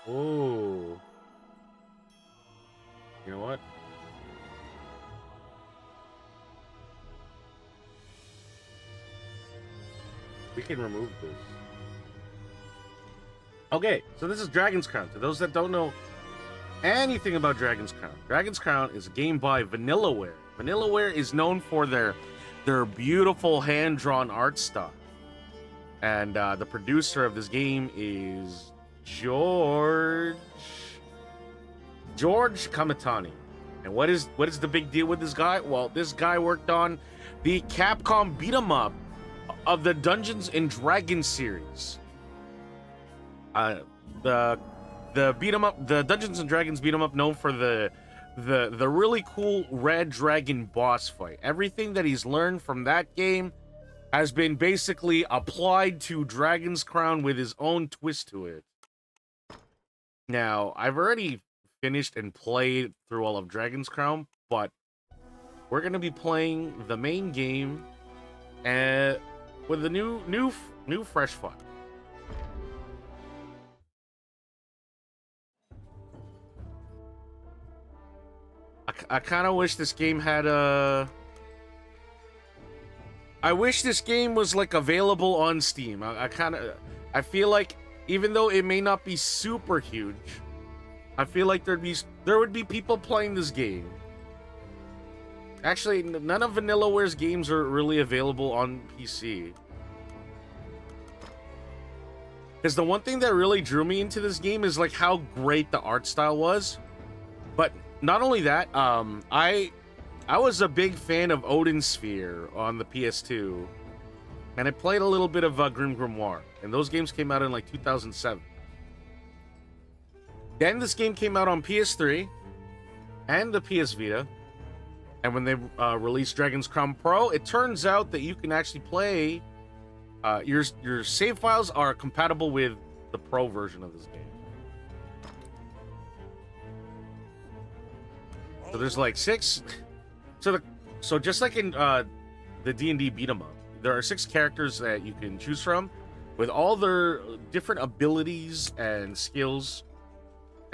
Oh. You know what? We can remove this. Okay, so this is Dragon's Crown. To those that don't know anything about Dragon's Crown, Dragon's Crown is a game by Vanillaware. Vanillaware is known for their beautiful hand-drawn art style. And the producer of this game is George Kamitani. And what is the big deal with this guy? Well, this guy worked on the Capcom beat 'em up of the Dungeons and Dragons series. The beat 'em up, the Dungeons and Dragons beat 'em up, known for the really cool Red Dragon boss fight. Everything that he's learned from that game has been basically applied to Dragon's Crown with his own twist to it. Now, I've already finished and played through all of Dragon's Crown, but we're gonna be playing the main game and with a new fresh fun. I kind of wish this game had a. I wish this game was like available on Steam. I feel like even though it may not be super huge, I feel like there would be people playing this game. Actually, none of Vanillaware's games are really available on PC. Because the one thing that really drew me into this game is like how great the art style was. But not only that, I was a big fan of Odin Sphere on the PS2, and I played a little bit of Grim Grimoire, and those games came out in like 2007. Then this game came out on PS3 and the PS Vita, and when they released Dragon's Crown Pro, it turns out that you can actually play. Your save files are compatible with the Pro version of this game. So there's like 6. So just like in the D&D beat 'em up, there are 6 characters that you can choose from, with all their different abilities and skills,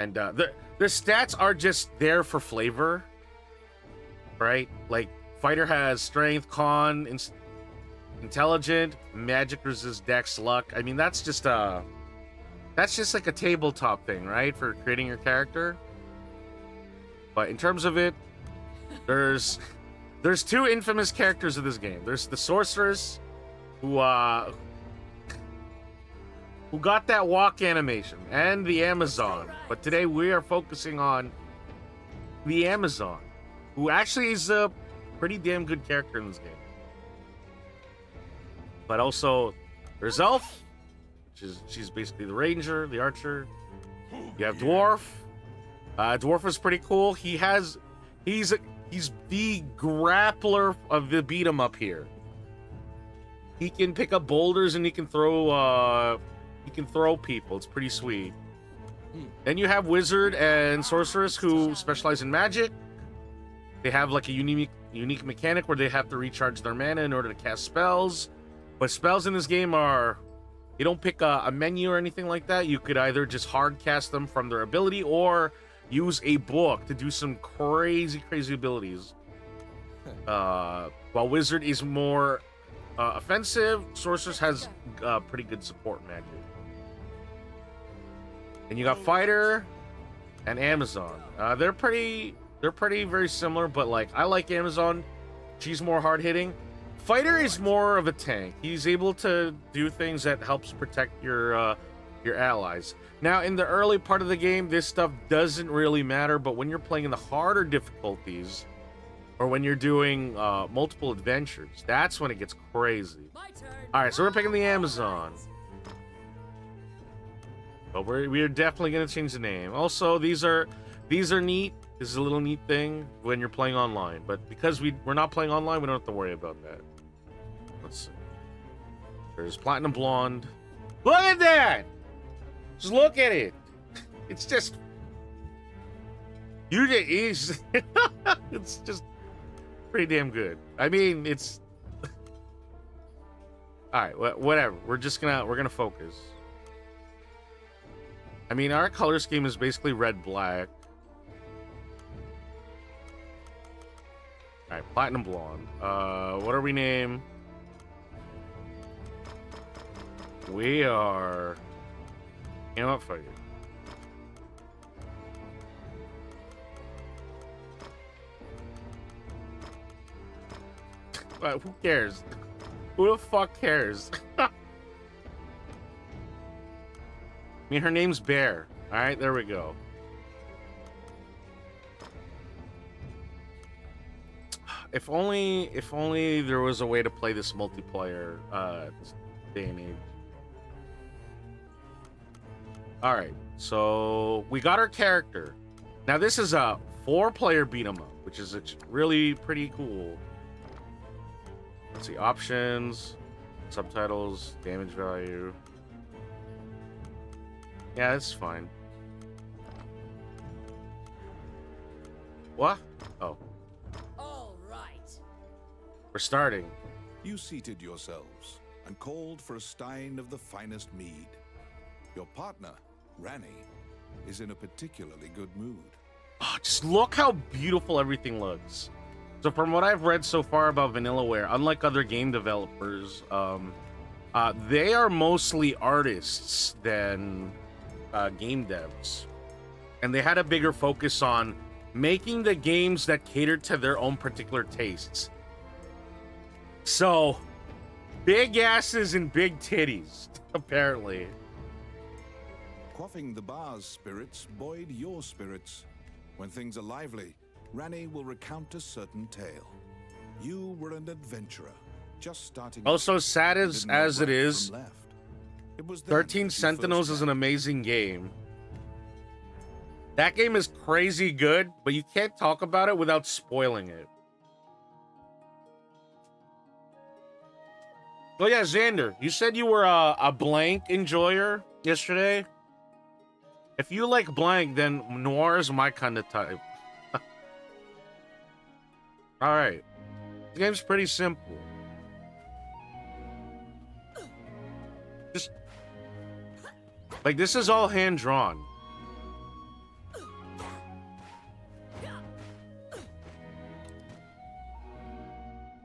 and their stats are just there for flavor, right? Like fighter has strength, con, intelligent, magic resist, dex, luck. I mean, that's just like a tabletop thing, right, for creating your character. But in terms of it, there's 2 infamous characters of this game. There's the sorceress, who got that walk animation, and the Amazon. But today we are focusing on the Amazon, who actually is a pretty damn good character in this game. But also, there's Elf, she's basically the ranger, the archer. You have Dwarf. Dwarf is pretty cool. He's the grappler of the beat 'em up here. He can pick up boulders and he can throw people. It's pretty sweet. Then you have Wizard and Sorceress, who specialize in magic. They have like a unique mechanic where they have to recharge their mana in order to cast spells. But spells in this game are, you don't pick a menu or anything like that. You could either just hard cast them from their ability or use a book to do some crazy abilities. While Wizard is more offensive, Sorceress has pretty good support magic. And you got Fighter and Amazon. They're pretty very similar, but like I like Amazon. She's more hard hitting. Fighter is more of a tank. He's able to do things that helps protect your allies. Now, in the early part of the game, this stuff doesn't really matter, but when you're playing in the harder difficulties, or when you're doing multiple adventures, that's when it gets crazy. All right, so we're picking the Amazon. But we are definitely going to change the name. Also, these are neat. This is a little neat thing when you're playing online. But because we're not playing online, we don't have to worry about that. Let's see. There's Platinum Blonde. Look at that! Just look at it. It's just... it's just pretty damn good. I mean, it's... Alright, whatever. We're gonna focus. I mean, our color scheme is basically red, black. All right, platinum blonde. What are we named? We are. You know what? Fuck it. Who cares? Who the fuck cares? I mean, her name's Bear. All right, there we go. If only there was a way to play this multiplayer this day and age. All right, so we got our character. Now this is a 4-player beat 'em up, which is really pretty cool. Let's see, options, subtitles, damage value. Yeah, it's fine. What? Oh. All right. We're starting. You seated yourselves and called for a stein of the finest mead. Your partner, Rani, is in a particularly good mood. Oh, just look how beautiful everything looks. So from what I've read so far about Vanillaware, unlike other game developers, they are mostly artists than game devs. And they had a bigger focus on making the games that catered to their own particular tastes. So, big asses and big titties, apparently. Quaffing the bar's spirits buoyed your spirits. When things are lively, Rani will recount a certain tale. You were an adventurer, just starting. Also, sad as it is, it was 13 Sentinels is an amazing game. That game is crazy good, but you can't talk about it without spoiling it. Oh yeah, Xander, you said you were a blank enjoyer yesterday. If you like blank, then noir is my kind of type. All right, the game's pretty simple. Just like this is all hand drawn.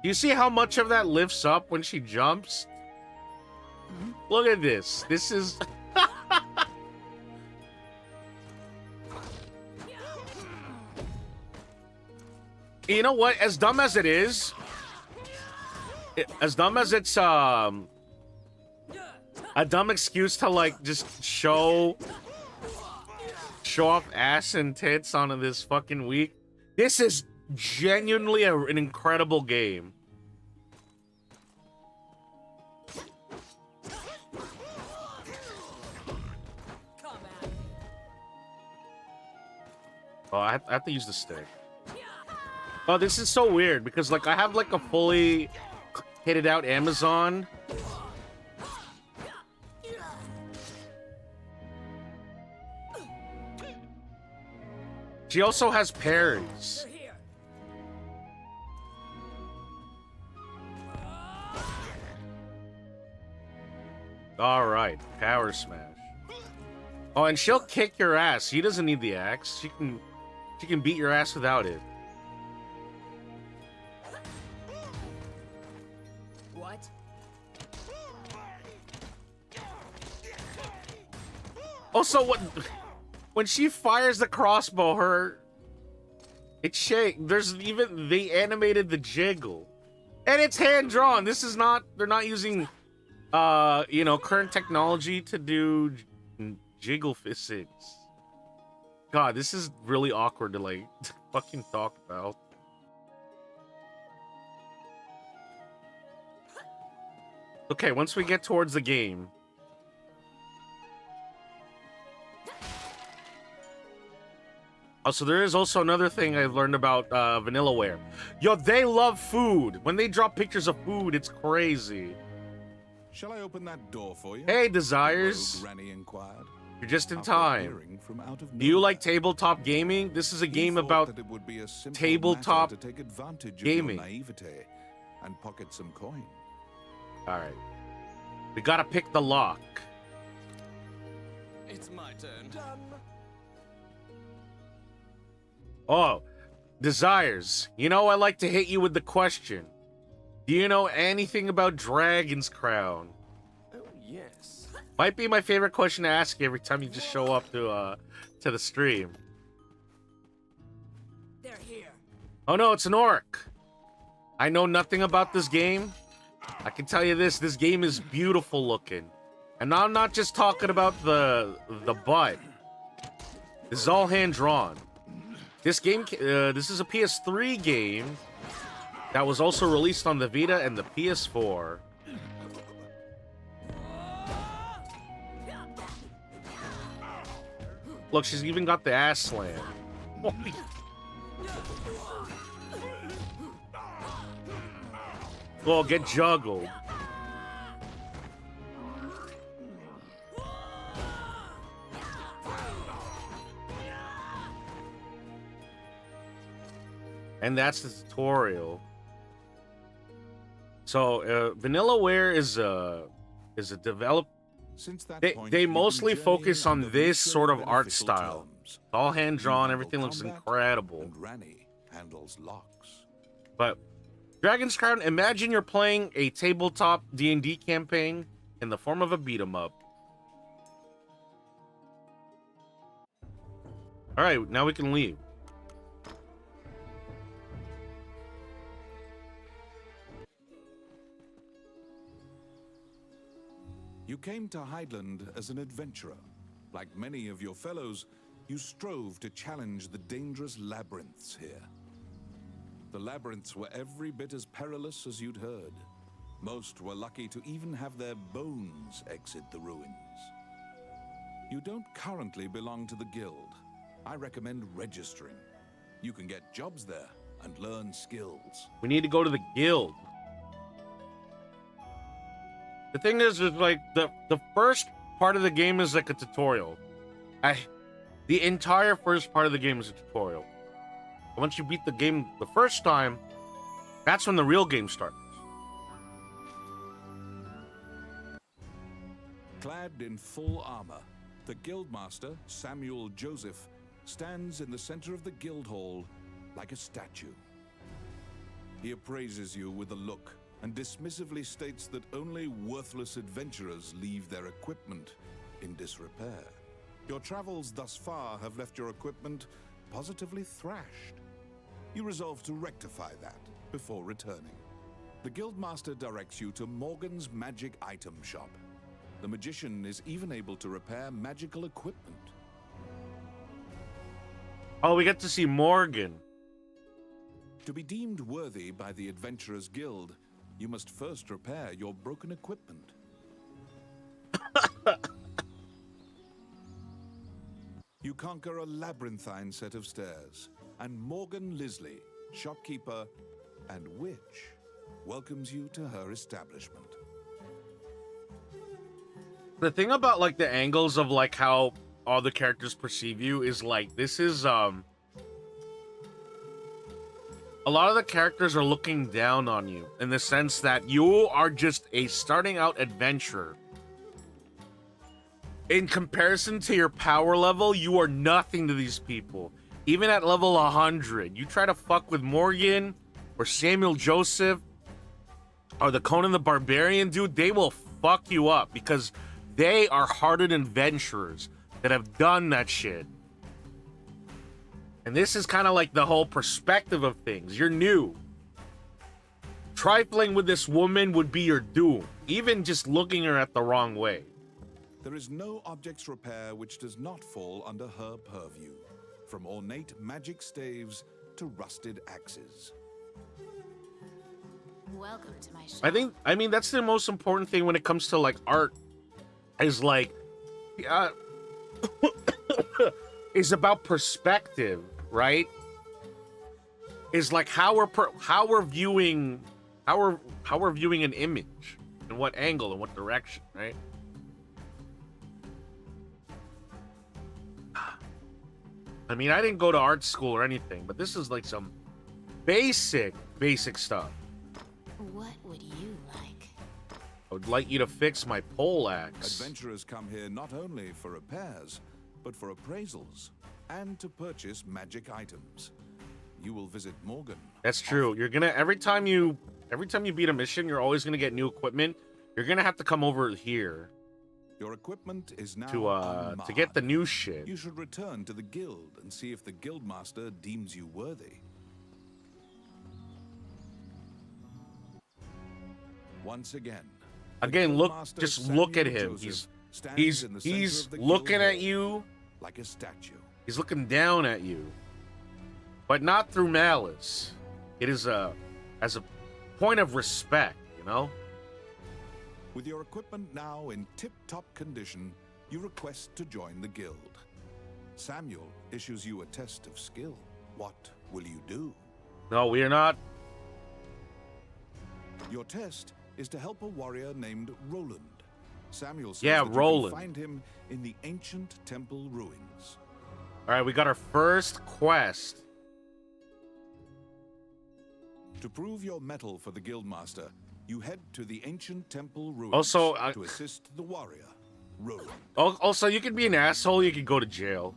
Do you see how much of that lifts up when she jumps? Look at this. This is. You know what? As dumb as it is, as dumb as it's a dumb excuse to like just show off ass and tits on this fucking week. This is genuinely an incredible game. Oh, I have to use the stick. Oh, this is so weird because like I have like a fully kitted out Amazon. She also has parries. All right, power smash. Oh, and she'll kick your ass. She doesn't need the axe. She can beat your ass without it. What? Also, when she fires the crossbow, it shakes. They animated the jiggle, and it's hand drawn. This is not. They're not using, current technology to do jiggle physics. God, this is really awkward to like fucking talk about. Okay, once we get towards the game. Also, there is also another thing I've learned about Vanillaware. Yo, they love food. When they drop pictures of food, it's crazy. Shall I open that door for you? Hey, Desires. Rani inquired. You're just in After time. appearing from out of Do you nowhere. like tabletop gaming? This is a He game thought about that it would be a simple tabletop matter to take advantage gaming. of your naivete and pocket some coin. All right. We gotta pick the lock. It's my turn. Done. Oh, Desires. You know, I like to hit you with the question. Do you know anything about Dragon's Crown? Oh, yes. Might be my favorite question to ask you every time you just show up to the stream. They're here. Oh no, it's an orc. I know nothing about this game. I can tell you this game is beautiful looking. And I'm not just talking about the butt. This is all hand drawn. This game, this is a PS3 game that was also released on the Vita and the PS4. Look, she's even got the ass slam. Oh, get juggled. And that's the tutorial. So, Vanillaware is a develop. Since that They point, they you've been mostly focus journeying on under this sort of mutually art beneficial style. terms. It's all hand drawn. You Everything handle looks combat, incredible. And Ranny handles locks. But Dragon's Crown, imagine you're playing a tabletop D&D campaign in the form of a beat 'em up. All right, now we can leave. You came to Highland as an adventurer. Like many of your fellows, you strove to challenge the dangerous labyrinths here. The labyrinths were every bit as perilous as you'd heard. Most were lucky to even have their bones exit the ruins. You don't currently belong to the guild. I recommend registering. You can get jobs there and learn skills. We need to go to the guild. The thing is like the first part of the game is like a tutorial. The entire first part of the game is a tutorial. Once you beat the game the first time, that's when the real game starts. Clad in full armor, the guildmaster, Samuel Joseph, stands in the center of the guild hall like a statue. He appraises you with a look and dismissively states that only worthless adventurers leave their equipment in disrepair. Your travels thus far have left your equipment positively thrashed. You resolve to rectify that before returning. The guildmaster directs you to Morgan's magic item shop. The magician is even able to repair magical equipment. Oh, we get to see Morgan. To be deemed worthy by the Adventurers Guild, you must first repair your broken equipment. You conquer a labyrinthine set of stairs, and Morgan Lisley, shopkeeper and witch, welcomes you to her establishment. The thing about like the angles of like how all the characters perceive you is like this is a lot of the characters are looking down on you in the sense that you are just a starting out adventurer. In comparison to your power level, you are nothing to these people. Even at level 100, you try to fuck with Morgan or Samuel Joseph or the Conan the Barbarian, dude, they will fuck you up because they are hardened adventurers that have done that shit. And this is kind of like the whole perspective of things. You're new. Trifling with this woman would be your doom, even just looking her at the wrong way. There is no object's repair which does not fall under her purview, from ornate magic staves to rusted axes. Welcome to my shop. I mean, that's the most important thing when it comes to like art, is like, is about perspective, right? Is like how we're viewing an image, and what angle and what direction, right? I mean, I didn't go to art school or anything, but this is like some basic stuff. What would you like? Oh, like you to fix my pole axe. Adventurers come here not only for repairs, but for appraisals and to purchase magic items. You will visit Morgan. That's true. You're gonna every time you beat a mission, you're always gonna get new equipment. You're gonna have to come over here Your equipment is now to get the new shit. You should return to the guild and see if the guildmaster deems you worthy. Once again. the Again, look, guildmaster just look at Samuel him. Joseph stands He's in the center he's of the looking guild at hall you. like a statue. He's looking down at you, but not through malice. It is as a point of respect, you know. With your equipment now in tip-top condition, you request to join the guild. Samuel issues you a test of skill. What will you do? No, we are not. Your test is to help a warrior named Roland. Samuel says Yeah, that Roland. you can find him in the ancient temple ruins. All right, we got our first quest. To prove your mettle for the guildmaster, you head to the ancient temple ruins Also, to assist the warrior, Roland. Also, you can be an asshole. You can go to jail.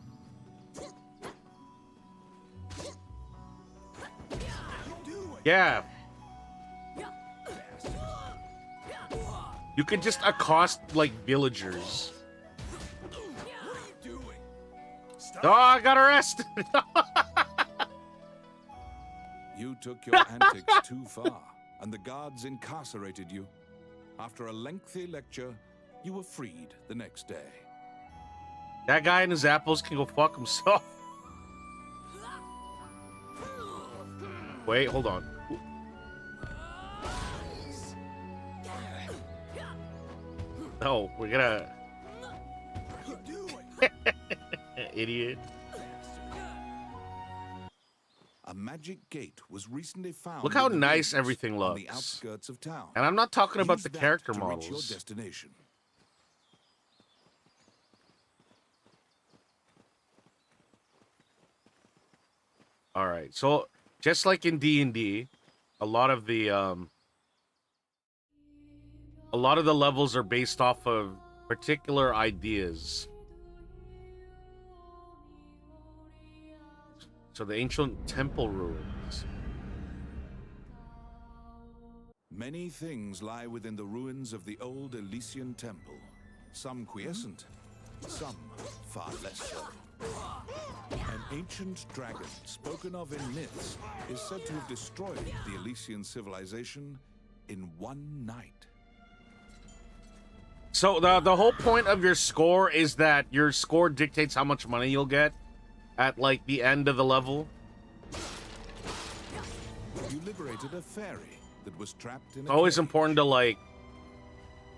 Yeah. You could just accost like villagers. Oh, I got arrested. You took your antics too far, and the guards incarcerated you. After a lengthy lecture, you were freed the next day. That guy and his apples can go fuck himself. Wait, hold on. No, we're gonna... Idiot. A magic gate was recently found. Look how in the nice ruins everything on the looks. outskirts of town. And I'm not talking about Use the that character to reach your models. destination. All right, so just like in D&D, a lot of the levels are based off of particular ideas. So the ancient temple ruins. Many things lie within the ruins of the old Elysian temple. Some quiescent, some far less so. An ancient dragon, spoken of in myths, is said to have destroyed the Elysian civilization in one night. So the whole point of your score is that your score dictates how much money you'll get at like the end of the level. You liberated a fairy that was trapped in a Always cave. important to like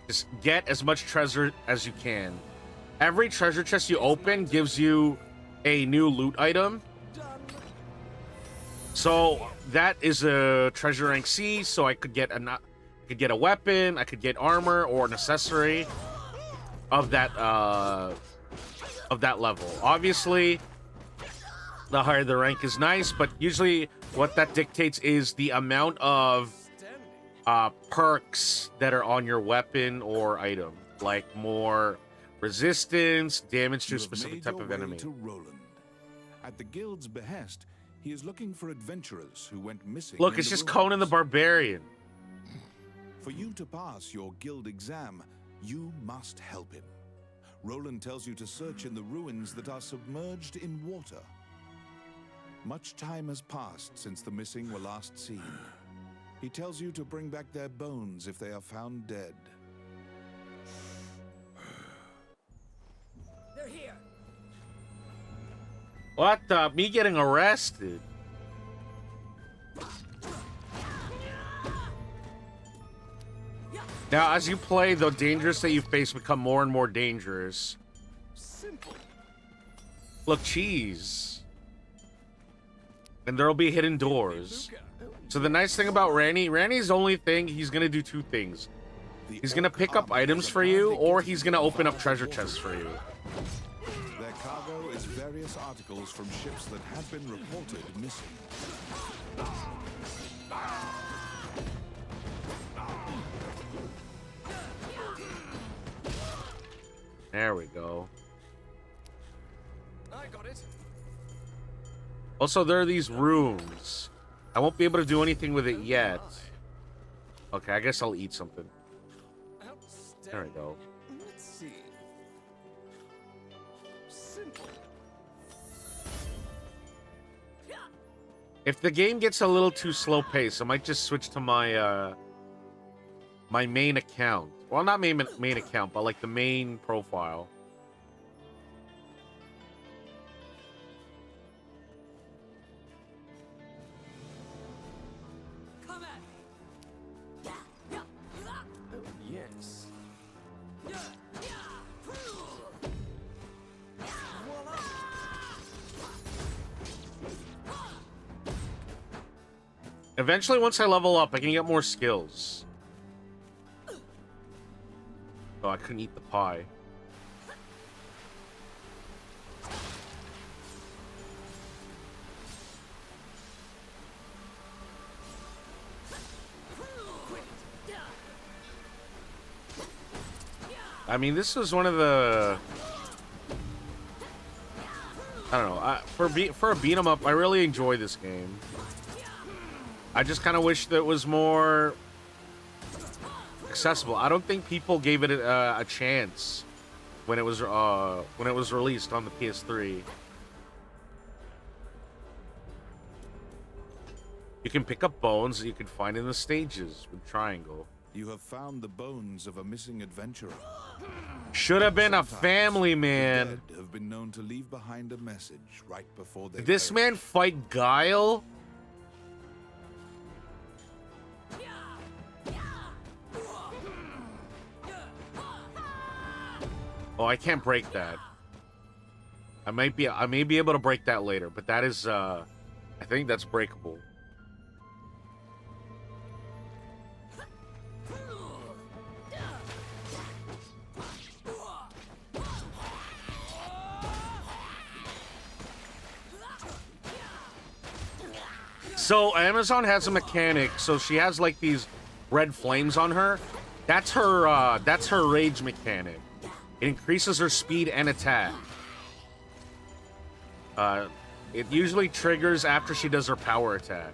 just get as much treasure as you can. Every treasure chest you open gives you a new loot item. So that is a treasure rank C, so I could get a weapon, I could get armor or an accessory of that level. Obviously, the higher the rank is nice, but usually what that dictates is the amount of perks that are on your weapon or item, like more resistance, damage to You a have specific made type your of way enemy. to Roland. At the guild's behest, he is looking for adventurers who went missing. Look, in it's the just Conan the ruins. Barbarian. For you to pass your guild exam, you must help him. Roland tells you to search in the ruins that are submerged in water. Much time has passed since the missing were last seen. He tells you to bring back their bones if they are found dead. They're here. What the? Me getting arrested? Now, as you play, the dangers that you face become more and more dangerous. Simple. Look, cheese. And there'll be hidden doors. So the nice thing about Randy's only thing, he's gonna do two things. The He's gonna orc pick up army items has for you, apparently or given he's you gonna a open up valuable treasure chests for you. Their cargo is various articles from ships that have been reported missing. There we go. I got it. Also, there are these rooms. I won't be able to do anything with it yet. Okay, I guess I'll eat something. There we go. Let's see. Simple. If the game gets a little too slow paced, I might just switch to my my main account. Well, not main account, but like the main profile. Come at me. Oh, yes. Eventually, once I level up, I can get more skills. Oh, I couldn't eat the pie. I mean, this was one of the... I don't know. For a beat 'em up, I really enjoy this game. I just kind of wish that it was more accessible. I don't think people gave it a chance when it was released on the PS3. You can pick up bones that you can find in the stages with triangle. You have found the bones of a missing adventurer. Should have been a Sometimes family the man. dead have been known to leave behind a message right before they Did this perish. man fight Guile? Oh, I can't break that. I may be able to break that later, but that is I think that's breakable. So Amazon has a mechanic, so she has like these red flames on her. That's her rage mechanic. It increases her speed and attack. It usually triggers after she does her power attack.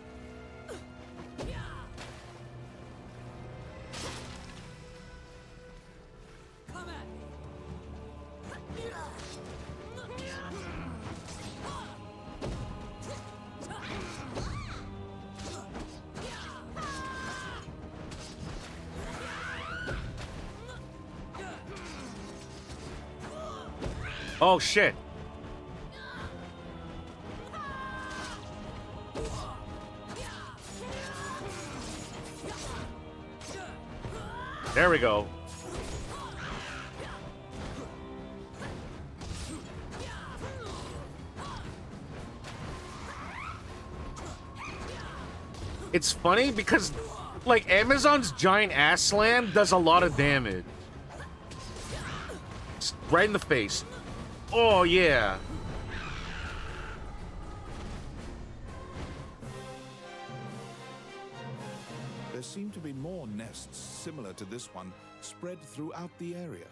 Come at me. Oh shit. There we go. It's funny because, like, Amazon's giant ass slam does a lot of damage. Right in the face. Oh, yeah. There seem to be more nests similar to this one spread throughout the area.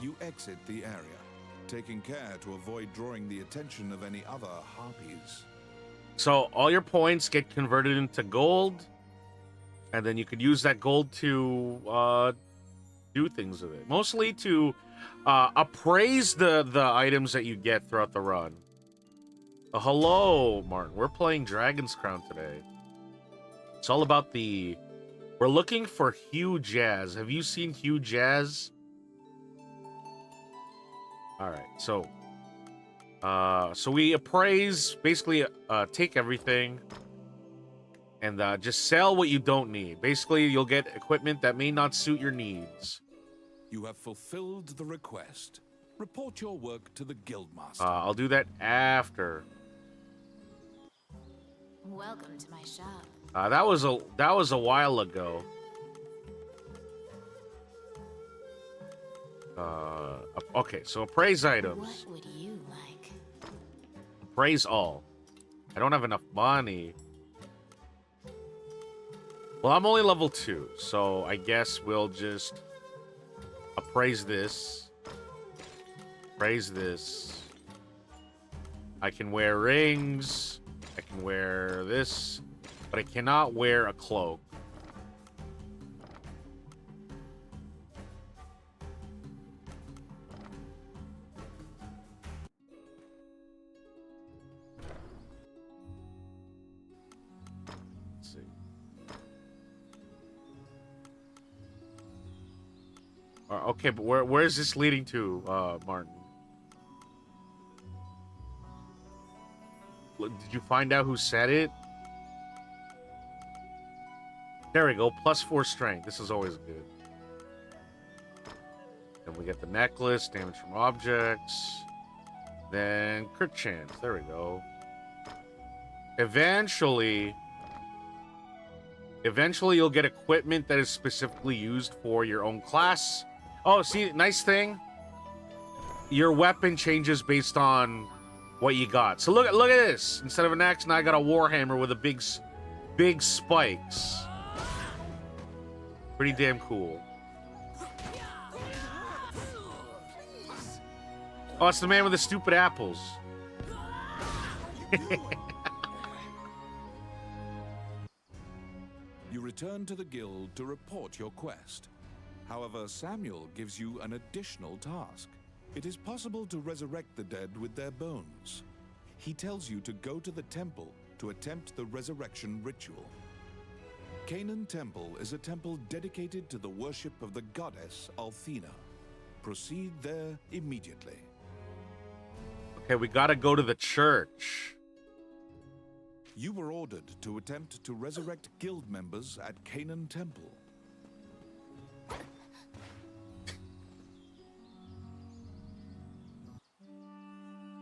You exit the area, taking care to avoid drawing the attention of any other harpies. So all your points get converted into gold, and then you could use that gold to do things with it. Mostly to appraise the items that you get throughout the run. Hello, Martin. We're playing Dragon's Crown today. It's all about the... We're looking for Hugh Jass. Have you seen Hugh Jass? Alright, so... so we appraise, basically take everything, and just sell what you don't need. Basically, you'll get equipment that may not suit your needs. You have fulfilled the request. Report your work to the Guildmaster. I'll do that after. Welcome to my shop. That was a while ago. Okay, so appraise items. What would you like? Appraise all. I don't have enough money. Well, I'm only level 2, so I guess we'll just appraise this. Praise this. I can wear rings. I can wear this. But I cannot wear a cloak. Let's see. Okay, but where is this leading to, Martin? Did you find out who said it? There we go. +4 strength. This is always good. Then we get the necklace, damage from objects. Then crit chance. There we go. Eventually you'll get equipment that is specifically used for your own class. Oh, see, nice thing. Your weapon changes based on what you got. So look at this. Instead of an axe, now I got a warhammer with a big spikes. Pretty damn cool. Oh, it's the man with the stupid apples. You return to the guild to report your quest. However, Samuel gives you an additional task. It is possible to resurrect the dead with their bones. He tells you to go to the temple to attempt the resurrection ritual. Canaan Temple is a temple dedicated to the worship of the goddess Althena. Proceed there immediately. Okay, we gotta go to the church. You were ordered to attempt to resurrect guild members at Canaan Temple.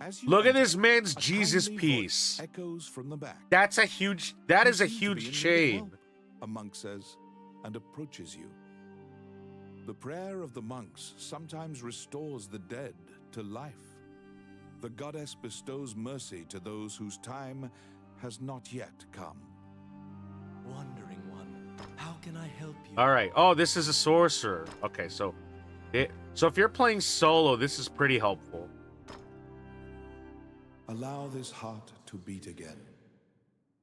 As you Look at enter, this man's a Jesus kindly piece. voice echoes from the back. That is a huge You seem to be in need of chain. help, a monk says, and approaches you. The prayer of the monks sometimes restores the dead to life. The goddess bestows mercy to those whose time has not yet come. Wandering one, how can I help you? All right. Oh, this is a sorcerer. Okay, so if you're playing solo, this is pretty helpful. Allow this heart to beat again.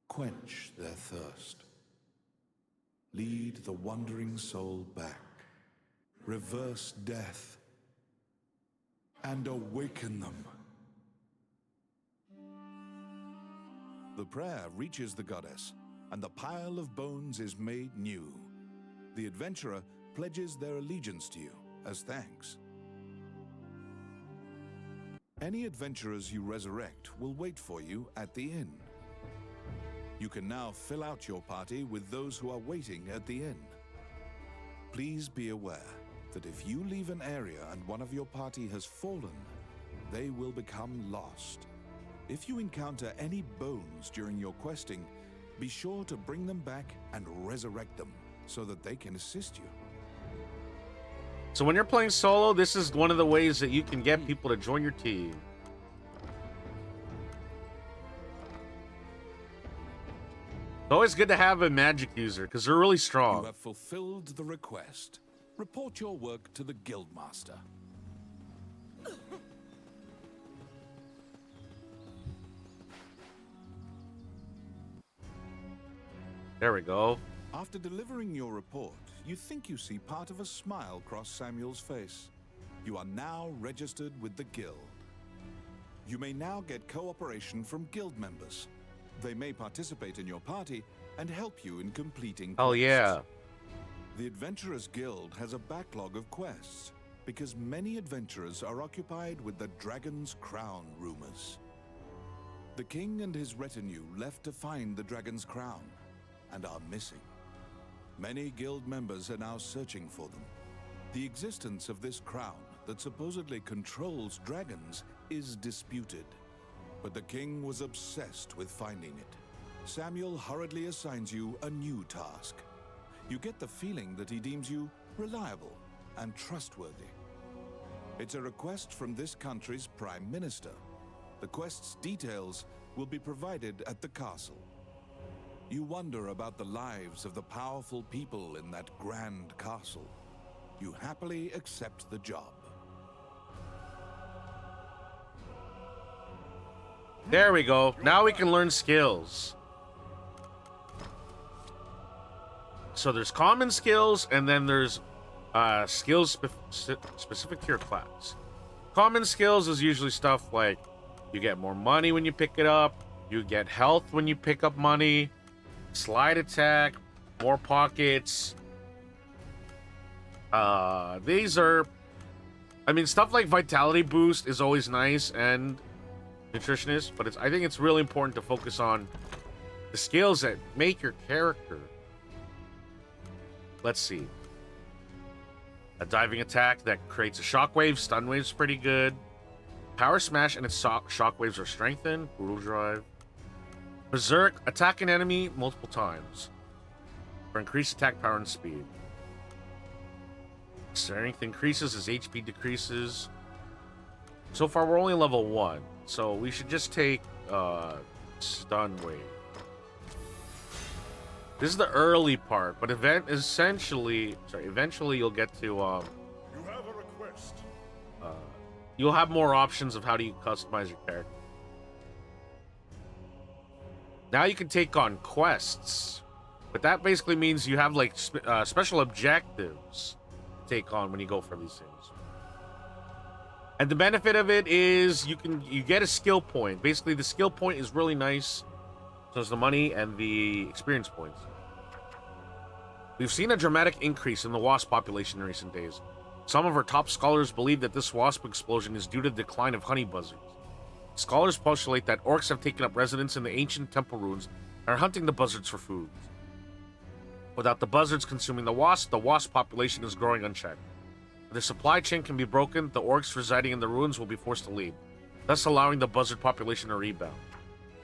Quench their thirst. Lead the wandering soul back. Reverse death. And awaken them. The prayer reaches the goddess, and the pile of bones is made new. The adventurer pledges their allegiance to you as thanks. Any adventurers you resurrect will wait for you at the inn. You can now fill out your party with those who are waiting at the inn. Please be aware that if you leave an area and one of your party has fallen, they will become lost. If you encounter any bones during your questing, be sure to bring them back and resurrect them so that they can assist you. So when you're playing solo, this is one of the ways that you can get people to join your team. It's always good to have a magic user because they're really You strong. have fulfilled the request. Report your work to the Guildmaster. There we go. After delivering your report, you think you see part of a smile cross Samuel's face. You are now registered with the Guild. You may now get cooperation from Guild members. They may participate in your party and help you in completing quests. Oh yeah. The Adventurers Guild has a backlog of quests because many adventurers are occupied with the Dragon's Crown rumors. The king and his retinue left to find the Dragon's Crown and are missing. Many guild members are now searching for them. The existence of this crown that supposedly controls dragons is disputed, but the king was obsessed with finding it. Samuel hurriedly assigns you a new task. You get the feeling that he deems you reliable and trustworthy. It's a request from this country's prime minister. The quest's details will be provided at the castle. You wonder about the lives of the powerful people in that grand castle. You happily accept the job. There we go. Now we can learn skills. So there's common skills, and then there's skills specific to your class. Common skills is usually stuff like you get more money when you pick it up, you get health when you pick up money, slide attack, more pockets. These are, I mean, stuff like vitality boost is always nice and nutritionist, but I think it's really important to focus on the skills that make your character. Let's see. A diving attack that creates a shockwave. Stun wave's pretty good. Power smash and its shockwaves are strengthened. Brutal drive. Berserk. Attack an enemy multiple times for increased attack power and speed. Strength increases as HP decreases. So far, we're only level 1, so we should just take stun wave. This is the early part, but eventually you'll get to You have a request. you'll have more options of how do you customize your character. Now you can take on quests, but that basically means you have like special objectives to take on when you go for these things. And the benefit of it is you get a skill point. Basically, the skill point is really nice. So it's the money and the experience points. We've seen a dramatic increase in the wasp population in recent days. Some of our top scholars believe that this wasp explosion is due to the decline of honey buzzards. Scholars postulate that orcs have taken up residence in the ancient temple ruins and are hunting the buzzards for food. Without the buzzards consuming the wasp population is growing unchecked. If the supply chain can be broken, the orcs residing in the ruins will be forced to leave, thus allowing the buzzard population to rebound.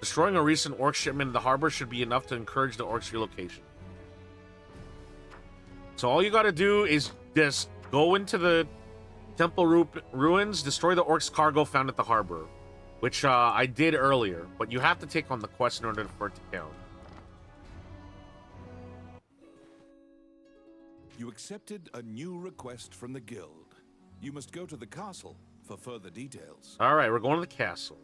Destroying a recent orc shipment in the harbor should be enough to encourage the orcs' relocation. So all you gotta do is just go into the temple ruins, destroy the orcs' cargo found at the harbor, which I did earlier, but you have to take on the quest in order for it to count. You accepted a new request from the guild. You must go to the castle for further details. All right, we're going to the castle.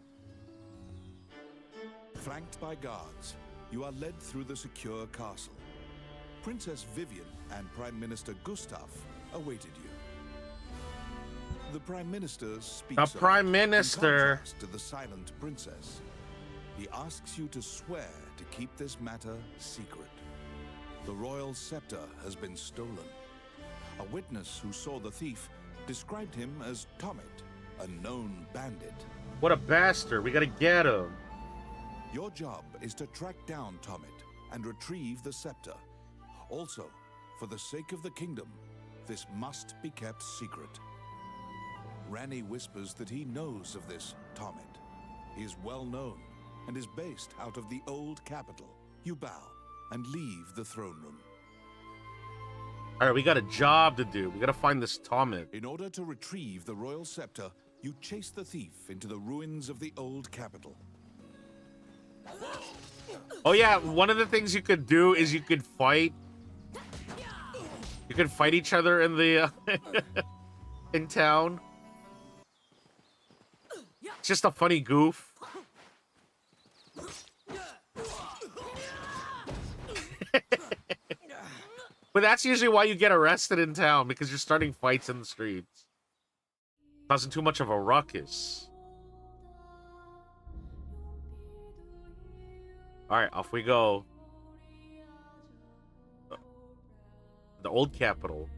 Flanked by guards, you are led through the secure castle. Princess Vivian and Prime Minister Gustav awaited you. The Prime Minister speaks The Prime Minister. in contrast to the silent princess. He asks you to swear to keep this matter secret. The royal scepter has been stolen. A witness who saw the thief described him as Tommet, a known bandit. What a bastard. We gotta get him. Your job is to track down Tommet and retrieve the scepter. Also, for the sake of the kingdom, this must be kept secret. Ranni whispers that he knows of this Tommet. He is well known and is based out of the old capital. You bow and leave the throne room. All right, we got a job to do. We gotta find this Tommet. In order to retrieve the royal scepter, you chase the thief into the ruins of the old capital. Oh yeah, one of the things you could do is you could fight. You could fight each other in the in town. It's just a funny goof. But that's usually why you get arrested in town, because you're starting fights in the streets. Causing too much of a ruckus. Alright, off we go. The old capital.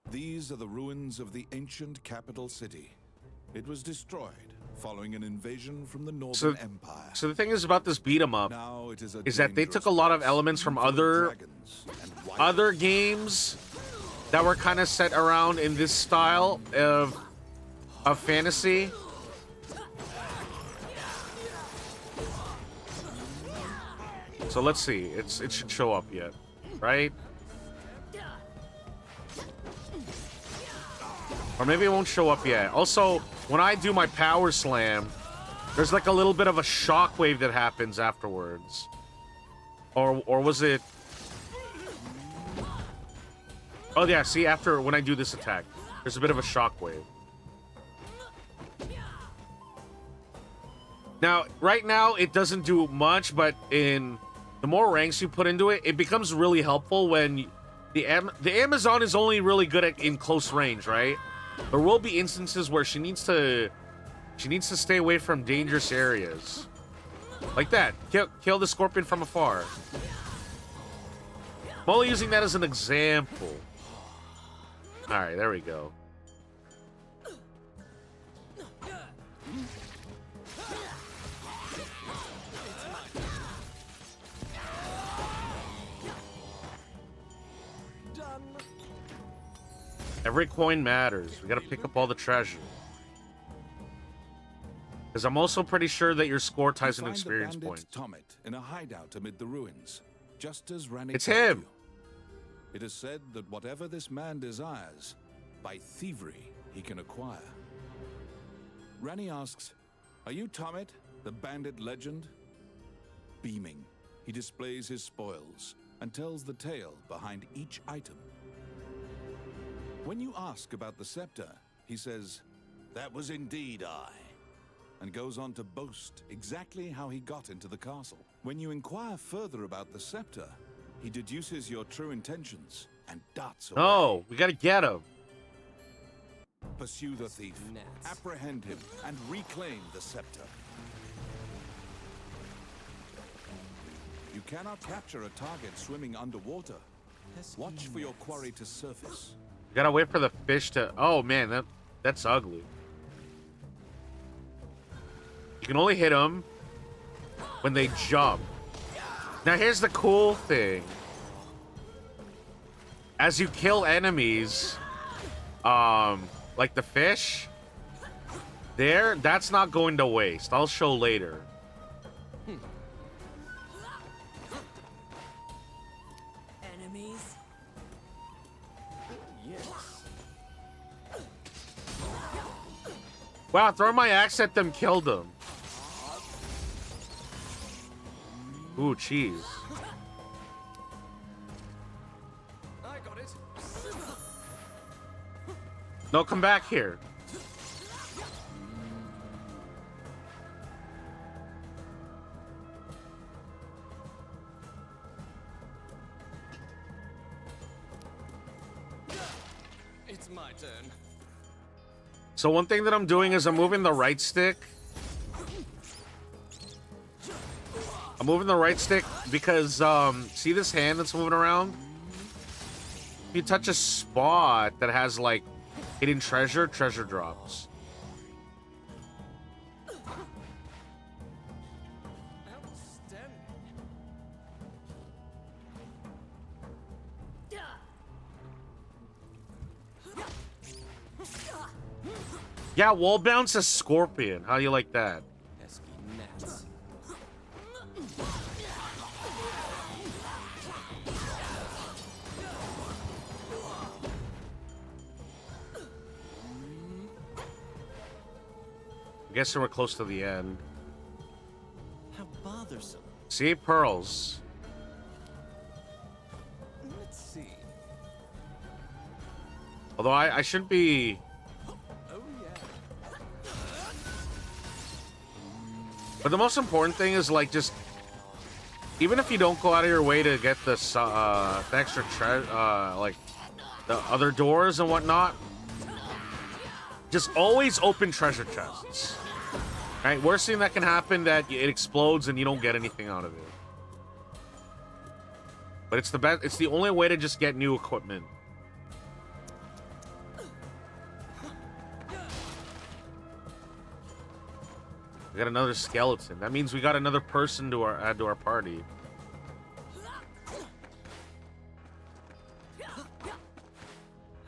These are the ruins of the ancient capital city. It was destroyed following an invasion from the Northern Empire. So the thing is about this beat 'em up Now it is that they took a lot of elements from other games that were kind of set around in this style of fantasy. So let's see. It should show up yet, right? Or maybe it won't show up yet. Also, when I do my power slam, there's like a little bit of a shockwave that happens afterwards. Or was it? Oh yeah, see, after when I do this attack. There's a bit of a shockwave. Now, right now, it doesn't do much, but in the more ranks you put into it, it becomes really helpful when the Amazon is only really good in close range, right? There will be instances where she needs to stay away from dangerous areas. Like that. Kill the scorpion from afar. I'm only using that as an example. Alright, there we go. Every coin matters. We gotta pick up all the treasure. Because I'm also pretty sure that your score ties into experience points. Tommet in a hideout amid the ruins, just as Ranni It's told him. you. It is said that whatever this man desires, by thievery he can acquire. Ranni asks, "Are you Tommet, the bandit legend?" Beaming, he displays his spoils and tells the tale behind each item. When you ask about the scepter, he says, "That was indeed I," and goes on to boast exactly how he got into the castle. When you inquire further about the scepter, he deduces your true intentions and darts away. Oh, we gotta get him. Pursue the thief, Nuts. apprehend him, and reclaim the scepter. You cannot capture a target swimming underwater. Watch for your quarry to surface. We gotta wait for the fish to... Oh, man, that's ugly. You can only hit them when they jump. Now, here's the cool thing. As you kill enemies, like the fish, that's not going to waste. I'll show later. Enemies? Yes. Wow, throwing my axe at them killed them. Ooh, cheese. I got it. No, come back here. It's my turn. So one thing that I'm doing is I'm moving the right stick. I'm moving the right stick because, see this hand that's moving around? If you touch a spot that has, like, hidden treasure, treasure drops. Outstanding. Yeah, wall bounce a scorpion. How do you like that? Pesky gnats. I guess we're close to the end. How bothersome. See, pearls. Let's see. Although I should be... Oh yeah. But the most important thing is, like, just... Even if you don't go out of your way to get the extra like, the other doors and whatnot, just always open treasure chests. Right? Worst thing that can happen that it explodes and you don't get anything out of it. But it's the best. It's the only way to just get new equipment. We got another skeleton. That means we got another person to add to our party.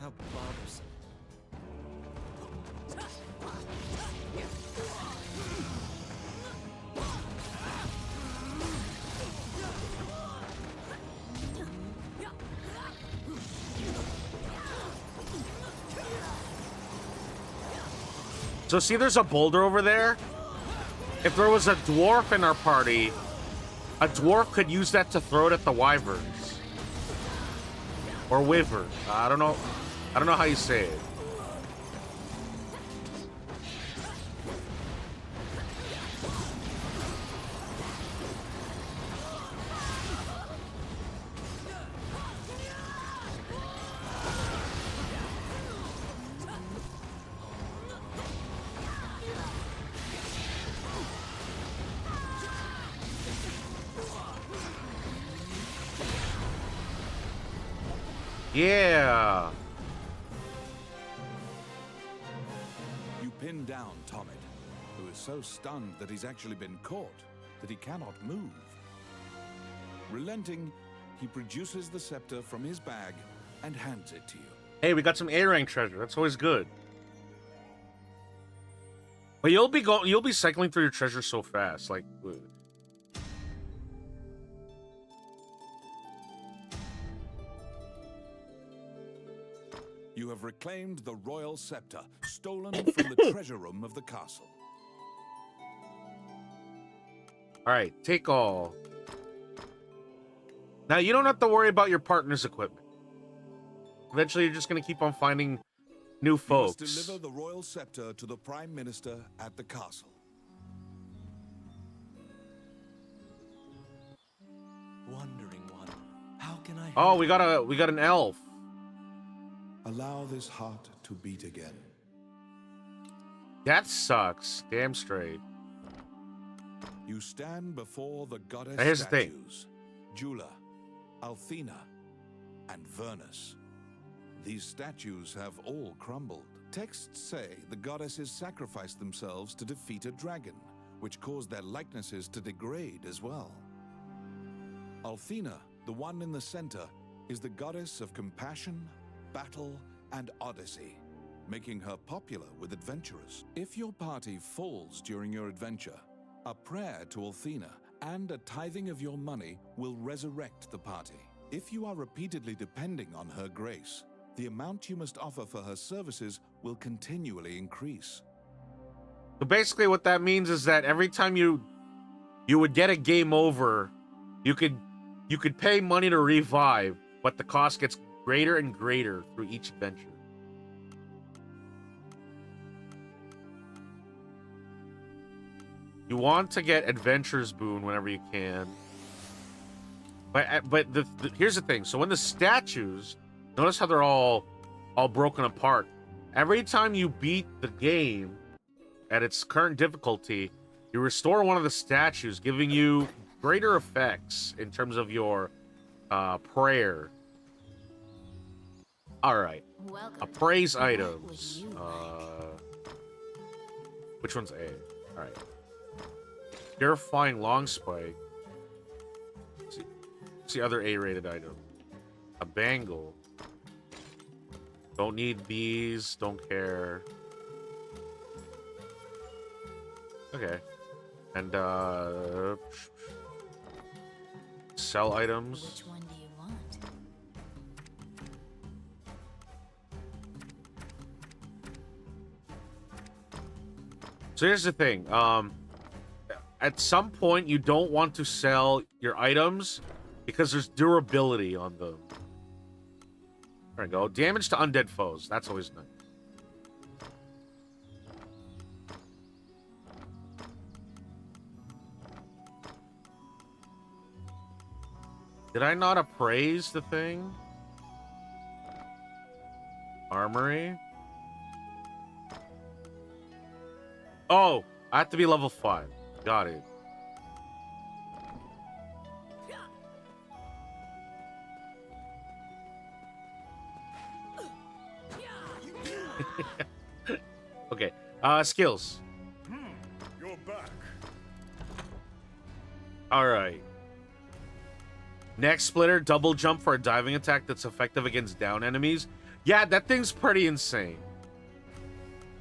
How bothersome. So see, there's a boulder over there. If there was a dwarf in our party, a dwarf could use that to throw it at the wyverns. Or wyvern. I don't know how you say it. Yeah. You pin down Tommet, who is so stunned that he's actually been caught that he cannot move. Relenting, he produces the scepter from his bag and hands it to you. Hey, we got some A rank treasure. That's always good. But you'll be cycling through your treasure so fast, like. You have reclaimed the royal scepter, stolen from the treasure room of the castle. All right, take all. Now you don't have to worry about your partner's equipment. Eventually, you're just gonna keep on finding new folks. You must deliver the royal scepter to the Prime Minister at the castle. Wandering one, how can I help? Oh, we got an elf. Allow this heart to beat again. That sucks. Damn straight. You stand before the goddess Now, here's the thing. statues, Jula, Althena, and Vernus. These statues have all crumbled. Texts say the goddesses sacrificed themselves to defeat a dragon, which caused their likenesses to degrade as well. Althena, the one in the center, is the goddess of compassion, battle, and odyssey, making her popular with adventurers. If your party falls during your adventure, a prayer to Althena and a tithing of your money will resurrect the party. If you are repeatedly depending on her grace, the amount you must offer for her services will continually increase. So basically, what that means is that every time you would get a game over, you could pay money to revive, but the cost gets greater and greater through each adventure. You want to get Adventurer's Boon whenever you can. But here's the thing. So when the statues, notice how they're all broken apart. Every time you beat the game at its current difficulty, you restore one of the statues, giving you greater effects in terms of your prayer. All right. Welcome. Appraise What would items. you Which one's A? All right. Purifying long spike. What's the other A-rated item? A bangle. Don't need these. Don't care. Okay. And sell items. Which one do you want? So here's the thing. At some point, you don't want to sell your items because there's durability on them. There we go. Damage to undead foes. That's always nice. Did I not appraise the thing? Armory? Oh, I have to be level 5. Got it. Okay. Skills. You're back. All right. Neck splitter, double jump for a diving attack that's effective against down enemies. Yeah, that thing's pretty insane.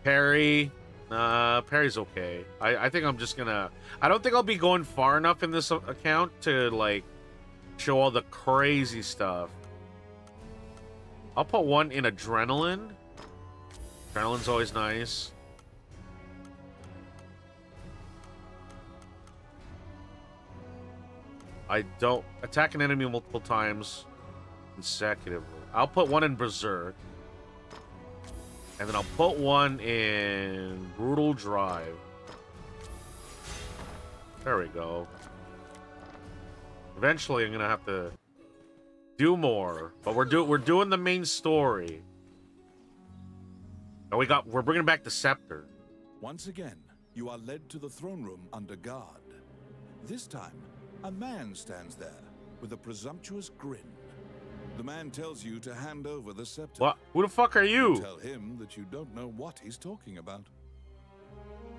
Parry. Parry's okay. I think I'm just gonna... I don't think I'll be going far enough in this account to, like, show all the crazy stuff. I'll put one in adrenaline. Adrenaline's always nice. I don't... Attack an enemy multiple times consecutively. I'll put one in Berserk. And then I'll put one in Brutal Drive. There we go. Eventually, I'm gonna have to do more, but we're doing the main story. And we're bringing back the scepter. Once again, you are led to the throne room under guard. This time, a man stands there with a presumptuous grin. The man tells you to hand over the scepter. What? Who the fuck are you? Tell him that you don't know what he's talking about.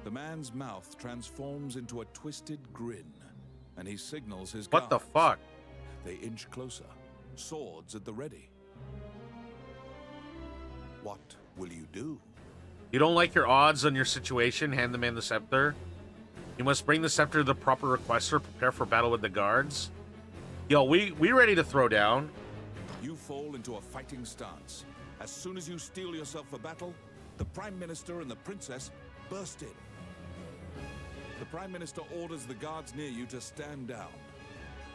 The man's mouth transforms into a twisted grin, and he signals his What the guards. fuck? They inch closer, swords at the ready. What will you do? You don't like your odds on your situation? Hand the man the scepter. You must bring the scepter to the proper requester. Prepare for battle with the guards. Yo, we ready to throw down. You fall into a fighting stance. As soon as you steel yourself for battle, the Prime Minister and the Princess burst in. The Prime Minister orders the guards near you to stand down.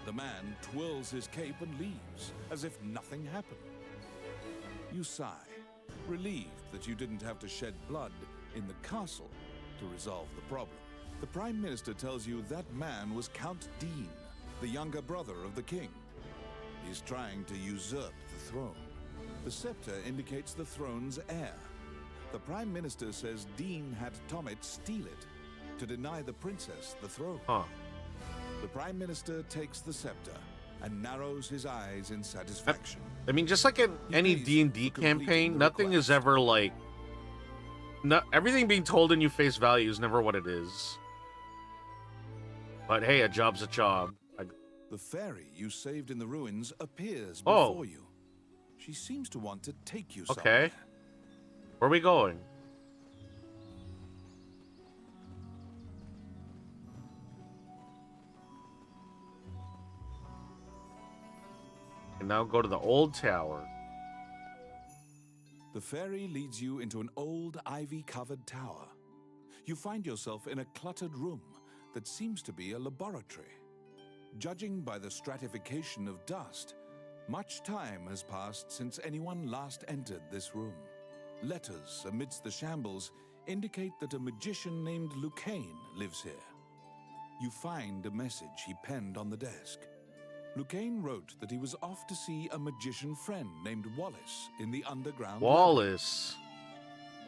The man twirls his cape and leaves, as if nothing happened. You sigh, relieved that you didn't have to shed blood in the castle to resolve the problem. The Prime Minister tells you that man was Count Dean, the younger brother of the king. He's trying to usurp the throne. The scepter indicates the throne's heir. The Prime Minister says Dean had Tommet steal it to deny the princess the throne. Huh. The Prime Minister takes the scepter and narrows his eyes in satisfaction. I mean, just like in any pays D&D for completing campaign, the nothing is request. ever like... everything being told in you face value is never what it is. But hey, a job's a job. The fairy you saved in the ruins appears Oh. before you. She seems to want to take you Okay. somewhere. Where are we going? And now go to the old tower. The fairy leads you into an old ivy-covered tower. You find yourself in a cluttered room that seems to be a laboratory. Judging by the stratification of dust, much time has passed since anyone last entered this room. Letters amidst the shambles indicate that a magician named Lucane lives here. You find a message he penned on the desk. Lucane wrote that he was off to see a magician friend named Wallace in the underground. Wallace.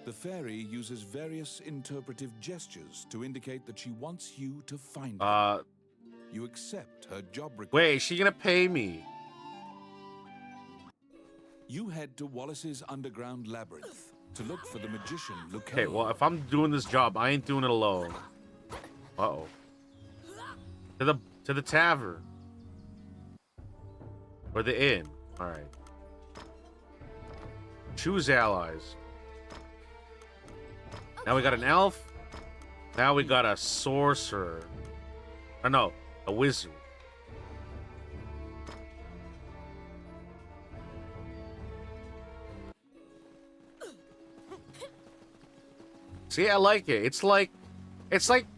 The fairy uses various interpretive gestures to indicate that she wants you to find her. You accept her job request. Wait, is she gonna pay me? You head to Wallace's underground labyrinth to look for the magician Lucane. Okay, well, if I'm doing this job, I ain't doing it alone. Uh-oh. To the tavern. Or the inn. Alright. Choose allies. Now we got an elf. Now we got a sorcerer. Oh no, a wizard. See, I like it. It's like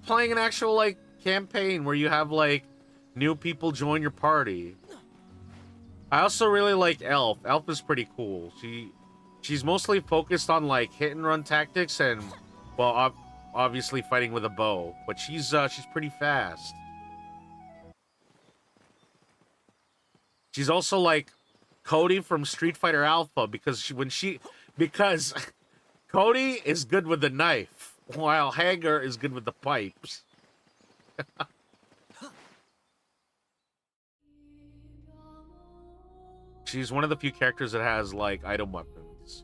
playing an actual like campaign where you have like new people join your party. I also really like Elf. Elf is pretty cool. She's mostly focused on like hit and run tactics and well, obviously fighting with a bow, but she's pretty fast. She's also like Cody from Street Fighter Alpha because because Cody is good with the knife while Hager is good with the pipes. She's one of the few characters that has like item weapons.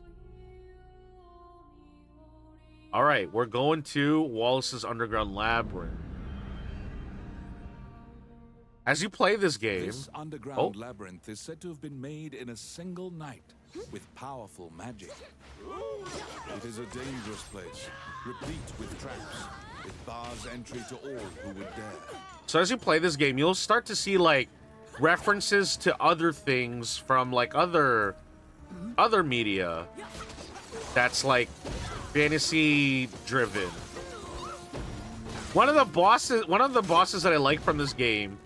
All right, we're going to Wallace's underground labyrinth. As you play this game, This underground labyrinth is said to have been made in a single night with powerful magic. It is a dangerous place, replete with traps. It bars entry to all who would dare. so as you play this game, you'll start to see like references to other things from like other media that's like fantasy driven. One of the bosses that I like from this game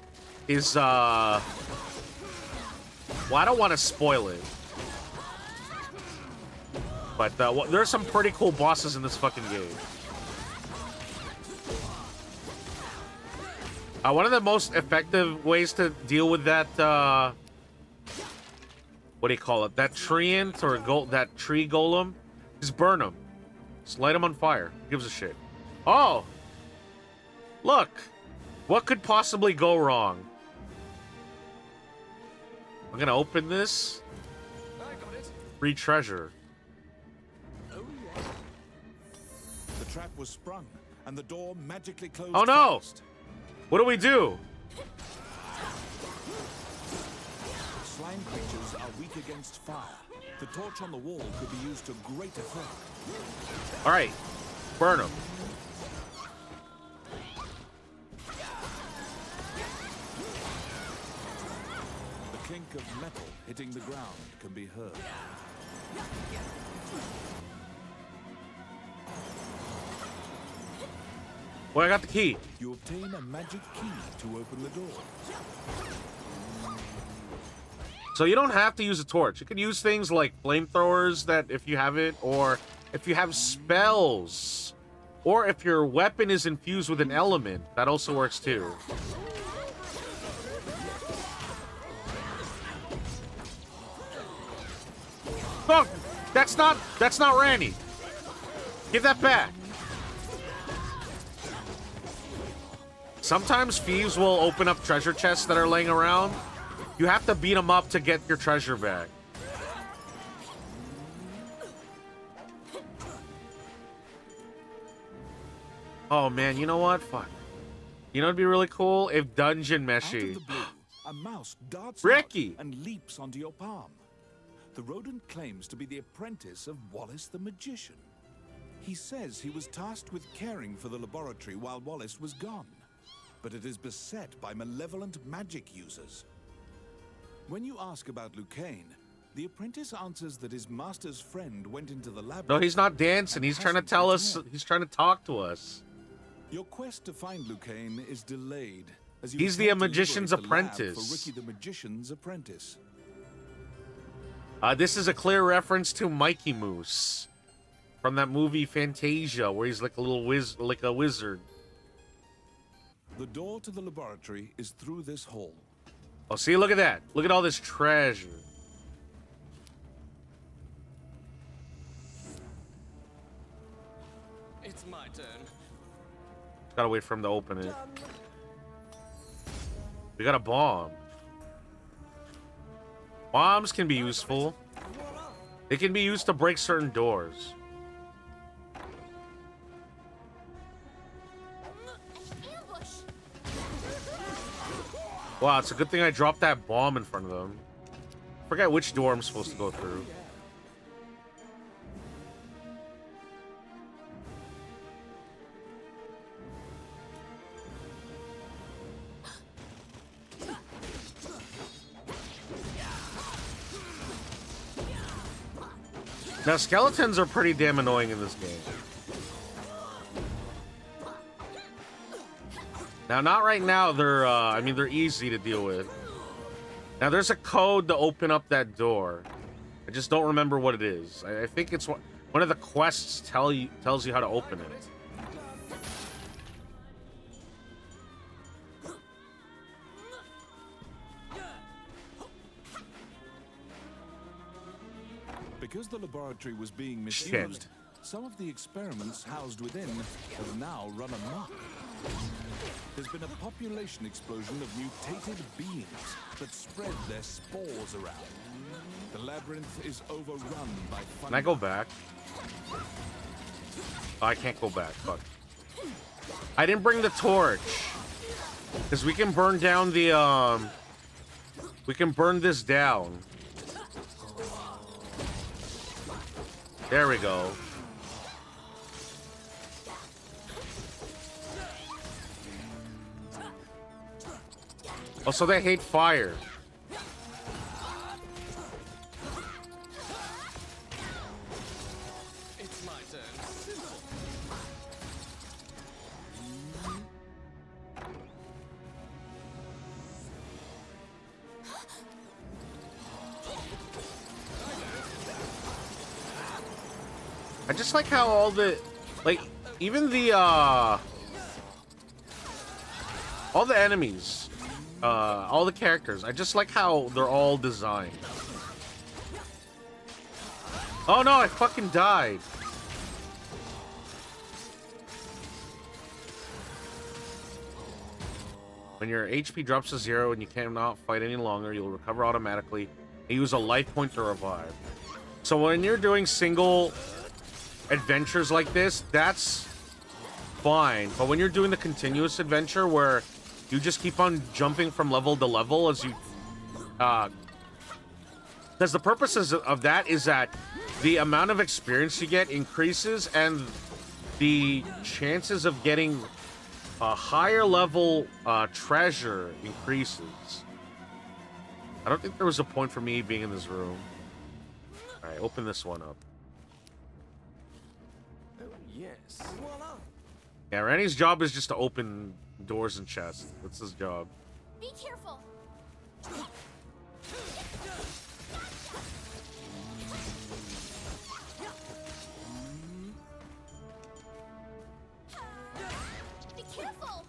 is well, I don't want to spoil it, but there's some pretty cool bosses in this fucking game. One of the most effective ways to deal with that, what do you call it? That treant or that tree golem, is burn him. Just light him on fire. Who gives a shit? Oh! Look! What could possibly go wrong? I'm gonna open this. I got it. Free treasure. Oh, yeah. The trap was sprung, and the door magically closed. Oh no! fast. What do we do? Slime creatures are weak against fire. The torch on the wall could be used to great effect. All right, burn them. The clink of metal hitting the ground can be heard. Well, I got the key. You obtain a magic key to open the door. So you don't have to use a torch. You can use things like flamethrowers that if you have it, or if you have spells, or if your weapon is infused with an element, that also works too. Oh, that's not Randy. Give that back. Sometimes thieves will open up treasure chests that are laying around. You have to beat them up to get your treasure back. Oh man, you know what? Fuck. You know it'd be really cool if Dungeon Out of Meshi. the blue, a mouse darts Ricky! out and leaps onto your palm. The rodent claims to be the apprentice of Wallace the Magician. He says he was tasked with caring for the laboratory while Wallace was gone, but it is beset by malevolent magic users. When you ask about Lucane, the apprentice answers that his master's friend went into the lab. No, he's not dancing. and He's trying to hasn't tell us. returned. He's trying to talk to us. Your quest to find Lucane is delayed. As you He's the attempt to magician's liberate the lab apprentice. For Ricky the Magician's apprentice. This is a clear reference to Mikey Moose from that movie Fantasia, where he's like a little wizard. The door to the laboratory is through this hall. Oh, see, look at that. Look at all this treasure. It's my turn. Gotta wait for him to open it. We got a bomb. Bombs can be useful. They can be used to break certain doors. Ambush! Wow, it's a good thing I dropped that bomb in front of them. Forget which door I'm supposed to go through. Now, skeletons are pretty damn annoying in this game. Now, not right now. They're, I mean, they're easy to deal with. Now, there's a code to open up that door. I just don't remember what it is. I think it's one of the quests tells you how to open it. Because the laboratory was being Shit. misused, some of the experiments housed within have now run amok. There's been a population explosion of mutated beings that spread their spores around. The labyrinth is overrun by fungi. Can I go back? Oh, I can't go back. Fuck. I didn't bring the torch. Because we can burn down the, we can burn this down. There we go. Oh, so they hate fire. It's my turn. I just like how all the, like, even the, all the enemies, all the characters, I just like how they're all designed. Oh no, I fucking died. When your HP drops to 0 and you cannot fight any longer, you'll recover automatically and use a life point to revive. So when you're doing single adventures like this, that's fine. But when you're doing the continuous adventure where you just keep on jumping from level to level as you... Because the purposes of that is that the amount of experience you get increases and the chances of getting a higher level treasure increases. I don't think there was a point for me being in this room. Alright, open this one up. Oh, yes. Yeah, Randy's job is just to open doors and chests. That's his job. Be careful. Be careful.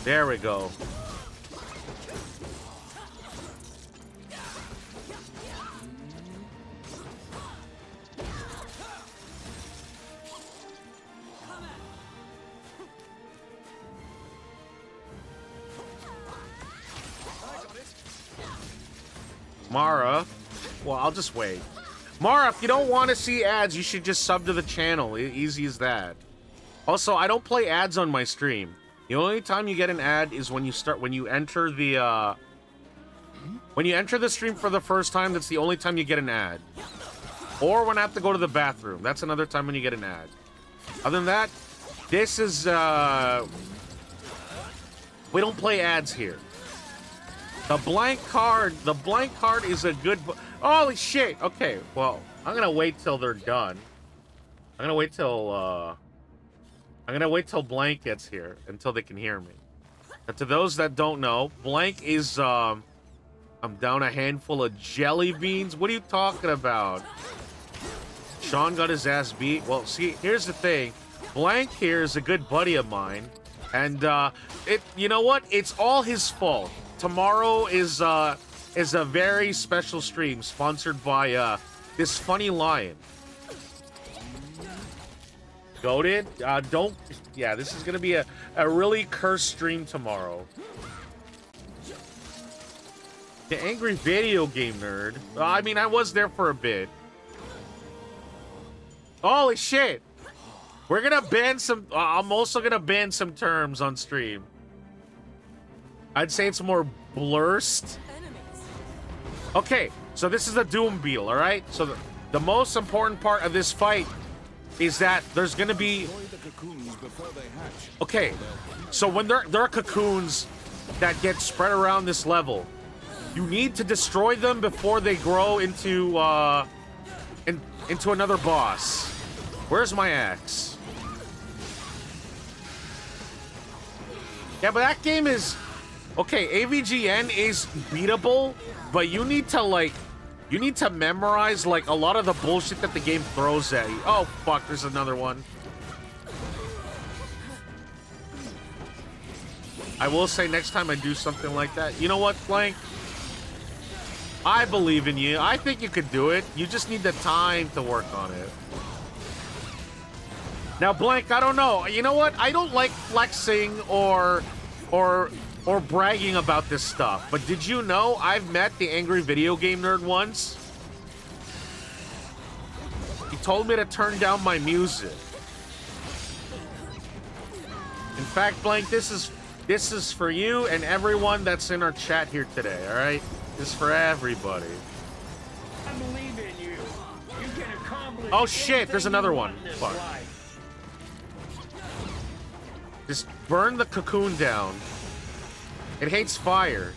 There we go. Mara, well, I'll just wait. Mara, if you don't want to see ads, you should just sub to the channel. Easy as that. Also, I don't play ads on my stream. The only time you get an ad is when you enter the stream for the first time. That's the only time you get an ad. Or when I have to go to the bathroom. That's another time when you get an ad. Other than that, this is we don't play ads here. The blank card is a good holy shit. Okay, well, I'm gonna wait till they're done. I'm gonna wait till Blank gets here until they can hear me. And to those that don't know, Blank is I'm down a handful of jelly beans. What are you talking about? Sean got his ass beat. Well, see, here's the thing. Blank here is a good buddy of mine, and you know what? It's all his fault. Tomorrow is a very special stream sponsored by this funny lion. Goated? Don't... Yeah, this is going to be a really cursed stream tomorrow. The angry video game nerd. I mean, I was there for a bit. Holy shit! We're going to ban some... I'm also going to ban some terms on stream. I'd say it's more blurst. Okay, so this is a Doom Beetle, alright? So the most important part of this fight is that there's gonna be... Okay, so when there are cocoons that get spread around this level, you need to destroy them before they grow into another boss. Where's my axe? Yeah, but that game is... Okay, AVGN is beatable, but you need to memorize, like, a lot of the bullshit that the game throws at you. Oh, fuck, there's another one. I will say next time I do something like that, you know what, Blank? I believe in you. I think you could do it. You just need the time to work on it. Now, Blank, I don't know. You know what? I don't like flexing or bragging about this stuff. But did you know I've met the angry video game nerd once? He told me to turn down my music. In fact, Blank, this is for you and everyone that's in our chat here today, all right? This is for everybody. I believe in you. You can accomplish. Oh shit, there's another one. Fuck. Just burn the cocoon down. It hates fire.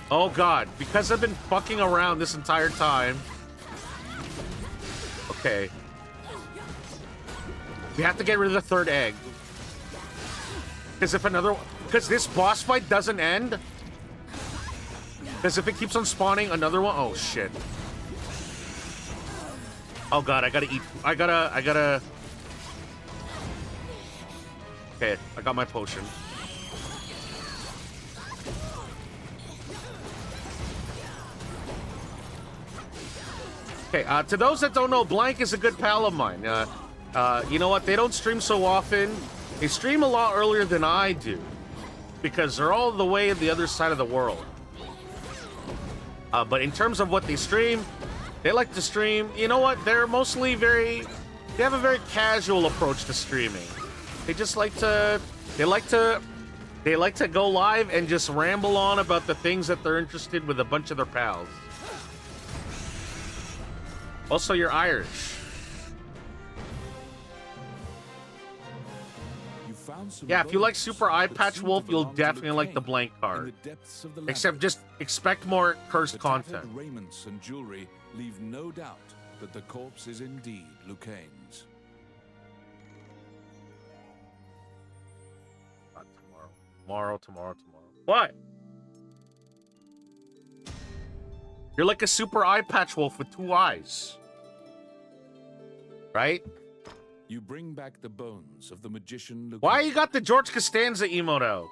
Oh god, because I've been fucking around this entire time. Okay. We have to get rid of the third egg. Because this boss fight doesn't end. Because if it keeps on spawning another one, oh shit. Oh god, I gotta eat. I gotta. Okay, I got my potion. Okay, to those that don't know, Blank is a good pal of mine. You know what? They don't stream so often. They stream a lot earlier than I do because they're all the way on the other side of the world. But in terms of what they stream, they like to stream. You know what? They're mostly they have a very casual approach to streaming. They just like to, they like to go live and just ramble on about the things that they're interested with a bunch of their pals. Also, you're Irish. Yeah, if you like Super Eye Patch Wolf, you'll definitely like the Blank card. Except just expect more cursed content. Raiments and jewelry leave no doubt that the corpse is indeed Lucaine's. Not tomorrow. What? You're like a Super Eye Patch Wolf with 2 eyes. Right? You bring back the bones of the magician Lucaine. Why you got the George Costanza emote out?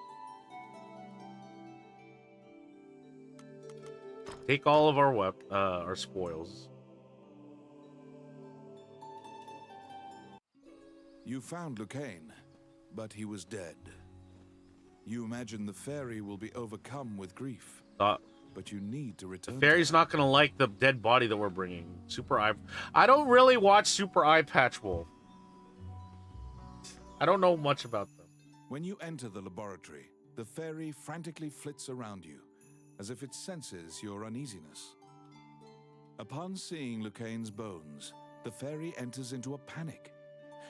Take all of our spoils. You found Lucaine, but he was dead. You imagine the fairy will be overcome with grief. But you need to return. The fairy's not gonna like the dead body that we're bringing. Super Eye. I don't really watch Super Eye Patch Wolf. I don't know much about them. When you enter the laboratory, the fairy frantically flits around you, as if it senses your uneasiness. Upon seeing Lucaine's bones, the fairy enters into a panic.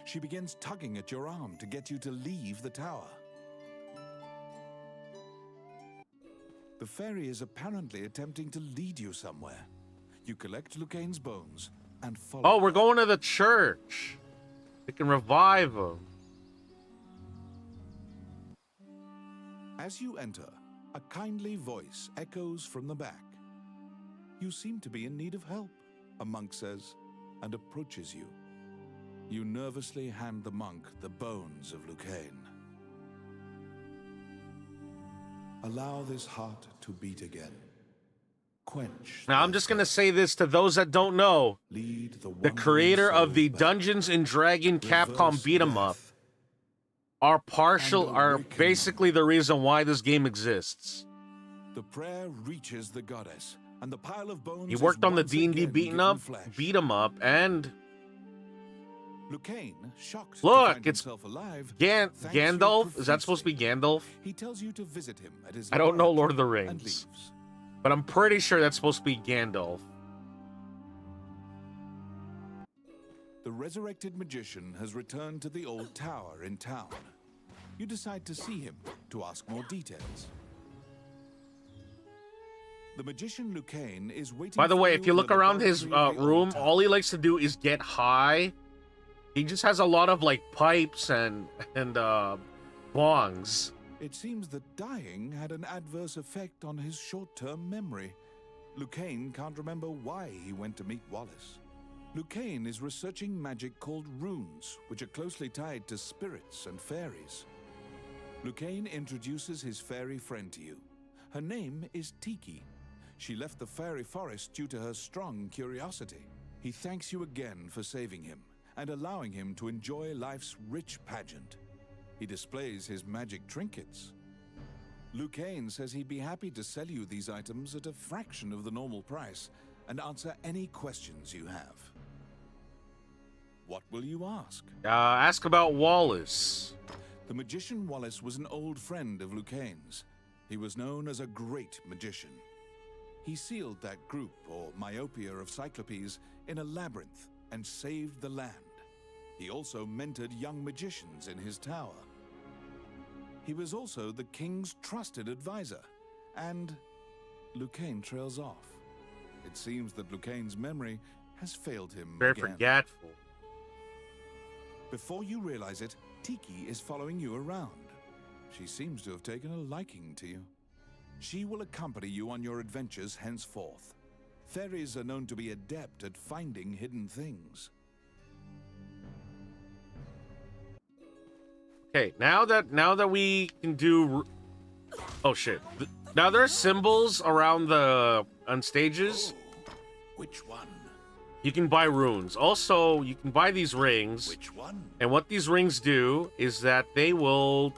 She begins tugging at your arm to get you to leave the tower. The fairy is apparently attempting to lead you somewhere. You collect Lucaine's bones and follow. Oh, we're going to the church. We can revive him. As you enter, a kindly voice echoes from the back. You seem to be in need of help, a monk says, and approaches you. You nervously hand the monk the bones of Lucaine. Allow this heart to beat again. Quench. Now, I'm just going to say this to those that don't know. The creator of the Dungeons and Dragon Capcom beat 'em up are basically the reason why this game exists. The prayer reaches the goddess, and the pile of bones. He worked on the D&D beat 'em up, and Lucaine, shocked look, to find it's himself alive, Gandalf. Is that supposed to be Gandalf? He tells you to visit him at his I don't know Lord of the and Rings, leaves. but I'm pretty sure that's supposed to be Gandalf. The resurrected magician has returned to the old tower in town. You decide to see him to ask more details. The magician Lucaine is waiting. By the for way, you if you in look the around his laboratory of the old room, tower. all he likes to do is get high. He just has a lot of like pipes and bongs. It seems that dying had an adverse effect on his short-term memory. Lucaine can't remember why he went to meet Wallace. Lucaine is researching magic called runes, which are closely tied to spirits and fairies. Lucaine introduces his fairy friend to you. Her name is Tiki. She left the fairy forest due to her strong curiosity. He thanks you again for saving him and allowing him to enjoy life's rich pageant. He displays his magic trinkets. Lucaine says he'd be happy to sell you these items at a fraction of the normal price and answer any questions you have. What will you ask? Ask about Wallace. The magician Wallace was an old friend of Lucaine's. He was known as a great magician. He sealed that group, or myopia of Cyclopes, in a labyrinth and saved the land. He also mentored young magicians in his tower. He was also the king's trusted advisor, and Lucaine trails off. It seems that Lucaine's memory has failed him Very again. forgetful. Before you realize it, Tiki is following you around. She seems to have taken a liking to you. She will accompany you on your adventures henceforth. Fairies are known to be adept at finding hidden things. Okay, now that we can do, oh shit! Now there are symbols around on stages. Which one? You can buy runes. Also, you can buy these rings. Which one? And what these rings do is that they will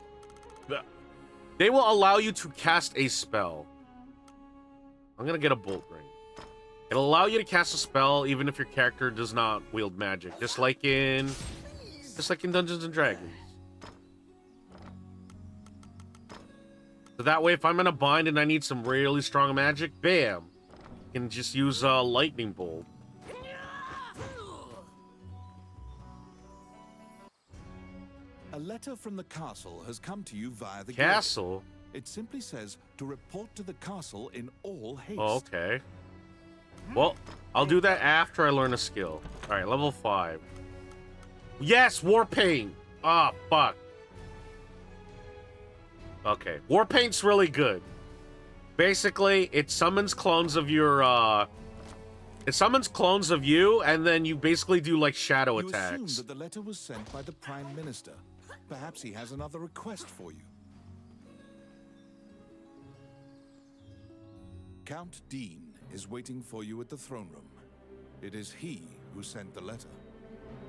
allow you to cast a spell. I'm gonna get a bolt ring. It'll allow you to cast a spell even if your character does not wield magic, just like in Dungeons and Dragons. So that way, if I'm in a bind and I need some really strong magic, bam, I can just use a lightning bolt. A letter from the castle has come to you via the Castle? guild. It simply says to report to the castle in all haste. Oh, okay. Well, I'll do that after I learn a skill. All right, level 5. Yes, War Paint. Ah, fuck. Okay, War Paint's really good. Basically, it summons clones of your, it summons clones of you, and then you basically do, like, shadow You attacks. assume that the letter was sent by the Prime Minister. Perhaps he has another request for you. Count Dean is waiting for you at the throne room. It is he who sent the letter.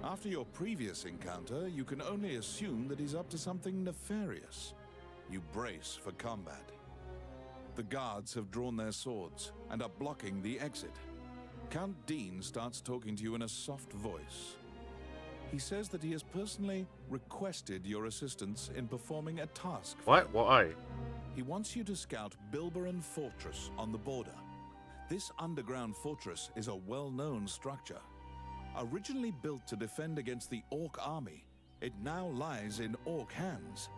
After your previous encounter, you can only assume that he's up to something nefarious. You brace for combat. The guards have drawn their swords and are blocking the exit. Count Dean starts talking to you in a soft voice. He says that he has personally requested your assistance in performing a task. What? Why? He wants you to scout Bilberon Fortress on the border. This underground fortress is a well-known structure. Originally built to defend against the Orc army, it now lies in Orc hands.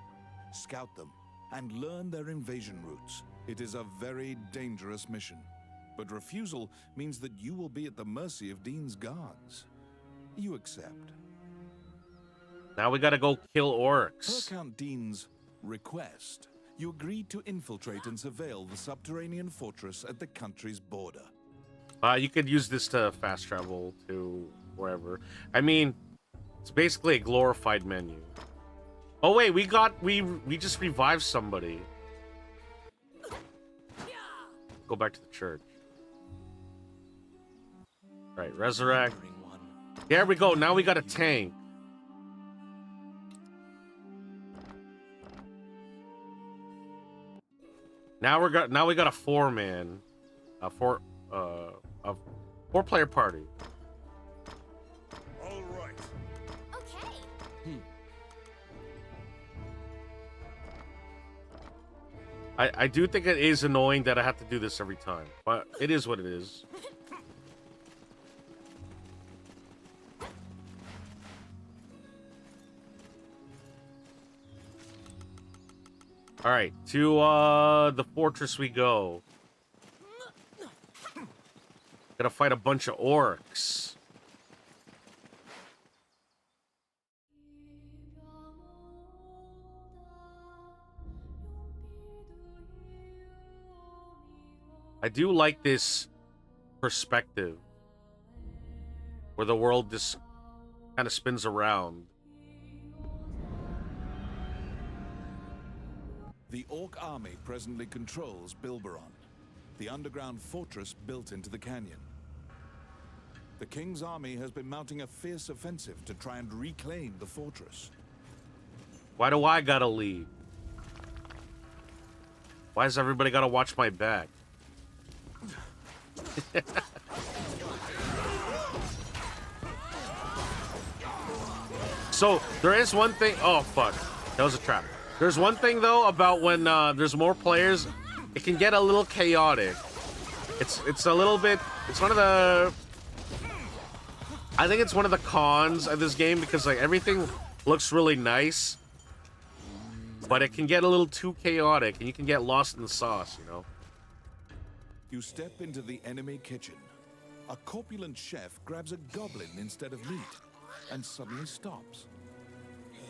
Scout them and learn their invasion routes. It is a very dangerous mission, but refusal means that you will be at the mercy of Dean's guards. You accept. Now we gotta go kill Per orcs. Count Dean's request, you agreed to infiltrate and surveil the subterranean fortress at the country's border. You could use this to fast travel to wherever. I mean, it's basically a glorified menu. Oh wait, we just revived somebody. Go back to the church. Right, resurrect. Wandering one. There we go. Now we got a tank. Now we got a 4-man, a 4-player party. All right. Okay. I do think it is annoying that I have to do this every time, but it is what it is. All right, to the fortress we go. Gotta fight a bunch of orcs. I do like this perspective where the world just kind of spins around. The Orc army presently controls Bilberon, the underground fortress built into the canyon. The King's army has been mounting a fierce offensive to try and reclaim the fortress. Why do I gotta lead? Why does everybody gotta watch my back? So, there is one thing... Oh, fuck. That was a trap. There's one thing, though, about when there's more players. It can get a little chaotic. It's a little bit... It's one of the... I think it's one of the cons of this game because, like, everything looks really nice. But it can get a little too chaotic, and you can get lost in the sauce, you know? You step into the enemy kitchen. A corpulent chef grabs a goblin instead of meat and suddenly stops.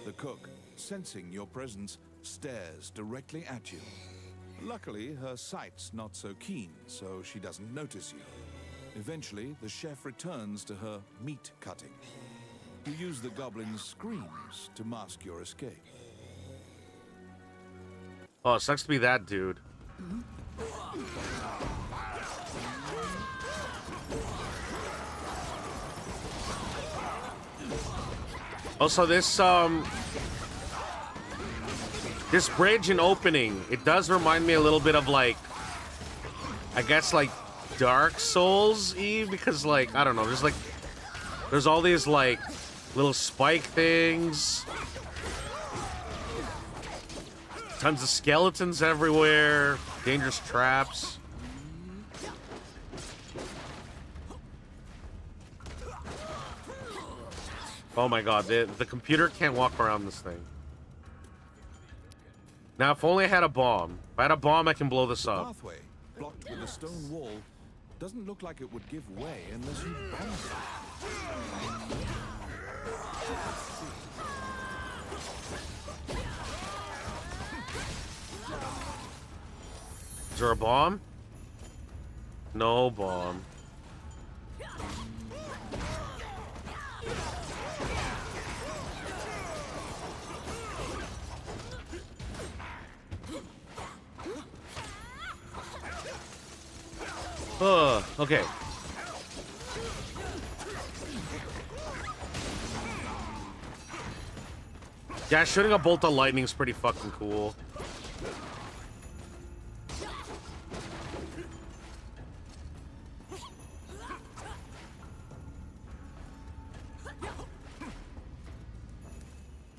The cook, sensing your presence, stares directly at you. Luckily, her sight's not so keen, so she doesn't notice you. Eventually, the chef returns to her meat cutting. You use the goblin's screams to mask your escape. Oh, it sucks to be that dude. Also, this bridge and opening, it does remind me a little bit of, like, I guess, like, Dark Souls-y, because, like, I don't know, there's all these, like, little spike things. Tons of skeletons everywhere. Dangerous traps. Oh my god, the computer can't walk around this thing. Now, if only I had a bomb. If I had a bomb, I can blow this The up. pathway, blocked with a stone wall, doesn't look like it would give way unless you bomb it. Is there a bomb? No bomb. Okay. Yeah, shooting a bolt of lightning is pretty fucking cool.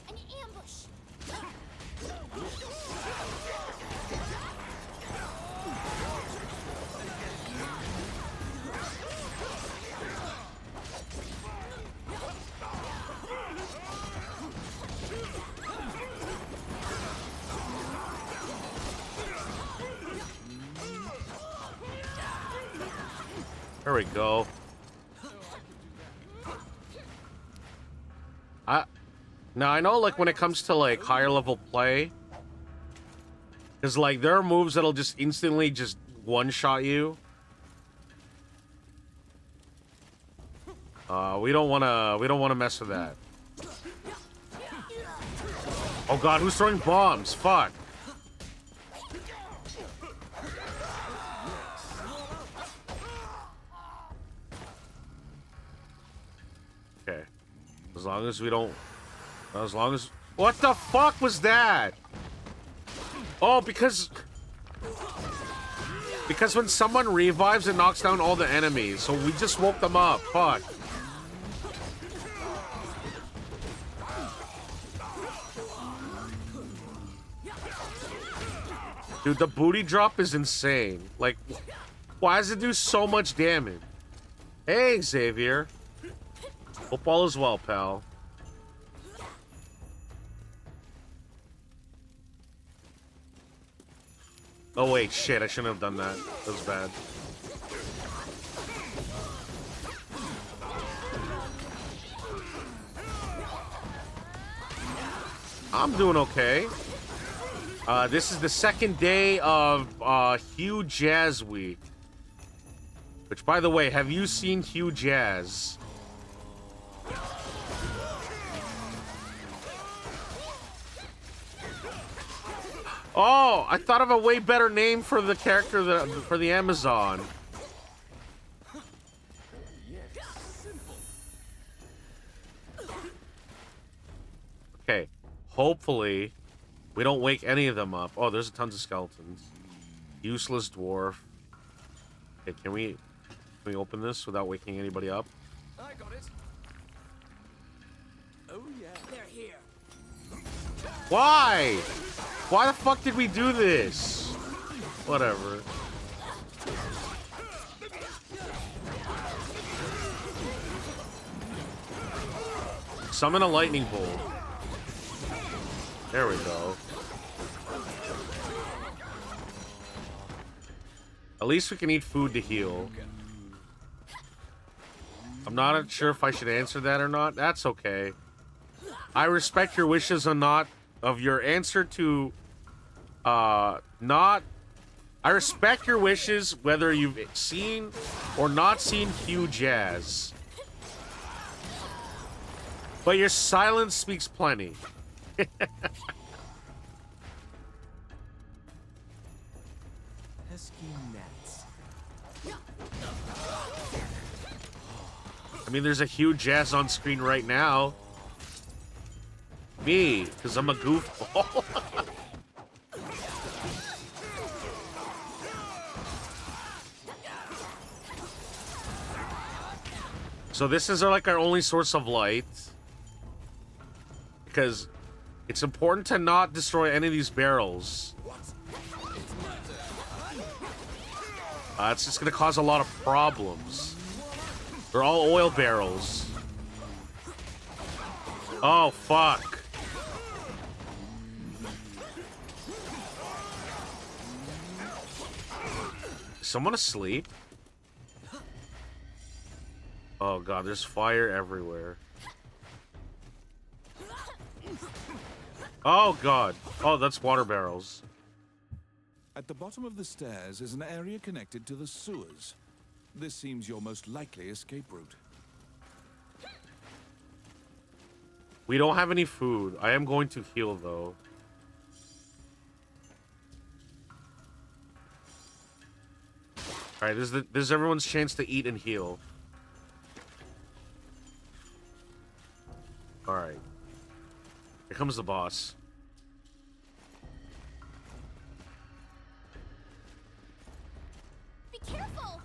An ambush. There we go. Now I know, like, when it comes to, like, higher level play, because, like, there are moves that'll just instantly just one-shot you. We don't wanna mess with that. Oh god, who's throwing bombs? Fuck. Okay. As long as we don't... As long as... What the fuck was that? Oh, because when someone revives, it knocks down all the enemies. So we just woke them up. Fuck. Dude, the booty drop is insane. Like, why does it do so much damage? Hey, Xavier. Hope all is well, pal. Oh, wait, shit. I shouldn't have done that. That was bad. I'm doing okay. This is the second day of Hugh Jass week. Which, by the way, have you seen Hugh Jass? Oh, I thought of a way better name for the character for the Amazon. Okay, hopefully we don't wake any of them up. Oh, there's tons of skeletons. Useless dwarf. Okay, can we open this without waking anybody up? I got it. Oh yeah. They're here. Why? Why the fuck did we do this? Whatever. Summon a lightning bolt. There we go. At least we can eat food to heal. I'm not sure if I should answer that or not. That's okay. I respect your wishes on not of your answer to not I respect your wishes, whether you've seen or not seen Hugh Jass. But your silence speaks plenty. Pesky gnats. I mean, there's a Hugh Jass on screen right now. Me, because I'm a goofball. So this is like our only source of light. Because it's important to not destroy any of these barrels. It's just going to cause a lot of problems. They're all oil barrels. Oh, fuck. Is someone asleep? Oh god, there's fire everywhere. Oh god. Oh, that's water barrels. At the bottom of the stairs is an area connected to the sewers. This seems your most likely escape route. We don't have any food. I am going to heal, though. Alright, this is everyone's chance to eat and heal. Alright. Here comes the boss. Be careful!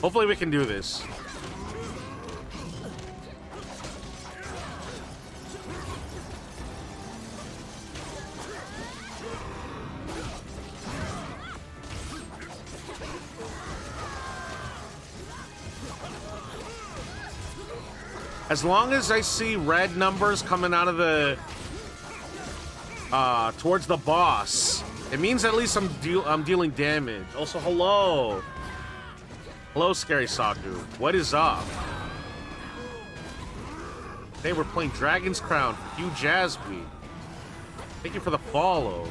Hopefully we can do this. As long as I see red numbers coming out of the towards the boss, it means at least I'm dealing damage. Also, hello. Hello, Scary Saku. What is up? Hey, we're playing Dragon's Crown for Hugh Jass Week. Thank you for the follow.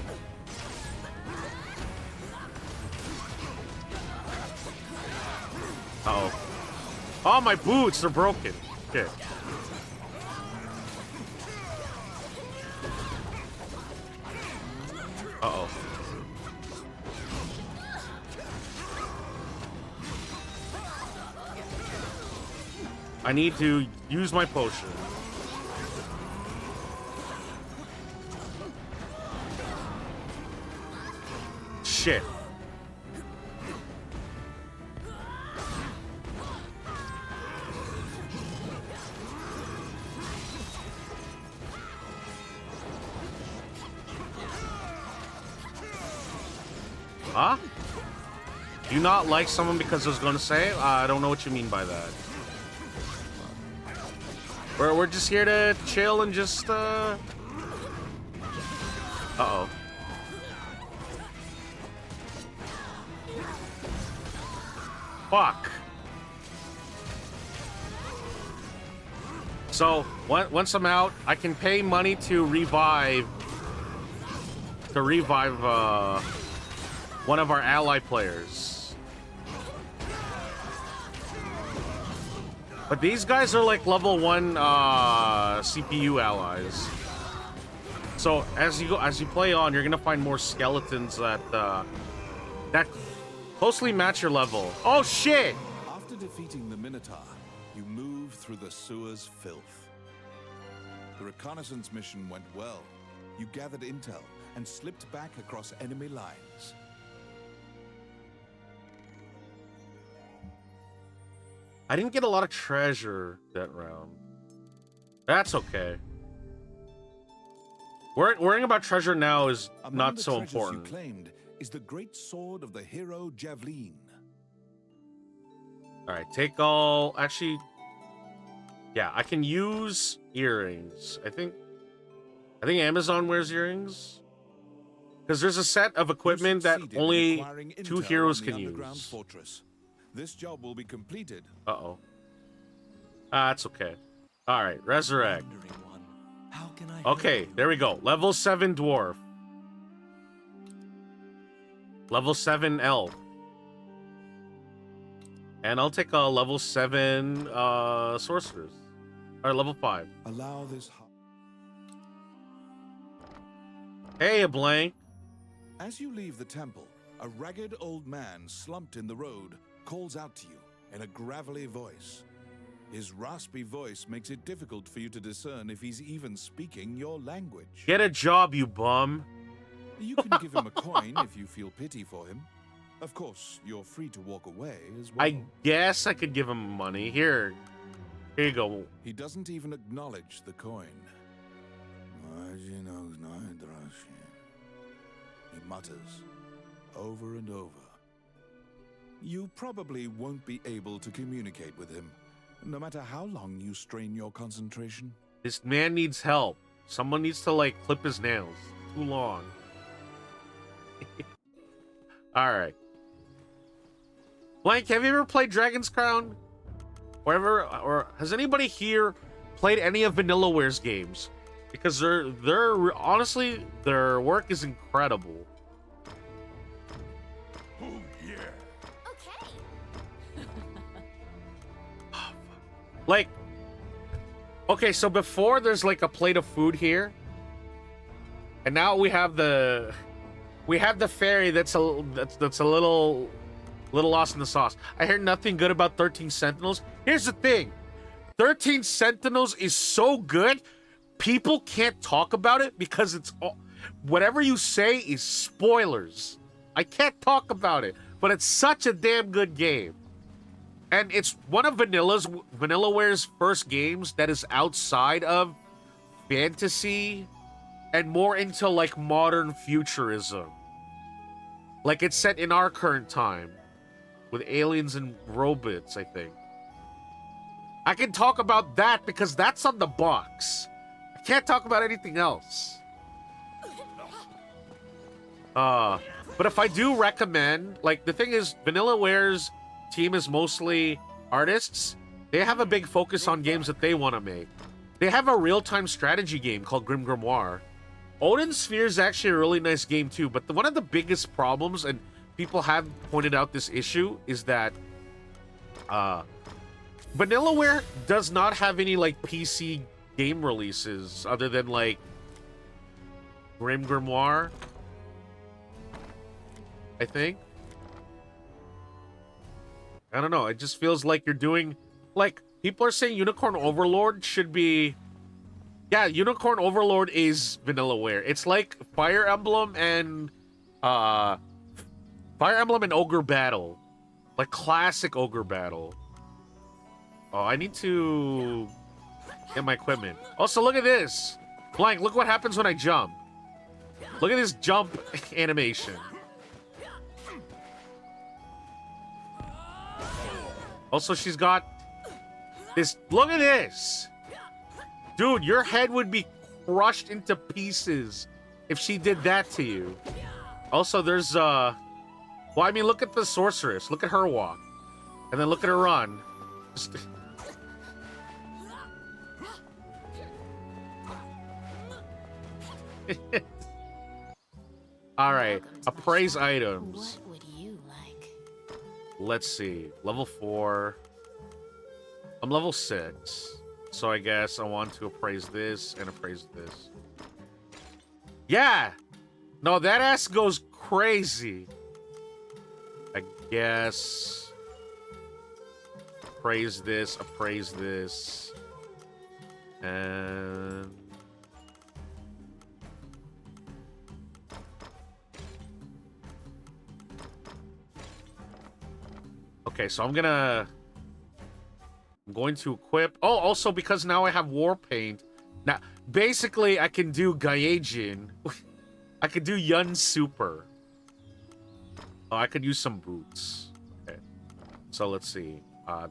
Uh-oh. Oh, my boots, they're broken. Okay. Uh-oh. I need to use my potion. Shit. Huh? Do you not like someone because I was going to say? I don't know what you mean by that. We're just here to chill and just, Uh-oh. Fuck. So, once I'm out, I can pay money to revive... one of our ally players. But these guys are like level 1 CPU allies. So as you play on, you're gonna find more skeletons that closely match your level. Oh shit! After defeating the Minotaur, you move through the sewer's filth. The reconnaissance mission went well. You gathered intel and slipped back across enemy lines. I didn't get a lot of treasure that round. That's okay. Worrying about treasure now is not so important. You claimed is the great sword of the hero Javelin. All right, take all. Actually, yeah, I can use earrings. I think Amazon wears earrings because there's a set of equipment that only 2 heroes can use. Fortress. This job will be completed. Uh-oh. That's okay. All right, resurrect. Wandering one, how can I Okay, help you? there we go. Level 7 dwarf. Level 7 elf. And I'll take a level 7 sorceress. Or level 5. Allow this. Hey, a blank. As you leave the temple, a ragged old man slumped in the road calls out to you in a gravelly voice. His raspy voice makes it difficult for you to discern if he's even speaking your language. Get a job, you bum. You can give him a coin if you feel pity for him. Of course, you're free to walk away as well. I guess I could give him money. Here you go. He doesn't even acknowledge the coin. He mutters over and over. You probably won't be able to communicate with him, no matter how long you strain your concentration. This man needs help. Someone needs to, like, clip his nails. Too long. Alright. Blank, have you ever played Dragon's Crown? Or has anybody here played any of Vanillaware's games? Because they're honestly, their work is incredible. Oh, yeah. Okay. Like, okay, so before there's like a plate of food here, and now we have the fairy that's a little lost in the sauce. I hear nothing good about 13 Sentinels. Here's the thing, 13 Sentinels is so good, people can't talk about it because it's all, whatever you say is spoilers. I can't talk about it, but it's such a damn good game. And it's one of Vanillaware's first games that is outside of fantasy and more into like modern futurism. Like it's set in our current time with aliens and robots, I think. I can talk about that because that's on the box. I can't talk about anything else. But if I do recommend, like the thing is, Vanillaware's team is mostly artists. They have a big focus on games that they want to make. They have a real-time strategy game called Grim Grimoire. Odin Sphere is actually a really nice game too, but one of the biggest problems, and people have pointed out this issue, is that Vanillaware does not have any like PC game releases other than like Grim Grimoire, I think. I don't know. It just feels like you're doing... Like, people are saying Unicorn Overlord should be... Yeah, Unicorn Overlord is Vanillaware. It's like Fire Emblem and... Fire Emblem and Ogre Battle. Like, classic Ogre Battle. Oh, I need to... get my equipment. Also, look at this. Blank, look what happens when I jump. Look at this jump animation. Also, she's got this. Look at this. Dude, your head would be crushed into pieces if she did that to you. Also, there's, well, I mean, look at the sorceress. Look at her walk. And then look at her run. Just... All right. Welcome to my Appraise shop. items. What would you like? Let's see. Level 4. I'm level 6. So I guess I want to appraise this and appraise this. Yeah! No, that ass goes crazy. I guess... appraise this, and... Okay, so I'm going to equip... Oh, also because now I have War Paint. Now, basically, I can do Gaijin. I could do Yun Super. Oh, I could use some boots. Okay. So let's see.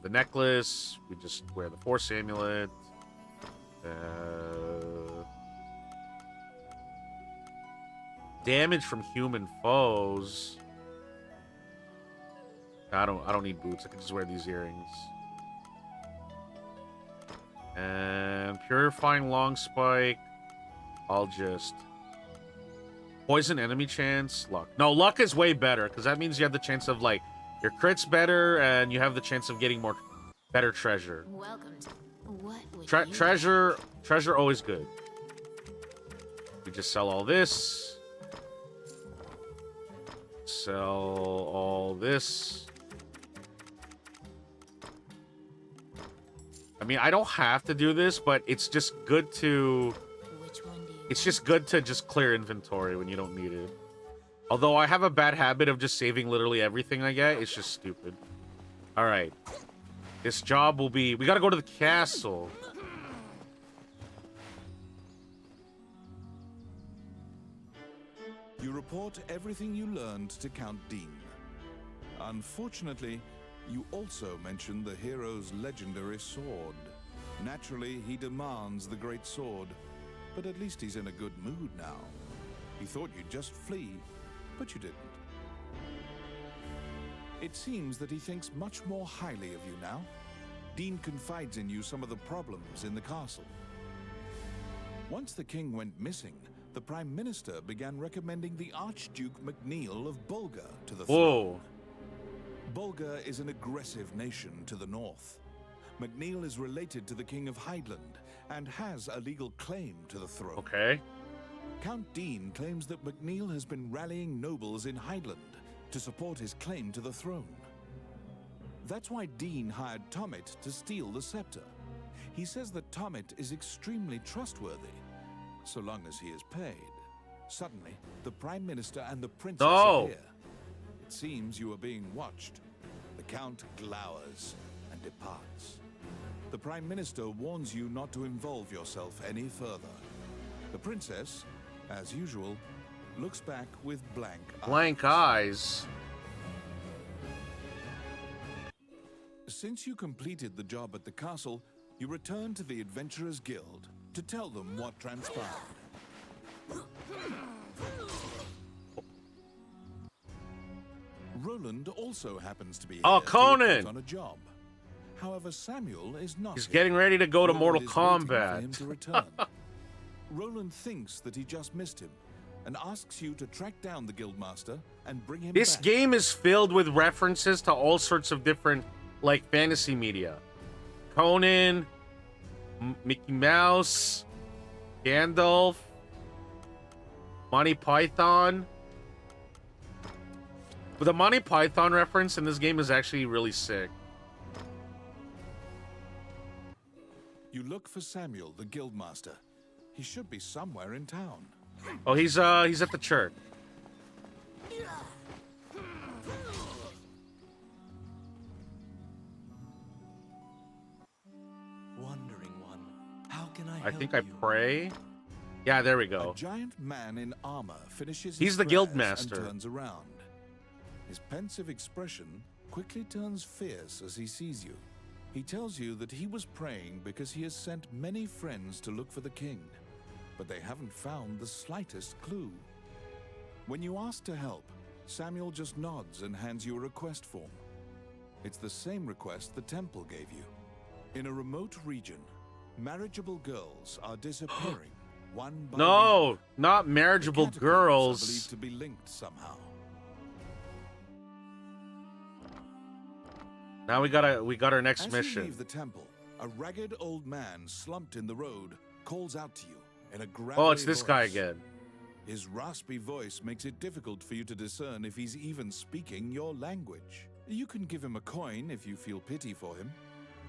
The necklace. We just wear the Force Amulet. Damage from human foes. I don't need boots. I can just wear these earrings. And purifying long spike. I'll just poison enemy chance. Luck. No, luck is way better because that means you have the chance of like your crit's better and you have the chance of getting more better treasure. Welcome to what would you Treasure always good. We just sell all this. Sell all this. I mean, I don't have to do this, but it's just good to... Which one do you It's just good to just clear inventory when you don't need it. Although I have a bad habit of just saving literally everything I get. It's just stupid. Alright. This job will be... We gotta go to the castle. You report everything you learned to Count Dean. Unfortunately, you also mention the hero's legendary sword. Naturally, he demands the great sword, but at least he's in a good mood now. He thought you'd just flee, but you didn't. It seems that he thinks much more highly of you now. Dean confides in you some of the problems in the castle. Once the king went missing, the Prime Minister began recommending the Archduke MacNeil of Bulgar to the throne. Whoa. Bulgar is an aggressive nation to the north. MacNeil is related to the King of Heidland and has a legal claim to the throne. Okay. Count Dean claims that MacNeil has been rallying nobles in Heidland to support his claim to the throne. That's why Dean hired Tommet to steal the scepter. He says that Tommet is extremely trustworthy, so long as he is paid. Suddenly, the Prime Minister and the Princess appear. It seems you are being watched. The Count glowers and departs. The Prime Minister warns you not to involve yourself any further. The Princess, as usual, looks back with Blank eyes. Since you completed the job at the castle, you return to the Adventurers Guild to tell them what transpired. Roland also happens to be here Conan! on a job. However, Samuel is not. He's here. getting ready to go to Roland Mortal is waiting for Kombat. him to return. Roland thinks that he just missed him and asks you to track down the Guildmaster and bring him This back. game is filled with references to all sorts of different, like, fantasy media. Conan, Mickey Mouse, Gandalf, Monty Python. But the Monty Python reference in this game is actually really sick. You look for Samuel, the Guildmaster. He should be somewhere in town. Oh, he's at the church. Wandering one, how can I I help think I you? pray. Yeah, there we go. A giant man in armor finishes He's his the prayers Guildmaster. and turns around. His pensive expression quickly turns fierce as he sees you. He tells you that he was praying because he has sent many friends to look for the king, but they haven't found the slightest clue. When you ask to help, Samuel just nods and hands you a request form. It's the same request the temple gave you. In a remote region, marriageable girls are disappearing one by one. No, not The marriageable catacombs are girls. believed to be linked somehow. Now we got our next As mission. you leave the temple, a ragged old man slumped in the road calls out to you in a gravelly Oh, it's this guy voice. again. His raspy voice makes it difficult for you to discern if he's even speaking your language. You can give him a coin if you feel pity for him.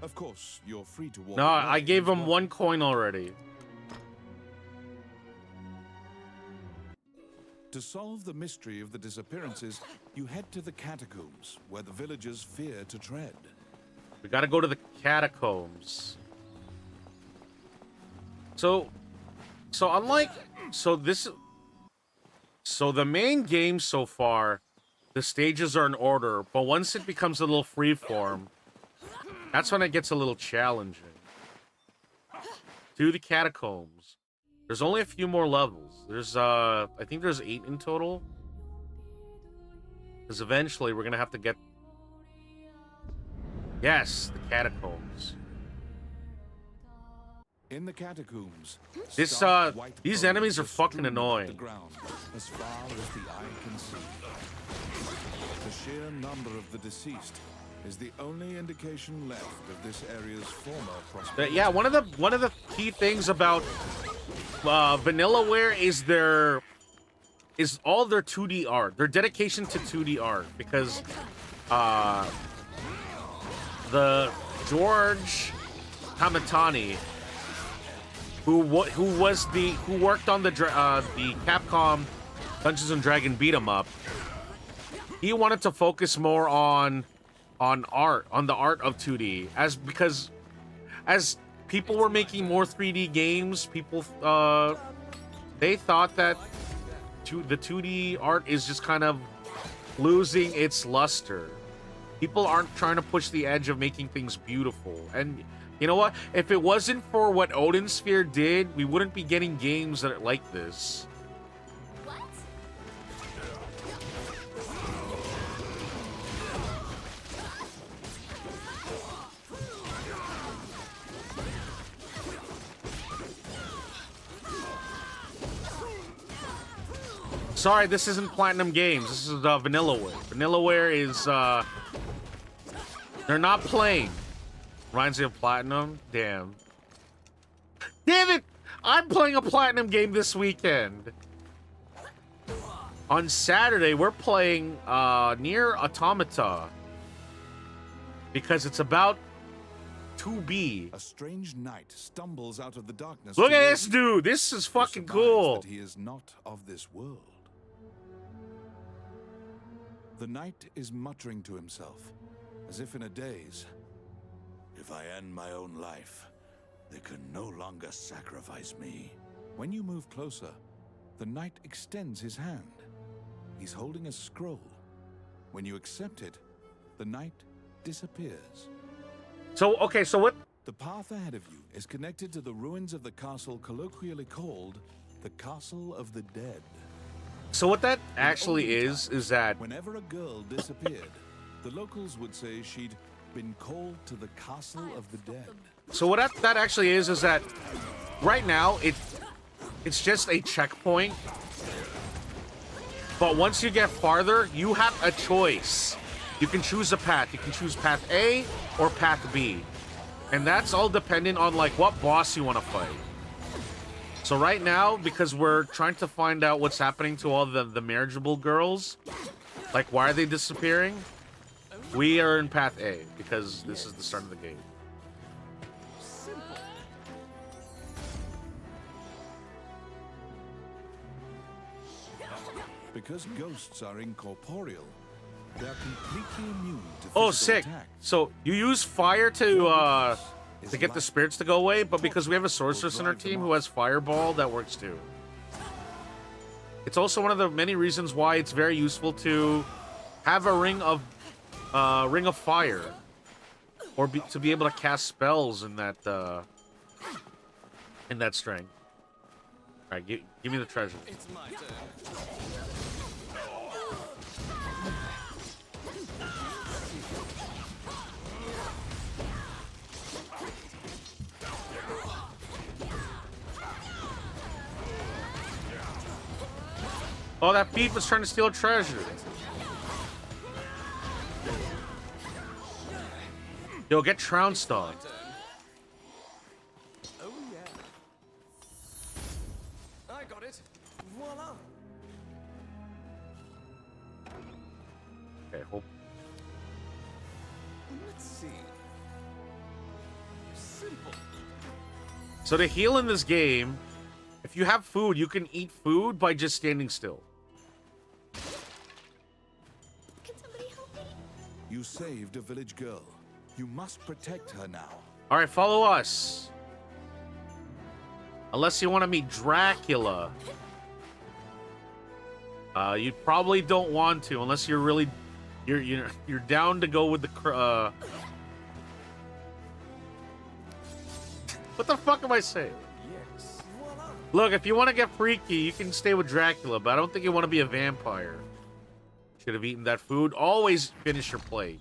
Of course, you're free to walk No, away I gave as him well. 1 coin already. To solve the mystery of the disappearances, you head to the catacombs, where the villagers fear to tread. We gotta go to the catacombs. So the main game so far, the stages are in order, but once it becomes a little freeform, that's when it gets a little challenging. To the catacombs. There's only a few more levels. There's I think there's 8 in total. Because eventually we're gonna have to get... Yes, the catacombs. In the catacombs, This, stark white these bones enemies are fucking strewn about annoying. the ground as far as the eye can see. The sheer number of the deceased is the only indication left of this area's former prosperity. Yeah, one of the key things about Vanillaware is all their 2D art, their dedication to 2D art, because the George Hamatani, who worked on the Capcom Dungeons and Dragon beat 'em up, he wanted to focus more on art, on the art of 2D, because as people were making more 3D games, people they thought that the 2D art is just kind of losing its luster. People aren't trying to push the edge of making things beautiful. And you know what? If it wasn't for what Odin Sphere did, we wouldn't be getting games that are like this. What? Sorry, this isn't Platinum Games. This is Vanillaware. Vanillaware is they're not playing. Reminds me of Platinum. Damn. Damn it! I'm playing a Platinum game this weekend. On Saturday, we're playing Nier Automata, because it's about 2B. A strange knight stumbles out of the darkness. Look at towards this you. dude. This is He fucking surmise cool. that he is not of this world. The knight is muttering to himself, as if in a daze. If I end my own life, they can no longer sacrifice me. When you move closer, the knight extends his hand. He's holding a scroll. When you accept it, the knight disappears. So, okay, so what? The path ahead of you is connected to the ruins of the castle colloquially called the Castle of the Dead. So what that actually olden is that Whenever a girl disappeared, the locals would say she'd been called to the Castle of the Dead. so what that actually is that right now it's just a checkpoint. But once you get farther, you have a choice. You can choose a path. You can choose path A or path B. And that's all dependent on like what boss you want to fight. So right now, because we're trying to find out what's happening to all the marriageable girls, like why are they disappearing? We are in path A because this is the start of the game. Because ghosts are incorporeal, they are completely immune to physical Oh, sick. attack. So you use fire to get the spirits to go away, but because we have a sorceress in our team who has fireball, that works too. It's also one of the many reasons why it's very useful to have a ring of fire, or to be able to cast spells in that strength. All right, give me the treasure. It's my turn. Oh, that thief was trying to steal treasure. Yo, get trounced on. Oh yeah. I got it. Voila. Okay, hope. Let's see. Simple. So to heal in this game, if you have food, you can eat food by just standing still. Can somebody help me? You saved a village girl. You must protect her now. All right, follow us. Unless you want to meet Dracula. You probably don't want to, unless you're really, you're down to go with the. What the fuck am I saying? Yes. Voila. Look, if you want to get freaky, you can stay with Dracula, but I don't think you want to be a vampire. Should have eaten that food. Always finish your plate.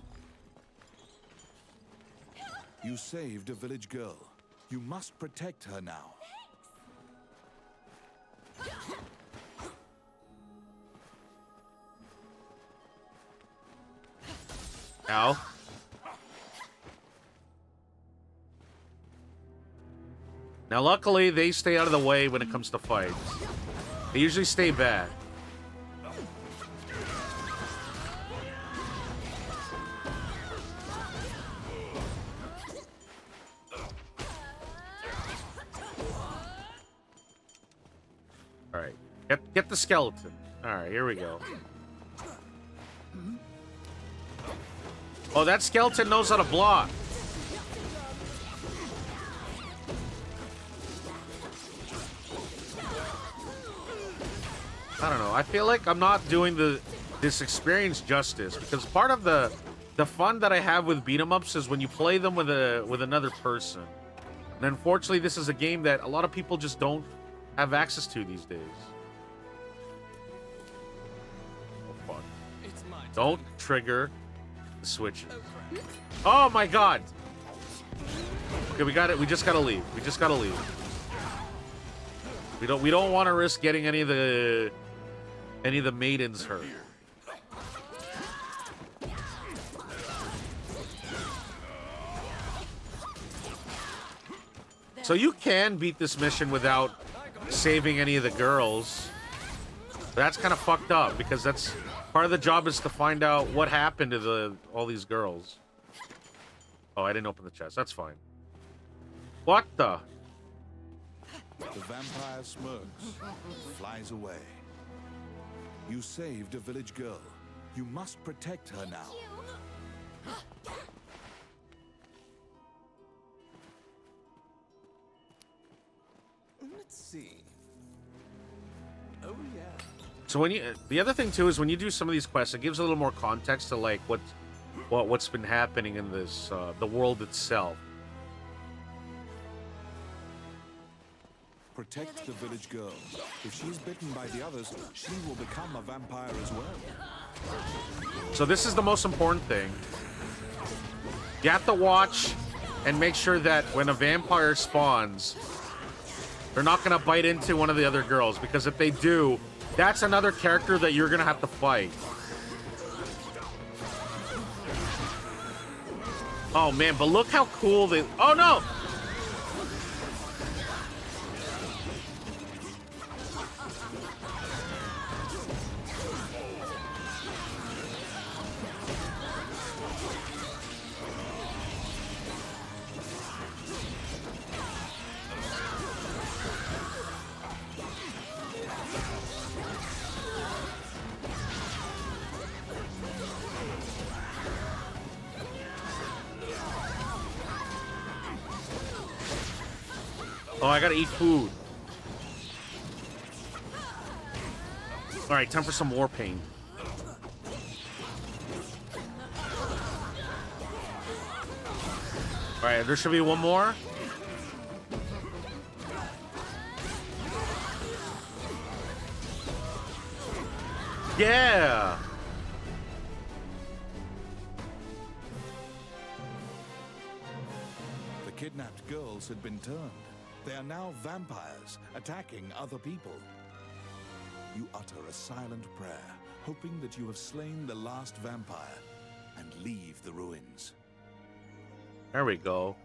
You saved a village girl. You must protect her now. Ow. Now, luckily, they stay out of the way when it comes to fights. They usually stay back. All right, get the skeleton. All right, here we go. Oh, that skeleton knows how to block. I don't know. I feel like I'm not doing this experience justice, because part of the fun that I have with beat 'em ups is when you play them with another person. And unfortunately, this is a game that a lot of people just don't have access to these days. Oh fuck. It's my turn. Don't trigger the switches. Oh my god. Okay, we got it. We just gotta leave. We just gotta leave. We don't want to risk getting any of the maidens hurt. So you can beat this mission without saving any of the girls. But that's kind of fucked up, because that's part of the job is to find out what happened to all these girls. Oh, I didn't open the chest. That's fine. What the? The vampire smirks, flies away. You saved a village girl. You must protect her now. Let's see. Oh yeah. So when the other thing too is when you do some of these quests, it gives a little more context to like what's been happening in this the world itself. Protect the village girl. If she's bitten by the others, she will become a vampire as well. So this is the most important thing. You have to watch and make sure that when a vampire spawns, they're not gonna bite into one of the other girls, because if they do, that's another character that you're gonna have to fight. Oh man, but look how cool they... Oh no! Oh, I gotta eat food. Alright, time for some war paint. Alright, there should be one more. Yeah! The kidnapped girls had been turned. They are now vampires, attacking other people. You utter a silent prayer, hoping that you have slain the last vampire, and leave the ruins. There we go.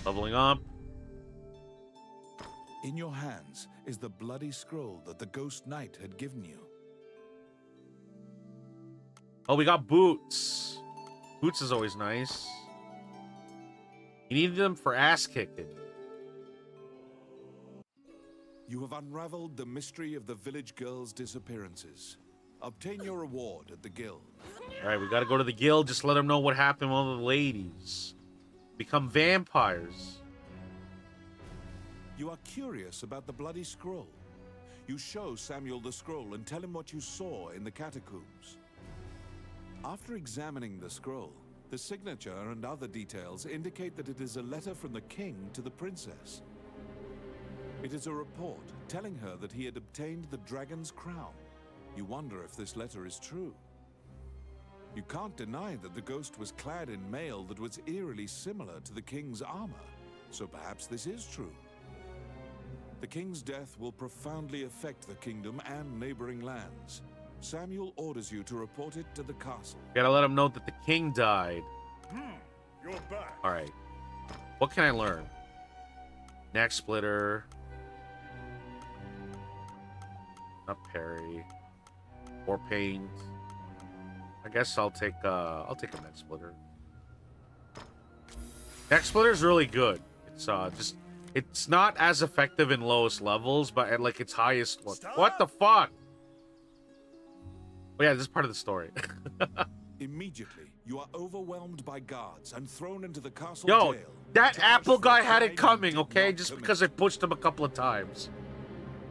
Leveling up. In your hands is the bloody scroll that the Ghost Knight had given you. Oh, we got boots. Boots is always nice. You need them for ass kicking. You have unraveled the mystery of the village girls' disappearances. Obtain your reward at the guild. All right, we got to go to the guild. Just let them know what happened with all the ladies. Become vampires. You are curious about the bloody scroll. You show Samuel the scroll and tell him what you saw in the catacombs. After examining the scroll, the signature and other details indicate that it is a letter from the king to the princess. It is a report telling her that he had obtained the dragon's crown. You wonder if this letter is true. You can't deny that the ghost was clad in mail that was eerily similar to the king's armor, so perhaps this is true. The king's death will profoundly affect the kingdom and neighboring lands. Samuel orders you to report it to the castle. Gotta let him know that the king died. You're back. All right. What can I learn? Neck splitter. Not parry. Or paint. I guess I'll take a neck splitter. Neck splitter is really good. It's it's not as effective in lowest levels, but at like its highest one. What the fuck? Oh yeah, this is part of the story. Immediately, you are overwhelmed by guards and thrown into the castle Yo, jail. that Charged apple for guy a had crime it coming, you did okay? not Just commit. because I pushed him a couple of times.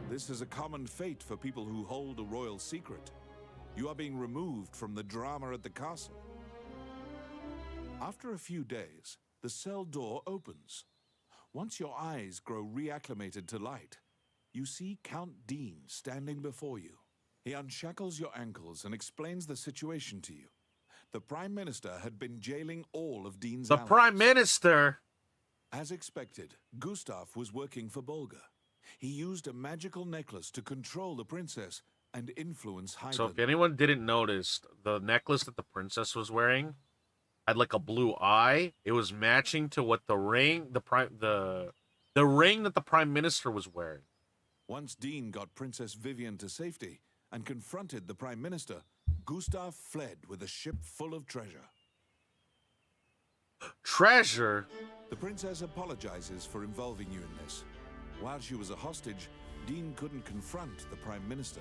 This is a common fate for people who hold a royal secret. You are being removed from the drama at the castle. After a few days, the cell door opens. Once your eyes grow reacclimated to light, you see Count Dean standing before you. He unshackles your ankles and explains the situation to you. The Prime Minister had been jailing all of Dean's The allies. Prime Minister? As expected, Gustav was working for Bolga. He used a magical necklace to control the princess and influence Hyden. So if anyone didn't notice, the necklace that the princess was wearing had like a blue eye. It was matching to what the ring that the Prime Minister was wearing. Once Dean got Princess Vivian to safety and confronted the Prime Minister, Gustav fled with a ship full of treasure. Treasure? The princess apologizes for involving you in this. While she was a hostage, Dean couldn't confront the Prime Minister.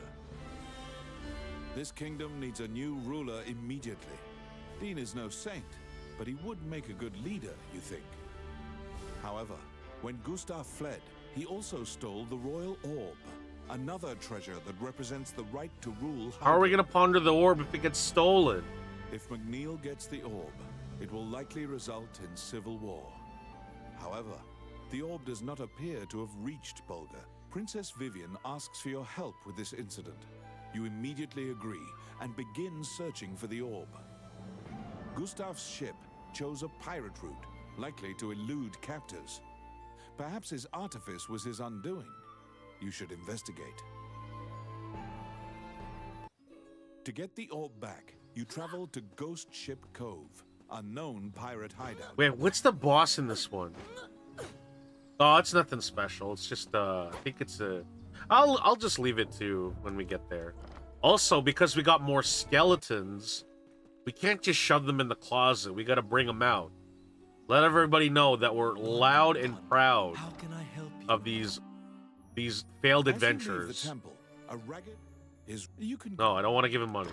This kingdom needs a new ruler immediately. Dean is no saint, but he would make a good leader, you think. However, when Gustav fled, he also stole the royal orb, another treasure that represents the right to rule. How are we gonna ponder the orb if it gets stolen? If McNeil gets the orb, it will likely result in civil war. However, the orb does not appear to have reached Bolga. Princess Vivian asks for your help with this incident. You immediately agree and begin searching for the orb. Gustav's ship chose a pirate route, likely to elude captors. Perhaps his artifice was his undoing. You should investigate. To get the orb back, you travel to Ghost Ship Cove, a known pirate hideout. Wait, what's the boss in this one? Oh, it's nothing special. It's just I think it's a I'll just leave it to when we get there. Also, because we got more skeletons, we can't just shove them in the closet. We got to bring them out. Let everybody know that we're loud and proud How can I help you? of these failed As you leave adventures. the temple, a ragged is you can No, I don't want to give him money.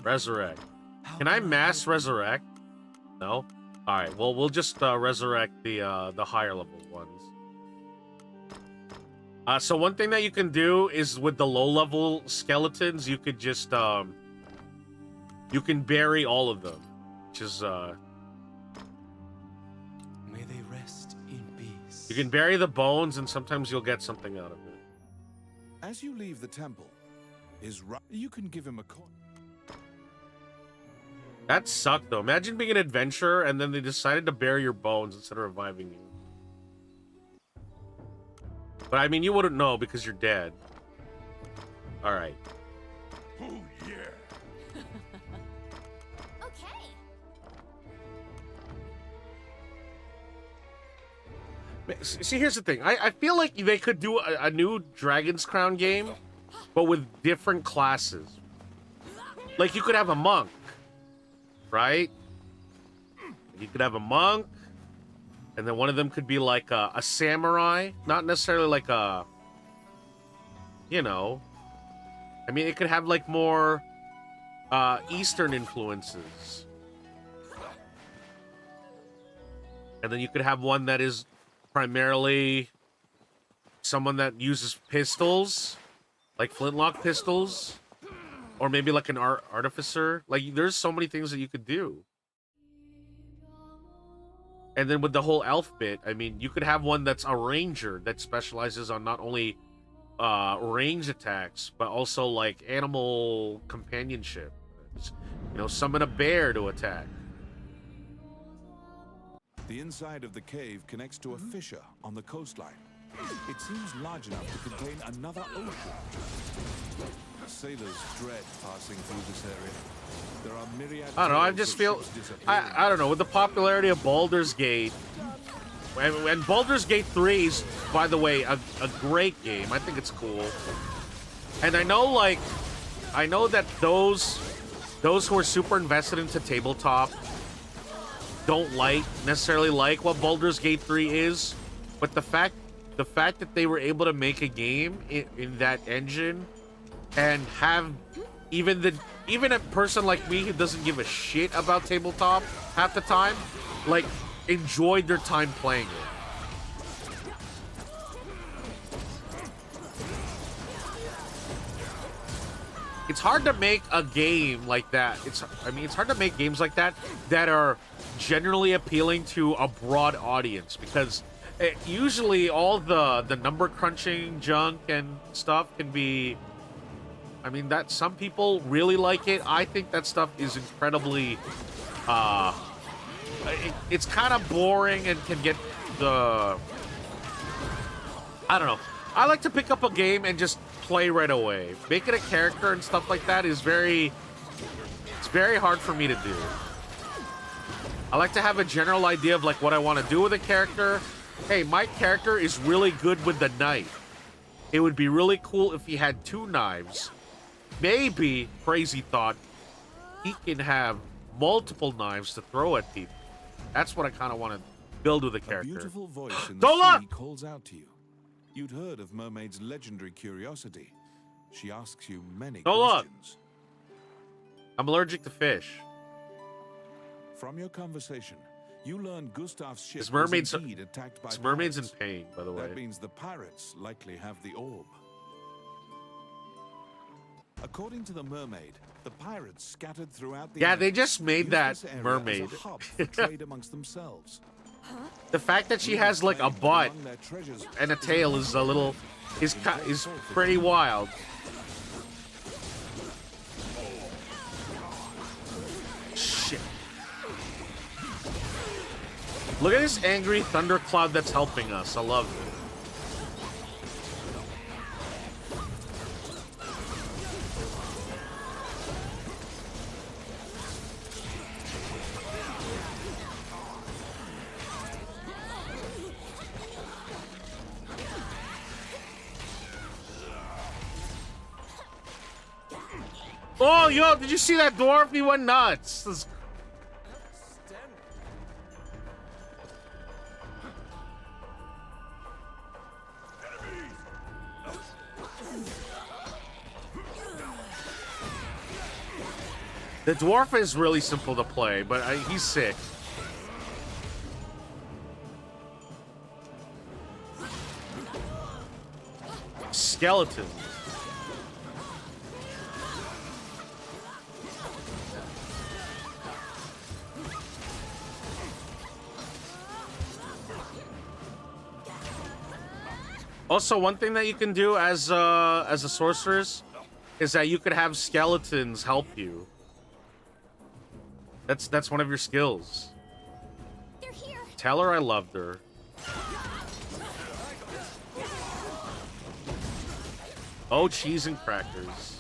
Resurrect. How Can I can mass help you? resurrect? No? Alright, well, we'll just resurrect the higher level ones. So one thing that you can do is with the low level skeletons, you could just, you can bury all of them. Which is, May they rest in peace. you can bury the bones and sometimes you'll get something out of it. As you leave the temple, you can give him a coin. That sucked though. Imagine being an adventurer and then they decided to bury your bones instead of reviving you. But I mean, you wouldn't know because you're dead. Alright. Oh, yeah. Okay. See, here's the thing. I feel like they could do a new Dragon's Crown game, but with different classes. Like, you could have a monk, right? You could have a monk, and then one of them could be like a samurai. Not necessarily like a, you know. I mean, it could have like more Eastern influences. And then you could have one that is primarily someone that uses pistols, like flintlock pistols, or maybe like an artificer. Like, there's so many things that you could do. And then with the whole elf bit, I mean, you could have one that's a ranger that specializes on not only range attacks, but also like animal companionship. You know, summon a bear to attack. The inside of the cave connects to a fissure on the coastline. It seems large enough to contain another ocean. Sailors dread passing through this area. There are myriad. I don't know. I tales just of feel, ships disappearing. I don't know, with the popularity of Baldur's Gate, and Baldur's Gate 3 is, by the way, a great game. I think it's cool. And I know that those who are super invested into tabletop don't necessarily like what Baldur's Gate 3 is, but the fact that they were able to make a game in that engine and have even a person like me who doesn't give a shit about tabletop half the time, like, enjoyed their time playing it. It's hard to make a game like that. It's hard to make games like that that are generally appealing to a broad audience, because usually all the number crunching junk and stuff can be, I mean, that some people really like it. I think that stuff is incredibly it's kind of boring and can get I don't know. I like to pick up a game and just play right away. Making a character and stuff like that is very hard for me to do. I like to have a general idea of like what I want to do with a character. Hey, my character is really good with the knife. It would be really cool if he had 2 knives. Maybe, crazy thought, he can have multiple knives to throw at people. That's what I kind of want to build with a A character. beautiful voice in Don't the look! sea calls out to you. You'd heard of Mermaid's legendary curiosity. She asks you many Don't look! questions. I'm allergic to fish. From your conversation, you learn Gustav's ship This mermaid's- was indeed attacked by This mermaid's in pirates. pain, by the way. That means the pirates likely have the orb. According to the mermaid, the pirates scattered throughout the Yeah, area they just made used that this area mermaid. as a hub for trade amongst themselves. The fact that she has like a Claimed butt among their treasures and a tail is is pretty wild. Shit. Look at this angry thundercloud that's helping us. I love it. Oh, yo, did you see that dwarf? He went nuts. This- The dwarf is really simple to play, but he's sick. Skeleton. Also, one thing that you can do as a sorceress is that you could have skeletons help you. That's one of your skills. They're here. Tell her I loved her. Oh, cheese and crackers.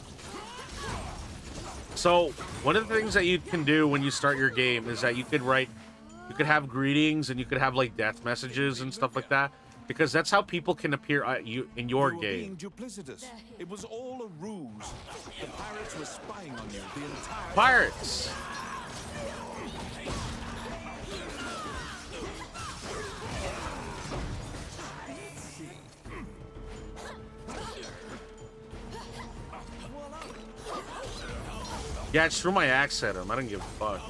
So, one of the things that you can do when you start your game is that you could have greetings and you could have like death messages and stuff like that, because that's how people can appear at you in your You were game. being duplicitous. It was all a ruse. The pirates were spying on you the entire Pirates. Yeah, I just threw my axe at him. I didn't give a fuck.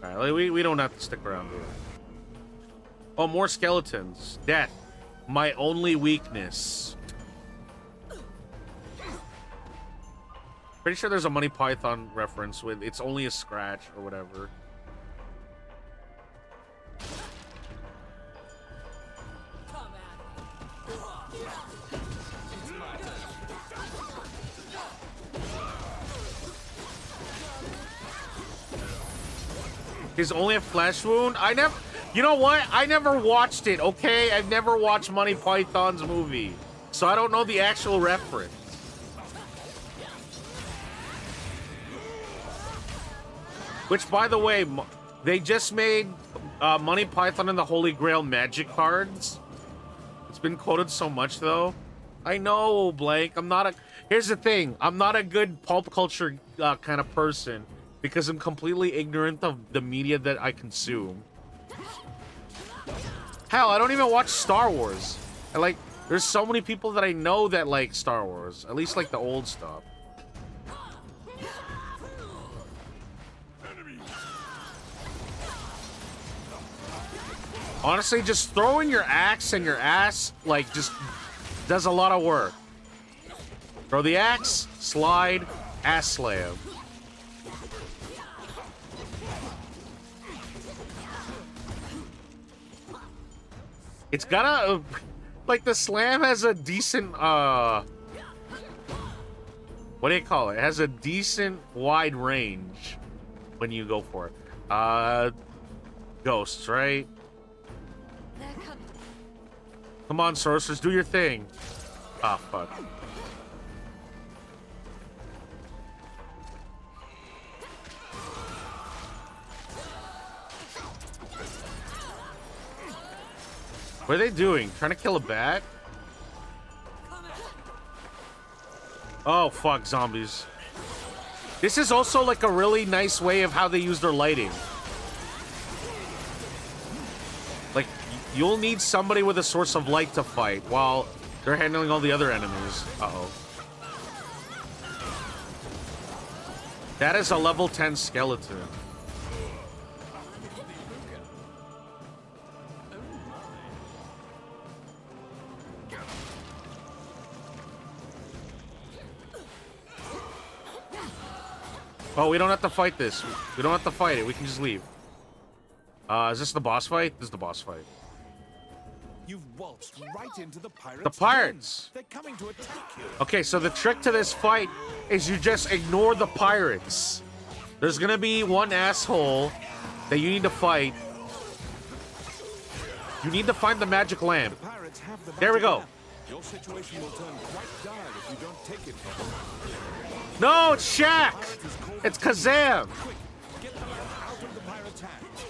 Alright, we don't have to stick around here. Oh, more skeletons. Death. My only weakness. Pretty sure there's a Monty Python reference with it's only a scratch or whatever. Come at me. His only a flesh wound? I never... You know what? I never watched it, okay? I've never watched Monty Python's movie. So I don't know the actual reference. Which, by the way, they just made Monty Python and the Holy Grail magic cards. It's been quoted so much, though. I know, Blake. I'm not a... Here's the thing. I'm not a good pulp culture kind of person because I'm completely ignorant of the media that I consume. Hell, I don't even watch Star Wars. There's so many people that I know that like Star Wars. At least like the old stuff. Honestly, just throwing your axe and your ass, like, just does a lot of work. Throw the axe, slide, ass slam. It's got a... Like, the slam has a decent, what do you call it? It has a decent wide range when you go for it. Ghosts, right? Come on, sorcerers, do your thing. Ah, fuck. What are they doing? Trying to kill a bat? Oh, fuck, zombies. This is also like a really nice way of how they use their lighting. Like, you'll need somebody with a source of light to fight while they're handling all the other enemies. Uh-oh. That is a level 10 skeleton. Oh, we don't have to fight this. We don't have to fight it. We can just leave. Is this the boss fight? This is the boss fight. You've waltzed right into the pirates. The pirates! They're coming to attack you. Okay, so the trick to this fight is you just ignore the pirates. There's gonna be one asshole that you need to fight. You need to find the magic lamp. The pirates have the There we go. lamp. Your situation will turn quite dire if you don't take it from them. No, it's Shaq! It's Kazam! Quick, get the lamp out of the pirates' hands.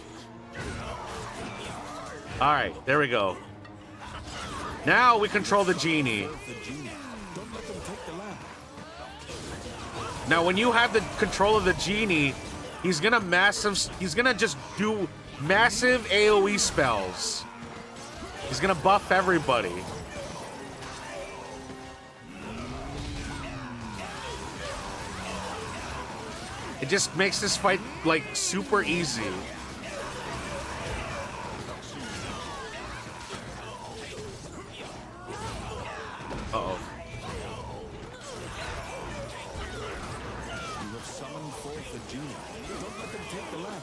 Alright, there we go. Now we control the genie. The genie. Don't let them take the lamp. Now when you have the control of the genie, he's gonna just do massive AoE spells. He's gonna buff everybody. It just makes this fight, like, super easy. Uh-oh. You have summoned forth the genie. Don't let them take the lamp.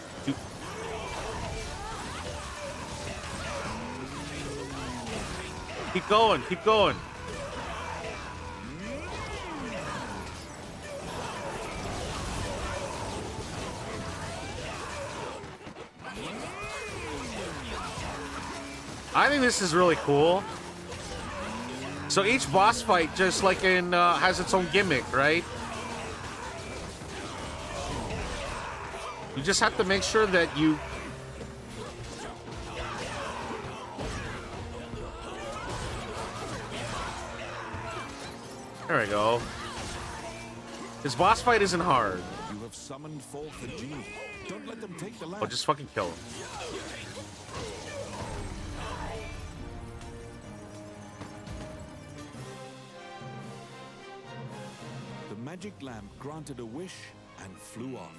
Keep going, keep going. I think this is really cool. So each boss fight, just like in, has its own gimmick, right? You just have to make sure that you... There we go. This boss fight isn't hard. You have summoned forth the genie. Don't let them take the lamp. Oh, just fucking kill him. The magic lamp granted a wish and flew off.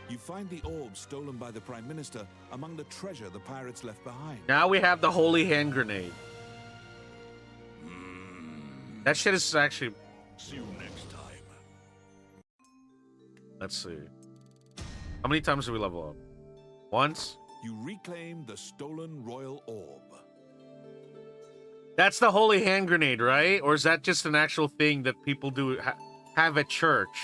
You find the orb stolen by the Prime Minister among the treasure the pirates left behind. Now we have the holy hand grenade. That shit is actually... See you next time. Let's see. How many times do we level up? Once? You reclaim the stolen royal orb. That's the holy hand grenade, right? Or is that just an actual thing that people do have at church?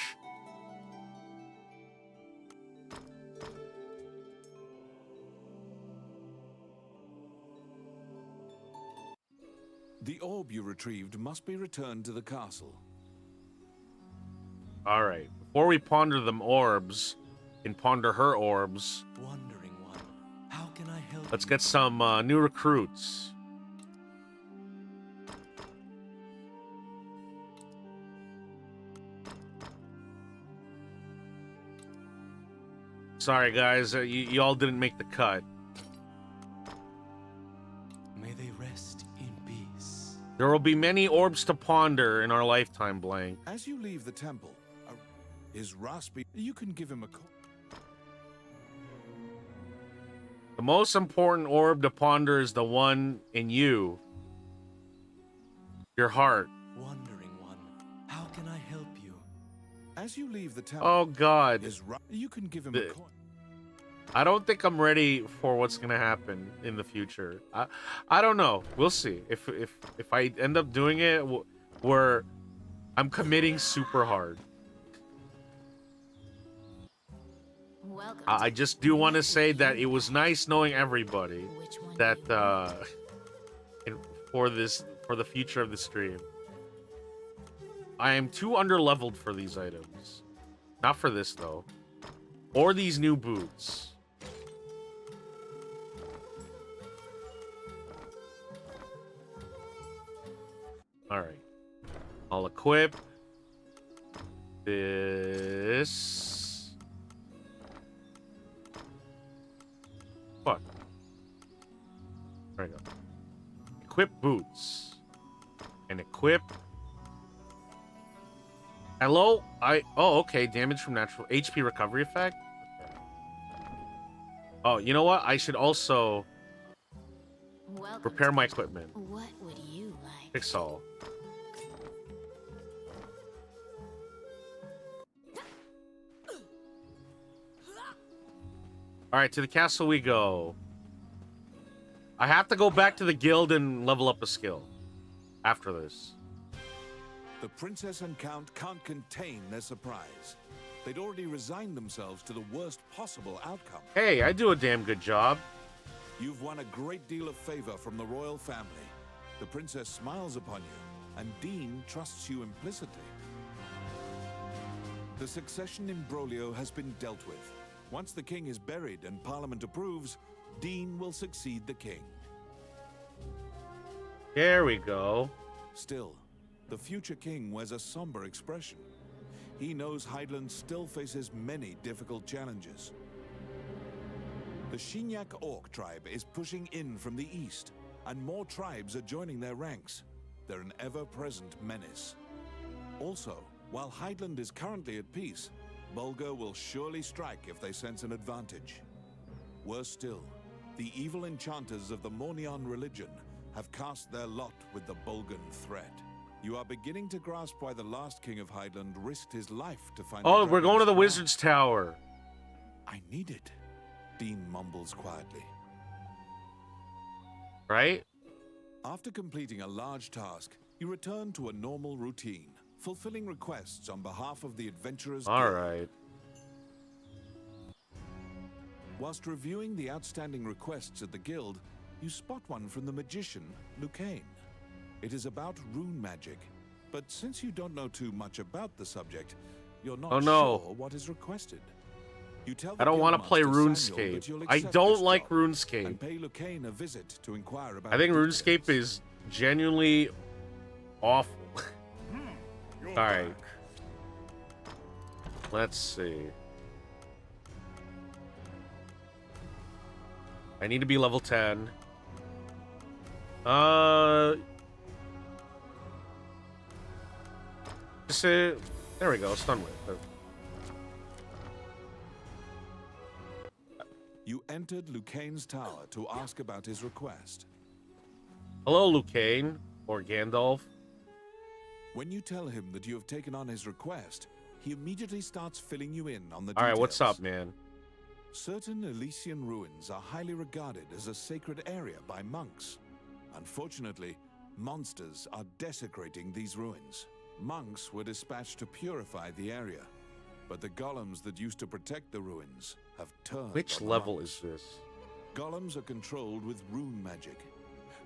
The orb you retrieved must be returned to the castle. All right. Before we ponder them orbs and ponder her orbs, Wandering one, how can I help let's you? get some new recruits. Sorry, guys. You all didn't make the cut. May they rest in peace. There will be many orbs to ponder in our lifetime, Blank. As you leave the temple, is raspy. You can give him a call. The most important orb to ponder is the one in you. Your heart. Wandering one, how can I help you? As you leave the temple, Oh, God. you can give him a coin. I don't think I'm ready for what's gonna happen in the future. I don't know. We'll see. If I end up doing it, where I'm committing super hard. Welcome. I just do want to say that it was nice knowing everybody Which one that do you want? for the future of the stream. I am too underleveled for these items. Not for this though. Or these new boots. Alright. I'll equip this. Fuck. There we go. Equip boots. And equip. Hello? Oh, okay. Damage from natural HP recovery effect. Okay. Oh, you know what? I should also Welcome repair to- my equipment. What would you like? Fix all. Alright, to the castle we go. I have to go back to the guild and level up a skill after this. The princess and count can't contain their surprise. They'd already resigned themselves to the worst possible outcome. Hey, I do a damn good job. You've won a great deal of favor from the royal family. The princess smiles upon you, and Dean trusts you implicitly. The succession imbroglio has been dealt with. Once the king is buried and Parliament approves, Dean will succeed the king. There we go. Still, the future king wears a somber expression. He knows Hydeland still faces many difficult challenges. The Shinyak Orc tribe is pushing in from the east, and more tribes are joining their ranks. They're an ever-present menace. Also, while Hydeland is currently at peace, Bulgar will surely strike if they sense an advantage. Worse still, the evil enchanters of the Mornion religion have cast their lot with the Bulgan threat. You are beginning to grasp why the last king of Hydeland risked his life to find. Oh, we're going to the dragon's wizard's tower. crown. I need it, Dean mumbles quietly. Right? After completing a large task, you return to a normal routine, fulfilling requests on behalf of the adventurers. All Guild. right. Whilst reviewing the outstanding requests at the guild, you spot one from the magician, Lucane. It is about rune magic, but since you don't know too much about the subject, you're not Oh, no. sure what is requested. You tell I don't want to guildmaster play Samuel RuneScape. that you'll I accept don't this like job RuneScape. and pay Lucane a visit to inquire about I think details. RuneScape is genuinely awful. You're All right. back. Let's see. I need to be level 10. Just there we go. Stun wave. You entered Lucane's tower to ask about his request. Hello, Lucane or Gandalf. When you tell him that you have taken on his request, he immediately starts filling you in on the All right, details. what's up, man? Certain Elysian ruins are highly regarded as a sacred area by monks. Unfortunately, monsters are desecrating these ruins. Monks were dispatched to purify the area, but the golems that used to protect the ruins have turned Which on the level monks. is this? Golems are controlled with rune magic.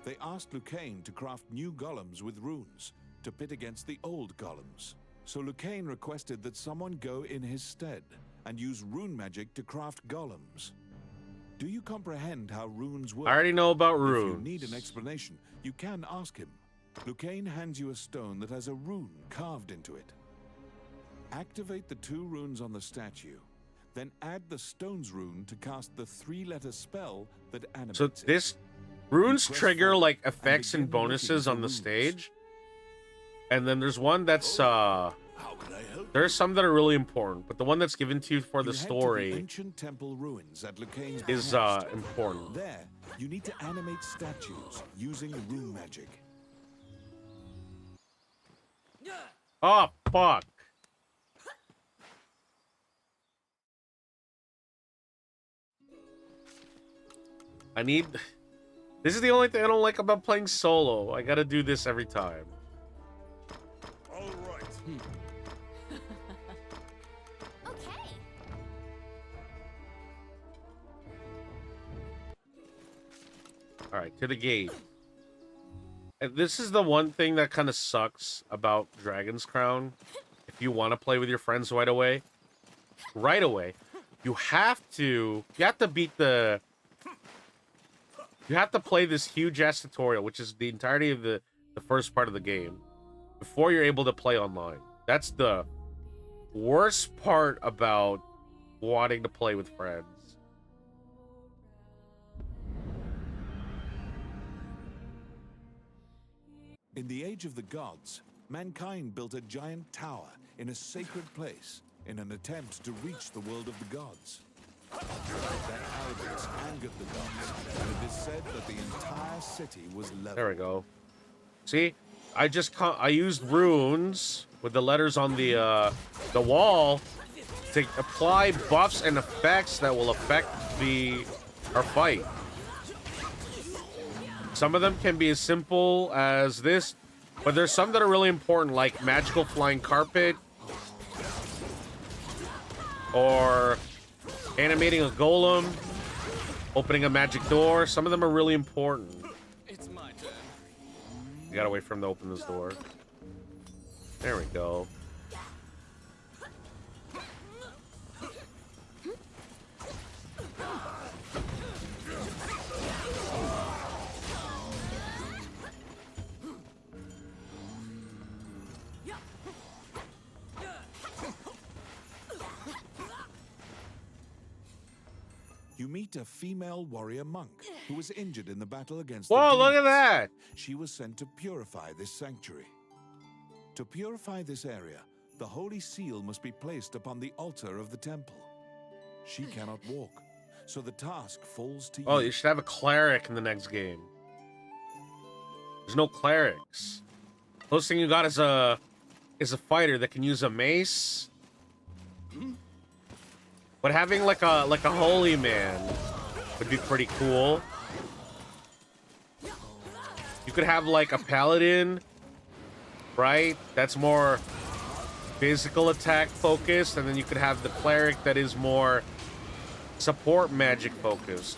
They asked Lucane to craft new golems with runes to pit against the old golems. So Lucane requested that someone go in his stead and use rune magic to craft golems. Do you comprehend how runes work? I already know about runes. If you need an explanation, you can ask him. Lucane hands you a stone that has a rune carved into it. Activate the 2 runes on the statue, then add the stone's rune to cast the 3-letter spell that animates So it. this runes Press trigger forward like and effects and begin looking bonuses for on the runes. stage. And then there's one that's How can I help? there's some that are really important, but the one that's given to you for the You head to story the ancient temple ruins at Lucane's is behest. important. There, you need to animate statues using rune magic. Oh fuck. This is the only thing I don't like about playing solo. I gotta do this every time. All right. Okay. Alright, to the gate. And this is the one thing that kind of sucks about Dragon's Crown. If you want to play with your friends right away, you have to beat the... You have to play this Hugh Jass tutorial, which is the entirety of the first part of the game, before you're able to play online. That's the worst part about wanting to play with friends. In the Age of the Gods, mankind built a giant tower in a sacred place in an attempt to reach the world of the gods. Their arrogance angered the gods, and it is said that the entire city was leveled. There we go. See, I used runes with the letters on the wall to apply buffs and effects that will affect our fight. Some of them can be as simple as this, but there's some that are really important, like magical flying carpet, or animating a golem, opening a magic door. Some of them are really important. It's my turn. You gotta wait for him to open this door. There we go. You meet a female warrior monk who was injured in the battle against Whoa, the look at demons. that! She was sent to purify this sanctuary. To purify this area, the holy seal must be placed upon the altar of the temple. She cannot walk, so the task falls to you. Oh, you should have a cleric in the next game. There's no clerics. Closest thing you got is a fighter that can use a mace. But having like a holy man would be pretty cool. You could have like a paladin, right? That's more physical attack focused, and then you could have the cleric that is more support magic focused.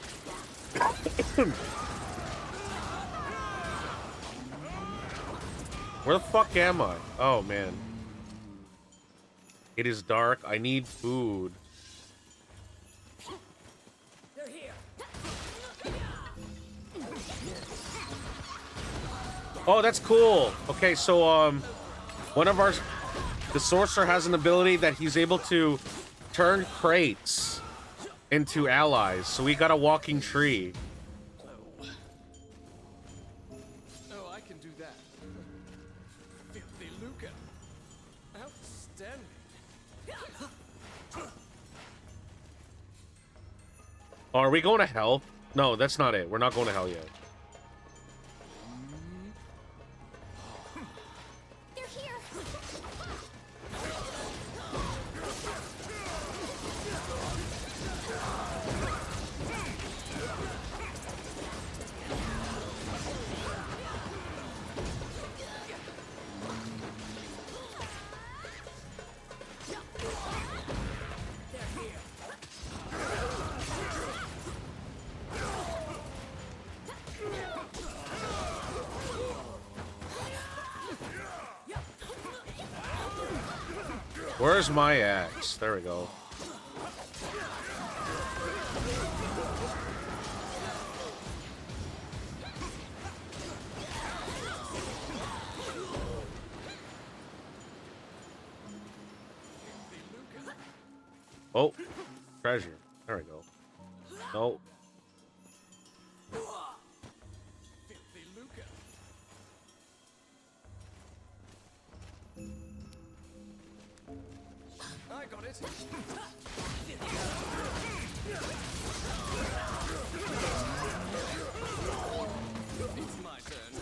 Where the fuck am I? Oh man. It is dark. I need food. They're here. Oh, that's cool. Okay, so the sorcerer has an ability that he's able to turn crates into allies. So we got a walking tree. Oh, I can do that. Filthy lucre. Outstanding. Oh, are we going to hell? No, that's not it. We're not going to hell yet. They're here. Where's my axe? There we go. Oh, treasure. There we go. No. I got it. It's my turn.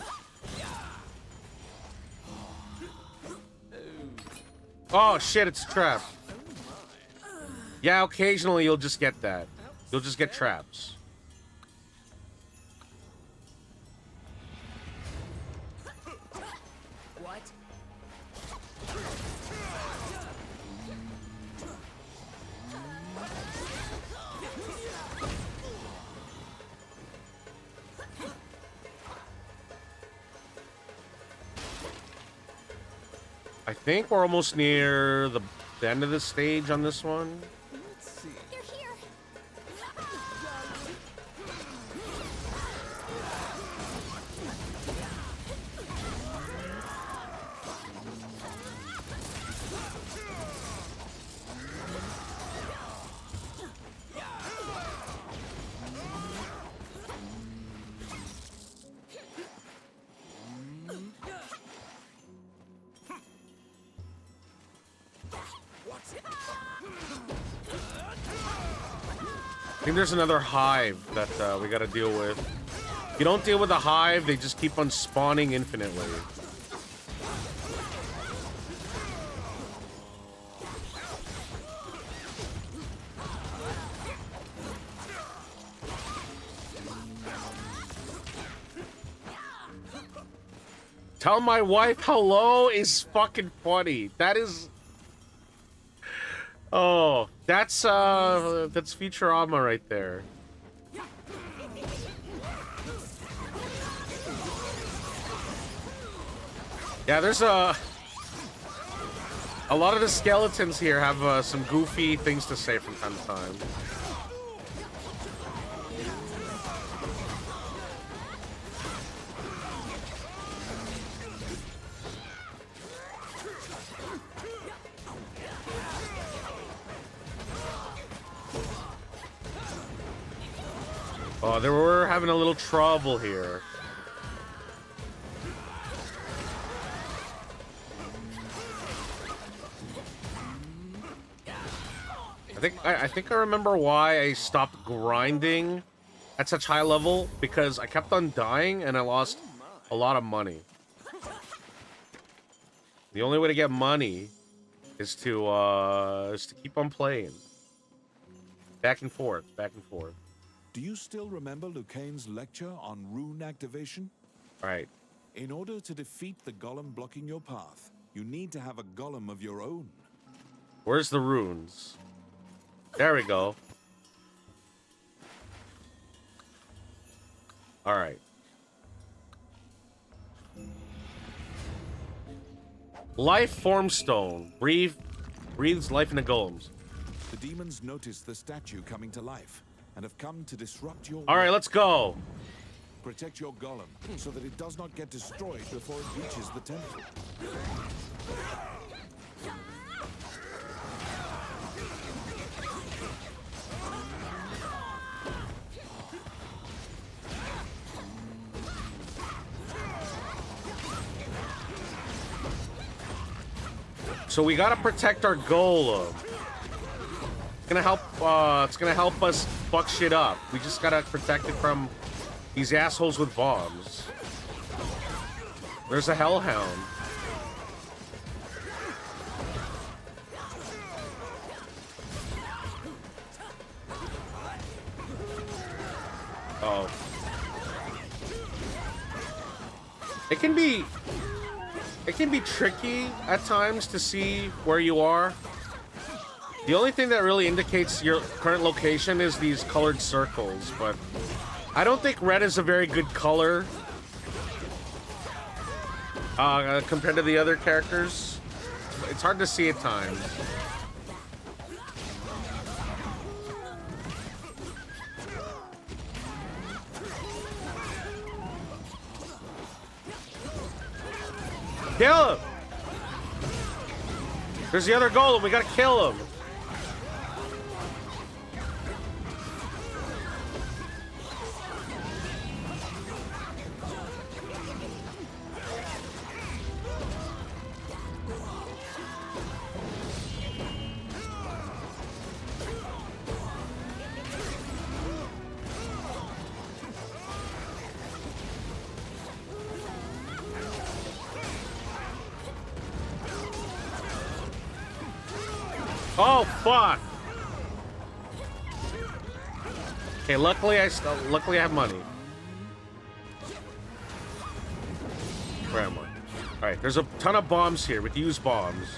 Oh shit, it's a trap. Yeah, occasionally you'll just get that. You'll just get traps. What? I think we're almost near the end of the stage on this one. Let's see. They're here. I think there's another hive that we gotta deal with. If you don't deal with the hive, they just keep on spawning infinitely. Tell my wife hello is fucking funny. That is... Oh, that's Futurama right there. Yeah, there's a lot of the skeletons here have some goofy things to say from time to time. Oh, they were having a little trouble here. I think I remember why I stopped grinding at such high level, because I kept on dying and I lost a lot of money. The only way to get money is to keep on playing. Back and forth, back and forth. Do you still remember Lucane's lecture on rune activation? Right. In order to defeat the golem blocking your path, you need to have a golem of your own. Where's the runes? There we go. All right. Life form stone. Breathes life into golems. The demons notice the statue coming to life and have come to disrupt your All right, let's go. Protect your golem so that it does not get destroyed before it reaches the temple. So we gotta protect our golem. It's gonna help us fuck shit up. We just gotta protect it from these assholes with bombs. There's a hellhound. Oh. It can be tricky at times to see where you are. The only thing that really indicates your current location is these colored circles, but I don't think red is a very good color compared to the other characters. it's hard to see at times. Kill him! There's the other golem. We gotta kill him. Oh fuck! Okay, luckily I have money. Where am I? All right, there's a ton of bombs here. We can use bombs.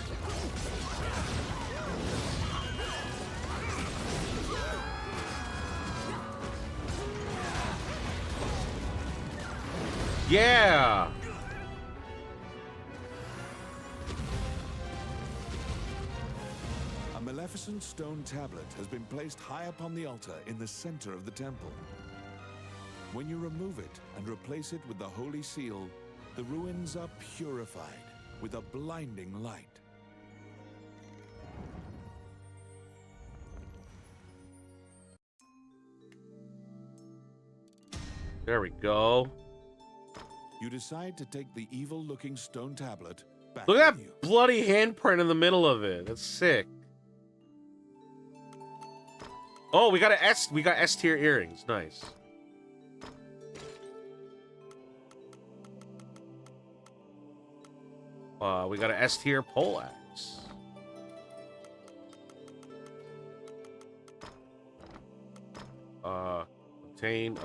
Yeah. A magnificent stone tablet has been placed high upon the altar in the center of the temple. When you remove it and replace it with the holy seal, the ruins are purified with a blinding light. There we go. You decide to take the evil-looking stone tablet back Look at with you. that bloody handprint in the middle of it. That's sick. Oh, we got S tier earrings. Nice. We got an S tier pole axe. Obtain.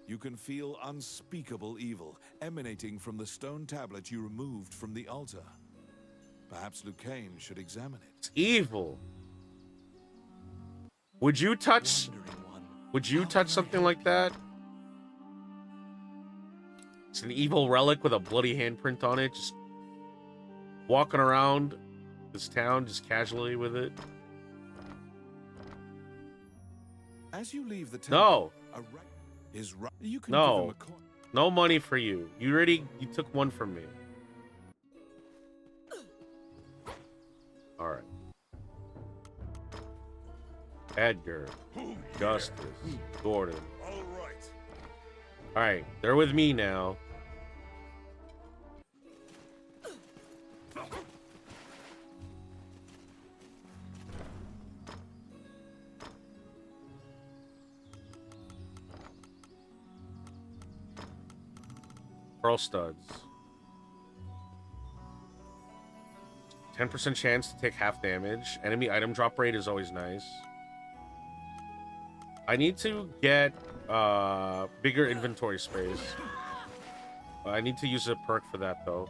You can feel unspeakable evil emanating from the stone tablet you removed from the altar. Perhaps Lucain should examine it. It's evil. Would you touch something like that? It's an evil relic with a bloody handprint on it, just walking around this town just casually with it. As you leave the temple, No. You can No. give him a coin. No money for you. You took one from me. Alright. Edgar. Justice. Gordon. All right. Alright, they're with me now. Pearl studs. 10% chance to take half damage. Enemy item drop rate is always nice. I need to get bigger inventory space. I need to use a perk for that though.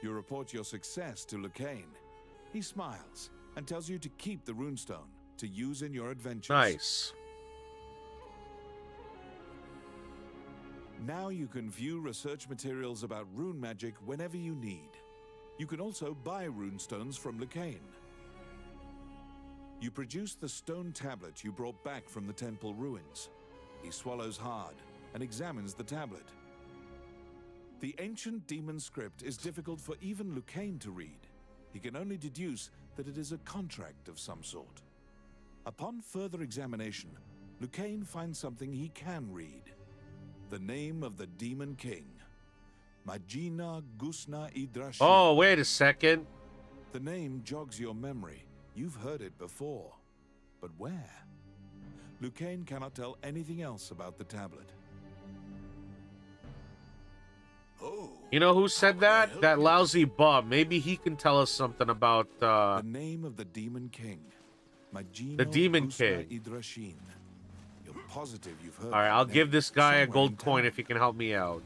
You report your success to Lucain. He smiles and tells you to keep the runestone to use in your adventures. Nice. Now you can view research materials about rune magic whenever you need. You can also buy runestones from Lucain. You produce the stone tablet you brought back from the temple ruins. He swallows hard and examines the tablet. The ancient demon script is difficult for even Lucain to read. He can only deduce that it is a contract of some sort. Upon further examination, Lucain finds something he can read. The name of the Demon King, Magina Gusna Idrashi. Oh, wait a second. The name jogs your memory. You've heard it before. But where? Lucain cannot tell anything else about the tablet. Oh. You know who said that? That lousy bum. Maybe he can tell us something about The name of the Demon King, Magino The Demon Gusna King. Idrashin. You're positive you've heard. Alright, that I'll name give this guy a somewhere in gold town. coin if he can help me out.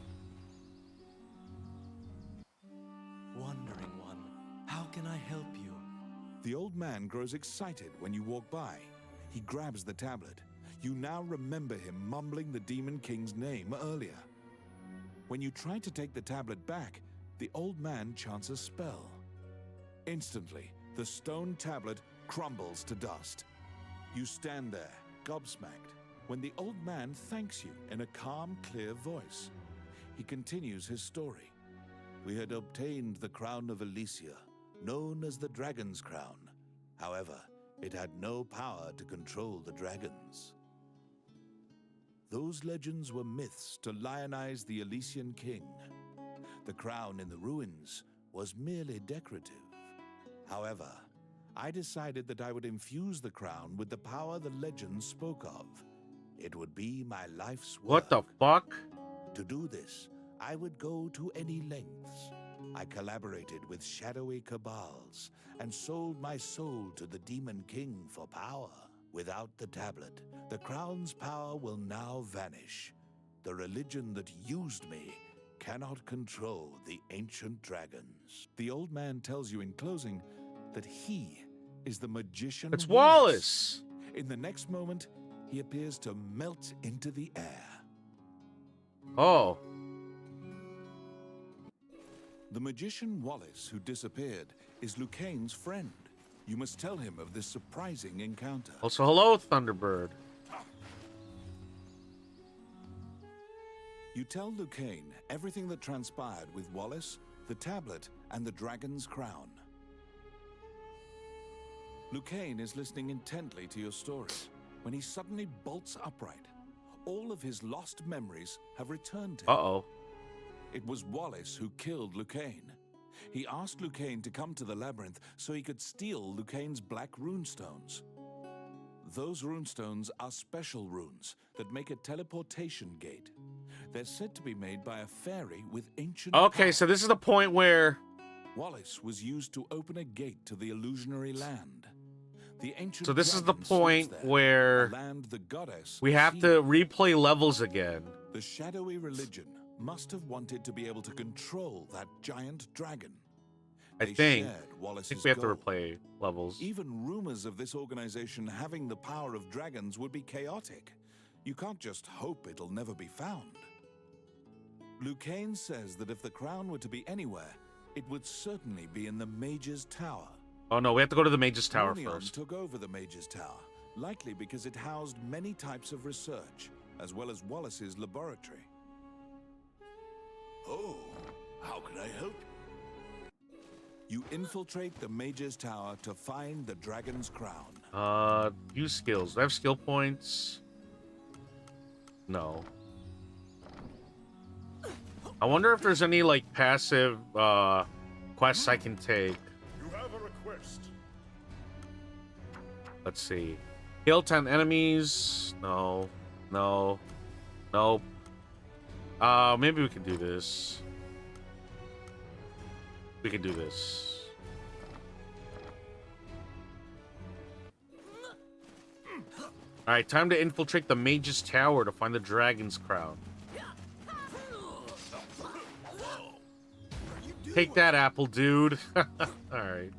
Wandering one, how can I help you? The old man grows excited when you walk by. He grabs the tablet. You now remember him mumbling the Demon King's name earlier. When you try to take the tablet back, the old man chants a spell. Instantly, the stone tablet crumbles to dust. You stand there, gobsmacked, when the old man thanks you in a calm, clear voice. He continues his story. We had obtained the crown of Elysia, known as the Dragon's Crown. However, it had no power to control the dragons. Those legends were myths to lionize the Elysian king. The crown in the ruins was merely decorative. However, I decided that I would infuse the crown with the power the legends spoke of. It would be my life's work. What the fuck? To do this, I would go to any lengths. I collaborated with shadowy cabals and sold my soul to the Demon King for power. Without the tablet, the crown's power will now vanish. The religion that used me cannot control the ancient dragons. The old man tells you in closing that he is the magician It's Wallace! In the next moment, he appears to melt into the air. Oh. The magician Wallace, who disappeared, is Lucane's friend. You must tell him of this surprising encounter. Also, hello, Thunderbird. You tell Lucane everything that transpired with Wallace, the tablet, and the dragon's crown. Lucane is listening intently to your story when he suddenly bolts upright. All of his lost memories have returned to him. Uh-oh. It was Wallace who killed Lucane. He asked Lucane to come to the labyrinth so he could steal Lucane's black runestones. Those runestones are special runes that make a teleportation gate. They're said to be made by a fairy with ancient Okay, power. so this is the point where... Wallace was used to open a gate to the illusionary land. The ancient So this is the dragon sleeps point there, where a land the goddess we have sees. to replay levels again. The shadowy religion must have wanted to be able to control that giant dragon. I They think. shared I Wallace's think we have to goal. replay levels. Even rumors of this organization having the power of dragons would be chaotic. You can't just hope it'll never be found. Lucane says that if the crown were to be anywhere, it would certainly be in the Mage's Tower. Oh no, we have to go to the Mage's Tower Mornion first. took over the Mage's Tower, likely because it housed many types of research, as well as Wallace's laboratory. Oh, how can I help? You infiltrate the Mage's Tower to find the dragon's crown. Use skills. Do I have skill points? No. I wonder if there's any, like, passive, quests I can take. You have a request. Let's see. Kill 10 enemies. No. No. Nope. Maybe we can do this. We can do this. Alright, time to infiltrate the Mage's Tower to find the Dragon's Crown. Take that, apple dude. Alright.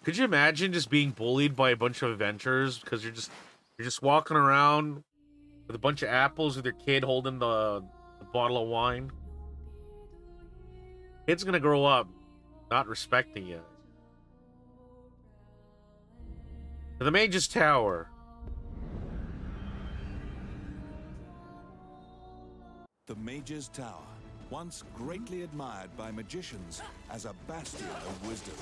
Could you imagine just being bullied by a bunch of adventurers because you're just walking around with a bunch of apples with your kid holding the bottle of wine? Kid's gonna grow up not respecting you. To the Mage's Tower. The Mage's Tower, once greatly admired by magicians as a bastion of wisdom.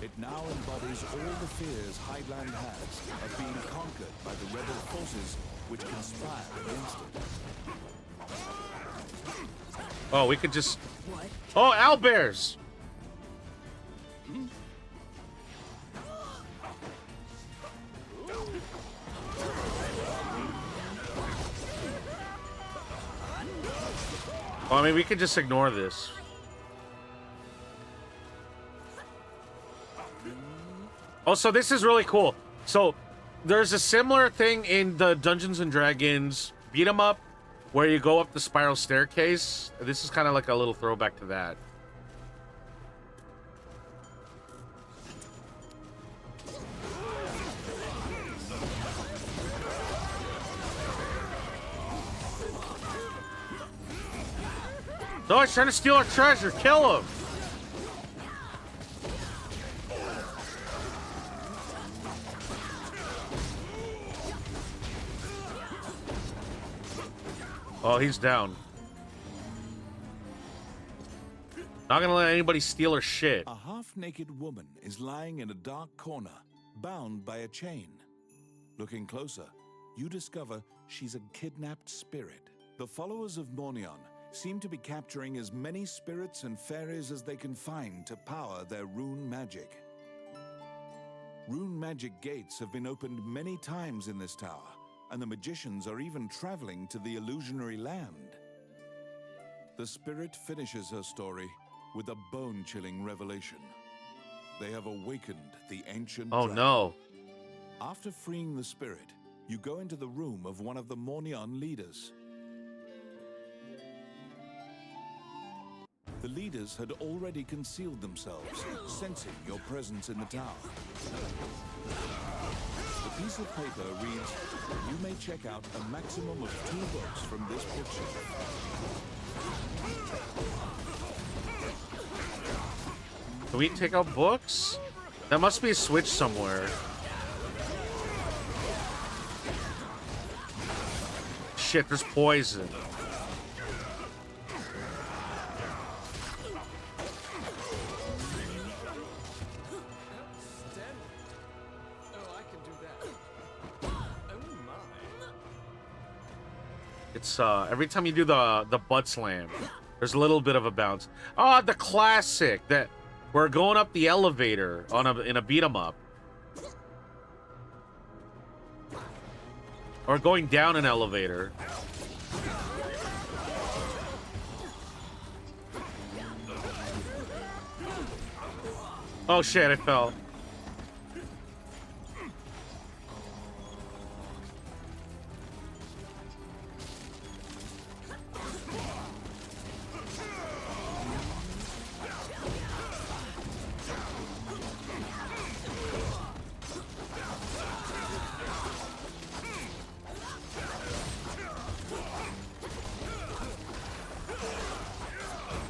It now embodies all the fears Highland has of being conquered by the rebel forces which conspire against it. Oh, we could just... Oh, owlbears! Oh, I mean, we could just ignore this. Also, this is really cool. So, there's a similar thing in the Dungeons and Dragons beat 'em up, where you go up the spiral staircase. This is kind of like a little throwback to that. No, he's trying to steal our treasure. Kill him. Oh, he's down. Not gonna let anybody steal her shit. A half-naked woman is lying in a dark corner, bound by a chain. Looking closer, you discover she's a kidnapped spirit. The followers of Mornion seem to be capturing as many spirits and fairies as they can find to power their rune magic. Rune magic gates have been opened many times in this tower, and the magicians are even traveling to the illusionary land. The spirit finishes her story with a bone-chilling revelation. They have awakened the ancient Oh dragon. no. After freeing the spirit, you go into the room of one of the Mornion leaders. The leaders had already concealed themselves, sensing your presence in the tower. The piece of paper reads, "You may check out a maximum of 2 books from this bookshelf." Can we take out books? That must be a switch somewhere. Shit, there's poison. It's every time you do the butt slam, there's a little bit of a bounce. Oh, the classic that we're going up the elevator in a beat 'em up. Or going down an elevator. Oh shit, I fell.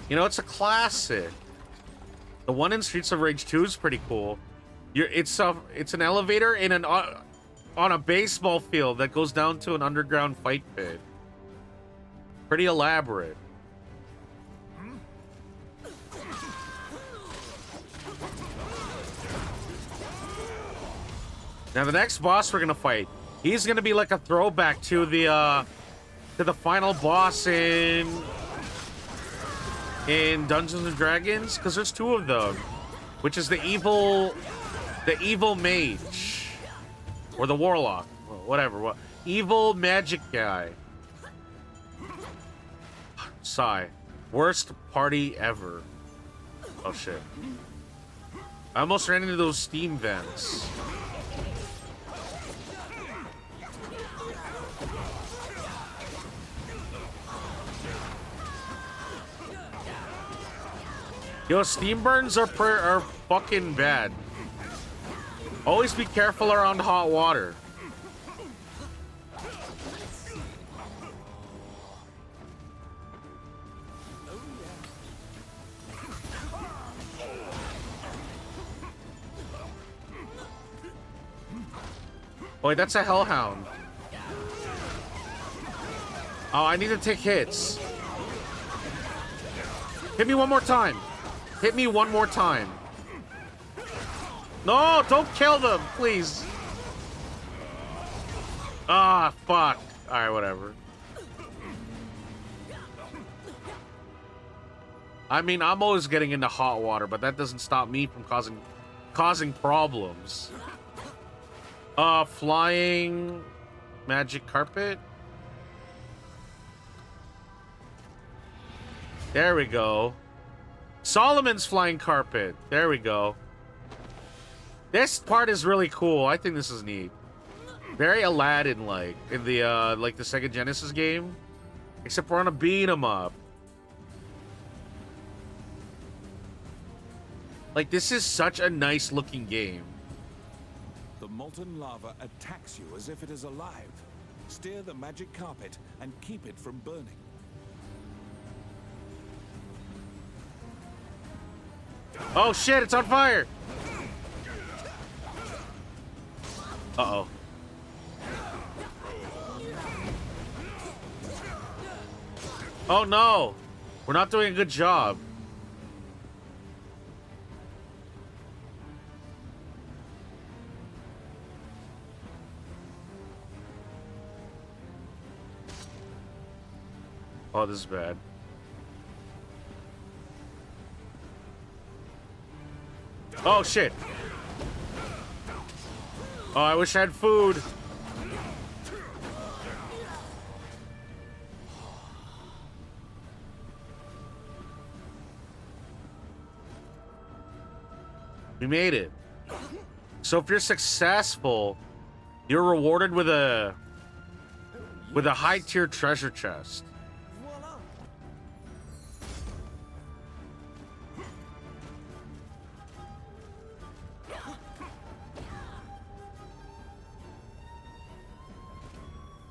You know, it's a classic. The one in Streets of Rage 2 is pretty cool. It's an elevator in on a baseball field that goes down to an underground fight pit. Pretty elaborate. Now the next boss we're gonna fight, he's gonna be like a throwback to the final boss in Dungeons and Dragons, because there's 2 of them, which is the evil mage or the warlock, whatever, evil magic guy. Sigh. Worst party ever. Oh shit. I almost ran into those steam vents. Yo, steam burns are fucking bad. Always be careful around hot water. Boy, that's a hellhound. Oh, I need to take hits. Hit me one more time. Hit me one more time. No, don't kill them, please. Ah, fuck. Alright, whatever. I mean, I'm always getting into hot water, but that doesn't stop me from causing problems. Flying magic carpet. There we go. Solomon's flying carpet. There we go. This part is really cool. I think this is neat. Very Aladdin-like in the like the Sega Genesis game, except we're on a beat 'em up. Like, this is such a nice looking game. The molten lava attacks you as if it is alive. Steer the magic carpet and keep it from burning. Oh shit, it's on fire! Uh-oh. Oh no! We're not doing a good job. Oh, this is bad. Oh, shit. Oh, I wish I had food. We made it. So if you're successful, you're rewarded with a high-tier treasure chest. Voila!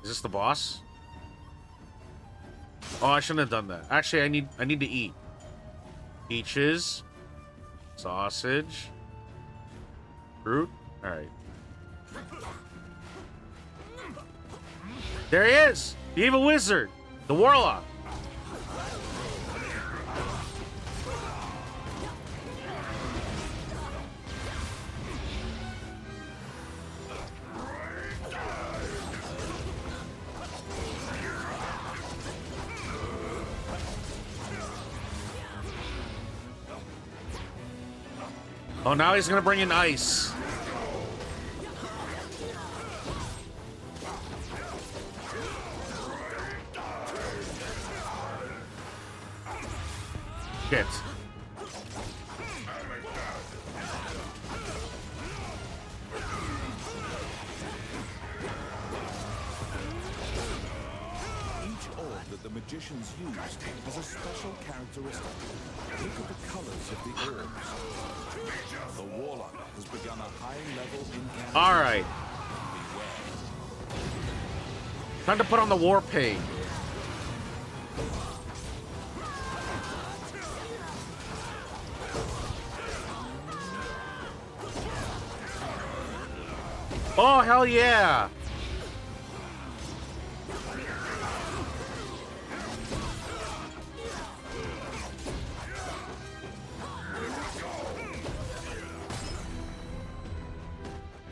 Is this the boss? Oh, I shouldn't have done that. Actually, I need to eat. Peaches, sausage, fruit. All right. There he is, the evil wizard, the warlock. Oh, now he's gonna bring in ice. Shit. Each orb that the magicians used has a special characteristic. Look at the colors of the orbs. The warlock has begun a high-level incantation. All right. Time to put on the war paint. Oh, hell yeah!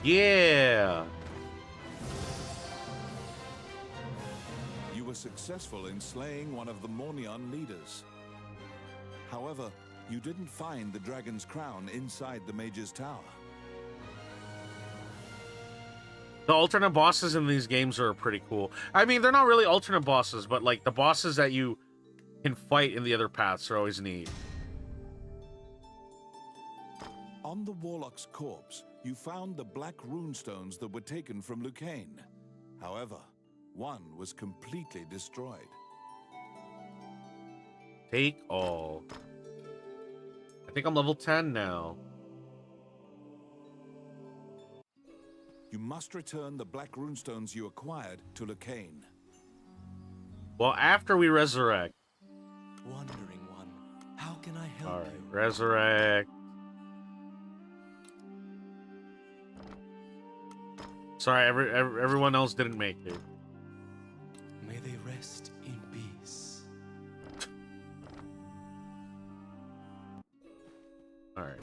Yeah! You were successful in slaying one of the Mornion leaders. However, you didn't find the dragon's crown inside the mage's tower. The alternate bosses in these games are pretty cool. I mean, they're not really alternate bosses, but like the bosses that you can fight in the other paths are always neat. On the warlock's corpse, you found the black runestones that were taken from Lucane. However, one was completely destroyed. Take all. I think I'm level 10 now. You must return the black runestones you acquired to Lucane. Well, after we resurrect. Wandering one, how can I help All right, you? resurrect. Sorry, everyone else didn't make it. May they rest in peace. All right.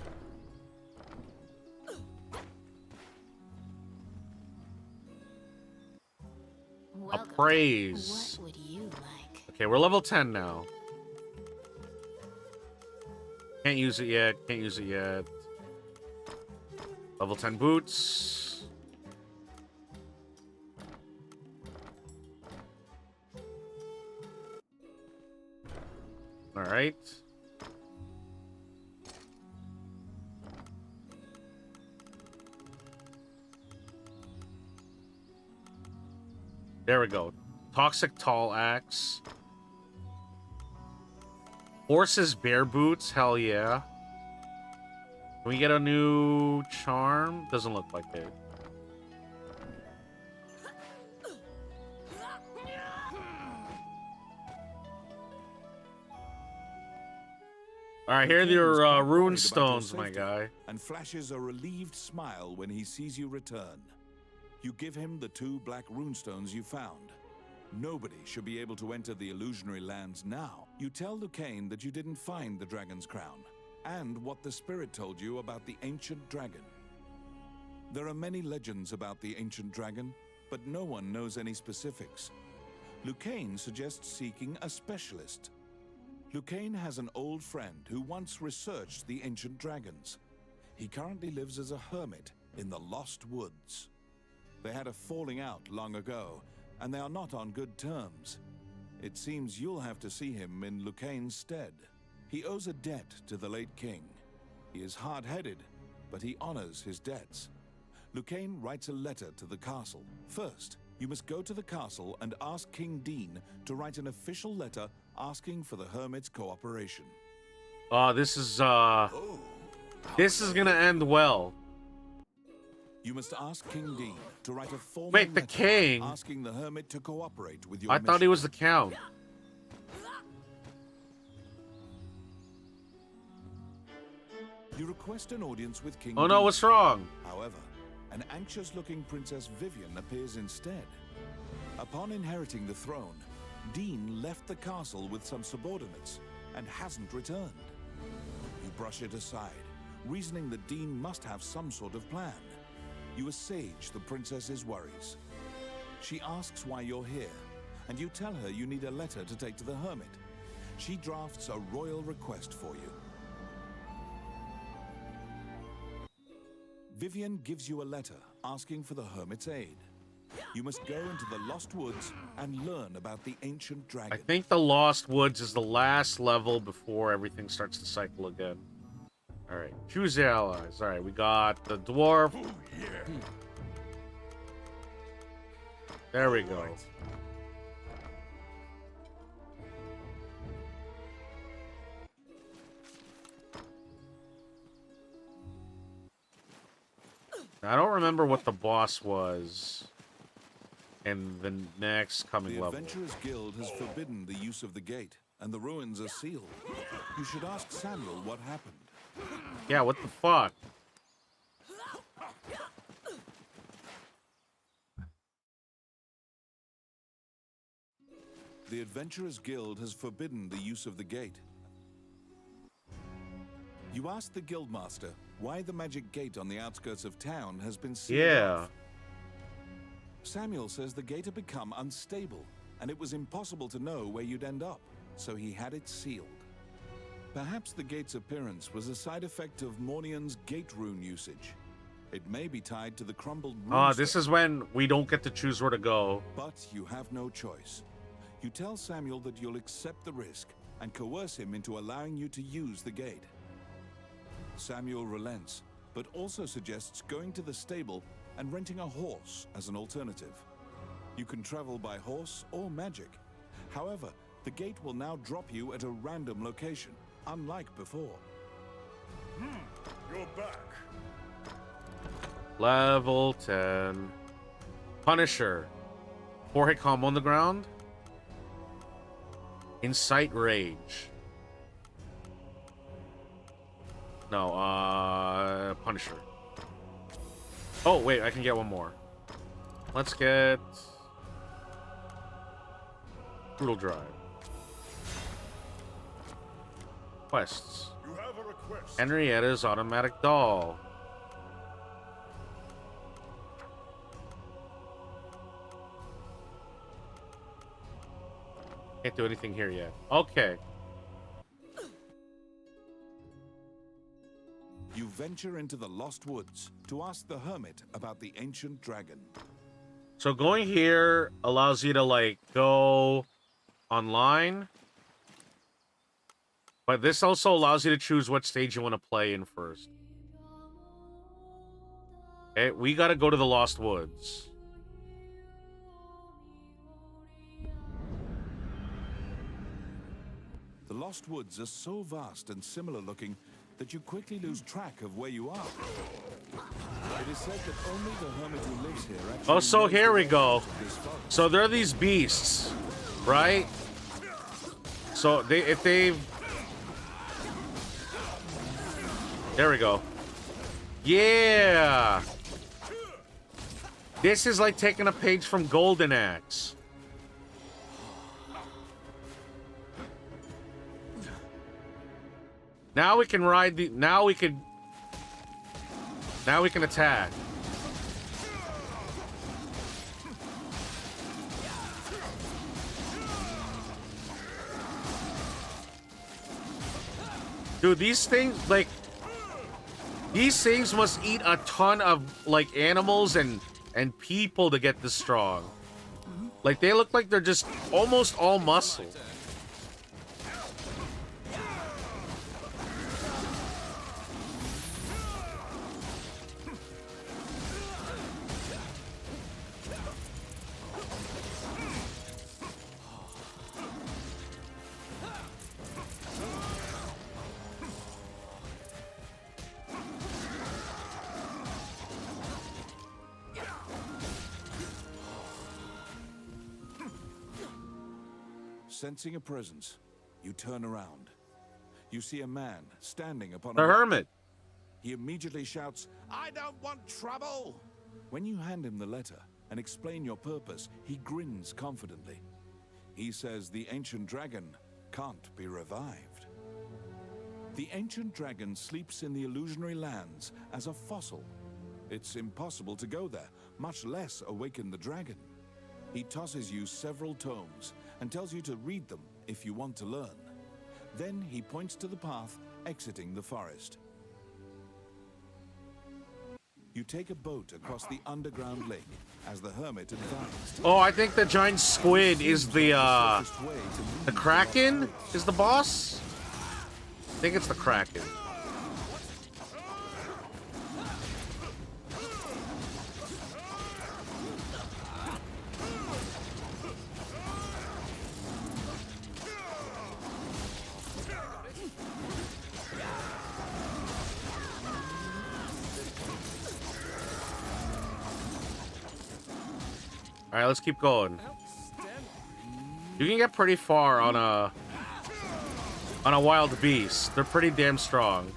Welcome. Appraise. What would you like? Okay, we're level 10 now. Can't use it yet. Can't use it yet. Level 10 boots. All right. There we go. Toxic tall axe. Horse's bear boots. Hell yeah. Can we get a new charm? Doesn't look like it. All right, here are Lucain is your quite worried rune about your stones, my safety guy. And flashes a relieved smile when he sees you return. You give him the 2 black runestones you found. Nobody should be able to enter the illusionary lands now. You tell Lucain that you didn't find the dragon's crown, and what the spirit told you about the ancient dragon. There are many legends about the ancient dragon, but no one knows any specifics. Lucain suggests seeking a specialist. Lucain has an old friend who once researched the ancient dragons. He currently lives as a hermit in the Lost Woods. They had a falling out long ago, and they are not on good terms. It seems you'll have to see him in Lucain's stead. He owes a debt to the late king. He is hard-headed, but he honors his debts. Lucain writes a letter to the castle. First, you must go to the castle and ask King Dean to write an official letter asking for the hermit's cooperation. This is gonna end well. You must ask King Dean to write a formal Wait, the letter king? asking the hermit to cooperate with your I thought he mission. was the count. You request an audience with King Oh no, Dean. what's wrong? However, an anxious-looking Princess Vivian appears instead. Upon inheriting the throne, Dean left the castle with some subordinates and hasn't returned. You brush it aside, reasoning that Dean must have some sort of plan. You assuage the princess's worries. She asks why you're here, and you tell her you need a letter to take to the hermit. She drafts a royal request for you. Vivian gives you a letter asking for the hermit's aid. You must go into the Lost Woods and learn about the ancient I dragon. think the Lost Woods is the last level before everything starts to cycle again. All right, choose the allies. All right, we got the dwarf. There we go. I don't remember what the boss was in the next coming The level. Adventurers Guild has forbidden the use of the gate, and the ruins are sealed. You should ask Samuel what happened. Yeah, what the fuck? The Adventurers Guild has forbidden the use of the gate. You ask the Guildmaster why the magic gate on the outskirts of town has been sealed Yeah. off. Samuel says the gate had become unstable, and it was impossible to know where you'd end up, so he had it sealed. Perhaps the gate's appearance was a side effect of Mornian's gate rune usage. It may be tied to the crumbled rune. This is when we don't get to choose where to go. But you have no choice. You tell Samuel that you'll accept the risk and coerce him into allowing you to use the gate. Samuel relents, but also suggests going to the stable and renting a horse as an alternative. You can travel by horse or magic. However, the gate will now drop you at a random location, unlike before. You're back. Level 10. Punisher. 4-hit combo on the ground. Incite Rage. No, Punisher. Oh, wait, I can get one more. Let's get... Brutal Drive. Quests. You have a request. Henrietta's Automatic Doll. Can't do anything here yet. Okay. You venture into the Lost Woods to ask the hermit about the ancient dragon. So going here allows you to, like, go online. But this also allows you to choose what stage you want to play in first. Okay, we gotta go to the Lost Woods. The Lost Woods are so vast and similar looking that you quickly lose track of where you are. It is said that only the hermit who lives here actually Oh, so knows here the we ways go. of this forest. So there are these beasts, right? So if they've... There we go. Yeah! This is like taking a page from Golden Axe. Now we can ride the... Now we can attack. Dude, these things, like... These things must eat a ton of, like, animals and people to get this strong. Like, they look like they're just almost all muscle. Sensing a presence, you turn around. You see a man standing upon The a rock. hermit. He immediately shouts, "I don't want trouble!" When you hand him the letter and explain your purpose, he grins confidently. He says the ancient dragon can't be revived. The ancient dragon sleeps in the illusionary lands as a fossil. It's impossible to go there, much less awaken the dragon. He tosses you several tomes and tells you to read them if you want to learn. Then he points to the path exiting the forest. You take a boat across the underground lake as the hermit advised. Oh, I think the giant squid is the Kraken is the boss? I think it's the Kraken. All right, let's keep going. You can get pretty far on a wild beast. They're pretty damn strong.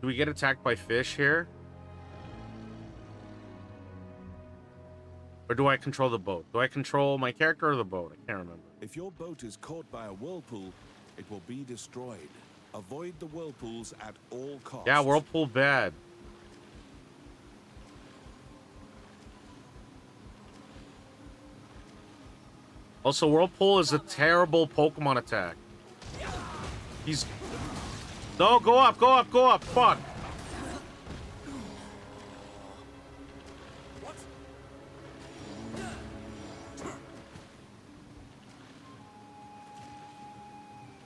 Do we get attacked by fish here? Or do I control the boat? Do I control my character or the boat? I can't remember. If your boat is caught by a whirlpool, it will be destroyed. Avoid the whirlpools at all costs. Yeah, whirlpool bad. Also, whirlpool is a terrible Pokemon attack. He's... No, go up, go up, go up. Fuck.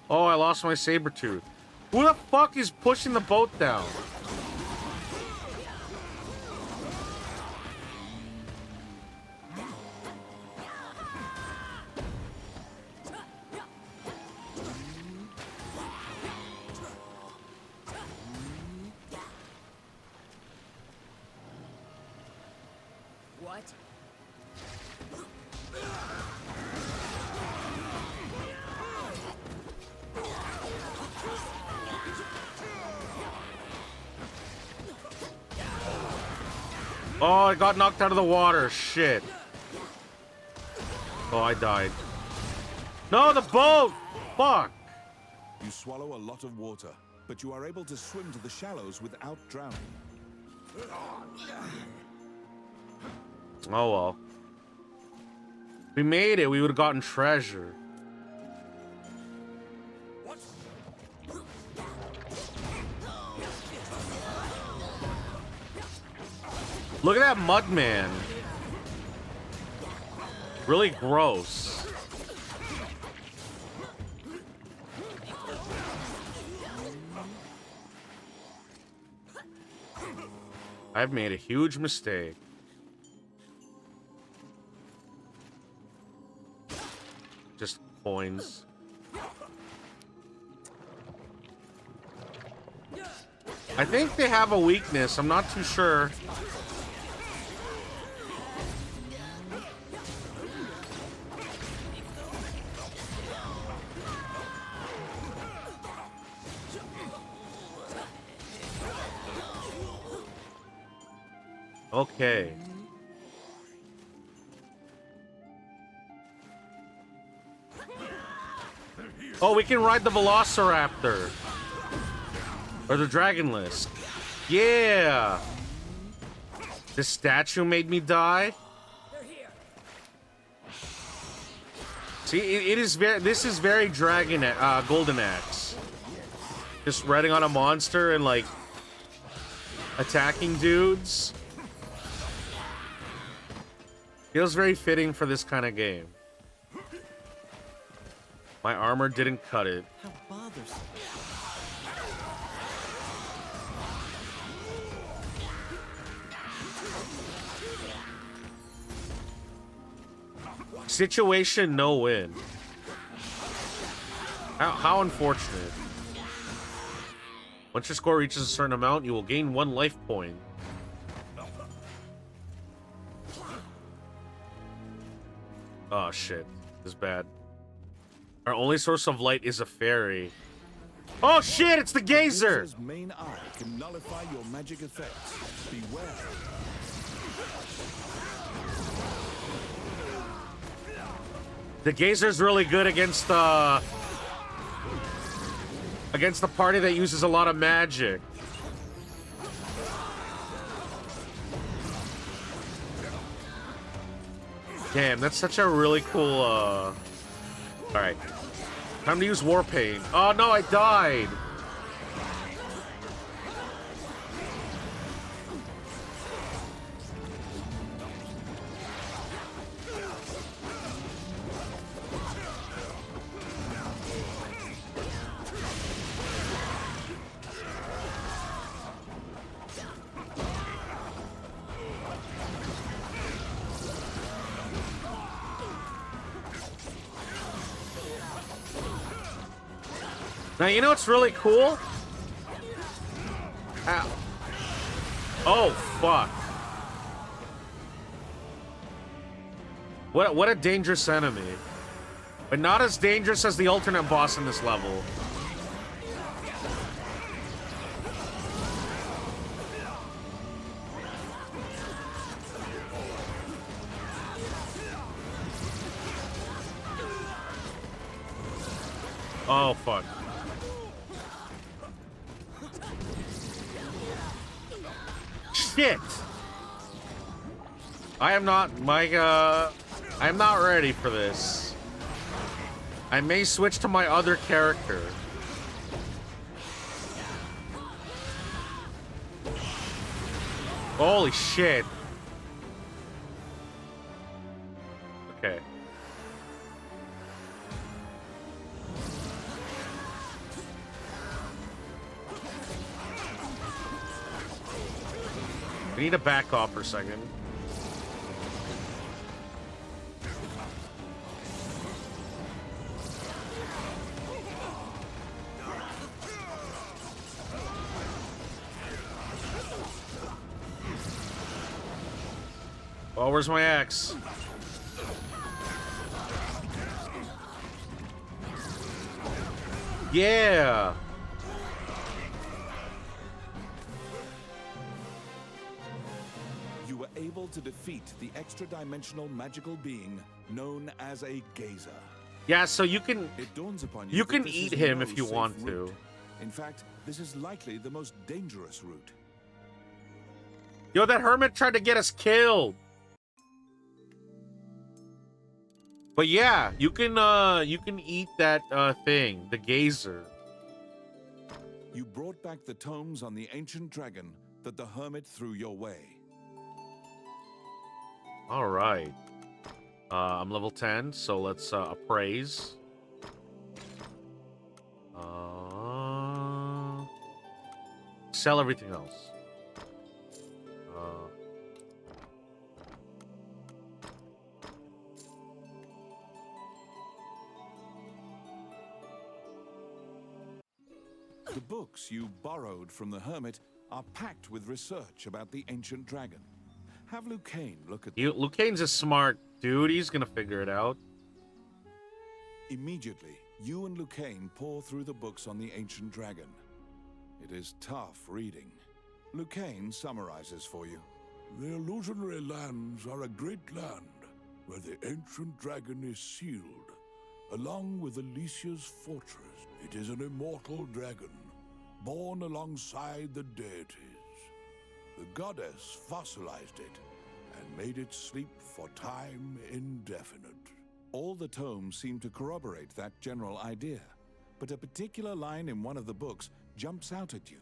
Oh, I lost my saber tooth. Who the fuck is pushing the boat down? What? Oh, I got knocked out of the water. Shit. Oh, I died. No, the boat! Fuck. You swallow a lot of water, but you are able to swim to the shallows without drowning. Oh well. We made it. We would have gotten treasure. Look at that mud man. Really gross. I've made a huge mistake. Just coins. I think they have a weakness. I'm not too sure. Okay. Oh, we can ride the Velociraptor. Or the Dragonless. Yeah! This statue made me die? See, it is very... This is very Golden Axe. Just riding on a monster and, like, attacking dudes. Feels very fitting for this kind of game. My armor didn't cut it. How bothersome. Situation no win. How unfortunate. Once your score reaches a certain amount, you will gain 1 life point. Oh shit. This is bad. Our only source of light is a fairy. Oh shit, it's the gazer! Gazer's main eye can nullify your magic effects. Beware. The gazer's really good against the party that uses a lot of magic. Damn, that's such a really cool Alright. Time to use War Paint. Oh no, I died! Now, you know what's really cool? Ow. Oh, fuck. What a dangerous enemy. But not as dangerous as the alternate boss in this level. Oh, fuck. Shit! I am not ready for this. I may switch to my other character. Holy shit. Okay. We need to back off for a second. Oh, where's my axe? Yeah! You were able to defeat the extra-dimensional magical being known as a gazer. Yeah, so you can... It dawns upon You that can this eat is him no if you safe want to. route. In fact, this is likely the most dangerous route. Yo, that hermit tried to get us killed. But yeah, you can eat that thing, the gazer. You brought back the tomes on the ancient dragon that the hermit threw your way. All right. I'm level 10, so let's appraise. Sell everything else. The books you borrowed from the hermit are packed with research about the ancient dragon. Have Lucane look at them. Lucane's a smart dude. He's gonna figure it out. Immediately, you and Lucane pour through the books on the ancient dragon. It is tough reading. Lucane summarizes for you. The illusionary lands are a great land where the ancient dragon is sealed, along with Alicia's fortress. It is an immortal dragon, born alongside the deities. The goddess fossilized it and made it sleep for time indefinite. All the tomes seem to corroborate that general idea, but a particular line in one of the books jumps out at you.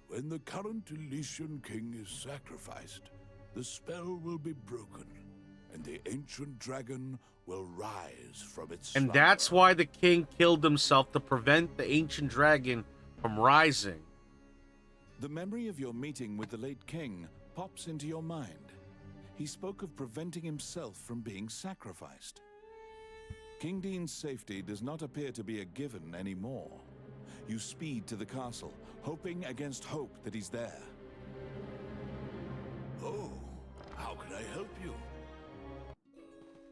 When the current Elysian king is sacrificed, the spell will be broken, and the ancient dragon will rise from its And slumber. that's why the king killed himself, to prevent the ancient dragon from rising. The memory of your meeting with the late king pops into your mind. He spoke of preventing himself from being sacrificed. King Dean's safety does not appear to be a given anymore. You speed to the castle, hoping against hope that he's there. Oh, how can I help you?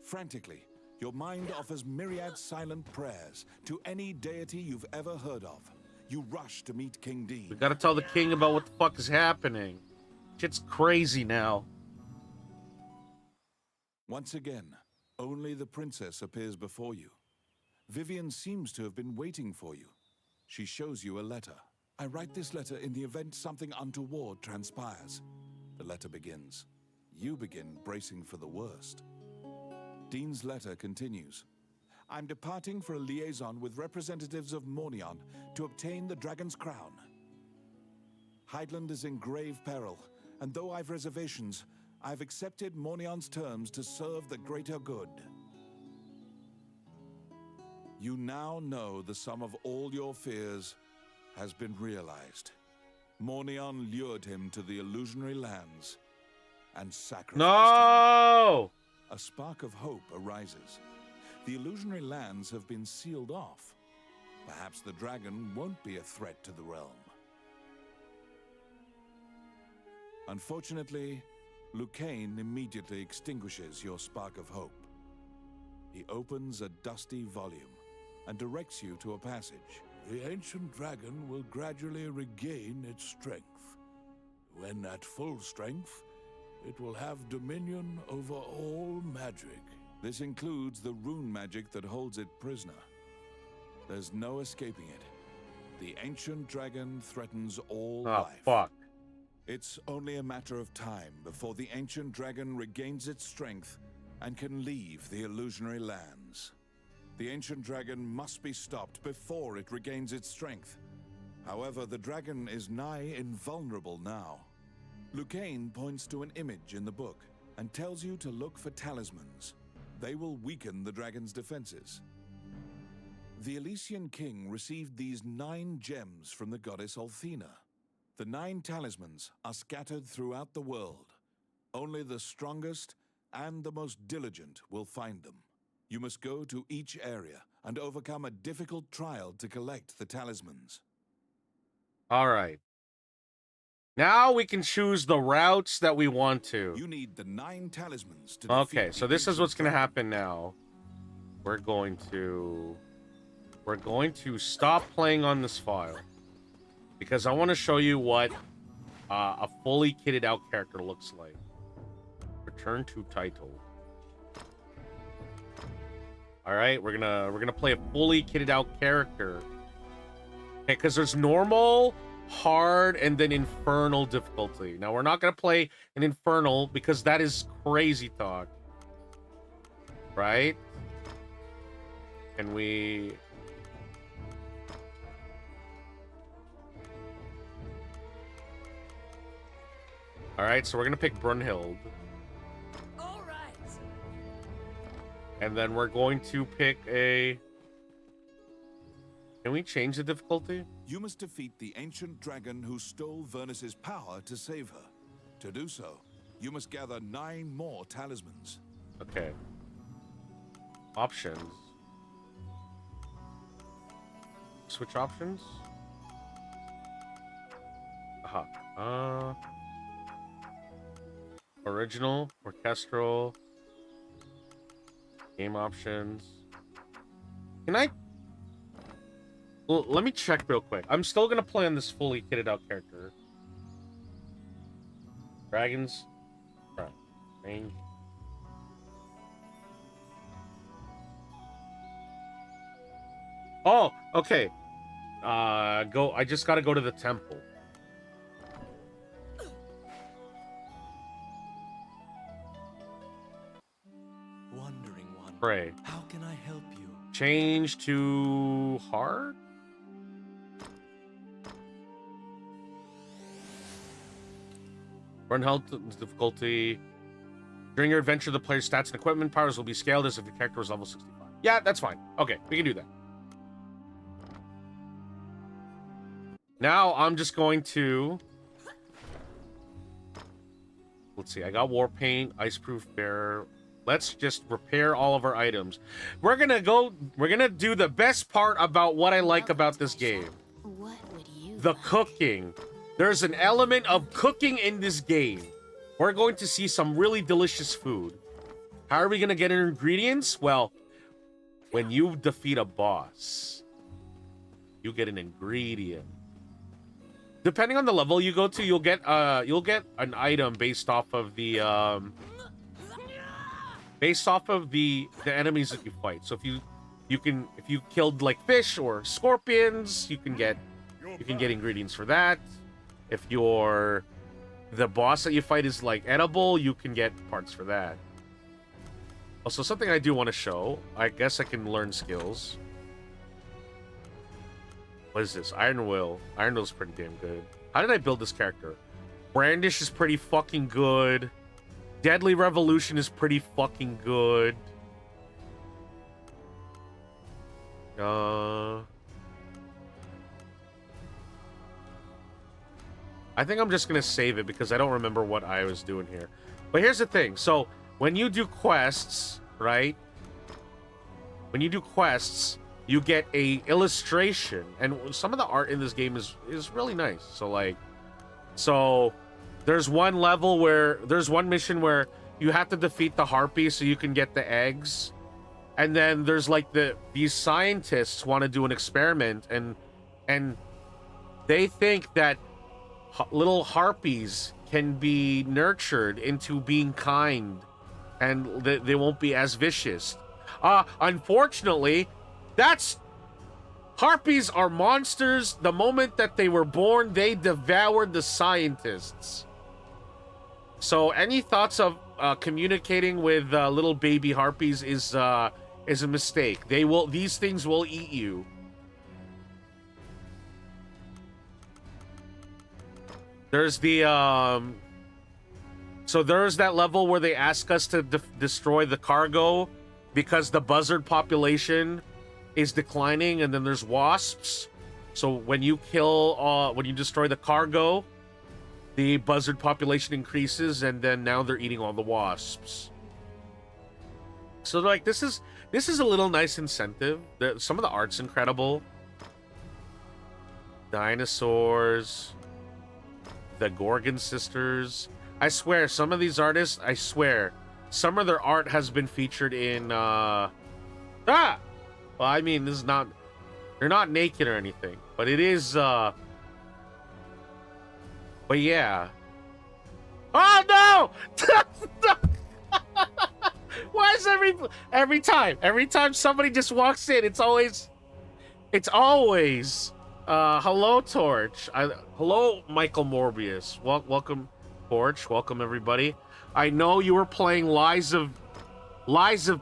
Frantically, your mind offers myriad silent prayers to any deity you've ever heard of. You rush to meet King Dean. We gotta tell the king about what the fuck is happening. Shit's crazy now. Once again, only the princess appears before you. Vivian seems to have been waiting for you. She shows you a letter. I write this letter in the event something untoward transpires. The letter begins. You begin bracing for the worst. Dean's letter continues. I'm departing for a liaison with representatives of Mornion to obtain the dragon's crown. Heidland is in grave peril, and though I've reservations, I've accepted Mornion's terms to serve the greater good. You now know the sum of all your fears has been realized. Mornion lured him to the illusionary lands and sacrificed him. No! A spark of hope arises. The illusionary lands have been sealed off. Perhaps the dragon won't be a threat to the realm. Unfortunately, Lucane immediately extinguishes your spark of hope. He opens a dusty volume and directs you to a passage. The ancient dragon will gradually regain its strength. When at full strength, it will have dominion over all magic. This includes the rune magic that holds it prisoner. There's no escaping it. The ancient dragon threatens all Oh, life. fuck. It's only a matter of time before the ancient dragon regains its strength and can leave the illusionary lands. The ancient dragon must be stopped before it regains its strength. However, the dragon is nigh invulnerable now. Lucane points to an image in the book and tells you to look for talismans. They will weaken the dragon's defenses. The Elysian king received these 9 gems from the goddess Althena. The 9 talismans are scattered throughout the world. Only the strongest and the most diligent will find them. You must go to each area and overcome a difficult trial to collect the talismans. All right. Now we can choose the routes that we want to. You need the 9 talismans to Okay, defeat so the this is ancient what's going to dragon. happen now. We're going to stop playing on this file because I want to show you what a fully kitted out character looks like. Return to title. All right, we're gonna play a fully kitted out character. Okay, because there's normal, hard, and then infernal difficulty. Now we're not gonna play an infernal because that is crazy talk, right? And we. All right, so we're gonna pick Brunhild, All right. and then we're going to pick a. Can we change the difficulty? You must defeat the ancient dragon who stole Vernus's power to save her. To do so, you must gather 9 more talismans. Okay. Options. Switch options. Aha. Original, orchestral, game options. Can I? Well, let me check real quick. I'm still gonna play on this fully kitted out character. Dragons. Right. Range. Oh, okay. I just gotta go to the temple. Wandering one. Pray. How can I help you? Change to hard? Run health difficulty. During your adventure, the player's stats and equipment powers will be scaled as if the character was level 65. Yeah, that's fine. Okay, we can do that. Now I'm just going to... Let's see, I got war paint, ice-proof bearer. Let's just repair all of our items. We're gonna do the best part about what I like about this game. What would you The like? cooking. There's an element of cooking in this game. We're going to see some really delicious food. How are we gonna get our ingredients? Well, when you defeat a boss, you get an ingredient. Depending on the level you go to, you'll get an item based off of the enemies that you fight. So if you killed like fish or scorpions, you can get ingredients for that. If the boss that you fight is like edible, you can get parts for that. Also, something I do want to show. I guess I can learn skills. What is this? Iron Will. Iron Will's pretty damn good. How did I build this character? Brandish is pretty fucking good. Deadly Revolution is pretty fucking good. I think I'm just gonna save it because I don't remember what I was doing here. But here's the thing. So when you do quests, right? When you do quests, you get a illustration, and some of the art in this game is really nice. So there's one mission where you have to defeat the harpy so you can get the eggs, and then there's like these scientists want to do an experiment, and they think that little harpies can be nurtured into being kind, and they won't be as vicious. Unfortunately, harpies are monsters. The moment that they were born, they devoured the scientists. So any thoughts of communicating with little baby harpies is a mistake. These things will eat you. There's so there's that level where they ask us to destroy the cargo because the buzzard population is declining, and then there's wasps. So when you destroy the cargo, the buzzard population increases, and then now they're eating all the wasps. So like this is a little nice incentive. Some of the art's incredible. Dinosaurs, the Gorgon sisters. I swear, some of these artists, some of their art has been featured in well, I mean, this is not... They're not naked or anything. But it is, But yeah. Oh, no! Why is every time somebody just walks in, it's always Hello, Torch. Hello, Michael Morbius. Welcome, Torch. Welcome, everybody. I know you were playing Lies of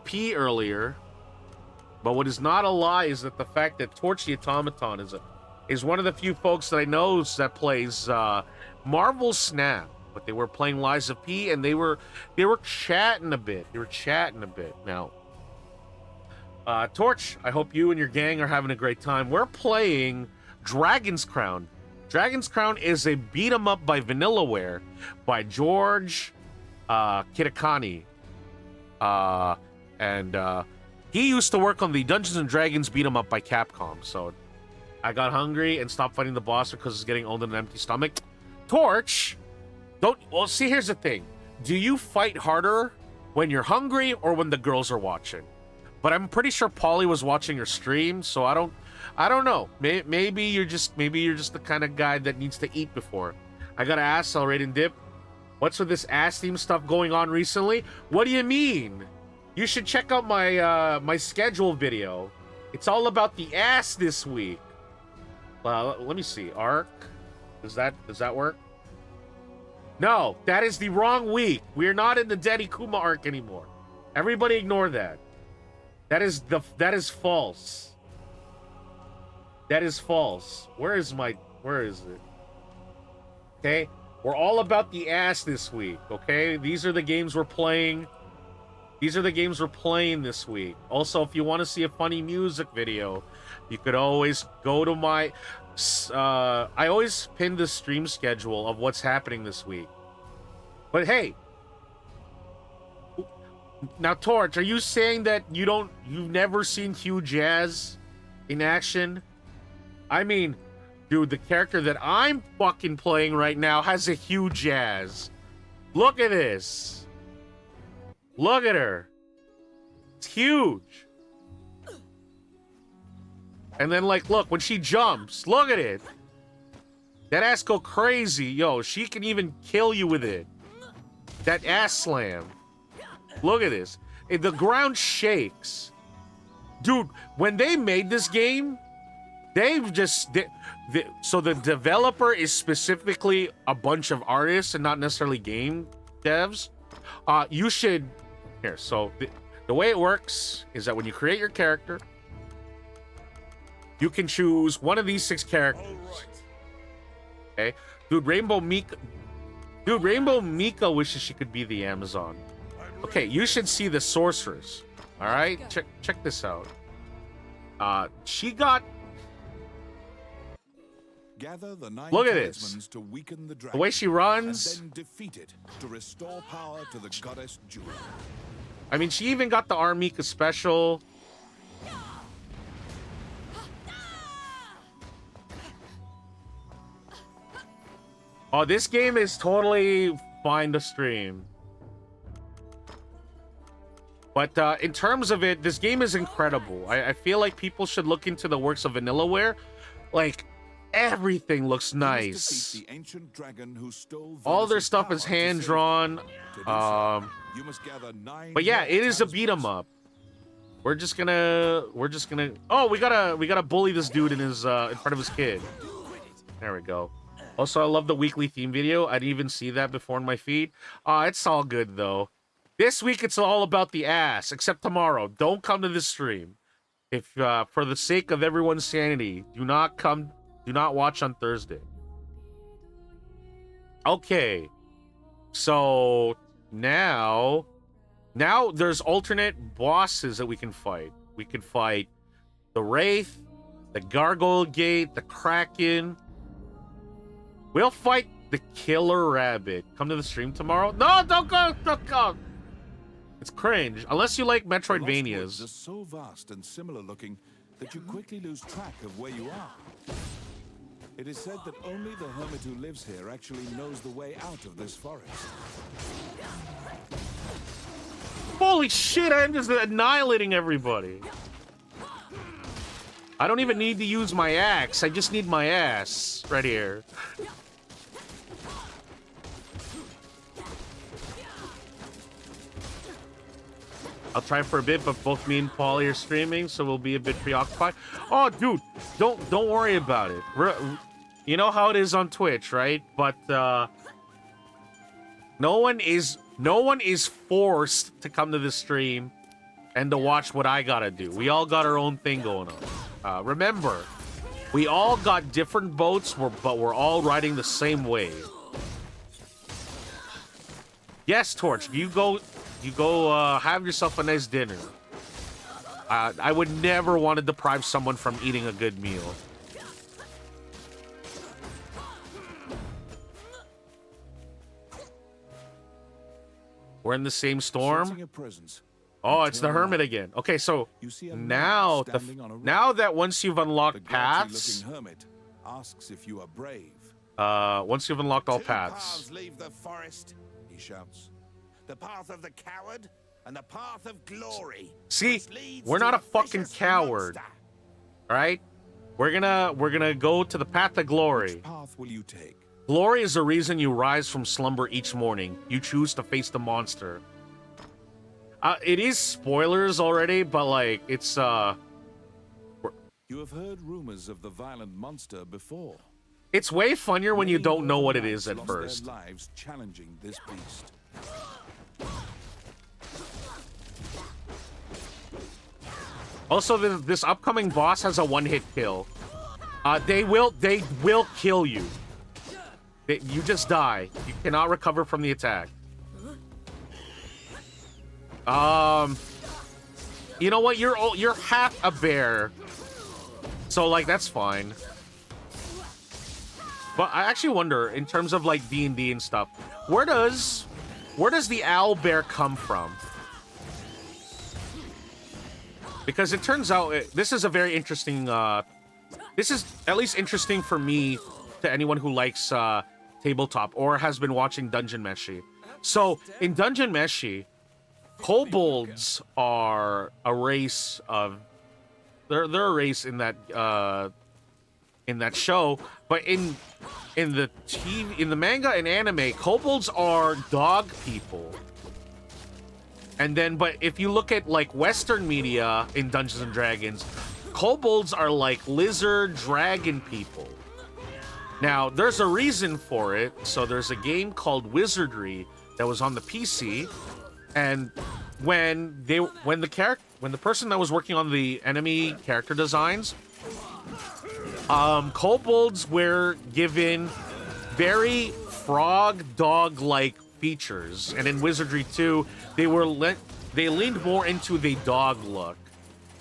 P earlier, but what is not a lie is that the fact that Torch the Automaton is one of the few folks that I know that plays Marvel Snap. But they were playing Lies of P, and they were chatting a bit. Now, Torch, I hope you and your gang are having a great time. We're playing Dragon's Crown. Dragon's Crown is a beat 'em up by Vanillaware by George Kitakami. And he used to work on the Dungeons and Dragons beat 'em up by Capcom. So I got hungry and stopped fighting the boss because it's getting old and an empty stomach. Torch, well, see, here's the thing. Do you fight harder when you're hungry or when the girls are watching? But I'm pretty sure Polly was watching your stream, so I don't know. Maybe you're just the kind of guy that needs to eat before. I gotta ask, Celebrate and Dip, what's with this ass theme stuff going on recently? What do you mean? You should check out my my schedule video. It's all about the ass this week. Let me see. Arc, does that work? No, that is the wrong week. We're not in the Daddy Kuma arc anymore. Everybody ignore that. That is false. That is false. Where is it? Okay? We're all about the ass this week, okay? These are the games we're playing. These are the games we're playing this week. Also, if you want to see a funny music video, you could always go to my I always pin the stream schedule of what's happening this week. But hey, now Torch, are you saying that you've never seen Hugh Jass in action? I mean, dude, the character that I'm fucking playing right now has a Hugh Jass. Look at this. Look at her. It's huge. And then, like, look, when she jumps, look at it. That ass go crazy. Yo, she can even kill you with it. That ass slam. Look at this. The ground shakes. Dude, when they made this game, so the developer is specifically a bunch of artists and not necessarily game devs. You should... Here, so the way it works is that when you create your character, you can choose one of these 6 characters. Okay? Dude, Rainbow Mika wishes she could be the Amazon. Okay, you should see the sorceress. All right? Check this out. She got... Gather the 9 Look at this. talismans to weaken the The way she runs. and then defeat it to restore power to the goddess Jewel. I mean, she even got the Armika special. Oh, this game is totally fine to stream. But in terms of it, this game is incredible. I feel like people should look into the works of Vanillaware. Like, everything looks nice. The ancient dragon who stole All their Venus's stuff power is to save hand-drawn. it. To do so, you must gather 9 But yeah, more it is a talismans. beat 'em up. We're just gonna. Oh, we gotta bully this dude in his in front of his kid. There we go. Also, I love the weekly theme video. I didn't even see that before in my feed. It's all good though. This week it's all about the ass, except tomorrow. Don't come to this stream. If for the sake of everyone's sanity, do not watch on Thursday. Okay. So now there's alternate bosses that we can fight. We can fight the Wraith, the Gargoyle Gate, the Kraken. We'll fight the Killer Rabbit. Come to the stream tomorrow. No, don't go. Don't go. It's cringe. Unless you like The lost woods are Metroidvanias. so vast and similar looking that you quickly lose track of where you are. It is said that only the hermit who lives here actually knows the way out of this forest. Holy shit, I'm just annihilating everybody. I don't even need to use my axe. I just need my ass right here. I'll try for a bit, but both me and Paulie are streaming, so we'll be a bit preoccupied. Oh, dude, don't worry about it. You know how it is on Twitch, right? But no one is forced to come to the stream and to watch what I gotta do. We all got our own thing going on. Remember, we all got different boats, but we're all riding the same wave. Yes, Torch, you go have yourself a nice dinner. I would never want to deprive someone from eating a good meal. We're in the same storm. Sensing a presence, Oh, it's the turn hermit around. again. Okay, so You see a man now standing on a rock. now that once you've The unlocked gouty paths, looking hermit asks if you are brave. once you've unlocked all Two paths, paths leave the forest. He shouts. The path of the coward and the path of glory. see, which leads we're to not a fucking vicious coward, monster. all right? We're gonna go to the path of glory. Which path will you take? Glory is the reason you rise from slumber each morning. You choose to face the monster. It is spoilers already, but like it's You have heard rumors of the violent monster before. it's way funnier when you Many don't know what it Northern is at knights lost their first. lives challenging this beast. Also, this upcoming boss has a one-hit kill. They will kill you. You just die. You cannot recover from the attack. You know what? You're half a bear, so like that's fine. But I actually wonder, in terms of like D&D and stuff, where does the owl bear come from? Because it turns out this is a very interesting. This is at least interesting for me, to anyone who likes tabletop or has been watching Dungeon Meshi. So in Dungeon Meshi, kobolds are a race of. They're a race in that show, but in the manga and anime, kobolds are dog people. And then, but if you look at like Western media in Dungeons and Dragons, kobolds are like lizard dragon people. Now, there's a reason for it. So there's a game called Wizardry that was on the PC, and when the person that was working on the enemy character designs, kobolds were given very frog dog like features, and in Wizardry 2 they leaned more into the dog look.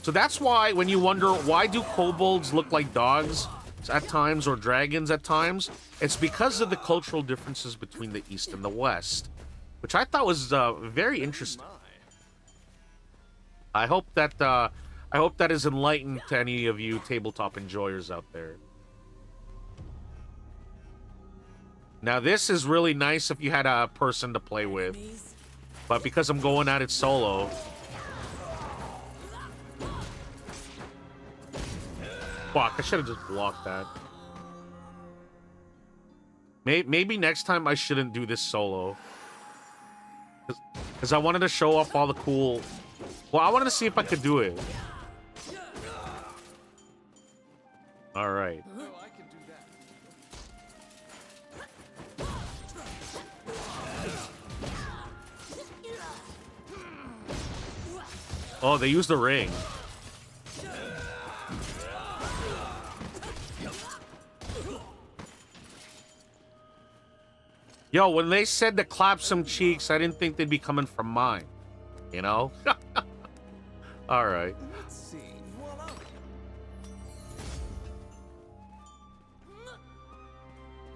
So that's why when you wonder why do kobolds look like dogs at times or dragons at times, it's because of the cultural differences between the East and the West, which I thought was very interesting. I hope that is enlightened to any of you tabletop enjoyers out there. Now this is really nice if you had a person to play with, but because I'm going at it solo. Fuck, I should have just blocked that. Maybe next time I shouldn't do this solo. Because I wanted to show off all the cool... Well, I wanted to see if I could do it. Alright. Oh, they used the ring. Yo, when they said to clap some cheeks, I didn't think they'd be coming from mine. You know? Alright. Let's see. Voila.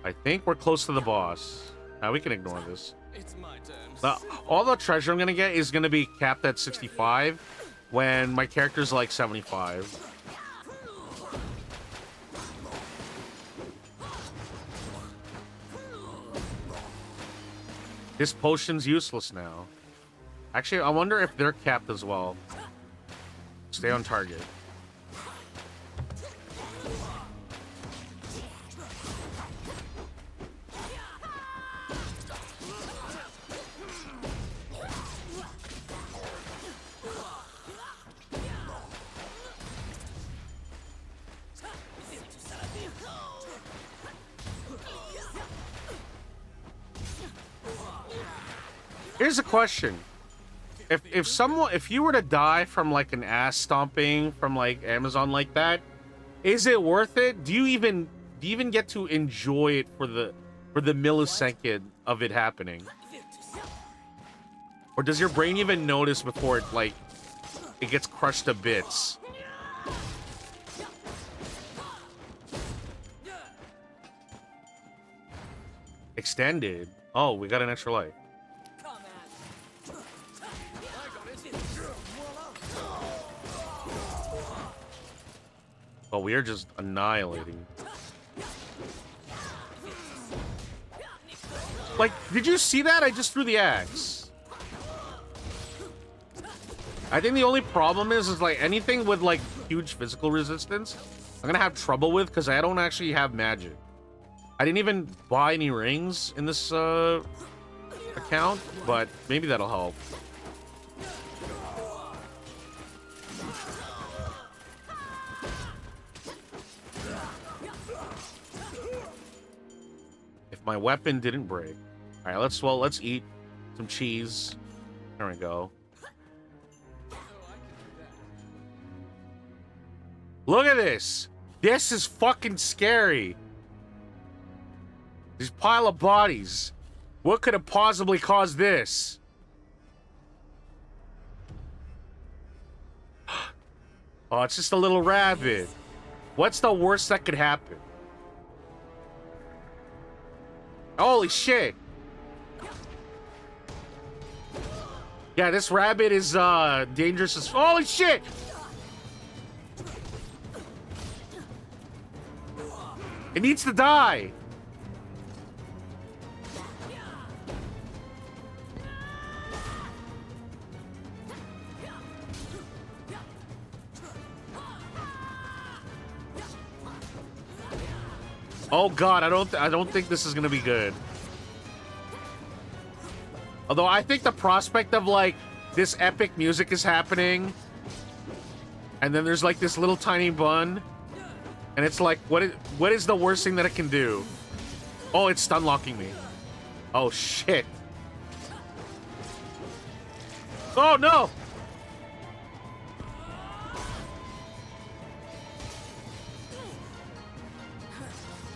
I think we're close to the boss. Now we can ignore this. It's my turn. All the treasure I'm gonna get is gonna be capped at 65 when my character's like 75. This potion's useless now. Actually, I wonder if they're capped as well. Stay on target. Here's a question. If you were to die from like an ass stomping from like Amazon like that, is it worth it? Do you even get to enjoy it for the millisecond of it happening? Or does your brain even notice before it gets crushed to bits? Extended. Oh, we got an extra life. Oh, we are just annihilating. Like, did you see that? I just threw the axe. I think the only problem is like anything with like huge physical resistance, I'm gonna have trouble with because I don't actually have magic. I didn't even buy any rings in this account, but maybe that'll help. If my weapon didn't break. All right, let's eat some cheese. There we go. Look at this. This is fucking scary. This pile of bodies. What could have possibly caused this? Oh, it's just a little rabbit. What's the worst that could happen? Holy shit. Yeah, this rabbit is dangerous as... Holy shit! It needs to die. Oh god, I don't think this is gonna be good. Although I think the prospect of like this epic music is happening, and then there's like this little tiny bun, and it's like, what is the worst thing that it can do? Oh, it's stun locking me. Oh shit. Oh no.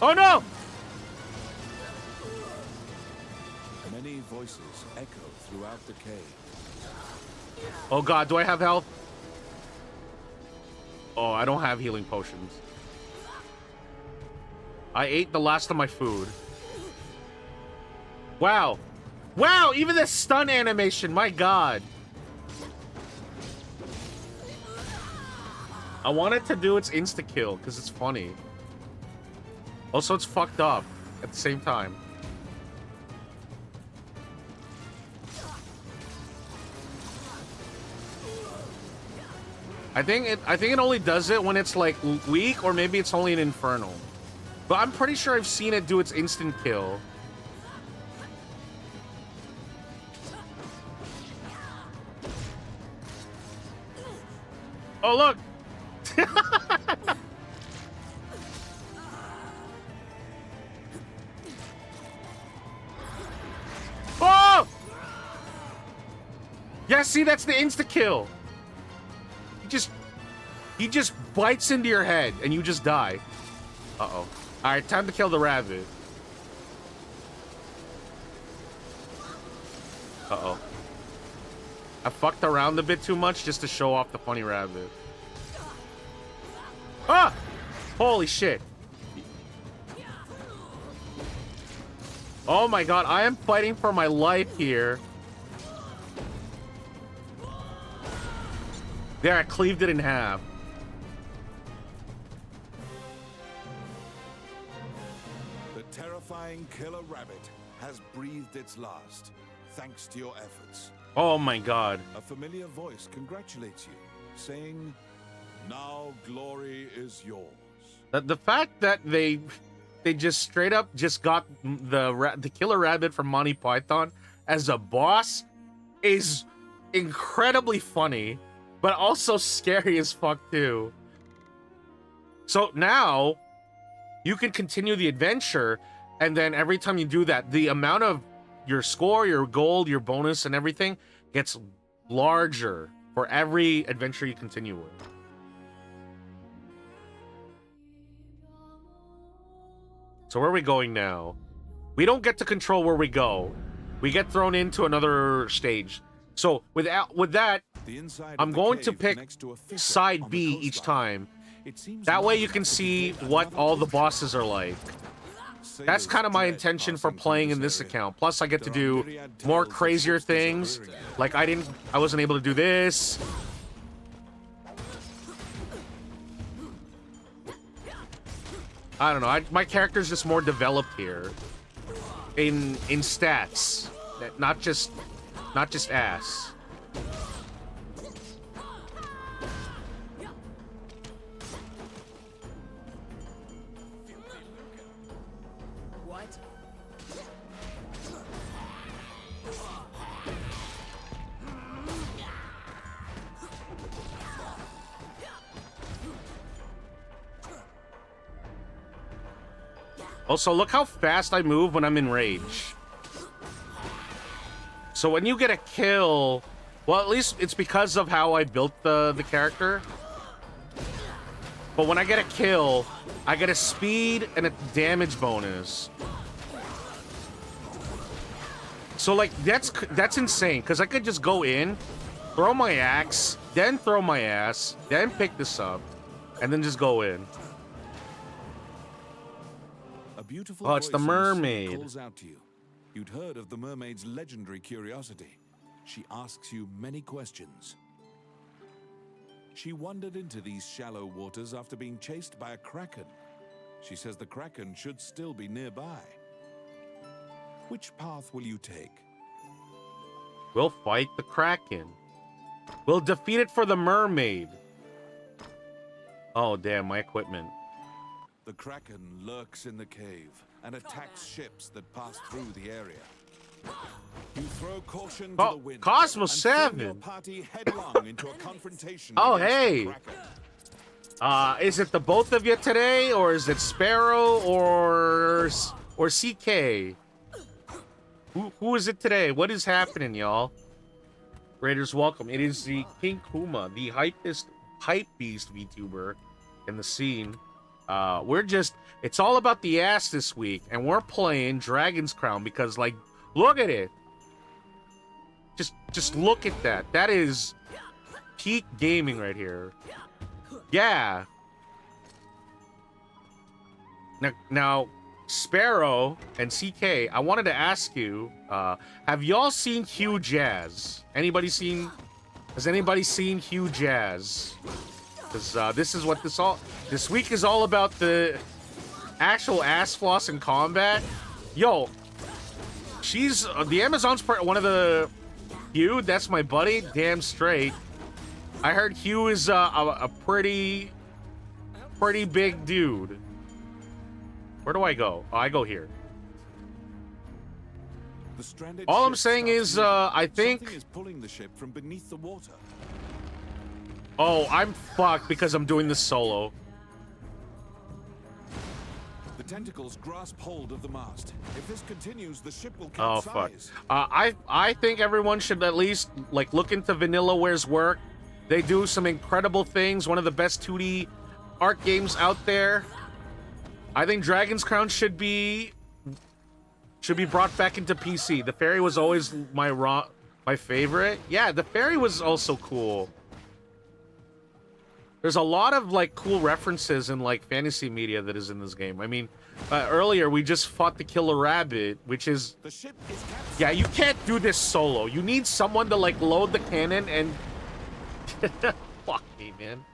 Oh no! Many voices echo throughout the cave. Oh god, do I have health? Oh, I don't have healing potions. I ate the last of my food. Wow. Wow, even the stun animation, my god. I want it to do its insta-kill, because it's funny. Also, it's fucked up at the same time. I think it only does it when it's like weak, or maybe it's only an infernal. But I'm pretty sure I've seen it do its instant kill. Oh look! Oh! Yeah, see, that's the insta-kill. He just bites into your head and you just die. Uh-oh. Alright, time to kill the rabbit. Uh-oh. I fucked around a bit too much just to show off the funny rabbit. Ah! Holy shit. Oh my god, I am fighting for my life here. There, I cleaved it in half. The terrifying killer rabbit has breathed its last, thanks to your efforts. Oh my god. A familiar voice congratulates you, saying, "Now glory is yours." The fact that they just straight up just got the killer rabbit from Monty Python as a boss is incredibly funny, but also scary as fuck too. So now you can continue the adventure, and then every time you do that, the amount of your score, your gold, your bonus, and everything gets larger for every adventure you continue with. So where are we going now? We don't get to control where we go. We get thrown into another stage. So with that, I'm going to pick side B each time. That way you can see what all the bosses are like. That's kind of my intention for playing in this account. Plus I get to do more crazier things. Like I wasn't able to do this. I don't know. My character's just more developed here. In stats. Not just ass. What? Also, look how fast I move when I'm in rage. So when you get a kill, well, at least it's because of how I built the character. But when I get a kill, I get a speed and a damage bonus. So like that's insane, because I could just go in, throw my axe, then throw my ass, then pick this up, and then just go in. A beautiful Oh, it's the voice in sea mermaid. calls out to you. You'd heard of the mermaid's legendary curiosity. She asks you many questions. She wandered into these shallow waters after being chased by a kraken. She says the kraken should still be nearby. Which path will you take? We'll fight the Kraken. We'll defeat it for the mermaid. Oh, damn, my equipment. The kraken lurks in the cave and attacks ships that pass through the area. You throw caution to Oh, the wind Cosmos and fling 7. your party headlong into a confrontation. Oh, against hey. the kraken. Is it the both of you today, or is it Sparrow or CK? Who is it today? What is happening, y'all? Raiders, welcome. It is the King Kuma, the hype beast VTuber in the scene. It's all about the ass this week, and we're playing Dragon's Crown because, like, look at it. Just look at that. That is peak gaming right here. Yeah. Now, Sparrow and CK, I wanted to ask you, have y'all seen Hugh Jass? Has anybody seen Hugh Jass? Because this is what this week is all about, the actual ass floss in combat. Yo, she's the Amazon's one of the Hugh. That's my buddy. Damn straight. I heard Hugh is a pretty big dude. Where do I go? Oh, I go here. The stranded All I'm ship saying starts is, moving. I think. Something is pulling the ship from beneath the water. Oh, I'm fucked because I'm doing this solo. The tentacles grasp hold of the mast. If this continues, the ship will Oh fuck. capsize. I think everyone should at least like look into Vanillaware's work. They do some incredible things. One of the best 2D art games out there. I think Dragon's Crown should be brought back into PC. The Fairy was always my favorite. Yeah, the Fairy was also cool. There's a lot of like cool references in like fantasy media that is in this game. I mean, earlier we just fought the Killer Rabbit, which is The ship is capsized. yeah. You can't do this solo. You need someone to like load the cannon and fuck me, man.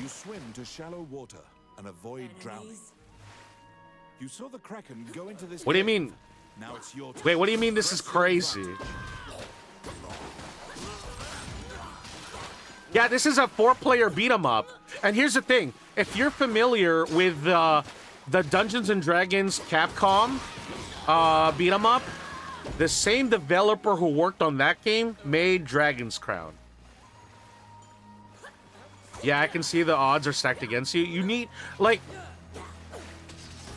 You swim to shallow water and avoid drowning. You saw the Kraken go into this. What do you cave. mean? Now it's your turn. Wait, what do you mean this is crazy? Yeah, this is a 4-player beat 'em up. And here's the thing: if you're familiar with the Dungeons and Dragons Capcom beat 'em up, the same developer who worked on that game made Dragon's Crown. Yeah, I can see the odds are stacked against you. You need, like,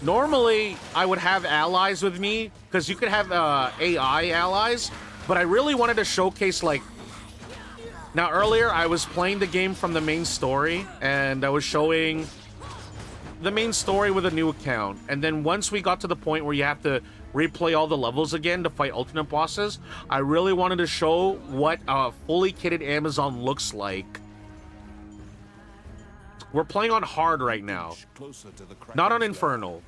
normally I would have allies with me, because you could have AI allies, but I really wanted to showcase, like... Now, earlier, I was playing the game from the main story, and I was showing the main story with a new account. And then once we got to the point where you have to replay all the levels again to fight alternate bosses, I really wanted to show what a fully kitted Amazon looks like. We're playing on hard right now, not on Infernal.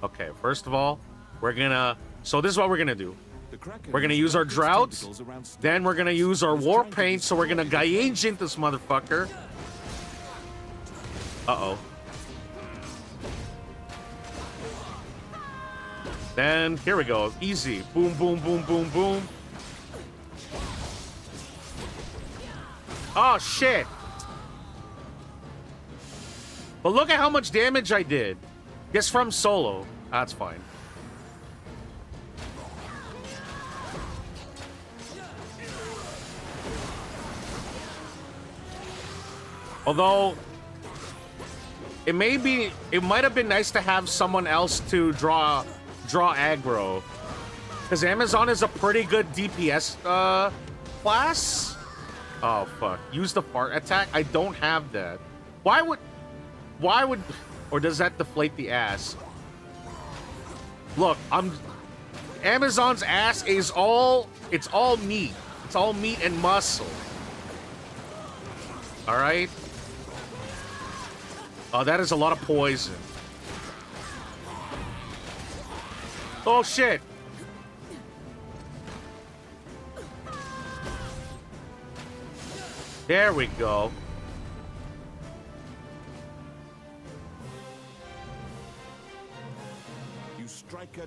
Okay, first of all, we're gonna... So this is what we're gonna do. We're gonna use our drought, then we're gonna use our war paint, so we're gonna Gaijin this motherfucker. Uh-oh. Then, here we go. Easy. Boom, boom, boom, boom, boom. Oh, shit. But look at how much damage I did. Guess from solo. That's fine. Although, it might have been nice to have someone else to draw aggro. Because Amazon is a pretty good DPS class. Oh, fuck. Use the fart attack? I don't have that. Why would... Or does that deflate the ass? Look, Amazon's ass is all... It's all meat. It's all meat and muscle. Alright? Oh, that is a lot of poison. Oh, shit. There we go.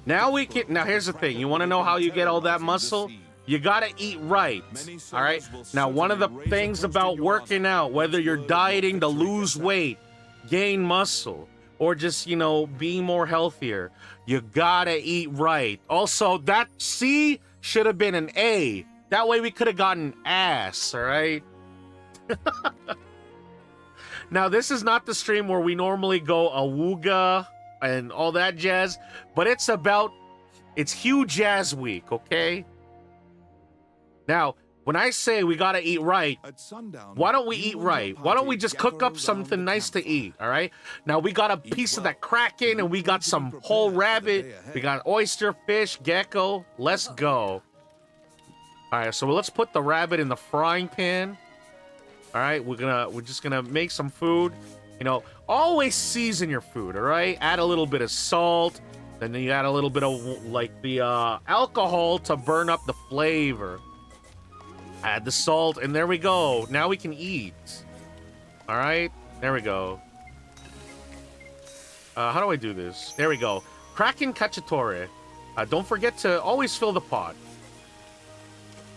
Now we can... Now, here's the thing. You want to know how you get all that muscle? You gotta eat right, all right? Now, one of the things about working out, whether you're dieting to lose weight, gain muscle, or just, you know, being more healthier, you gotta eat right. Also, that C should have been an A. That way we could have gotten ass, all right? Now, this is not the stream where we normally go awooga and all that jazz, but it's Hugh Jazz week, okay? Now, when I say we gotta eat right, why don't we eat right? Why don't we just cook up something nice to eat, all right? Now, we got a piece of that Kraken, and we got some whole rabbit. We got oyster, fish, gecko. Let's go. All right, so let's put the rabbit in the frying pan. All right, we're just gonna make some food. You know, always season your food, all right? Add a little bit of salt, and then you add a little bit of, like, the alcohol to burn up the flavor. Add the salt, and there we go. Now we can eat. All right, there we go. How do I do this? There we go. Kraken Cacciatore. Don't forget to always fill the pot.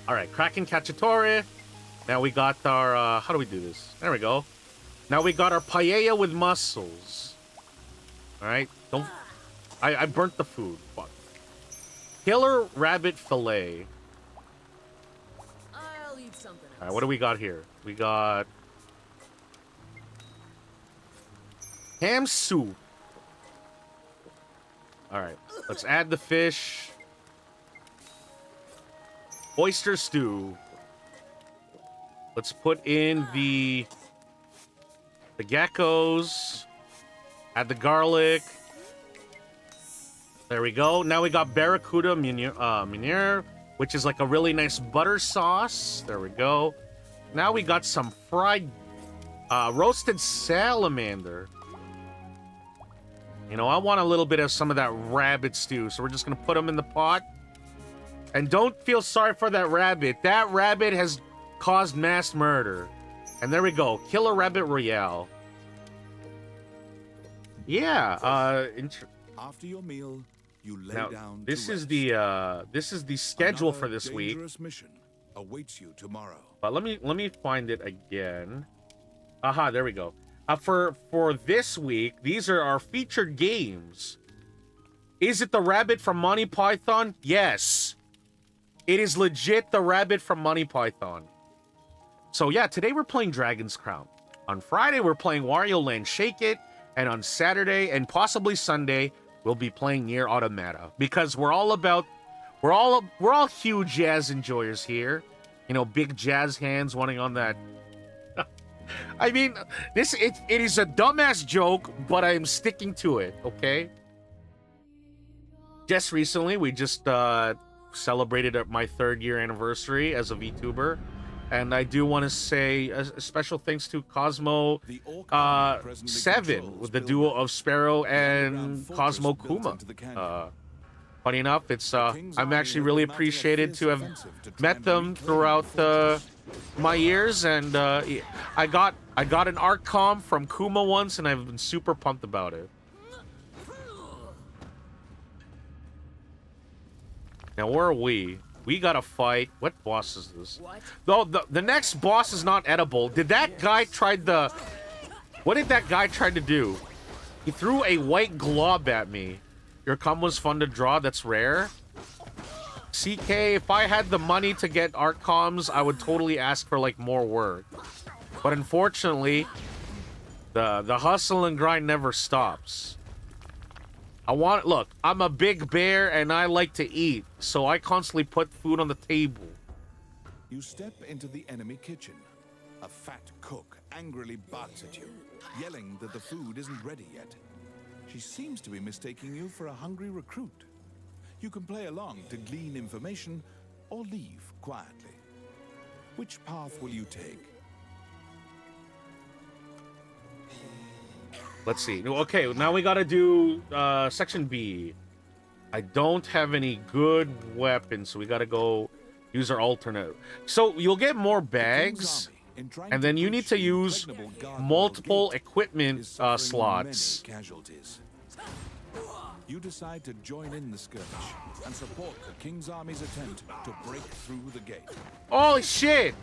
All right, Kraken Cacciatore. Now we got our, how do we do this? There we go. Now we got our paella with mussels. All right, don't... I burnt the food. Fuck. Killer rabbit fillet. I'll eat something else. All right, what do we got here? We got... ham soup. All right, let's add the fish. Oyster stew. Let's put in the geckos. Add the garlic. There we go. Now we got barracuda meunier, which is like a really nice butter sauce. There we go. Now we got some fried, roasted salamander. You know, I want a little bit of some of that rabbit stew, so we're just gonna put them in the pot. And don't feel sorry for that rabbit. That rabbit has caused mass murder. And there we go. Killer Rabbit Royale. Yeah, After your meal, you lay now, down this to is rest. the schedule Another for this week. dangerous mission awaits you tomorrow. But let me find it again. Aha, there we go. For this week, these are our featured games. Is it the rabbit from Monty Python? Yes. It is legit the rabbit from Monty Python. So yeah, today we're playing Dragon's Crown. On Friday, we're playing Wario Land Shake It. And on Saturday and possibly Sunday, we'll be playing Nier Automata because we're all huge jazz enjoyers here. You know, big jazz hands wanting on that. I mean, it is a dumbass joke, but I'm sticking to it, okay? Just recently, we just celebrated my 3rd year anniversary as a VTuber. And I do want to say a special thanks to Cosmo 7 with the duo of Sparrow and Cosmo Kuma. Funny enough, it's I'm actually really appreciated to have met them throughout my years, and I got an art com from Kuma once, and I've been super pumped about it. Now where are we? We gotta fight. What boss is this? Though the next boss is not edible. Did that guy try the? What did that guy try to do? He threw a white glob at me. Your cum was fun to draw. That's rare. CK, if I had the money to get art comms, I would totally ask for like more work. But unfortunately, the hustle and grind never stops. Look, I'm a big bear and I like to eat, so I constantly put food on the table. You step into the enemy kitchen. A fat cook angrily barks at you, yelling that the food isn't ready yet. She seems to be mistaking you for a hungry recruit. You can play along to glean information or leave quietly. Which path will you take? Let's see. Okay, now we gotta do section B. I don't have any good weapons, so we gotta go use our alternate. So you'll get more bags, and then you need to use multiple equipment slots. You decide to join in the skirmish and support the King's Army's attempt to break through the gate. Holy shit!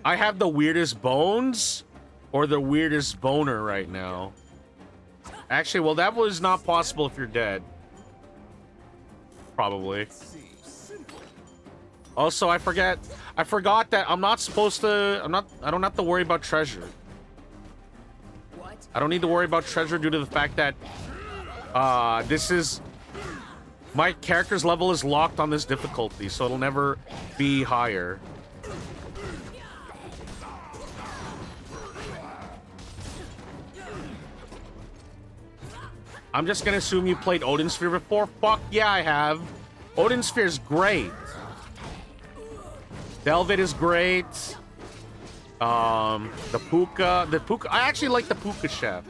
I have the weirdest bones or the weirdest boner right now. Actually, well, that was not possible if you're dead. Probably. Also, I forgot that I'm not supposed to, I don't have to worry about treasure. I don't need to worry about treasure due to the fact that my character's level is locked on this difficulty, so it'll never be higher. I'm just gonna assume you played Odin Sphere before. Fuck yeah, I have. Odin Sphere's great. Velvet is great. The Puka. I actually like the Puka Chef.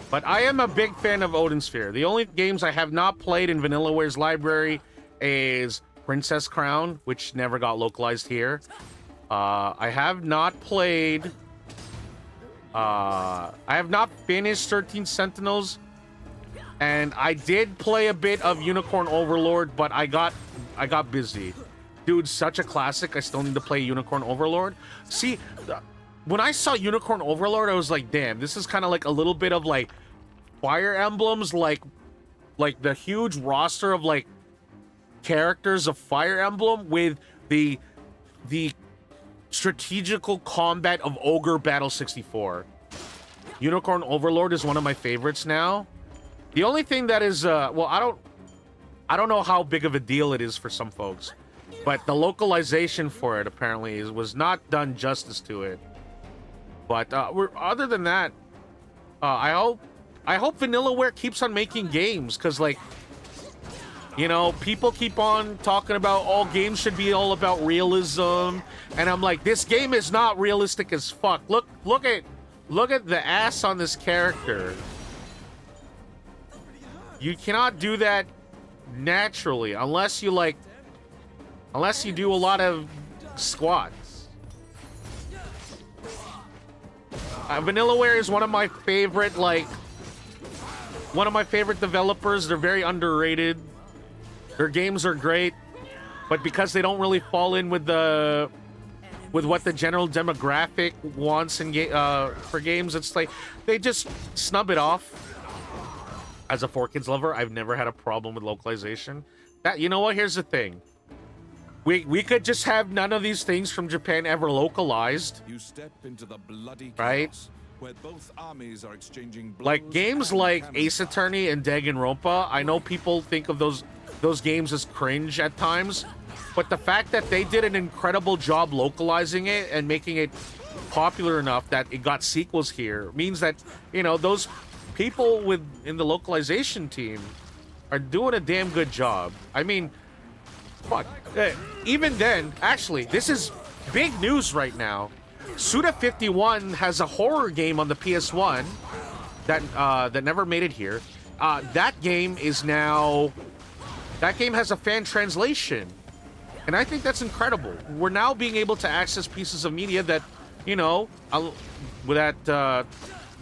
But I am a big fan of Odin Sphere. The only games I have not played in Vanillaware's library is Princess Crown, which never got localized here. I have not played. I have not finished 13 Sentinels, and I did play a bit of Unicorn Overlord, but I got busy. Dude, such a classic. I still need to play Unicorn Overlord. See, when I saw Unicorn Overlord, I was like, damn, this is kind of like a little bit of like Fire Emblems, like the huge roster of like characters of Fire Emblem with the strategical combat of Ogre Battle 64. Unicorn Overlord is one of my favorites now. The only thing that is well, I don't know how big of a deal it is for some folks, but the localization for it apparently was not done justice to it. But other than that, I hope Vanillaware keeps on making games, because like, you know, people keep on talking about all games should be all about realism, and I'm like, this game is not realistic as fuck. Look at the ass on this character. You cannot do that naturally unless you do a lot of squats. Vanillaware is one of my favorite developers. They're very underrated. Their games are great, but because they don't really fall in with what the general demographic wants for games, it's like they just snub it off. As a 4Kids lover, I've never had a problem with localization. You know what? Here's the thing. We could just have none of these things from Japan ever localized. You step into the bloody Right. chaos, where both armies are exchanging Like blows games and like cannon Ace fire. Attorney and Danganronpa, I know people think of those games as cringe at times, but the fact that they did an incredible job localizing it and making it popular enough that it got sequels here means that, you know, those people in the localization team are doing a damn good job. I mean, fuck. Even then, actually, this is big news right now. Suda51 has a horror game on the PS1 that never made it here. That game has a fan translation, and I think that's incredible. We're now being able to access pieces of media that, you know, without the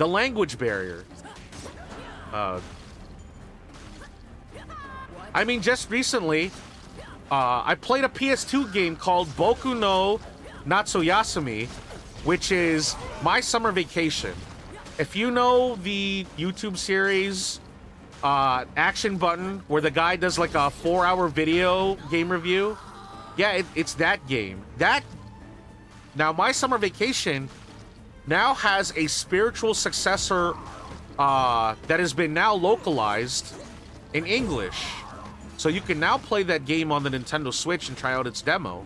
language barrier. I mean, just recently, I played a PS2 game called Boku no Natsuyasumi, which is My Summer Vacation. If you know the YouTube series Action Button, where the guy does like a 4-hour video game review, yeah, it's that game. Now, My Summer Vacation now has a spiritual successor that has been now localized in English. So you can now play that game on the Nintendo Switch and try out its demo.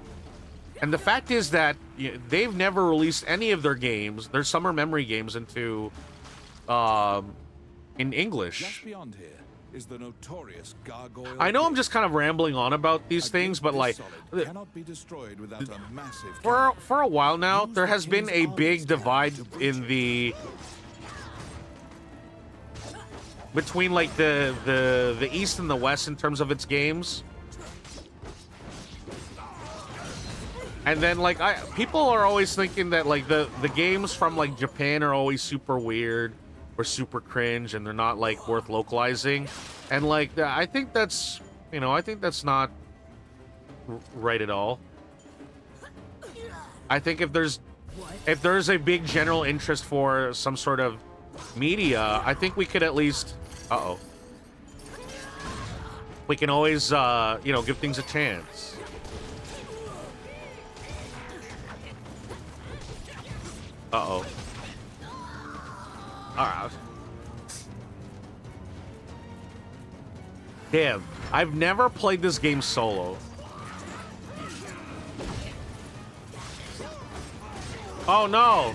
And the fact is that they've never released any of their games, their summer memory games, into in English. Just beyond here is the notorious gargoyle. I know I'm Gate. just kind of rambling on about these A things, gate but this like solid cannot be destroyed without a massive for a while now, there has been a big divide in the between like the East and the West in terms of its games. And then like people are always thinking that like the games from like Japan are always super weird or super cringe and they're not like worth localizing. And like I think that's, you know, I think that's not right at all. I think if there's a big general interest for some sort of media, I think we could at least we can always you know, give things a chance. All right. Damn, I've never played this game solo. Oh no!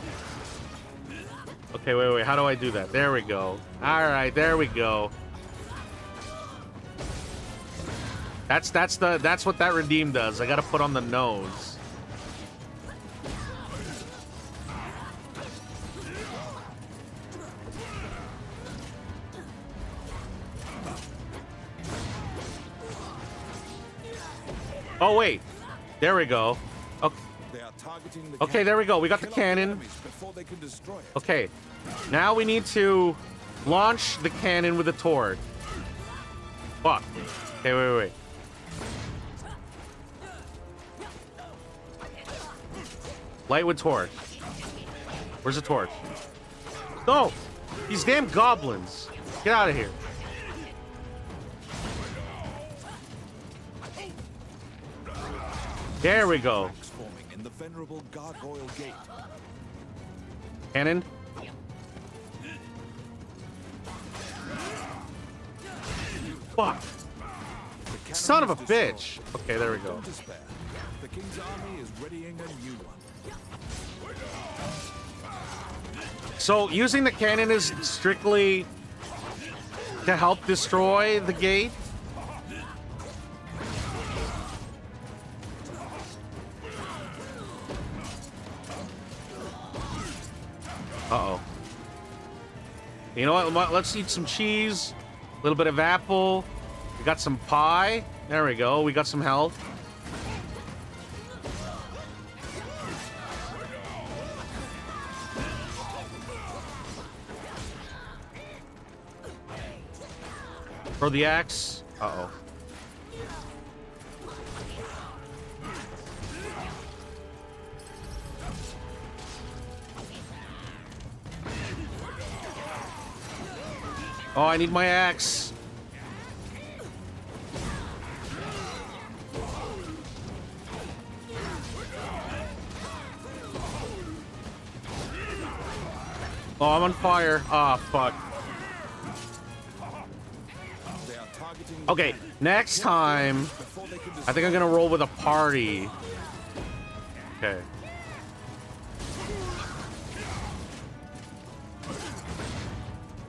Okay, wait, how do I do that? There we go. Alright, there we go. That's what that redeem does. I gotta put on the nose. Oh wait, there we go. Okay, They are targeting the okay, there we go. We got the Kill off the cannon. enemies before they can destroy it. Okay, now we need to launch the cannon with a torch. Fuck. Okay, wait. Light with torch. Where's the torch? No! These damn goblins. Get out of here. There we go. Cracks forming in the venerable gargoyle gate. Cannon. Fuck. The cannon Son of a is destroyed. bitch. Okay, there we go. Don't despair. The king's army is readying a new one. So using the cannon is strictly to help destroy the gate? Uh-oh. You know what? Let's eat some cheese, a little bit of apple. We got some pie. There we go. We got some health. Throw the axe. Uh-oh. Oh, I need my axe. Oh, I'm on fire. Ah, fuck. They are targeting the Okay, cannon. next time, Before they can I think I'm gonna roll with a party. Okay.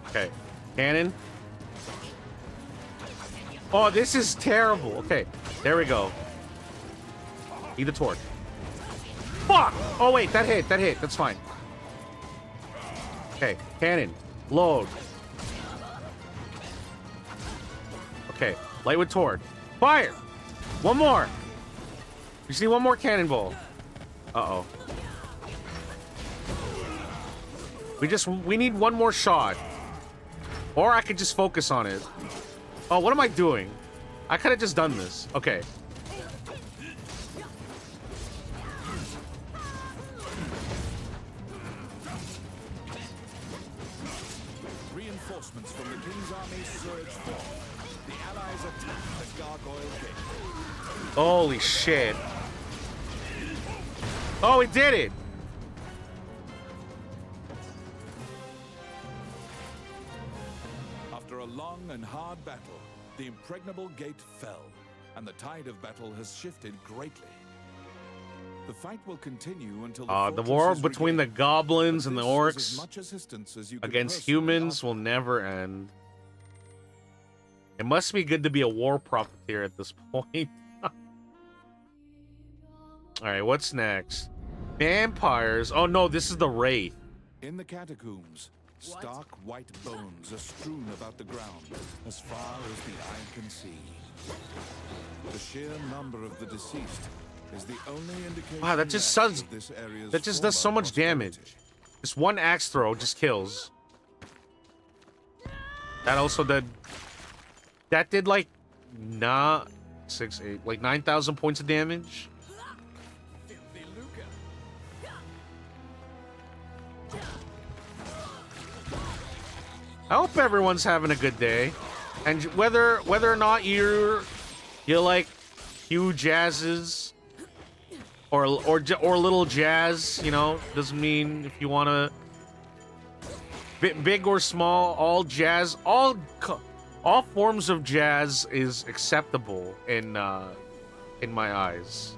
Okay, cannon. Oh, this is terrible. Okay, there we go. Eat the torch. Fuck! Oh, wait, that hit, that's fine. Okay, cannon, load. Okay, light with torch. Fire! One more! You see one more cannonball. Uh-oh. We need one more shot. Or I could just focus on it. Oh, what am I doing? I could have just done this. Okay. Reinforcements from the King's army surge forth. The Allies attack the Gargoyle Gate. Holy shit. Oh, it did it! After a long and hard battle, the impregnable gate fell, and the tide of battle has shifted greatly. The fight will continue until the The fortress war is between the regained, goblins but and the this is as orcs much assistance as you can against personally humans offer. will never end. It must be good to be a war profiteer at this point. Alright, what's next? Vampires. Oh no, this is the Wraith. In the catacombs, stark white bones are strewn about the ground as far as the eye can see. The sheer number of the deceased is the only indication Wow, that just left does- of this area's that just does so former much damage. prosperity. This one axe throw just kills. That also did... That did like... 6, 8... Like 9,000 points of damage. I hope everyone's having a good day, and whether or not you like Hugh Jazz's or little Jazz, you know, doesn't mean if you want to big or small, all jazz, all forms of jazz is acceptable in my eyes.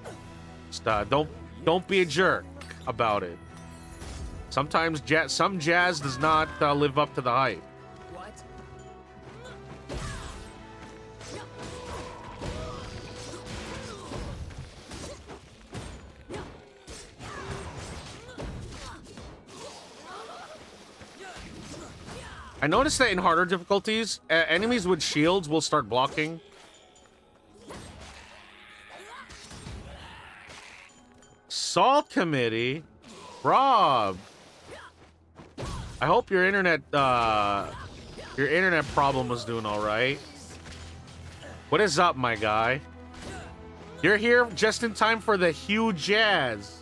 Just don't be a jerk about it. Sometimes some jazz does not live up to the hype. What? I noticed that in harder difficulties, enemies with shields will start blocking. Salt Committee? Rob! I hope your internet problem was doing alright. What is up, my guy? You're here just in time for the Hugh Jazz.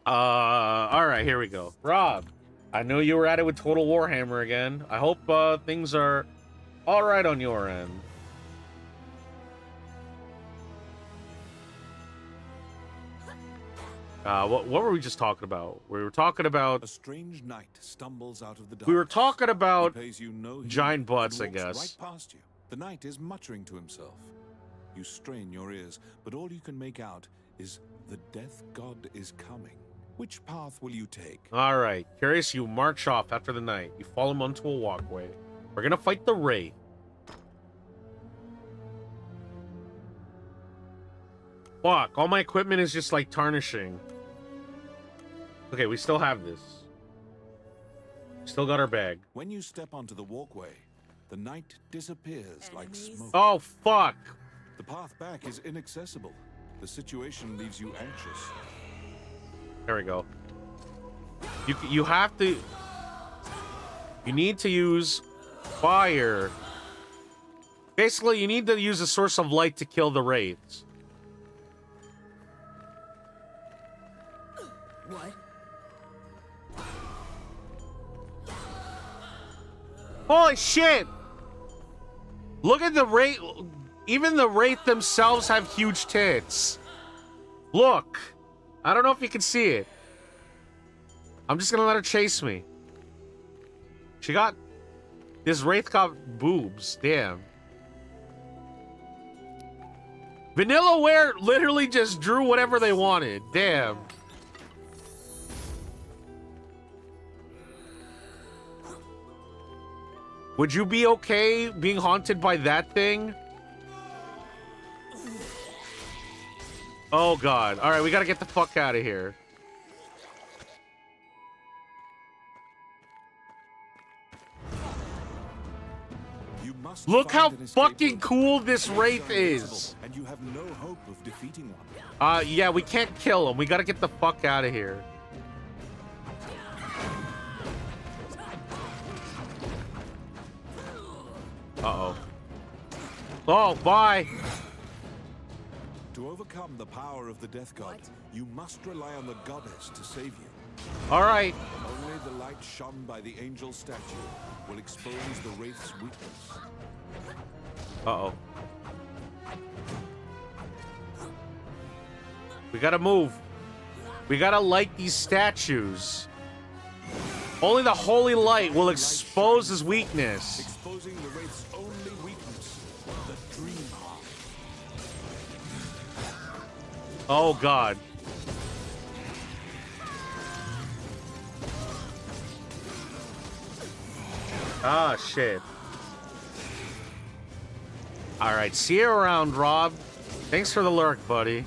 Alright, here we go. Rob, I know you were at it with Total Warhammer again. I hope things are alright on your end. What were we just talking about? We were talking about... A strange knight stumbles out of the dark. We were talking about He pays you no heed giant and butts, I walks guess. Right past you. The knight is muttering to himself. You strain your ears, but all you can make out is the death god is coming. Which path will you take? Alright, curious, you march off after the night. You follow him onto a walkway. We're gonna fight the Wraith. Fuck, all my equipment is just like tarnishing. Okay, we still have this. Still got our bag. When you step onto the walkway, the knight disappears like smoke. Oh, fuck. The path back is inaccessible. The situation leaves you anxious. There we go. You have to... You need to use fire. Basically, you need to use a source of light to kill the wraiths. What? Holy shit! Look at the wraith. Even the wraith themselves have huge tits. Look! I don't know if you can see it. I'm just gonna let her chase me. She got... This Wraith got boobs. Damn. Vanillaware literally just drew whatever they wanted. Damn. Would you be okay being haunted by that thing? Oh god. Alright, we gotta get the fuck out of here. You must Look how find an escape fucking route. cool this Wraith It's is. unreasonable, and you have no hope of defeating one. Yeah, we can't kill him. We gotta get the fuck out of here. Uh-oh. Oh, bye. To overcome the power of the Death God, you must rely on the goddess to save you. All right. Only the light shone by the angel statue will expose the Wraith's weakness. Uh-oh. We gotta move. We gotta light these statues. Only the holy light will expose his weakness. Exposing the Wraith's only weakness, the dream heart. Oh, God. Ah, shit. All right, see you around, Rob. Thanks for the lurk, buddy.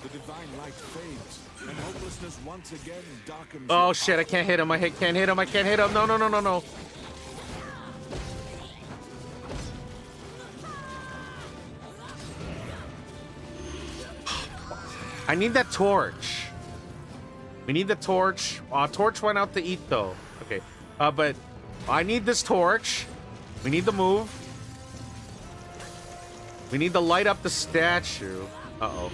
The divine light fades, and hopelessness once again darkens. Oh, your shit, I heart. can't hit him. I can't hit him. I can't hit him. No, no, no, no, no. I need that torch. We need the torch. Torch went out to eat, though. Okay. But I need this torch. We need the move. We need to light up the statue. Uh-oh.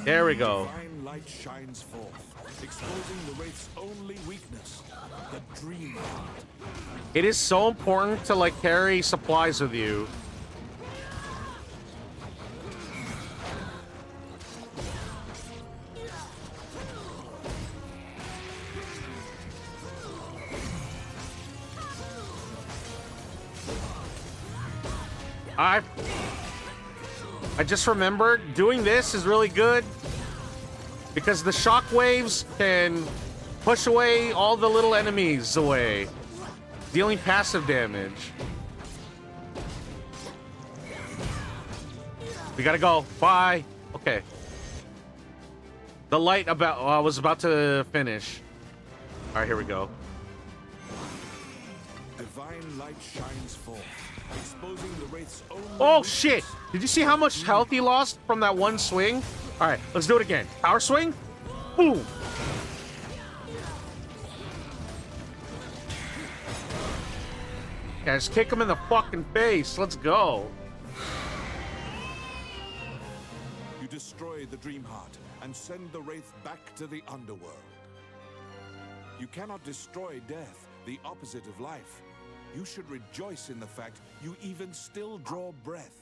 There we go. Divine light shines forth, exposing the Wraith's only weakness, the dream heart. It is so important to, like, carry supplies with you. I just remembered doing this is really good because the shockwaves can push away all the little enemies away, dealing passive damage. We gotta go. Bye. Okay. The light was about to finish. All right, here we go. Divine light shines forth, exposing the Wraith's only Oh weakness. shit! Did you see how much health he lost from that one swing? All right, let's do it again. Power swing. Boom. Yeah, just kick him in the fucking face. Let's go. You destroy the dream heart and send the Wraith back to the underworld. You cannot destroy death, the opposite of life. You should rejoice in the fact you even still draw breath.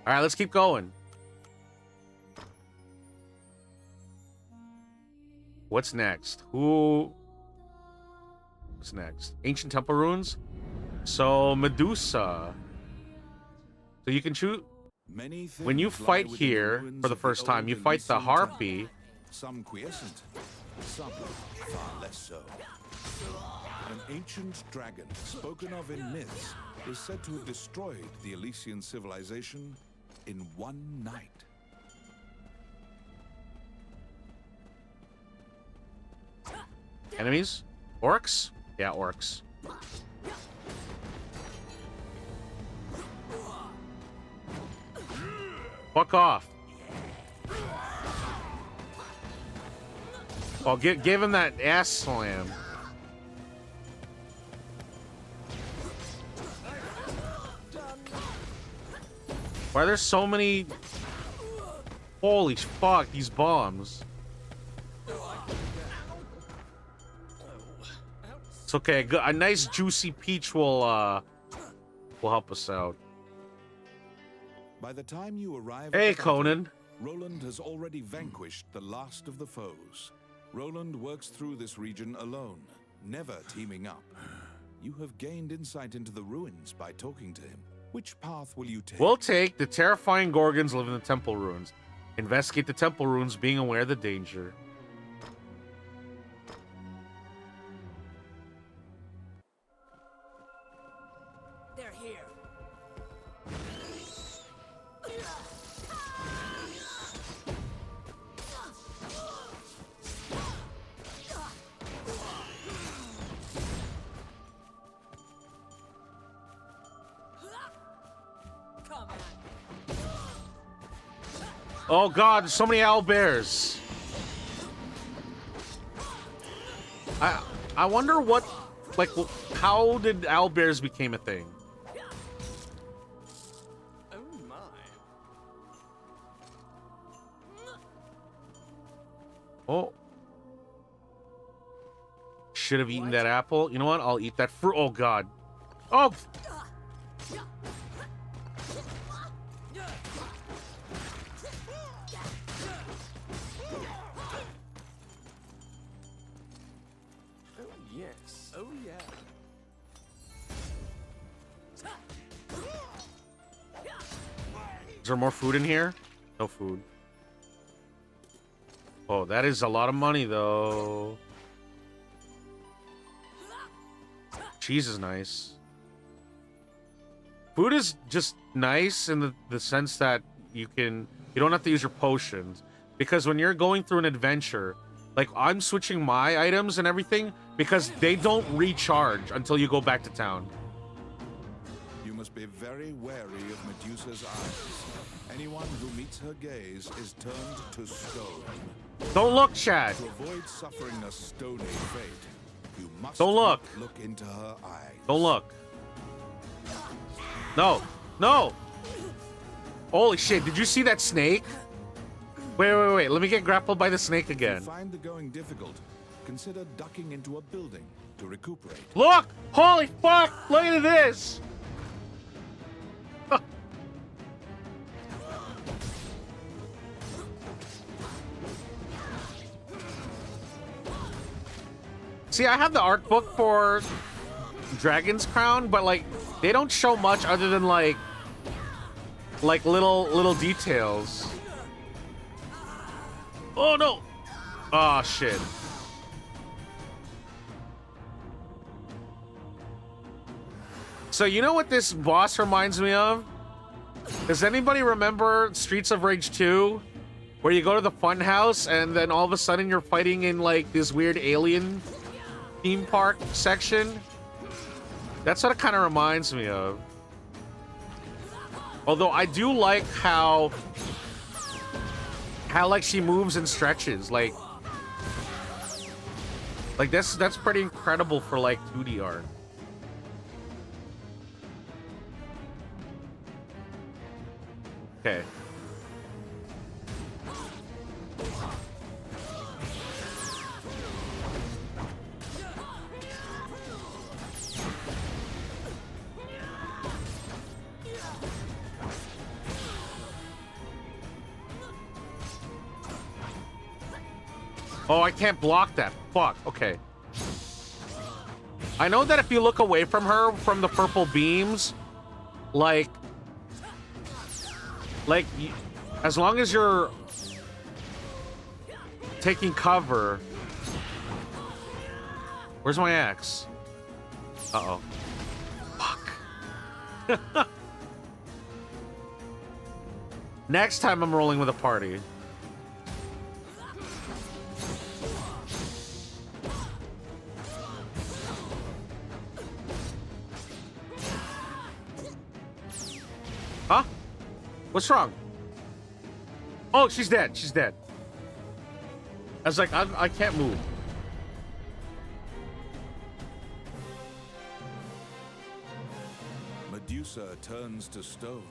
All right, let's keep going. What's next? What's next? Ancient temple ruins. So Medusa. So you can choose. Many things When you lie fight within the here ruins for the of first time, old you fight the Elysian harpy. temple. Some quiescent, some far less so. An ancient dragon, spoken of in myths, is said to have destroyed the Elysian civilization in one night. Enemies? Orcs? Yeah, orcs. Fuck off. Oh, give him that ass slam. Why are there so many... Holy fuck, these bombs. It's okay. A nice juicy peach will help us out. By the time you arrive Hey, at the battle, Conan. Roland has already vanquished the last of the foes. Roland works through this region alone, never teaming up. You have gained insight into the ruins by talking to him. Which path will you take? We'll take the terrifying Gorgons live in the temple ruins. Investigate the temple ruins, being aware of the danger. They're here. Come on. Oh god, so many owlbears. I wonder what, like, how did owlbears became a thing? Oh my. Oh. Should have eaten that apple. You know what? I'll eat that fruit. Oh god. Oh! Yes. Oh yeah. Is there more food in here? No food. Oh, that is a lot of money, though. Cheese is nice. Food is just nice in the sense that you don't have to use your potions. Because when you're going through an adventure, like, I'm switching my items and everything because they don't recharge until you go back to town. You must be very wary of Medusa's eyes. Anyone who meets her gaze is turned to stone. Don't look, Chad. To avoid suffering a stony fate, you must Don't look. not look into her eyes. Don't look. No. No! Holy shit, did you see that snake? Wait. Let me get grappled by the snake If you again. find the going difficult, consider ducking into a building to recuperate. Look! Holy fuck! Look at this! See, I have the art book for Dragon's Crown, but like they don't show much other than like little details. Oh no! Oh shit. So you know what this boss reminds me of? Does anybody remember Streets of Rage 2? Where you go to the fun house and then all of a sudden you're fighting in like this weird alien theme park section? That's what it kind of reminds me of. Although I do like how like she moves and stretches, like that's pretty incredible for like 2D art. Okay. Oh, I can't block that. Fuck. Okay. I know that if you look away from her, from the purple beams, like as long as you're taking cover. Where's my axe? Uh-oh. Fuck. Next time I'm rolling with a party. Huh? What's wrong? Oh, she's dead. She's dead. I was like, I can't move. Medusa turns to stone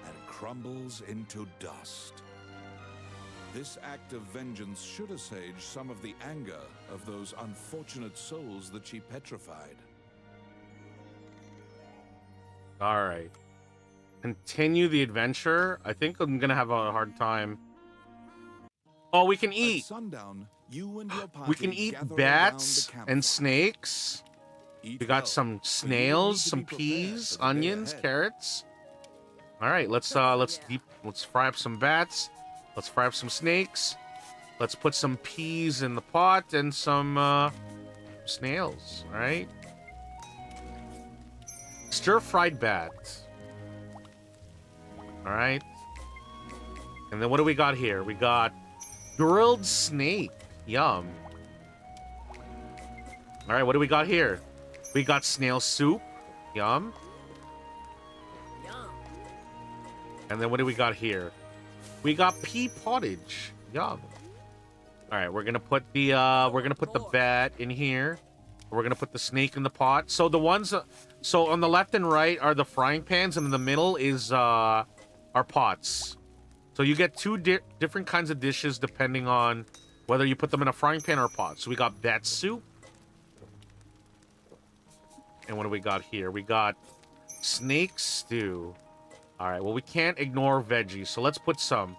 and crumbles into dust. This act of vengeance should assuage some of the anger of those unfortunate souls that she petrified. All right. Continue the adventure. I think I'm gonna have a hard time. Oh, we can At eat. sundown, you and your party We can eat gather bats around the and campfire. snakes. Eat We got well, some for you will snails, need to some be prepared peas, for the day onions, ahead. carrots. All right, let's fry up some bats. Let's fry up some snakes. Let's put some peas in the pot and some snails. All right. Stir-fried bat. All right. And then what do we got here? We got grilled snake. Yum. All right, what do we got here? We got snail soup. Yum. Yum. And then what do we got here? We got pea pottage. Yum. All right, we're gonna put the bat in here. We're gonna put the snake in the pot. So the ones, so on the left and right are the frying pans, and in the middle is our pots. So you get two different kinds of dishes depending on whether you put them in a frying pan or a pot. So we got bat soup. And what do we got here? We got snake stew. All right, well, we can't ignore veggies. So let's put some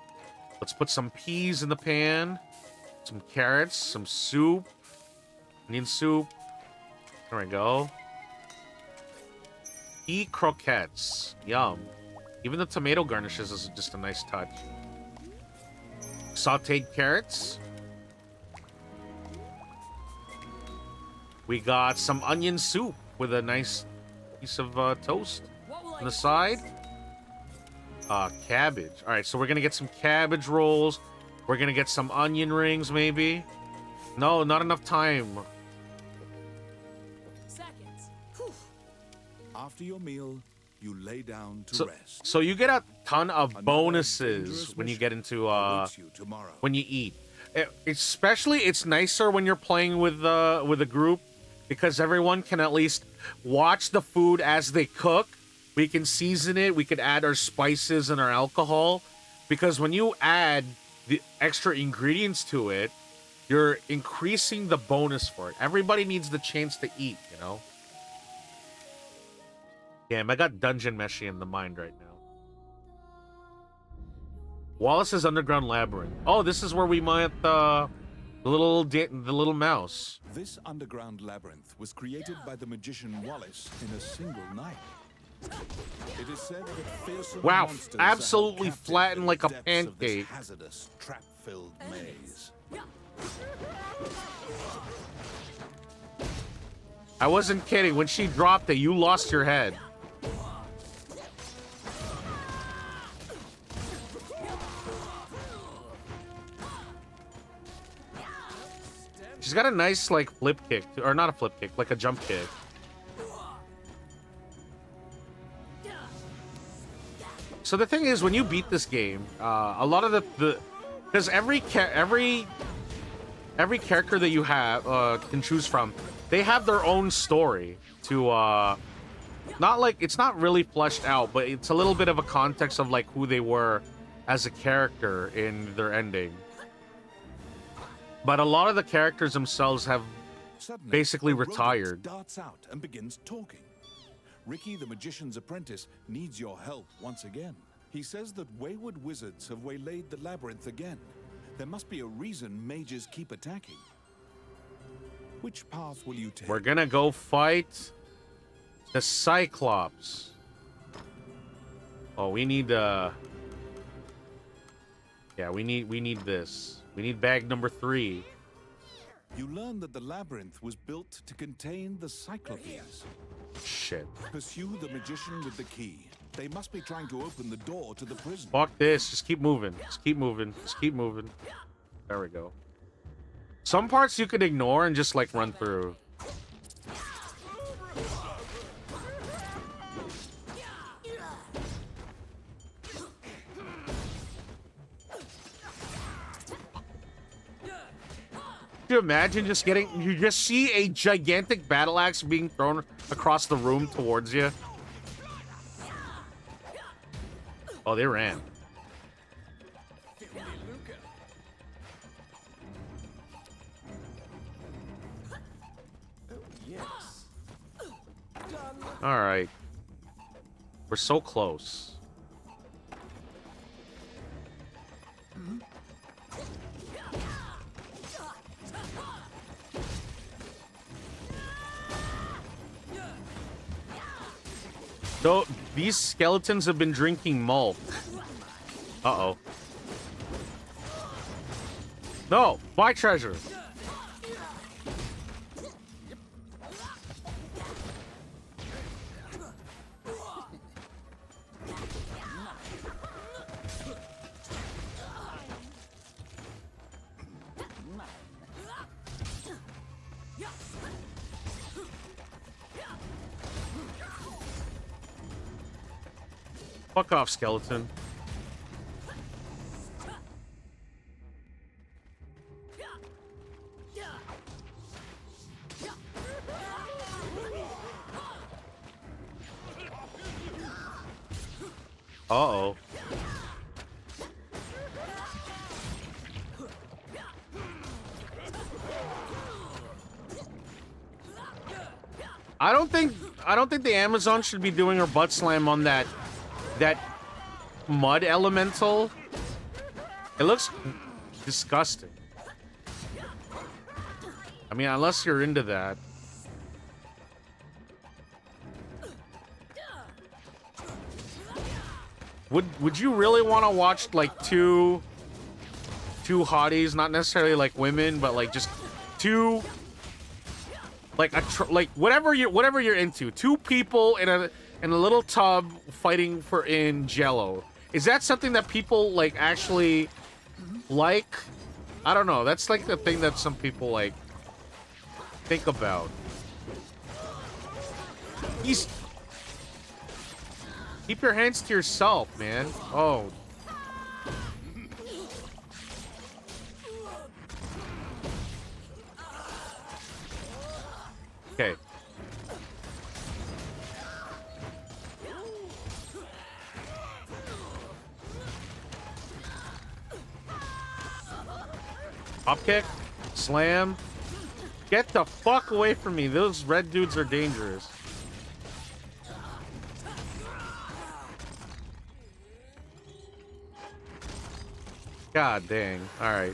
peas in the pan, some carrots, some soup, onion soup. There we go. Pea croquettes. Yum. Even the tomato garnishes is just a nice touch. Sauteed carrots. We got some onion soup with a nice piece of toast What will on I the side. Cabbage. All right, so we're gonna get some cabbage rolls. We're gonna get some onion rings, maybe. No, not enough time. Seconds. Whew. After your meal, you lay down to So, rest. so you get a ton of Another bonuses dangerous when you mission get into awaits you tomorrow. when you eat. Especially, it's nicer when you're playing with a group because everyone can at least watch the food as they cook. We can season it. We could add our spices and our alcohol. Because when you add the extra ingredients to it, you're increasing the bonus for it. Everybody needs the chance to eat, you know? Damn, I got Dungeon Meshi in the mind right now. Wallace's Underground Labyrinth. Oh, this is where we met the little mouse. This underground labyrinth was created by the magician Wallace in a single night. It is said that fearsome Wow, monsters absolutely are held captive flattened in like the a depths of this pancake. hazardous, trap-filled maze. I wasn't kidding. When she dropped it, you lost your head. She's got a nice, like, flip kick. Or not a flip kick, like a jump kick. So the thing is, when you beat this game, a lot of the because every character that you have can choose from, they have their own story to not like it's not really fleshed out, but it's a little bit of a context of like who they were as a character in their ending. But a lot of the characters themselves have Suddenly, basically a rodent retired. darts out and begins talking. Ricky, the magician's apprentice, needs your help once again. He says that wayward wizards have waylaid the labyrinth again. There must be a reason mages keep attacking. Which path will you take? We're gonna go fight the Cyclops. Oh, we need yeah, we need this. We need bag number 3. You learn that the labyrinth was built to contain the Cyclopes. Shit. Pursue the magician with the key. They must be trying to open the door to the prison. Fuck this. Just keep moving. Just keep moving. Just keep moving. There we go. Some parts you could ignore and just like run through. Could you imagine just you just see a gigantic battle axe being thrown across the room towards you? Oh, they ran. All right. We're so close. Though these skeletons have been drinking malt. Uh-oh. No, my treasure. Fuck off, skeleton. Uh-oh. I don't think the Amazon should be doing her butt slam on that mud elemental. It looks disgusting. I mean, unless you're into that. Would you really want to watch like two hotties, not necessarily like women, but like just two, like like whatever you're into, two people in a little tub fighting in Jello? Is that something that people like actually like? I don't know. That's like the thing that some people like think about. Keep your hands to yourself, man. Oh. Okay. Hop kick, slam. Get the fuck away from me. Those red dudes are dangerous. God dang. All right.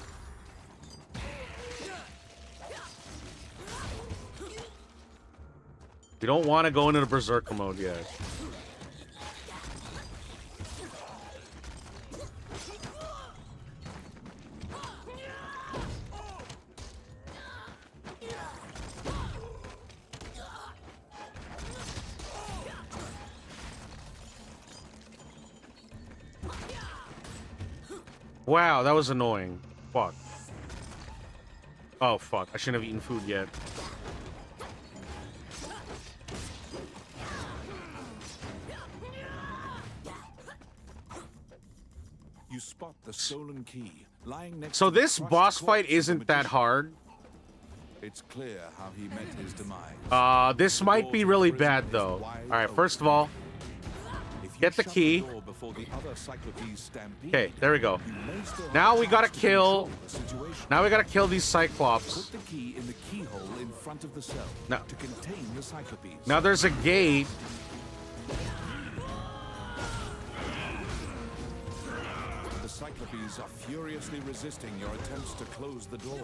We don't want to go into the berserker mode yet. Wow, that was annoying. Fuck. Oh, fuck. I shouldn't have eaten food yet. You spot the stolen key lying next So to the this crushed boss fight corpse of the isn't that magician. hard. It's clear how he met his demise. This might be really bad, though. Alright, first of all, get the key. Okay, there we go. Now we gotta kill... Now we gotta kill these Cyclops. Put the key in the keyhole in front of the cell Now- to contain the Cyclopes. Now there's a gate. The Cyclopes are furiously resisting your attempts to close the door.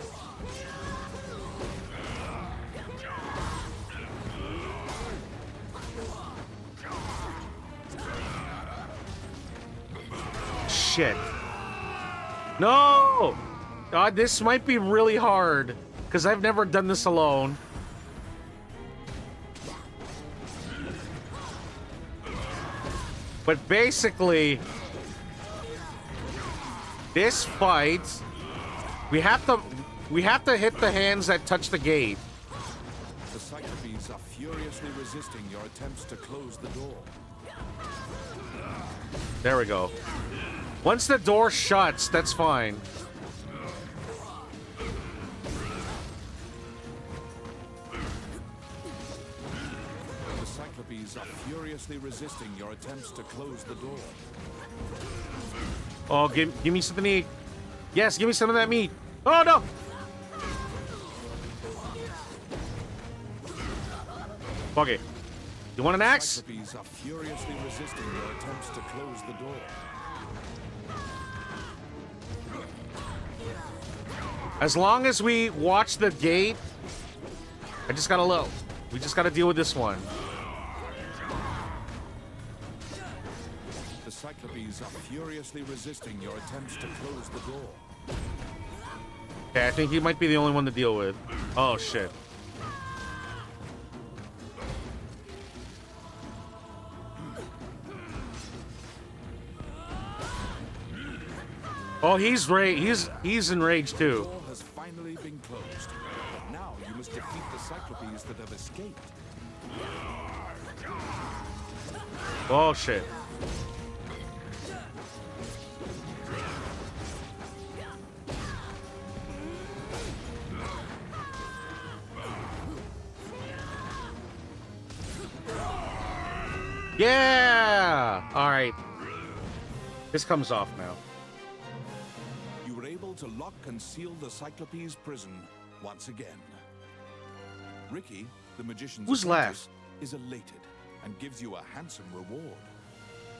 Shit. No! God, this might be really hard. Because I've never done this alone. But basically... This fight... We have to hit the hands that touch the gate. The Cyclopes are furiously resisting your attempts to close the door. There we go. Once the door shuts, that's fine. The Cyclopes are furiously resisting your attempts to close the door. Oh, give me something to eat. Yes, give me some of that meat. Oh, no! Fuck it. You want an axe? Cyclopes are furiously resisting your attempts to close the door. As long as we watch the gate, we just gotta deal with this one. The Cyclopes are furiously resisting your attempts to close the door. Okay, I think he might be the only one to deal with. Oh shit. Oh, he's enraged The too. door has finally been closed. But now you must defeat the Cyclopes that have escaped. Oh shit. Yeah! Alright. This comes off now. You were able to lock and seal the Cyclopes prison once again. Ricky, the magician's Who's apprentice, is elated and gives you a handsome reward.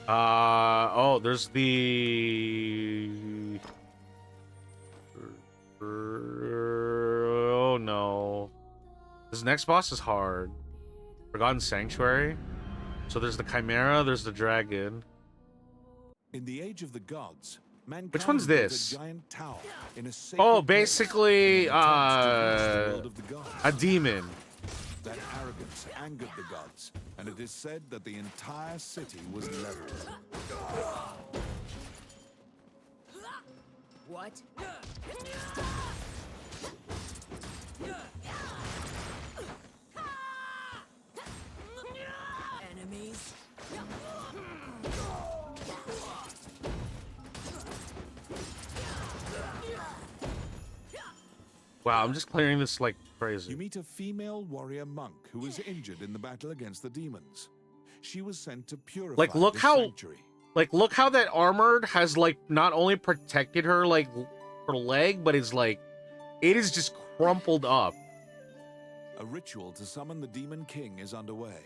Oh, there's the... Oh no. This next boss is hard. Forgotten Sanctuary. So there's the Chimera, there's the Dragon. In the Age of the Gods, mankind Which one's built this? A giant tower in a sacred Oh, place basically, in an attempt to reach the world of the gods. a demon. That arrogance angered the gods, and it is said that the entire city was leveled. What? Enemies? Wow, I'm just clearing this like You crazy. meet a female warrior monk who was injured in the battle against the demons. She was sent to purify Like, look this how- sanctuary. Like, look how that armored has like not only protected her like her leg, but it's like it is just crumpled up. A ritual to summon the Demon King is underway.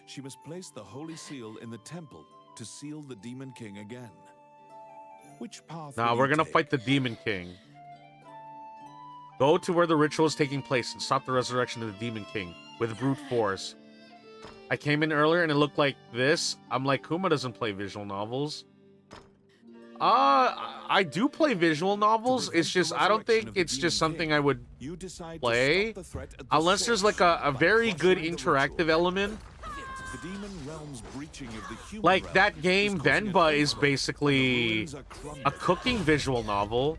She must place the Holy Seal in the temple to seal the Demon King again. Which path Now will we're you gonna take? fight the Demon King. Go to where the ritual is taking place and stop the resurrection of the Demon King with brute force. I came in earlier and it looked like this. I'm like, Kuma doesn't play visual novels. I do play visual novels. prevent It's just the I don't resurrection think of the it's Demon just something King, I would You decide play to stop the threat at the unless there's source like a by very good frustrating the interactive ritual. element. The demon realm's breaching of the human Like realm that is game causing an Venba is earthquake, and the basically ruins are a crumbling. cooking visual novel.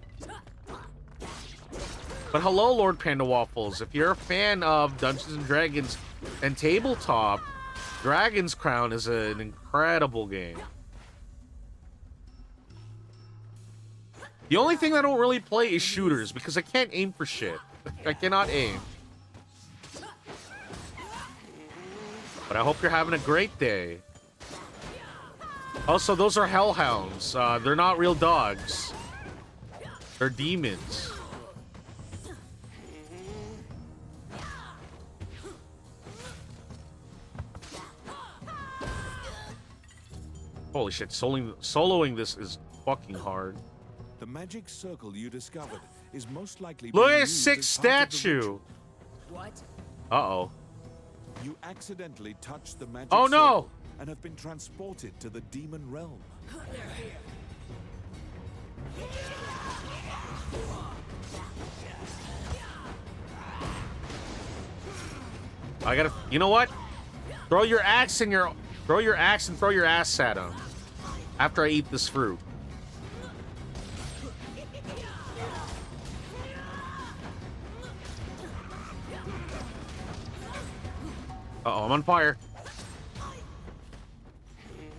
But hello, Lord Panda Waffles. If you're a fan of Dungeons and Dragons and tabletop, Dragon's Crown is an incredible game. The only thing I don't really play is shooters because I can't aim for shit. I cannot aim. But I hope you're having a great day. Also, those are hellhounds. They're not real dogs. They're demons. Holy shit, soloing this is fucking hard. The magic circle you discovered is most likely Look being at his used sick as part of the statue. ritual. What? Uh-oh. You accidentally touched the magic Oh, no! circle and have been transported to the demon realm. I gotta... You know what? Throw your axe and throw your ass at him. After I eat this fruit. Uh-oh, I'm on fire.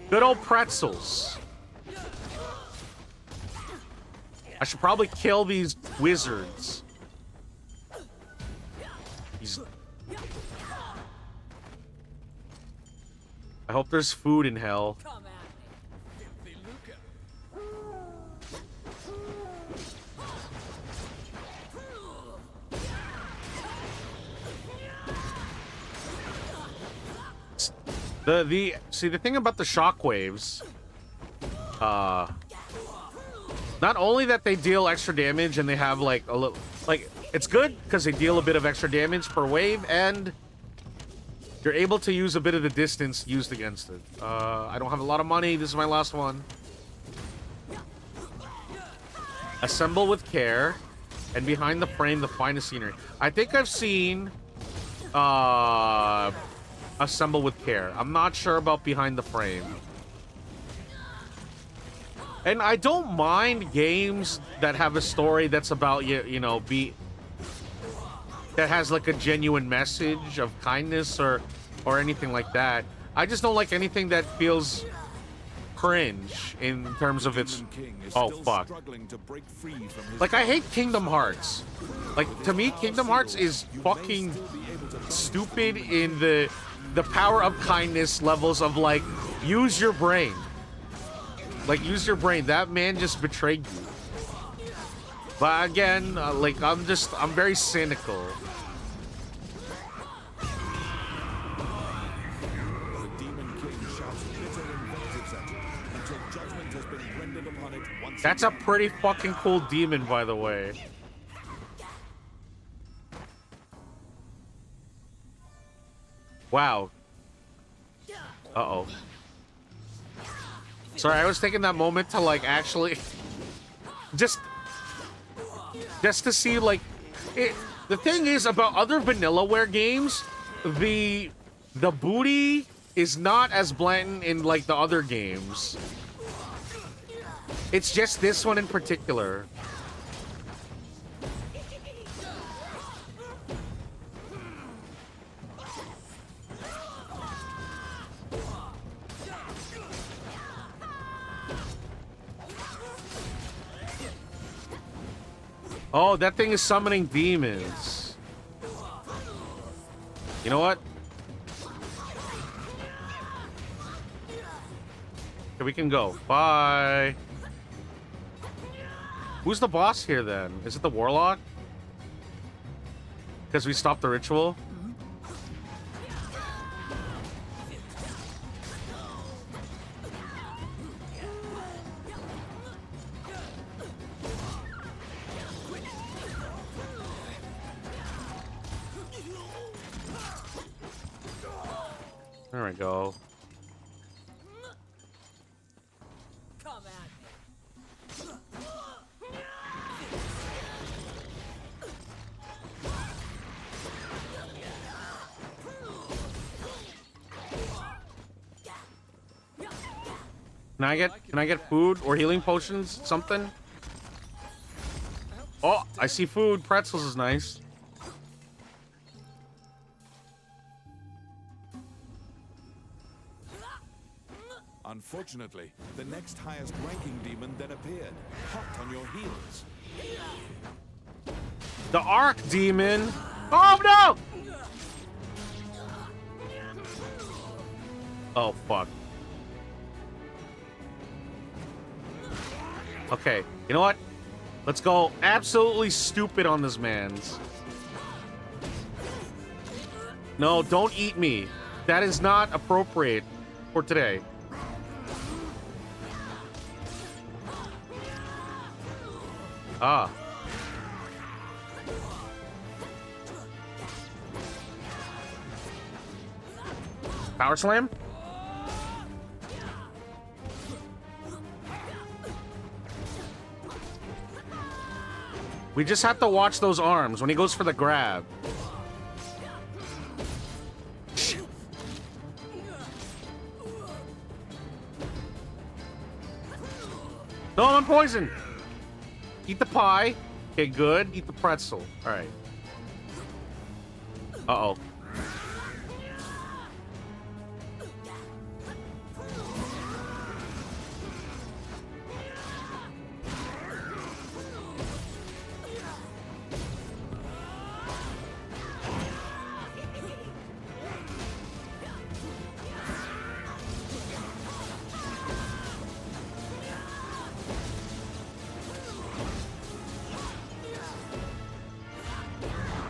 Good old pretzels. I should probably kill these wizards. I hope there's food in hell. Come at me. Filthy lucre. See, the thing about the shockwaves, not only that they deal extra damage and they have like a little, like, it's good because they deal a bit of extra damage per wave, and you're able to use a bit of the distance used against it. I don't have a lot of money. This is my last one. Assemble with care, and behind the frame, the finest scenery. I think I've seen assemble with care. I'm not sure about behind the frame. And I don't mind games that have a story that's about, you know, that has like a genuine message of kindness or anything like that. I just don't like anything that feels cringe in terms of its... Oh, fuck. Like, I hate Kingdom Hearts. Like, to me, Kingdom Hearts is fucking stupid in the power of kindness levels of, like, use your brain. Like, use your brain. That man just betrayed you. But again, like, I'm very cynical. That's a pretty fucking cool demon, by the way. Wow. Uh-oh. Sorry, I was taking that moment to, like, actually... Just to see, like... The thing is, about other Vanillaware games, the booty is not as blatant in, like, the other games. It's just this one in particular. Oh, that thing is summoning demons. You know what? Okay, we can go. Bye. Who's the boss here, then? Is it the Warlock? Because we stopped the ritual? There we go. Come at me. Can I get food or healing potions? Something? Oh, I see food. Pretzels is nice. Unfortunately, the next highest ranking demon then appeared, hot on your heels. The Arc Demon. Oh, no! Oh, fuck. Okay, you know what? Let's go absolutely stupid on this man's. No, don't eat me. That is not appropriate for today. Ah. Power Slam? We just have to watch those arms when he goes for the grab. No, I'm poisoned. Eat the pie. Okay, good. Eat the pretzel. All right. Uh-oh.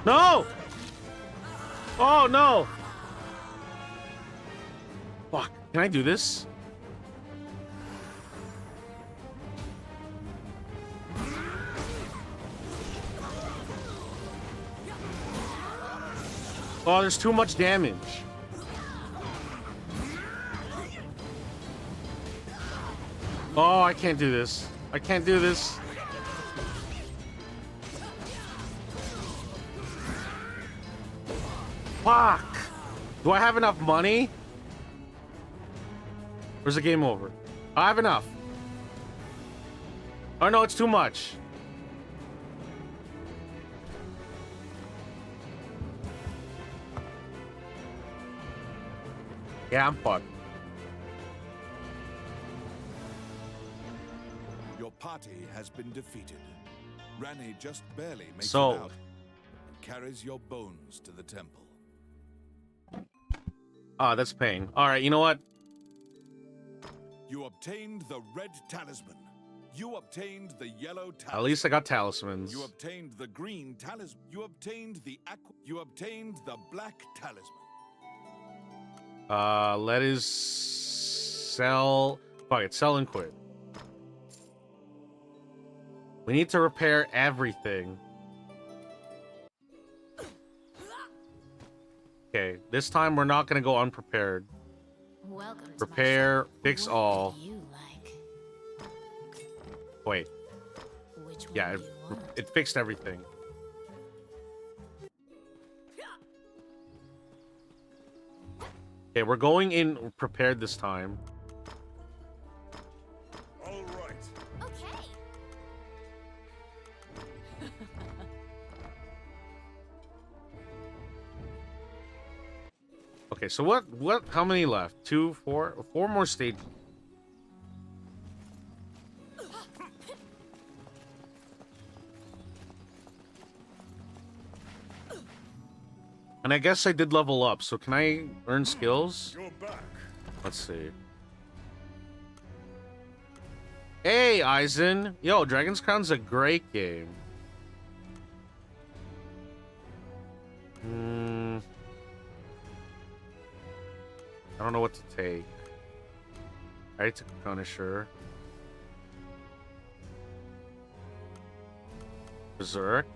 No! Oh, no! Can I do this? Oh, there's too much damage. Oh, I can't do this. I can't do this. Fuck! Do I have enough money? Where's the game over? I have enough. Oh no, it's too much. Yeah, I'm fucked. Your party has been defeated. Rani just barely makes So- it out and carries your bones to the temple. Ah, that's pain. Alright, you know what? You obtained the red talisman. You obtained the yellow talisman. At least I got talismans. You obtained the green talisman. You obtained the aqua. You obtained the black talisman. Let us sell. Fuck it, sell and quit. We need to repair everything. Okay, this time we're not gonna go unprepared. Welcome to my Repair, shop. fix What all. do you like? Wait, Which one yeah, do you want? it fixed everything. Okay, we're going in prepared this time. All right. Okay. Okay, so how many left? 2, 4, 4 more stages. And I guess I did level up, so can I earn skills? You're back. Let's see. Hey, Eisen! Yo, Dragon's Crown's a great game. I don't know what to take. I took Punisher. Berserk.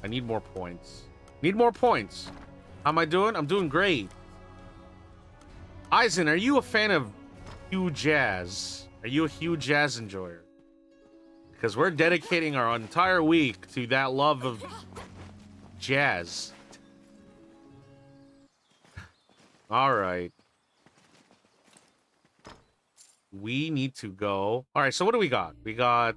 I need more points. Need more points. How am I doing? I'm doing great. Eisen, are you a fan of Hugh Jass? Are you a Hugh Jass enjoyer? Because we're dedicating our entire week to that love of jazz. All right. We need to go. All right, so what do we got? We got...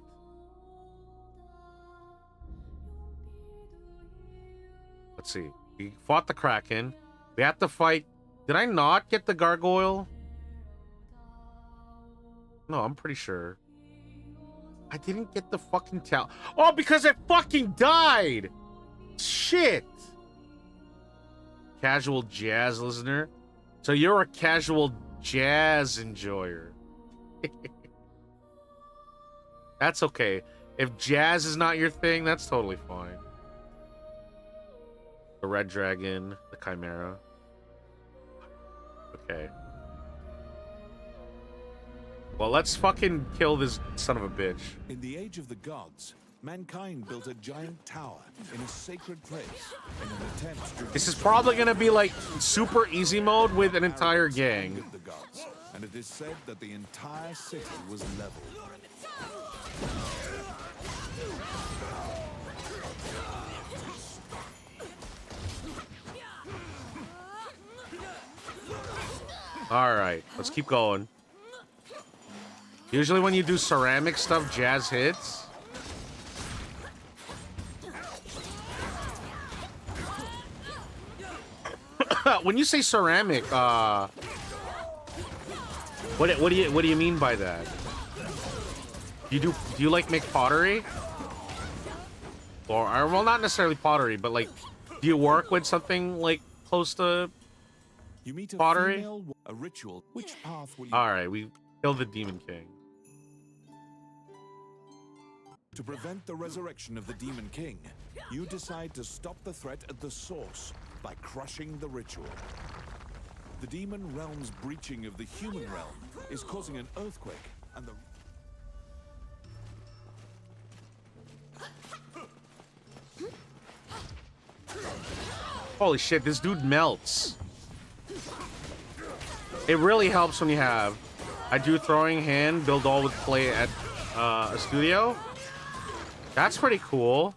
Let's see. We fought the Kraken. We have to fight... Did I not get the gargoyle? No, I'm pretty sure. I didn't get the fucking towel. Oh, because I fucking died! Shit! Casual jazz listener. So you're a casual jazz enjoyer. That's okay. If jazz is not your thing, that's totally fine. The red dragon, the chimera. Okay. Well, let's fucking kill this son of a bitch. In the age of the gods, mankind built a giant tower in a sacred place in an attempt to... This is probably gonna be like super easy mode with an entire gang. Of the gods, and it is said that the entire city was leveled. All right, let's keep going. Usually when you do ceramic stuff, jazz hits. When you say ceramic, what do you mean by that? Do you like make pottery? Or well, not necessarily pottery, but like, do you work with something like close to You meet a pottery? female, a ritual. Which path will you... All right, we killed the Demon King. To prevent the resurrection of the Demon King, you decide to stop the threat at the source by crushing the ritual. The demon realm's breaching of the human realm is causing an earthquake, and the... Holy shit, this dude melts. It really helps when you have I do throwing hand, build all with play at a studio. That's pretty cool.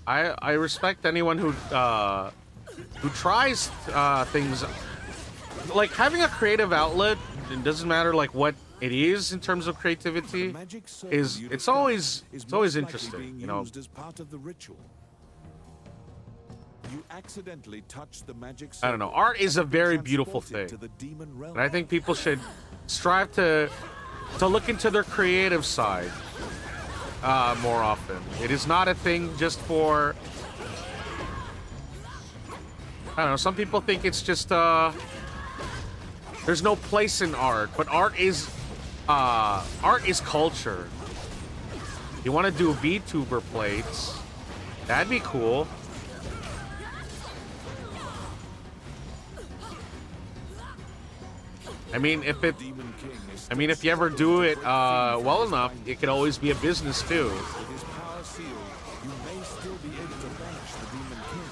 I respect anyone who tries things. Like having a creative outlet, it doesn't matter like what it is in terms of creativity, it's always interesting, you know. As part of the ritual. You accidentally touch the magic I don't know. Art is a very beautiful thing, and I think people should strive to look into their creative side more often. It is not a thing just for, I don't know. Some people think it's just there's no place in art, but art is culture. You want to do VTuber plates? That'd be cool. I mean, if you ever do it well enough, it could always be a business too. With his power sealed, you may still be able to banish the Demon King.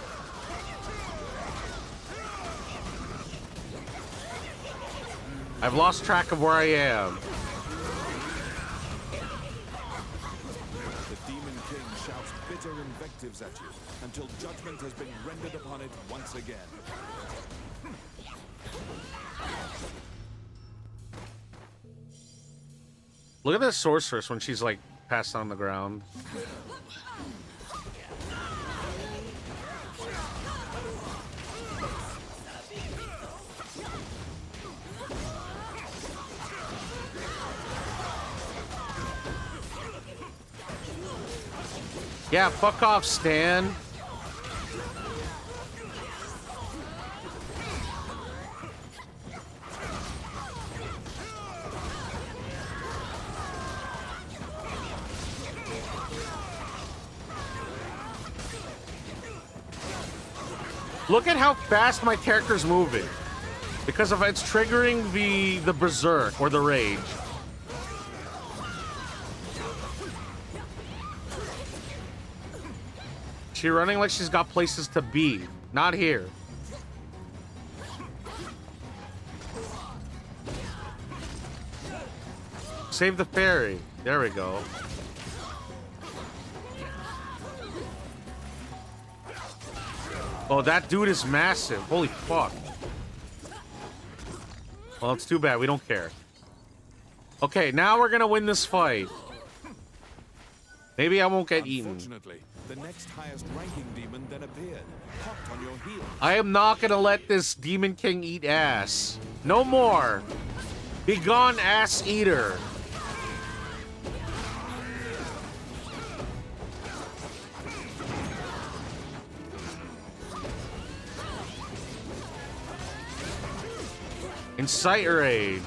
I've lost track of where I am. The Demon King shouts bitter invectives at you until judgment has been rendered upon it once again. Look at the sorceress when she's like passed on the ground. Yeah, fuck off, Stan. Look at how fast my character's moving. Because of it's triggering the berserk or the rage. She's running like she's got places to be. Not here. Save the fairy. There we go. Oh, that dude is massive. Holy fuck. Well, it's too bad. We don't care. Okay, now we're gonna win this fight. Maybe I won't get eaten. Unfortunately, the next highest ranking demon then appeared, hot on your heels. I am not gonna let this Demon King eat ass. No more. Be gone, ass eater. Incite rage.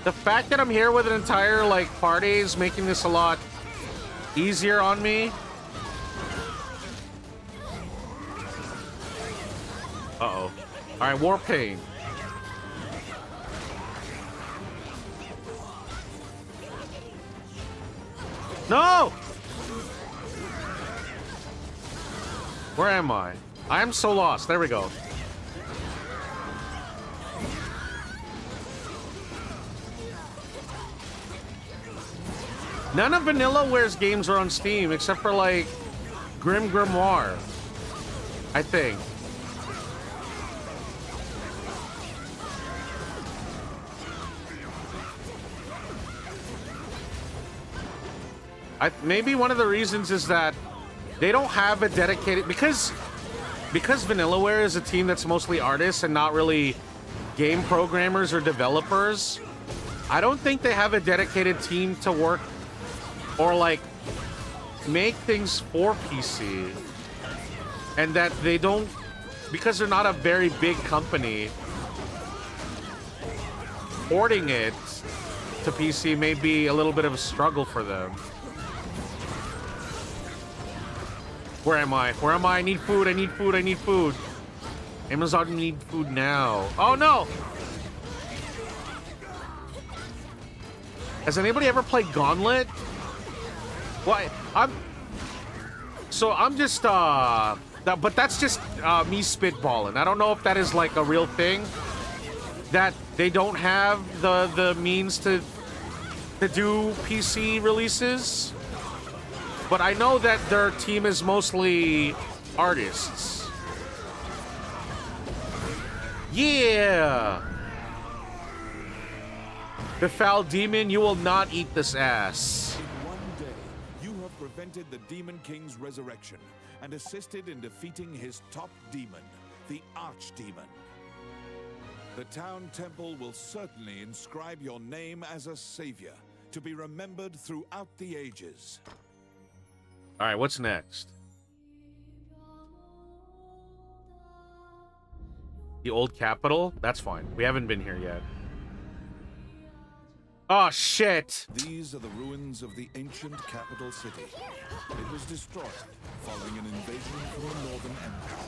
The fact that I'm here with an entire, like, party is making this a lot easier on me. Uh-oh. Alright, War Pain. No! Where am I? I am so lost. There we go. None of Vanillaware's games are on Steam except for like Grim Grimoire, I think. Maybe one of the reasons is that they don't have a dedicated because Vanillaware is a team that's mostly artists and not really game programmers or developers. I don't think they have a dedicated team to work or like make things for PC. and that they don't, because they're not a very big company, porting it to PC may be a little bit of a struggle for them. Where am I? Where am I? I need food, I need food, I need food. Amazon need food now. Oh no! Has anybody ever played Gauntlet? Why? I'm just but that's just me spitballing. I don't know if that is like a real thing, that they don't have the means to do PC releases. But I know that their team is mostly artists. Yeah! The foul demon, you will not eat this ass. In one day, you have prevented the Demon King's resurrection and assisted in defeating his top demon, the Archdemon. The town temple will certainly inscribe your name as a savior, to be remembered throughout the ages. All right, what's next? The old capital? That's fine. We haven't been here yet. Oh, shit! These are the ruins of the ancient capital city. It was destroyed following an invasion from the Northern Empire.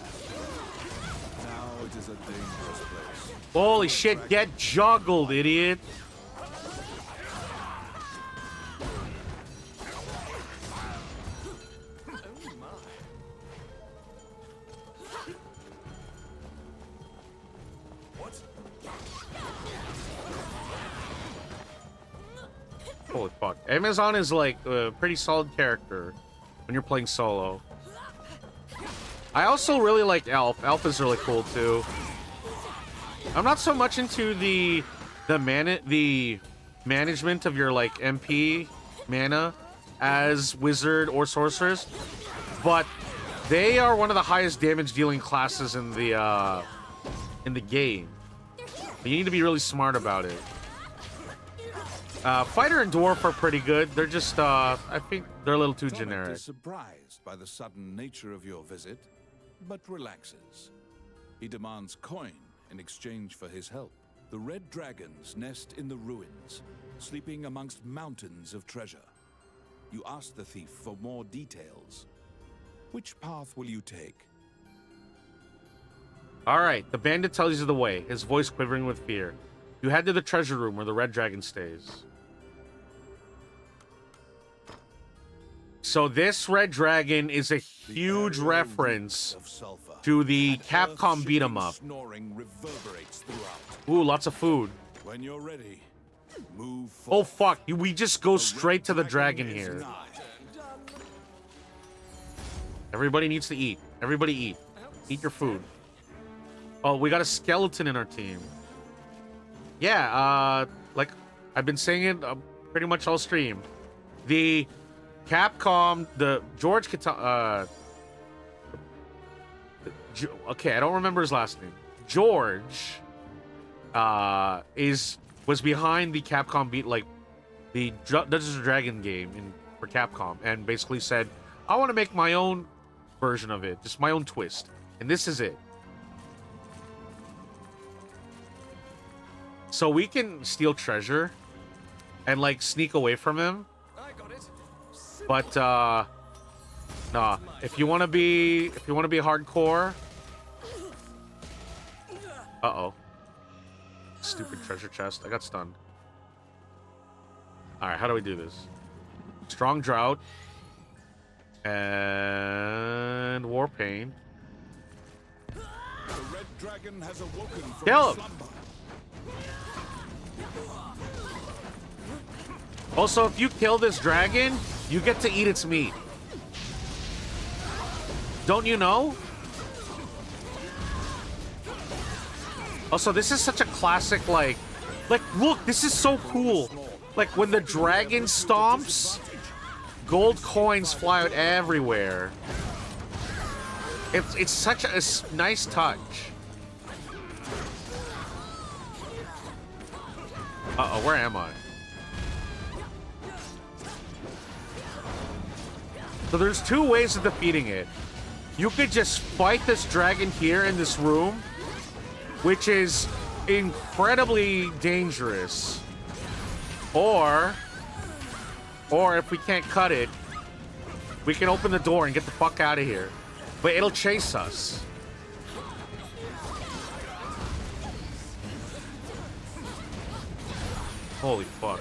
Now it is a dangerous place. Holy shit, get juggled, idiot! Holy fuck. Amazon is like a pretty solid character when you're playing solo. I also really like Elf. Elf is really cool too. I'm not so much into the management of your like MP mana as wizard or sorceress, but they are one of the highest damage dealing classes in the game. You need to be really smart about it. Fighter and Dwarf are pretty good. They're just, I think they're a little too generic. Is surprised by the sudden nature of your visit, but relaxes. He demands coin in exchange for his help. The red dragons nest in the ruins, sleeping amongst mountains of treasure. You ask the thief for more details. Which path will you take? Alright, the bandit tells you the way, his voice quivering with fear. You head to the treasure room where the red dragon stays. So this red dragon is a huge reference to the Capcom beat 'em up. Ooh, lots of food. When you're ready, move Oh forward. fuck, we just go straight to the dragon is here. nigh. Everybody needs to eat. Everybody eat. Eat your food. Oh, we got a skeleton in our team. Yeah, like I've been saying it pretty much all stream. The Capcom, the George okay, I don't remember his last name. George was behind the Capcom beat, like the Dungeons and Dragon game for Capcom, and basically said, I want to make my own version of it, just my own twist, and this is it. So we can steal treasure and like sneak away from him. But nah, if you want to be hardcore. Uh-oh. Stupid treasure chest. I got stunned. All right, how do we do this? Strong drought and war pain. The red dragon has awoken from Kill him. slumber. Also, if you kill this dragon, you get to eat its meat. Don't you know? Also, this is such a classic, like, look, this is so cool. Like, when the dragon stomps, gold coins fly out everywhere. It's such a nice touch. Uh-oh, where am I? So there's two ways of defeating it. you could just fight this dragon here in this room, which is incredibly dangerous. Or if we can't cut it, we can open the door and get the fuck out of here. But it'll chase us. Holy fuck.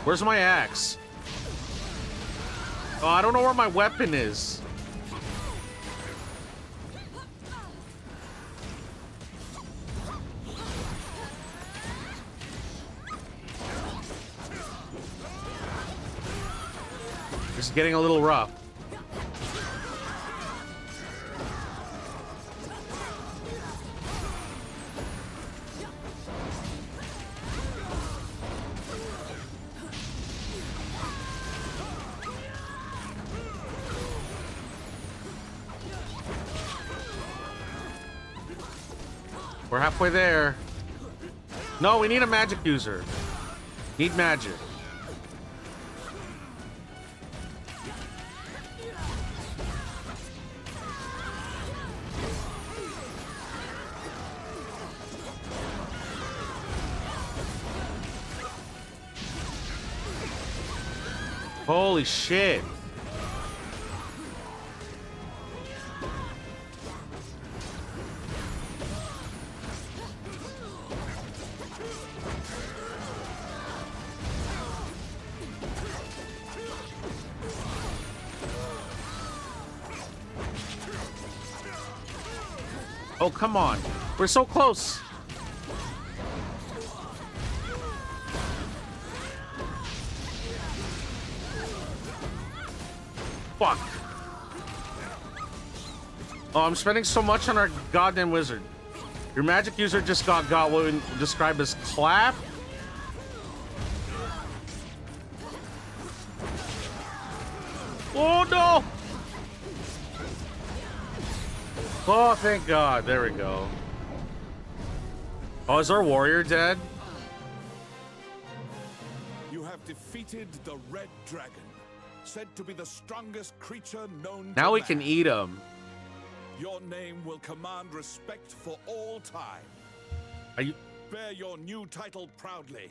Where's my axe? Oh, I don't know where my weapon is. This is getting a little rough. We're halfway there. No, we need a magic user. Need magic. Holy shit. Oh, come on. We're so close. Fuck. Oh, I'm spending so much on our goddamn wizard. Your magic user just got what we described as clap. Oh, no. Oh, thank God. There we go. Oh, is our warrior dead? You have defeated the Red Dragon, said to be the strongest creature known Now to we man. can eat him. Your name will command respect for all time. Are you? Bear your new title proudly,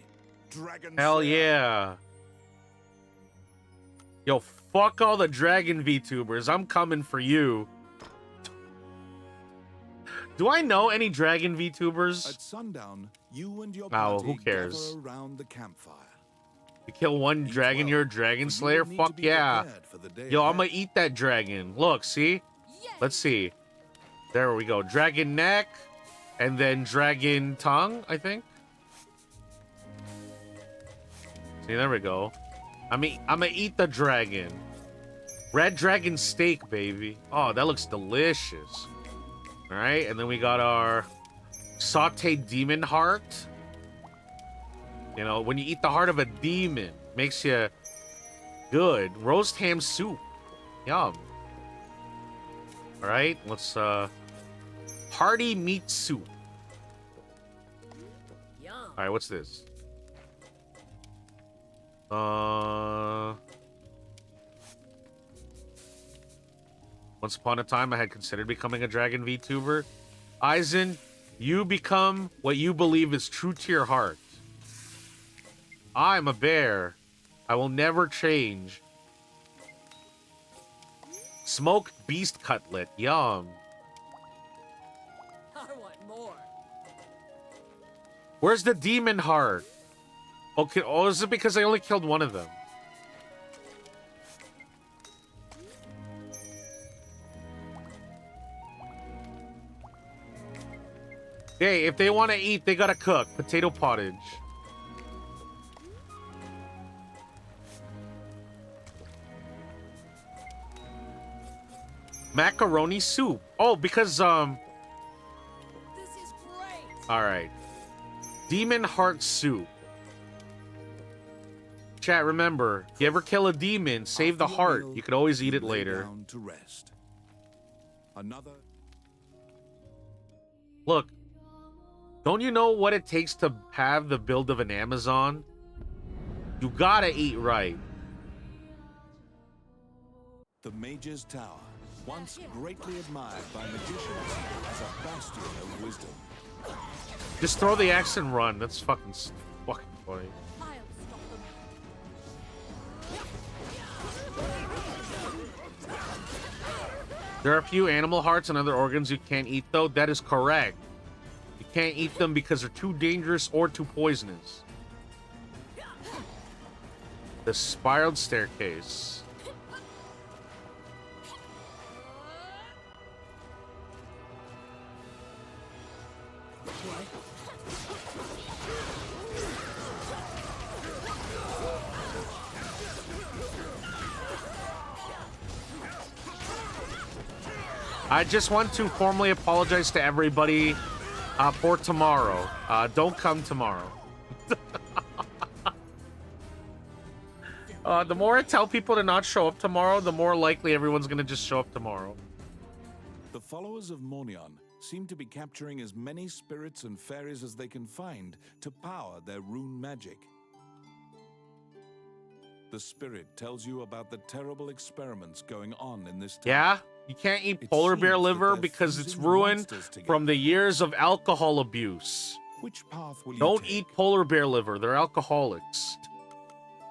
Dragon Hell Slayer. yeah. Yo, fuck all the dragon VTubers. I'm coming for you. Do I know any dragon VTubers? At sundown, you and your Oh, party who cares? gather around the campfire. You kill one Eat dragon, well, you're a dragon for you slayer? will need Fuck to be yeah. prepared for the day Yo, I'm ahead. gonna eat that dragon. Look, see? Let's see. There we go. Dragon neck, and then dragon tongue, I think. See, there we go. I'm gonna eat the dragon. Red dragon steak, baby. Oh, that looks delicious. All right, and then we got our sauteed demon heart. You know, when you eat the heart of a demon, makes you good. Roast ham soup. Yum. All right, let's hearty meat soup. Yum. All right, what's this? Once upon a time, I had considered becoming a dragon VTuber. Aizen, you become what you believe is true to your heart. I'm a bear. I will never change. Smoked beast cutlet. Yum. I want more. Where's the demon heart? Okay, oh, is it because I only killed one of them? Hey, if they want to eat, they gotta cook. Potato pottage. Macaroni soup. Oh, because, This is great. Alright. Demon heart soup. Chat, remember, if you ever kill a demon, save the After your heart. meal, You could always eat you it lay later. down to rest. Another. Look, don't you know what it takes to have the build of an Amazon? You gotta eat right. The Mage's Tower, once greatly admired by magicians as a bastion of wisdom. Just throw the axe and run. That's fucking funny. I'll stop them. There are a few animal hearts and other organs you can't eat, though. That is correct. You can't eat them because they're too dangerous or too poisonous. The spiraled staircase. I just want to formally apologize to everybody for tomorrow. Don't come tomorrow. The more I tell people to not show up tomorrow, the more likely everyone's going to just show up tomorrow. The followers of Mornion seem to be capturing as many spirits and fairies as they can find to power their rune magic. The spirit tells you about the terrible experiments going on in this town. Yeah? You can't eat It polar seems bear that liver they're because it's fusing ruined monsters together. from the years of alcohol abuse. Which path will you Don't take? eat polar bear liver. They're alcoholics.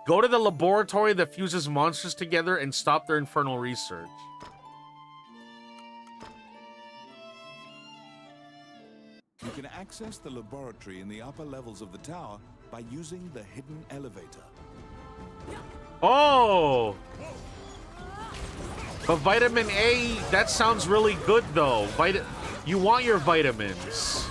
Go to the laboratory that fuses monsters together and stop their infernal research. You can access the laboratory in the upper levels of the tower by using the hidden elevator. Oh! But vitamin A, that sounds really good, though. You want your vitamins.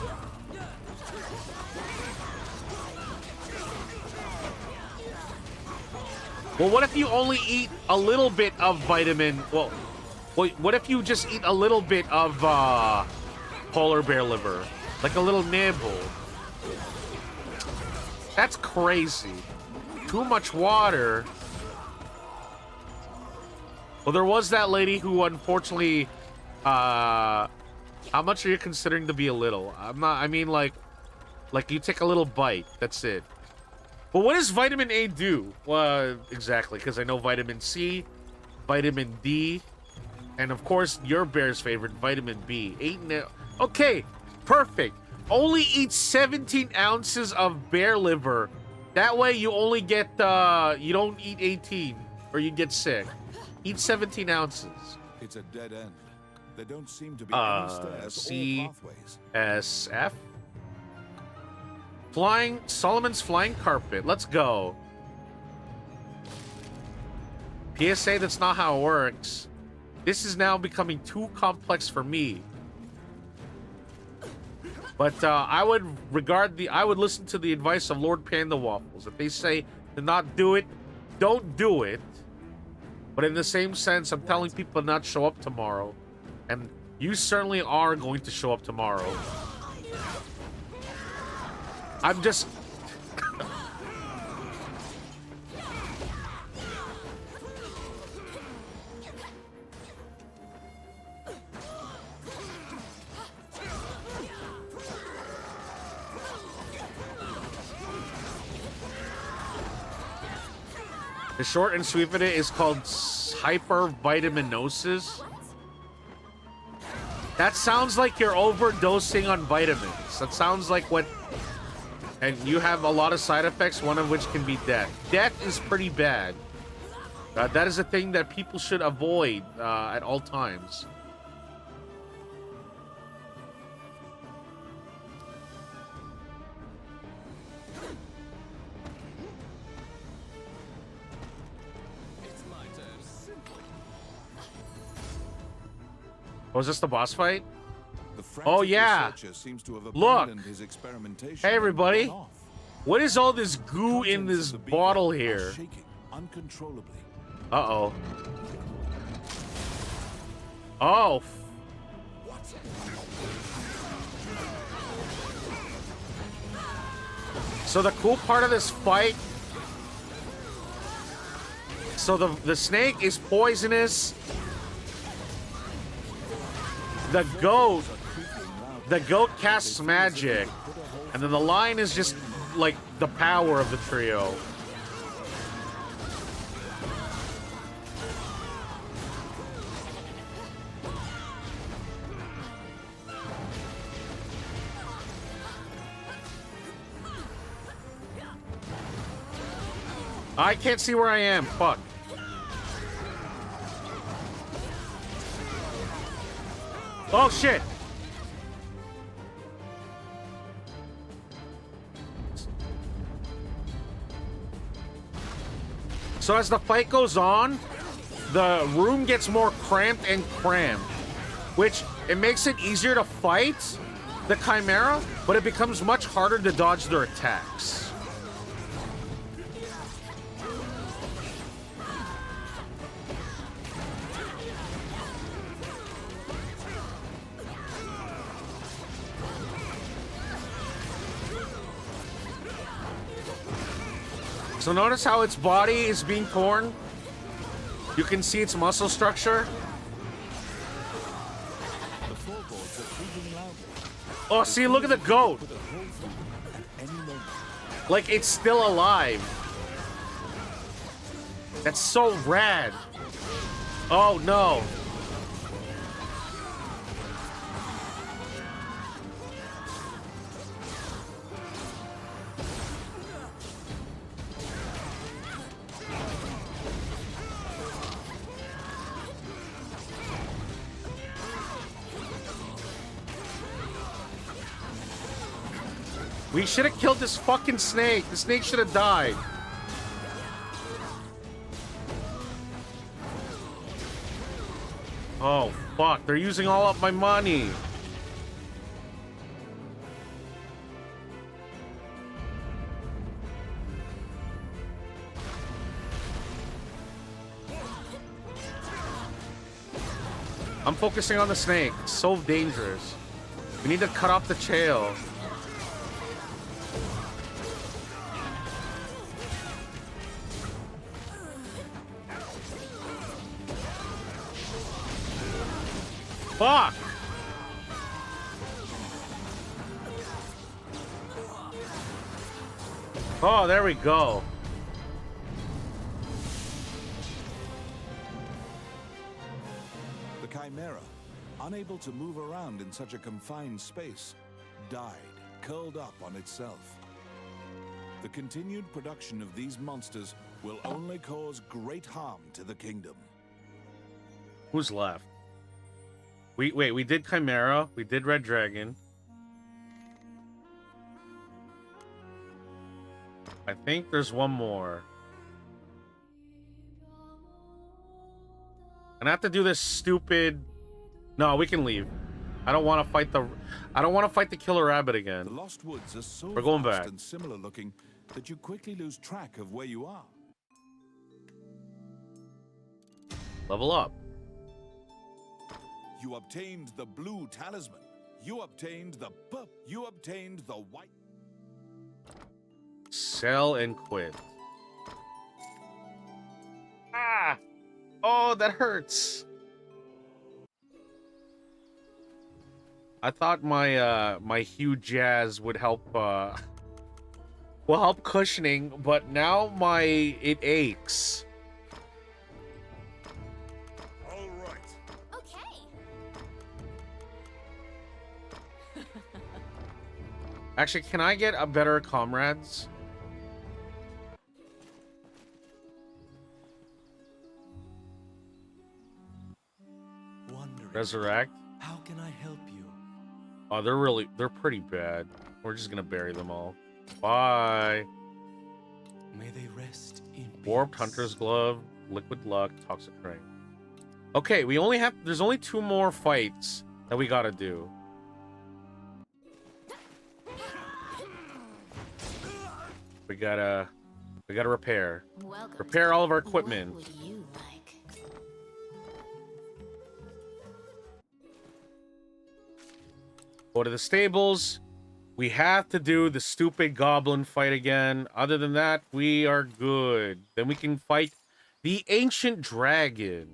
Well, what if you only eat a little bit of vitamin... Well, what if you just eat a little bit of polar bear liver? Like a little nibble. That's crazy. Too much water. Well, there was that lady who unfortunately... how much are you considering to be a little? I mean, like you take a little bite. That's it. But what does vitamin A do? Well, exactly, because I know vitamin C, vitamin D, and of course, your bear's favorite, vitamin B. Okay, perfect. Only eat 17 ounces of bear liver. That way, you only get, you don't eat 18, or you get sick. Eat 17 ounces. It's a dead end. There don't seem to be any stairs or pathways. CSF? Solomon's flying carpet. Let's go. PSA, that's not how it works. This is now becoming too complex for me. But I would listen to the advice of Lord Panda Waffles. If they say to not do it, don't do it. But in the same sense, I'm telling people to not show up tomorrow. And you certainly are going to show up tomorrow. I'm just... The short and sweet of it is called hypervitaminosis. That sounds like you're overdosing on vitamins. That sounds like what... And you have a lot of side effects, one of which can be death. Death is pretty bad. That is a thing that people should avoid at all times. Was this the boss fight? Oh, yeah. Seems to have Look. his experimentation. Hey, everybody. And gone off. What is all this goo in Contents this of the bottle beaker are here? shaking uncontrollably. Uh-oh. Oh. So the cool part of this fight... So the snake is poisonous. The goat casts magic. And then the lion is just, like, the power of the trio. I can't see where I am. Fuck. Oh, shit. So as the fight goes on, the room gets more cramped and cramped, which it makes it easier to fight the Chimera, but it becomes much harder to dodge their attacks. So notice how its body is being torn? You can see its muscle structure. The floorboards are creaking loudly. Oh, see, look at the goat. Put a hole through at any moment. Like, it's still alive. That's so rad. Oh, no. We should have killed this fucking snake. The snake should have died. Oh, fuck. They're using all of my money. I'm focusing on the snake. It's so dangerous. We need to cut off the tail. Fuck! Oh, there we go. The Chimera, unable to move around in such a confined space, died, curled up on itself. The continued production of these monsters will only cause great harm to the kingdom. Who's left? Wait, we did Chimera. We did Red Dragon. I think there's one more. And I have to do this stupid... No, we can leave. I don't want to fight the... I don't want to fight the killer rabbit The again. Lost Woods are so We're going vast back. and similar looking that you quickly lose track of where you are. Level up. You obtained the blue talisman. You obtained the You obtained the white. Sell and quit. Ah! Oh, that hurts. I thought my my Hugh Jass would help will help cushioning, but now it aches. All right. Okay. Actually, can I get a better comrades? Wondering, Resurrect? how can I help you? Oh, they're pretty bad. We're just gonna bury them all. Bye. May they rest in peace. Warped Hunter's Glove, Liquid Luck, Toxic Ring. Okay, there's only 2 more fights that we gotta do. We gotta repair. Welcome. Repair to- all of our equipment. What would you like? Go to the stables. We have to do the stupid goblin fight again. Other than that, we are good. Then we can fight the ancient dragon.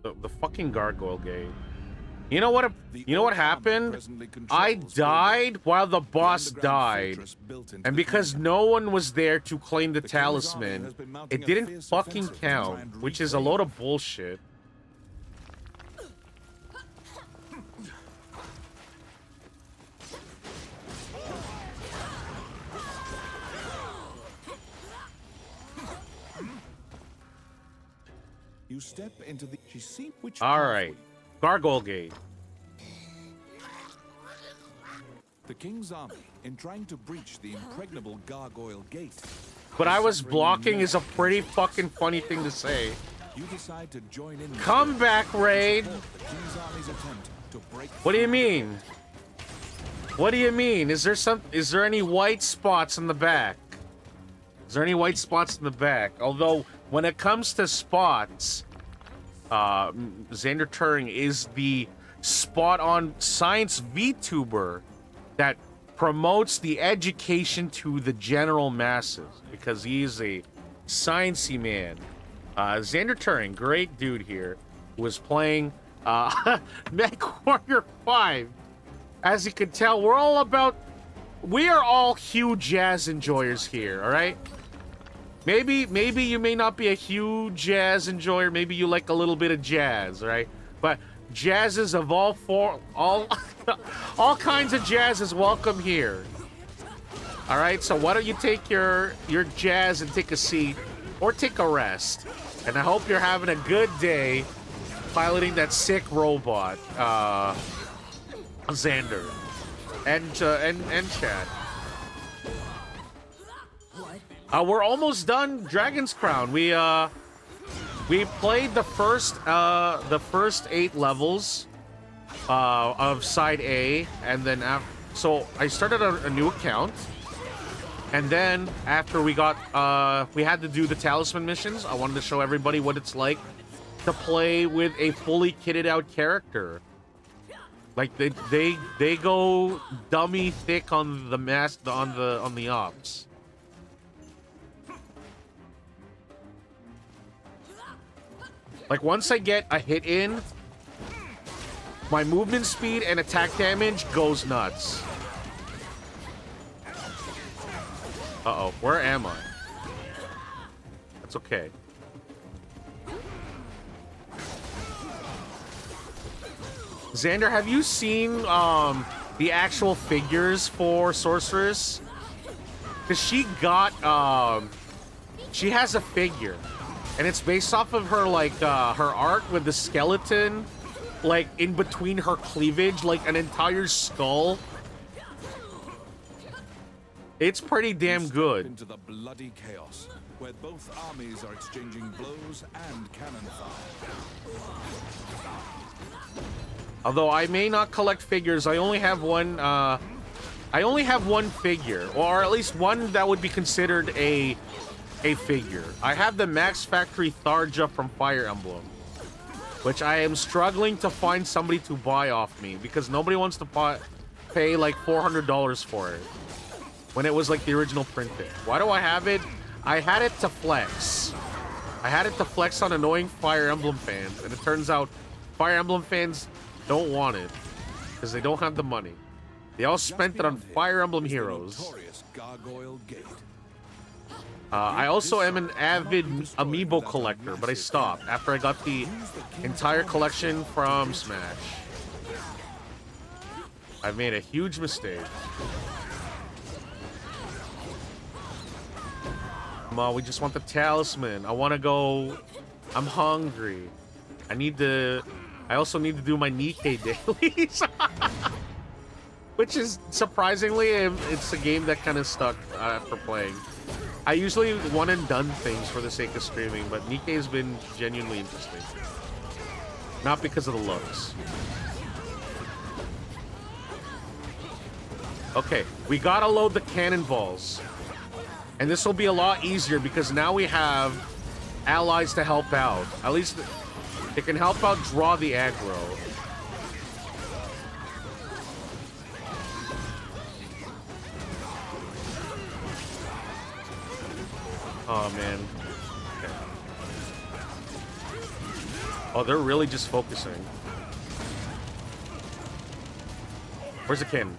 The fucking gargoyle gate. You know what? You know what happened? I died while the boss died. And because no one was there to claim the talisman, it didn't fucking count, which is a load of bullshit. You step into the... She seems... Which All pathway? right. Gargoyle Gate. The king's army, in trying to breach the impregnable Gargoyle Gate... But I was suffering blocking more is a pretty casualties. fucking funny thing to say. You decide to join in... Come back, Raid. The king's army's attempt to break... What do you mean? What do you mean? Is there any white spots in the back? Is there any white spots in the back? Although, when it comes to spots, Xander Turing is the spot-on science VTuber that promotes the education to the general masses because he is a sciencey man. Xander Turing, great dude here, was playing Mech Warrior 5. As you can tell, we are all Hugh Jass enjoyers here, all right? Maybe you may not be a Hugh Jazz enjoyer. Maybe you like a little bit of jazz, right? But jazzes of all kinds of jazzes welcome here. All right, so why don't you take your jazz and take a seat or take a rest? And I hope you're having a good day piloting that sick robot, Xander, and Chad. We're almost done Dragon's Crown. We played the first 8 levels of side A, and then so I started a new account, and then after we got we had to do the talisman missions. I wanted to show everybody what it's like to play with a fully kitted out character. Like they go dummy thick on the ops. Like once I get a hit in, my movement speed and attack damage goes nuts. Uh-oh, where am I? That's okay. Xander, have you seen the actual figures for Sorceress? Cause she got she has a figure. And it's based off of her, like, her art with the skeleton, like, in between her cleavage, like an entire skull. It's pretty damn good. Into the bloody chaos, where both armies are exchanging blows and cannon fire. Although I may not collect figures, I only have one figure, or at least one that would be considered a figure. I have the Max Factory Tharja from Fire Emblem, which I am struggling to find somebody to buy off me because nobody wants to pay like $400 for it when it was like the original printing. Why do I have it? I had it to flex. I had it to flex on annoying Fire Emblem fans, and it turns out Fire Emblem fans don't want it because they don't have the money. They all spent it on Fire Emblem Heroes. Notorious Gargoyle Gate. I also am an avid amiibo collector, but I stopped after I got the entire collection from Smash. I made a huge mistake. Come on, we just want the talisman. I want to go. I'm hungry. I also need to do my Nikkei dailies. Which is, surprisingly, it's a game that kind of stuck after playing. I usually one and done things for the sake of streaming, but Nikkei has been genuinely interesting. Not because of the looks. Okay, we gotta load the cannonballs. And this will be a lot easier because now we have allies to help out. At least they can help out draw the aggro. Oh, man. Okay. Oh, they're really just focusing. Where's the cannon?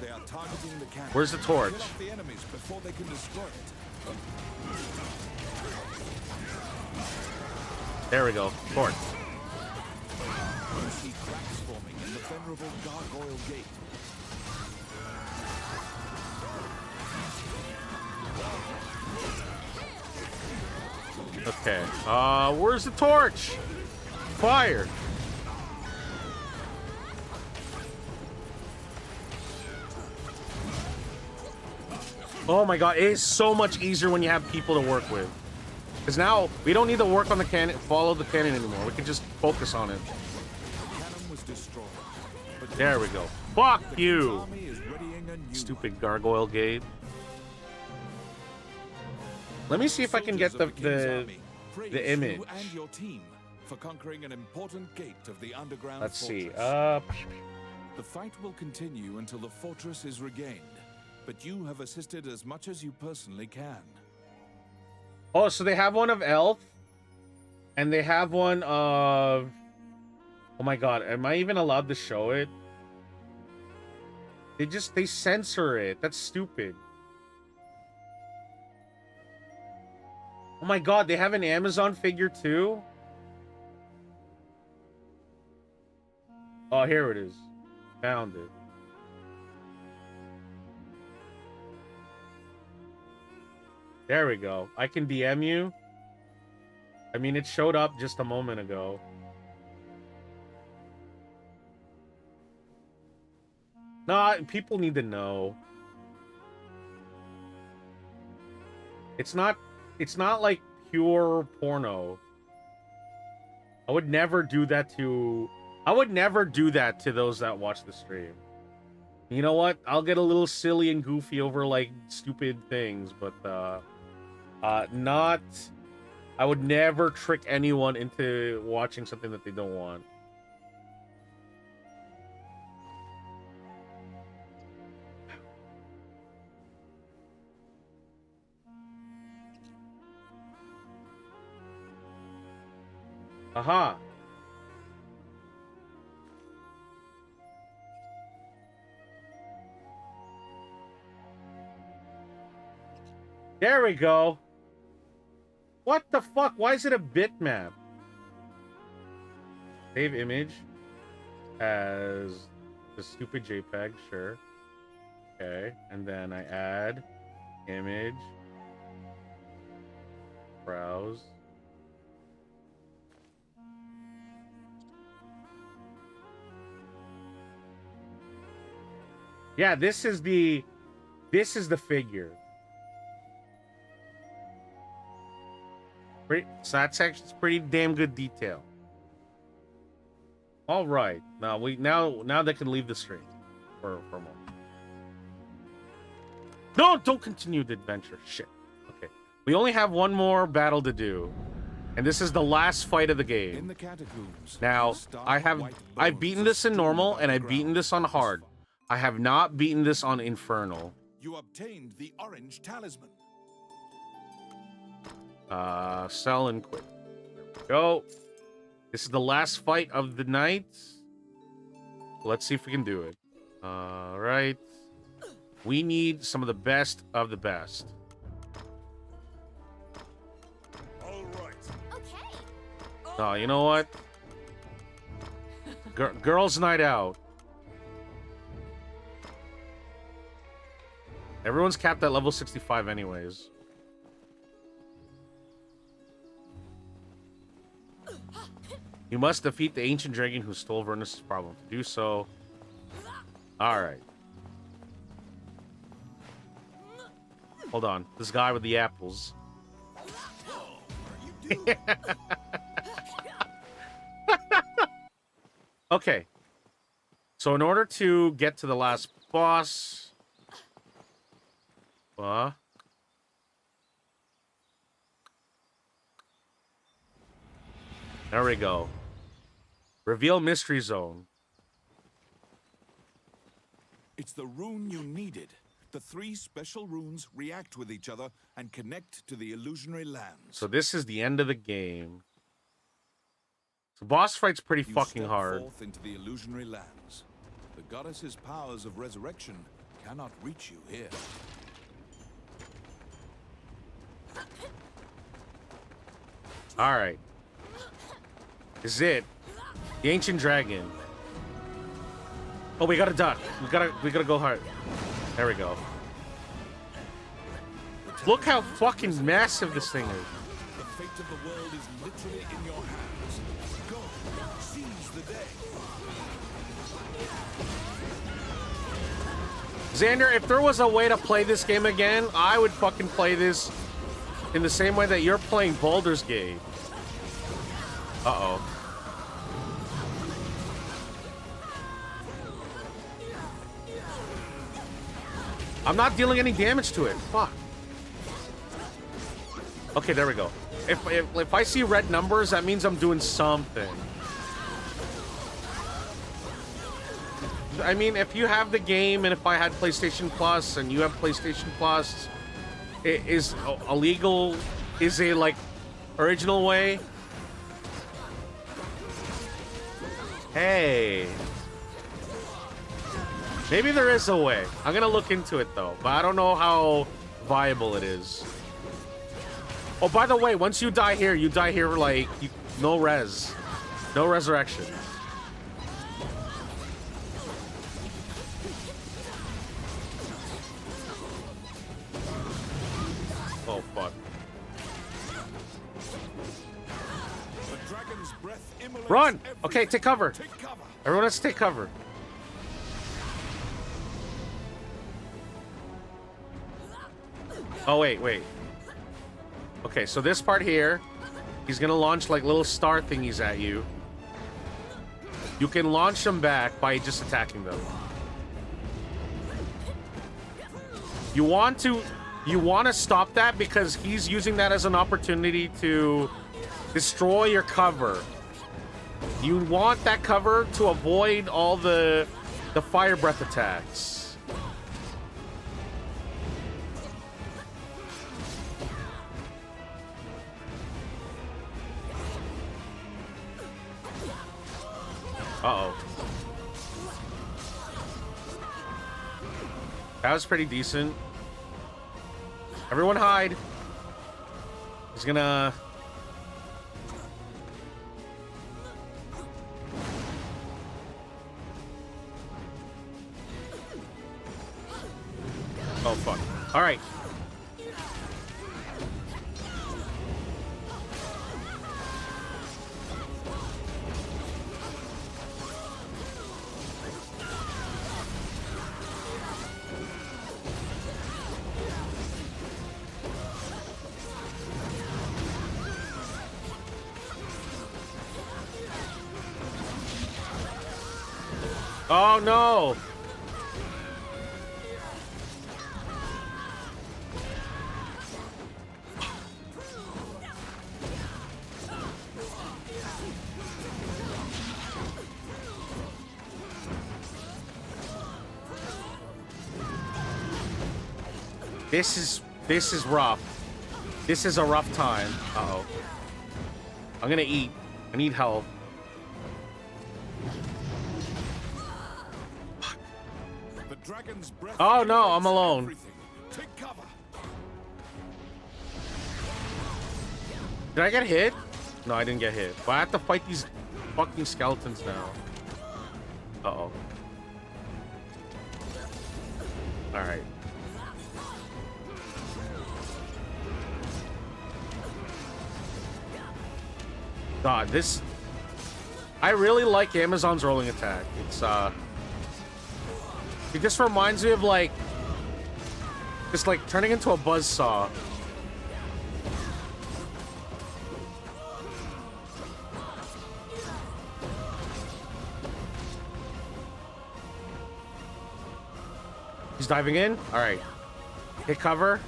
They are targeting the cannon. Where's the torch? Kill off the enemies before they can destroy it. There we go. Torch. You see cracks forming in the venerable Gargoyle Gate. Okay. Where's the torch? Fire. Oh my god, it is so much easier when you have people to work with. Because now, we don't need to work on the cannon, follow the cannon anymore. We can just focus on it. Cannon was destroyed. But There we go. Fuck the King's you! army is readying a new Stupid one. gargoyle gate. Let me see if I can get Soldiers of King's army, praise the image. you and your team for conquering an important gate of the underground Let's see. fortress. The fight will continue until the fortress is regained, but you have assisted as much as you personally can. Oh, so they have one of Elf, and they have one of... Oh my god, am I even allowed to show it? They censor it. That's stupid. Oh my god, they have an Amazon figure too? Oh, here it is. Found it. There we go. I can DM you. I mean, it showed up just a moment ago. No, people need to know. It's not like pure porno. I would never do that to those that watch the stream. You know what? I'll get a little silly and goofy over like stupid things, but I would never trick anyone into watching something that they don't want. Aha. There we go. What the fuck? Why is it a bitmap? Save image as the stupid JPEG, sure. Okay, and then I add image, browse. Yeah, this is the figure. So that's actually pretty damn good detail. All right, now they can leave the stream for a moment. No, don't continue the adventure. Shit. Okay, we only have one more battle to do, and this is the last fight of the game. In the catacombs, Now, I've beaten this in normal and I've beaten this on hard. I have not beaten this on infernal. You obtained the orange talisman. Sell and quit. There we go. This is the last fight of the night. Let's see if we can do it. All right. We need some of the best of the best. All right. Okay. Oh, you know what? Girls' night out. Everyone's capped at level 65 anyways. You must defeat the ancient dragon who stole Vernus's problem. To do so... Alright. Hold on. This guy with the apples. Okay. So in order to get to the last boss... There we go. Reveal mystery zone. It's the rune you needed. The 3 special runes react with each other and connect to the illusionary lands. So this is the end of the game. So boss fight's pretty You fucking step hard. forth into the illusionary lands. The goddess's powers of resurrection cannot reach you here. All right. This is it. The ancient dragon. Oh, we gotta duck. We gotta go hard. There we go. Look how fucking massive this thing is. The fate fate of the world is literally in your hands. Go, seize the day. Xander, if there was a way to play this game again, I would fucking play this in the same way that you're playing Baldur's Gate. Uh-oh. I'm not dealing any damage to it. Fuck. Okay, there we go. If I see red numbers, that means I'm doing something. I mean, if you have the game and if I had PlayStation Plus and you have PlayStation Plus, is illegal, is a, like, original way? Hey. Maybe there is a way. I'm gonna look into it, though. But I don't know how viable it is. Oh, by the way, once you die here, like, no res. No resurrection. Oh, fuck. The dragon's breath immolates Run! everything. Okay, take cover. Take cover. Everyone has to take cover. Oh, wait. Okay, so this part here, he's gonna launch like little star thingies at you. You can launch them back by just attacking them. You want to stop that because he's using that as an opportunity to destroy your cover. You want that cover to avoid all the fire breath attacks. Uh-oh. That was pretty decent. Everyone hide. He's gonna... Oh, fuck. All right. Oh, no. This is rough. This is a rough time. Uh-oh. I'm gonna eat. I need help. The dragon's breath Oh, no, I'm immolates alone. everything. Take cover. Did I get hit? No, I didn't get hit. But I have to fight these fucking skeletons now. Uh-oh. Alright. God, this... I really like Amazon's rolling attack. It's, it just reminds me of, like... Just, like, turning into a buzzsaw. He's diving in? Alright. Hit cover.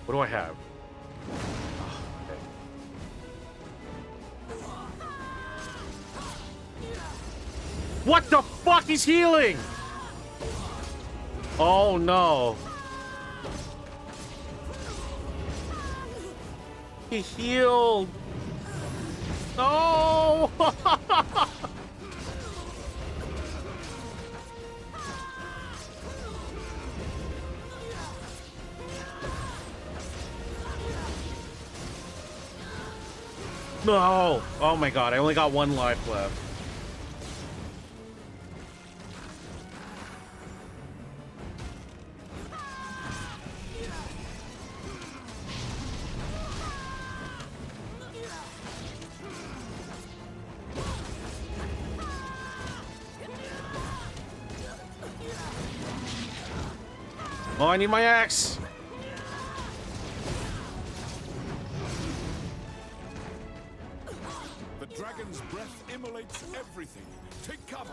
What do I have? What the fuck? He's healing! Oh no. He healed. No! No! Oh my god, I only got one life left. Oh, I need my axe. The dragon's breath immolates everything. Take cover.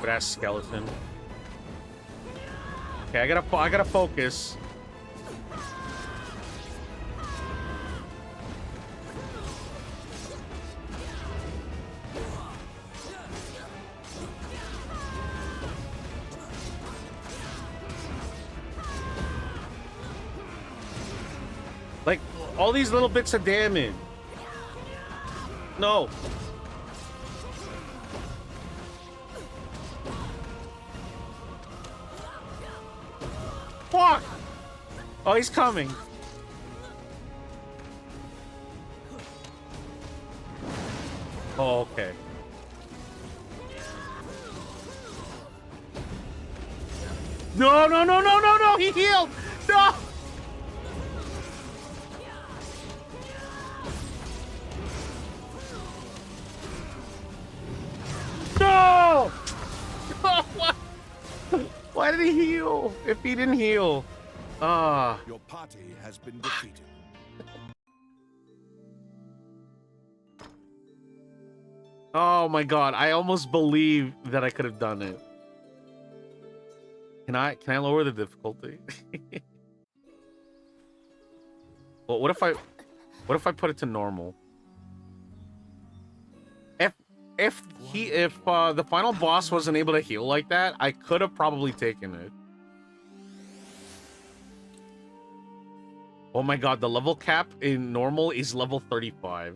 Good ass skeleton. Okay, I gotta focus. Like all these little bits of damage. No. Fuck! Oh, he's coming. Oh, okay. No, no, no, no, no, no! He healed! No! No! What? Why did he heal? If he didn't heal. Ah. Your party has been defeated. Oh my god, I almost believe that I could have done it. Can I lower the difficulty? Well, what if I put it to normal? If the final boss wasn't able to heal like that, I could have probably taken it. Oh my god, the level cap in normal is level 35.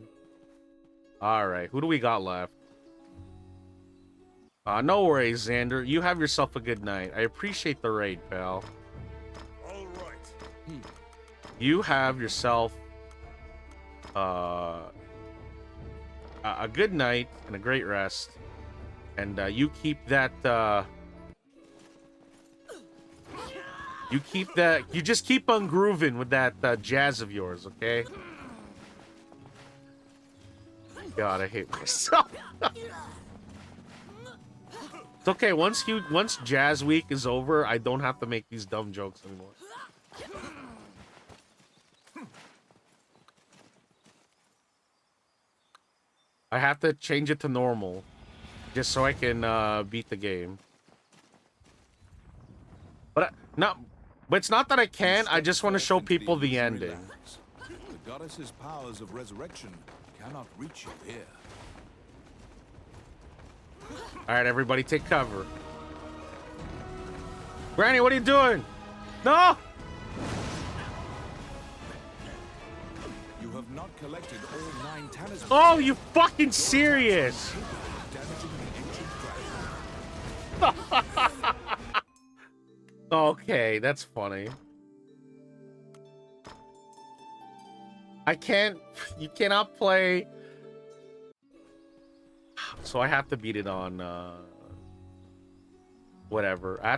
Alright, who do we got left? No worries, Xander. You have yourself a good night. I appreciate the raid, pal. All right. You have yourself a good night and a great rest. And you keep that you just keep on grooving with that jazz of yours, okay? God, I hate myself. It's okay. Once Jazz Week is over, I don't have to make these dumb jokes anymore. I have to change it to normal, just so I can beat the game. But but it's not that I can't. I just want to show people the ending. The goddess's powers of resurrection cannot reach you here. All right, everybody, take cover. Granny, what are you doing? No! You have not collected all 9 talismans. Oh, you fucking serious? Damaging the ancient dragon. Okay, that's funny. I can't. You cannot play. So I have to beat it on whatever. I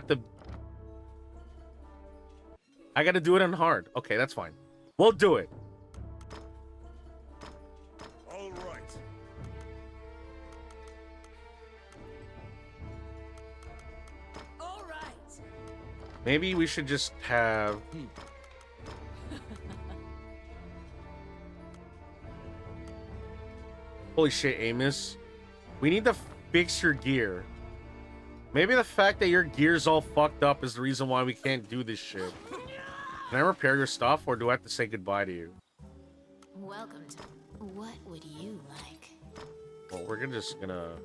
gotta do it on hard. Okay, that's fine. We'll do it. All right. All right. Maybe we should just have. Holy shit, Amos. We need to fix your gear. Maybe the fact that your gear's all fucked up is the reason why we can't do this shit. Can I repair your stuff, or do I have to say goodbye to you? Welcome to... What would you like? Well, we're just gonna...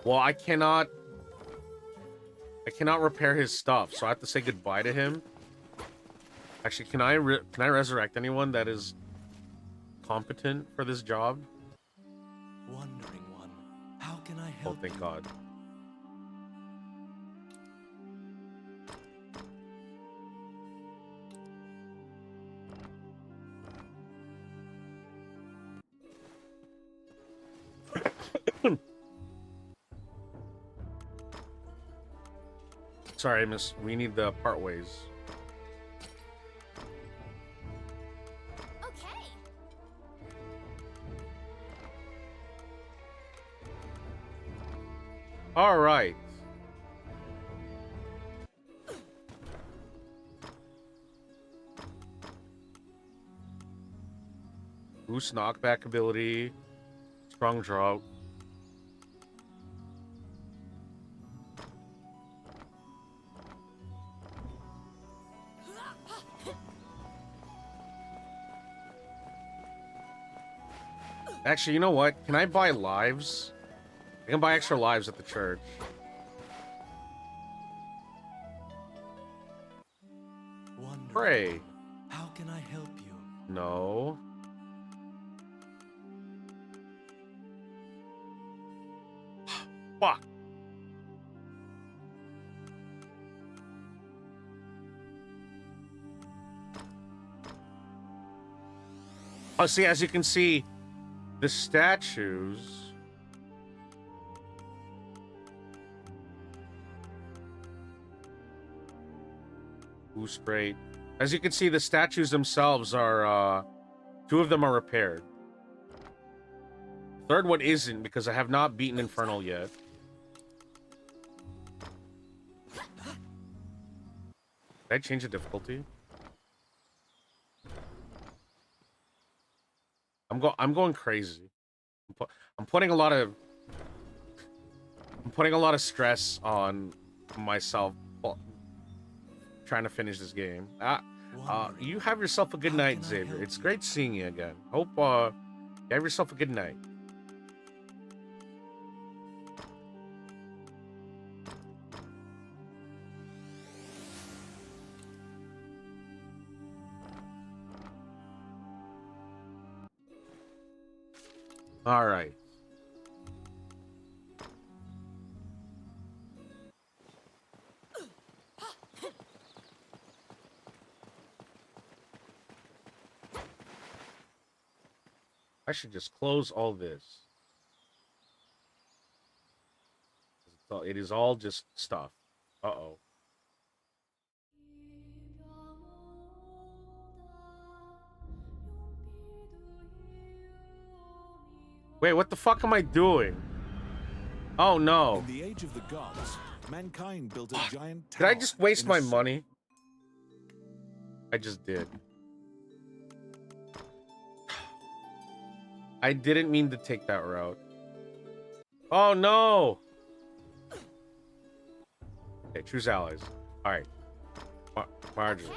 Well, I cannot repair his stuff, so I have to say goodbye to him. Actually, can I resurrect anyone that is competent for this job? Wandering one, how can I Oh, help thank you? God. Sorry, miss. We need the part ways. Okay. All right. Boost knockback ability. Strong draw. Actually, you know what? Can I buy lives? I can buy extra lives at the church. Wondering, Pray. how can I help you? No. Fuck. Oh, see, as you can see, the statues. Boost rate. As you can see, the statues themselves are, two of them are repaired. Third one isn't because I have not beaten Infernal yet. Did I change the difficulty? I'm going crazy. I'm putting a lot of stress on myself trying to finish this game. You have yourself a good How night, can I Xavier. help It's you? great seeing you again. Hope you have yourself a good night. All right. I should just close all this. It is all just stuff. Uh-oh. Wait, what the fuck am I doing? Oh no. In the age of the gods, mankind built a giant Did I tower just waste in a my s- money? I just did. I didn't mean to take that route. Oh no! Okay, choose allies. Alright. Marjorie.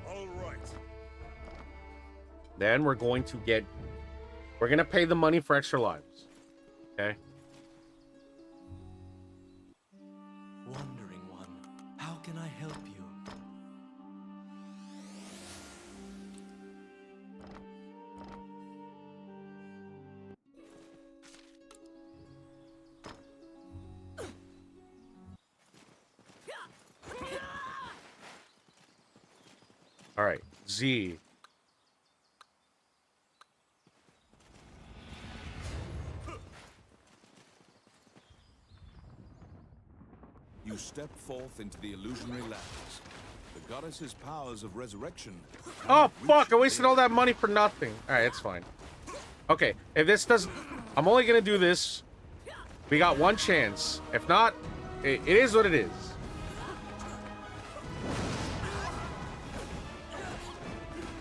All right. Then we're going to pay the money for extra lives. Okay? Wondering one, how can I help you? Alright. Z. You step forth into the illusionary lands. The goddess's powers of resurrection. Oh fuck, I reach wasted all that money for nothing. Alright, it's fine. Okay, if this doesn't... I'm only gonna do this. We got one chance. If not, it is what it is.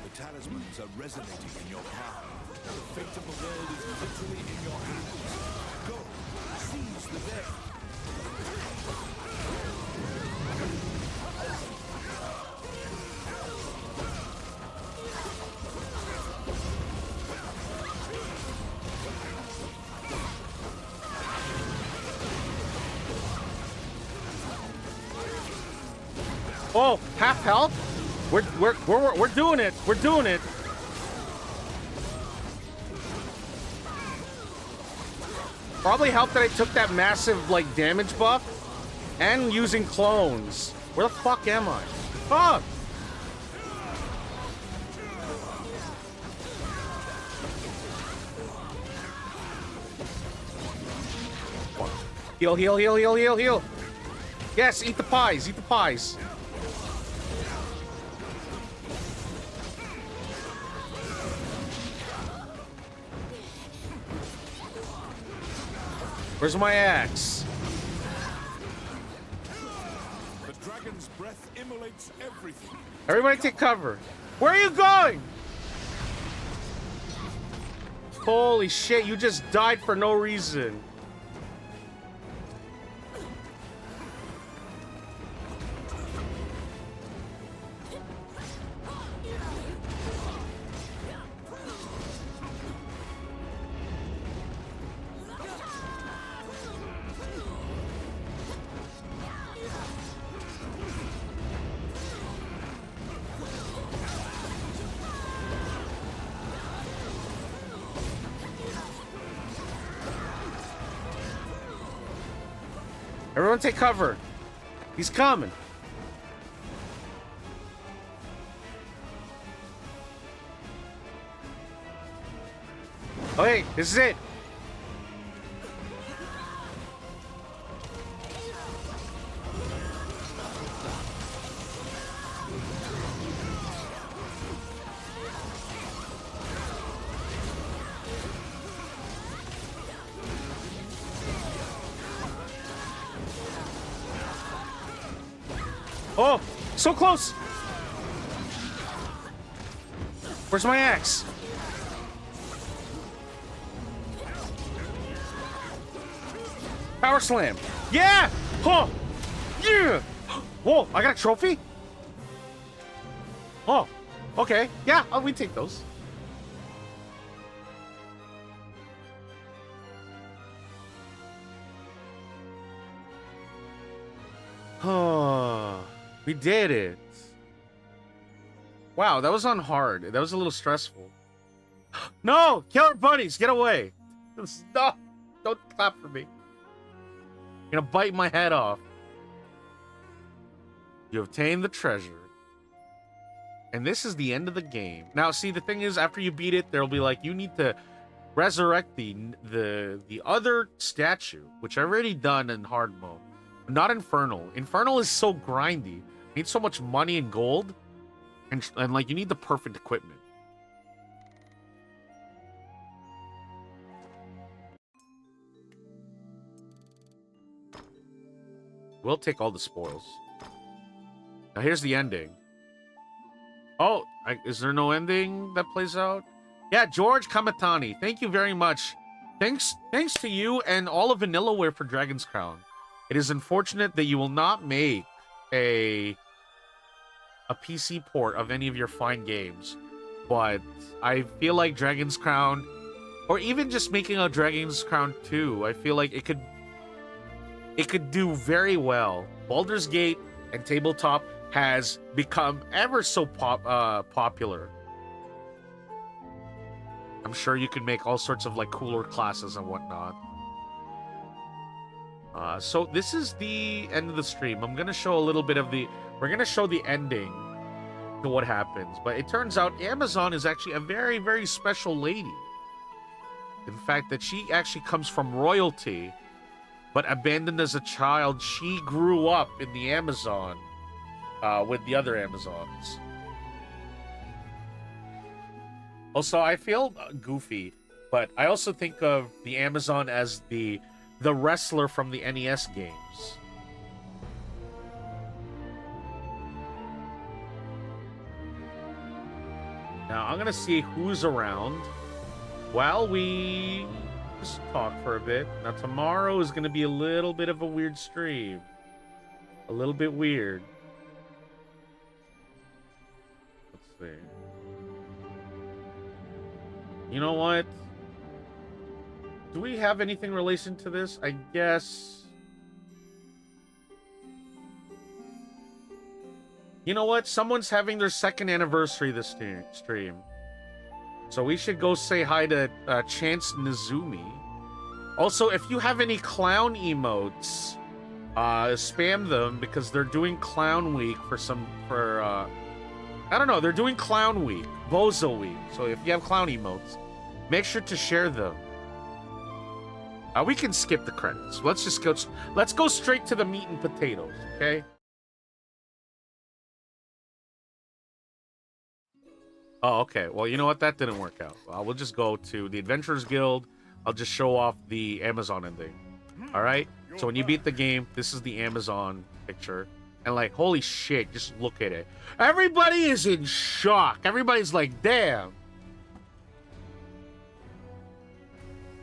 The talismans are resonating in your power. The fate of the world is literally in your hands. Go, seize the day. Oh, half health? We're doing it. We're doing it. Probably helped that I took that massive like damage buff and using clones. Where the fuck am I? Fuck! Heal, heal, heal, heal, heal, heal. Yes, eat the pies, eat the pies. Where's my axe? The dragon's breath immolates everything. Everybody take cover. Where are you going? Holy shit, you just died for no reason. Everyone take cover. He's coming. Oh, hey, this is it. Oh, so close. Where's my axe? Power slam. Yeah. Oh, yeah. Whoa, I got a trophy? Oh, okay. Yeah, we take those. Oh, we did it. Wow, that was on hard. That was a little stressful. No, killer bunnies, get away. Stop. Don't clap for me. You're gonna bite my head off. You obtain the treasure. And this is the end of the game. Now, see, the thing is, after you beat it, there'll be like, you need to resurrect the other statue, which I've already done in hard mode. Not Infernal. Infernal is so grindy. You need so much money and gold. And like, you need the perfect equipment. We'll take all the spoils. Now here's the ending. Oh, is there no ending that plays out? Yeah, George Kamatani, thank you very much. Thanks to you and all of Vanillaware for Dragon's Crown. It is unfortunate that you will not make a PC port of any of your fine games, but I feel like Dragon's Crown, or even just making a Dragon's Crown 2, I feel like it could do very well. Baldur's Gate and tabletop has become ever so popular. I'm sure you can make all sorts of like cooler classes and whatnot. So this is the end of the stream. I'm gonna show a little bit of we're gonna show the ending to what happens. But it turns out Amazon is actually a very, very special lady. In fact, that she actually comes from royalty, but abandoned as a child. She grew up in the Amazon with the other Amazons. Also, I feel goofy, but I also think of the Amazon as the wrestler from the NES games. Now, I'm going to see who's around while we just talk for a bit. Now, tomorrow is going to be a little bit of a weird stream. A little bit weird. Let's see. You know what? Do we have anything in relation to this? I guess. You know what? Someone's having their 2nd anniversary this stream. So we should go say hi to Chance Nizumi. Also, if you have any clown emotes, spam them because they're doing Clown Week I don't know, they're doing Clown Week, Bozo Week. So if you have clown emotes, make sure to share them. We can skip the credits. Let's go straight to the meat and potatoes, okay? Oh, okay. Well, you know what? That didn't work out. We'll just go to the Adventurers Guild. I'll just show off the Amazon ending. All right. So when you beat the game, this is the Amazon picture, and like, holy shit, just look at it. Everybody is in shock. Everybody's like, damn.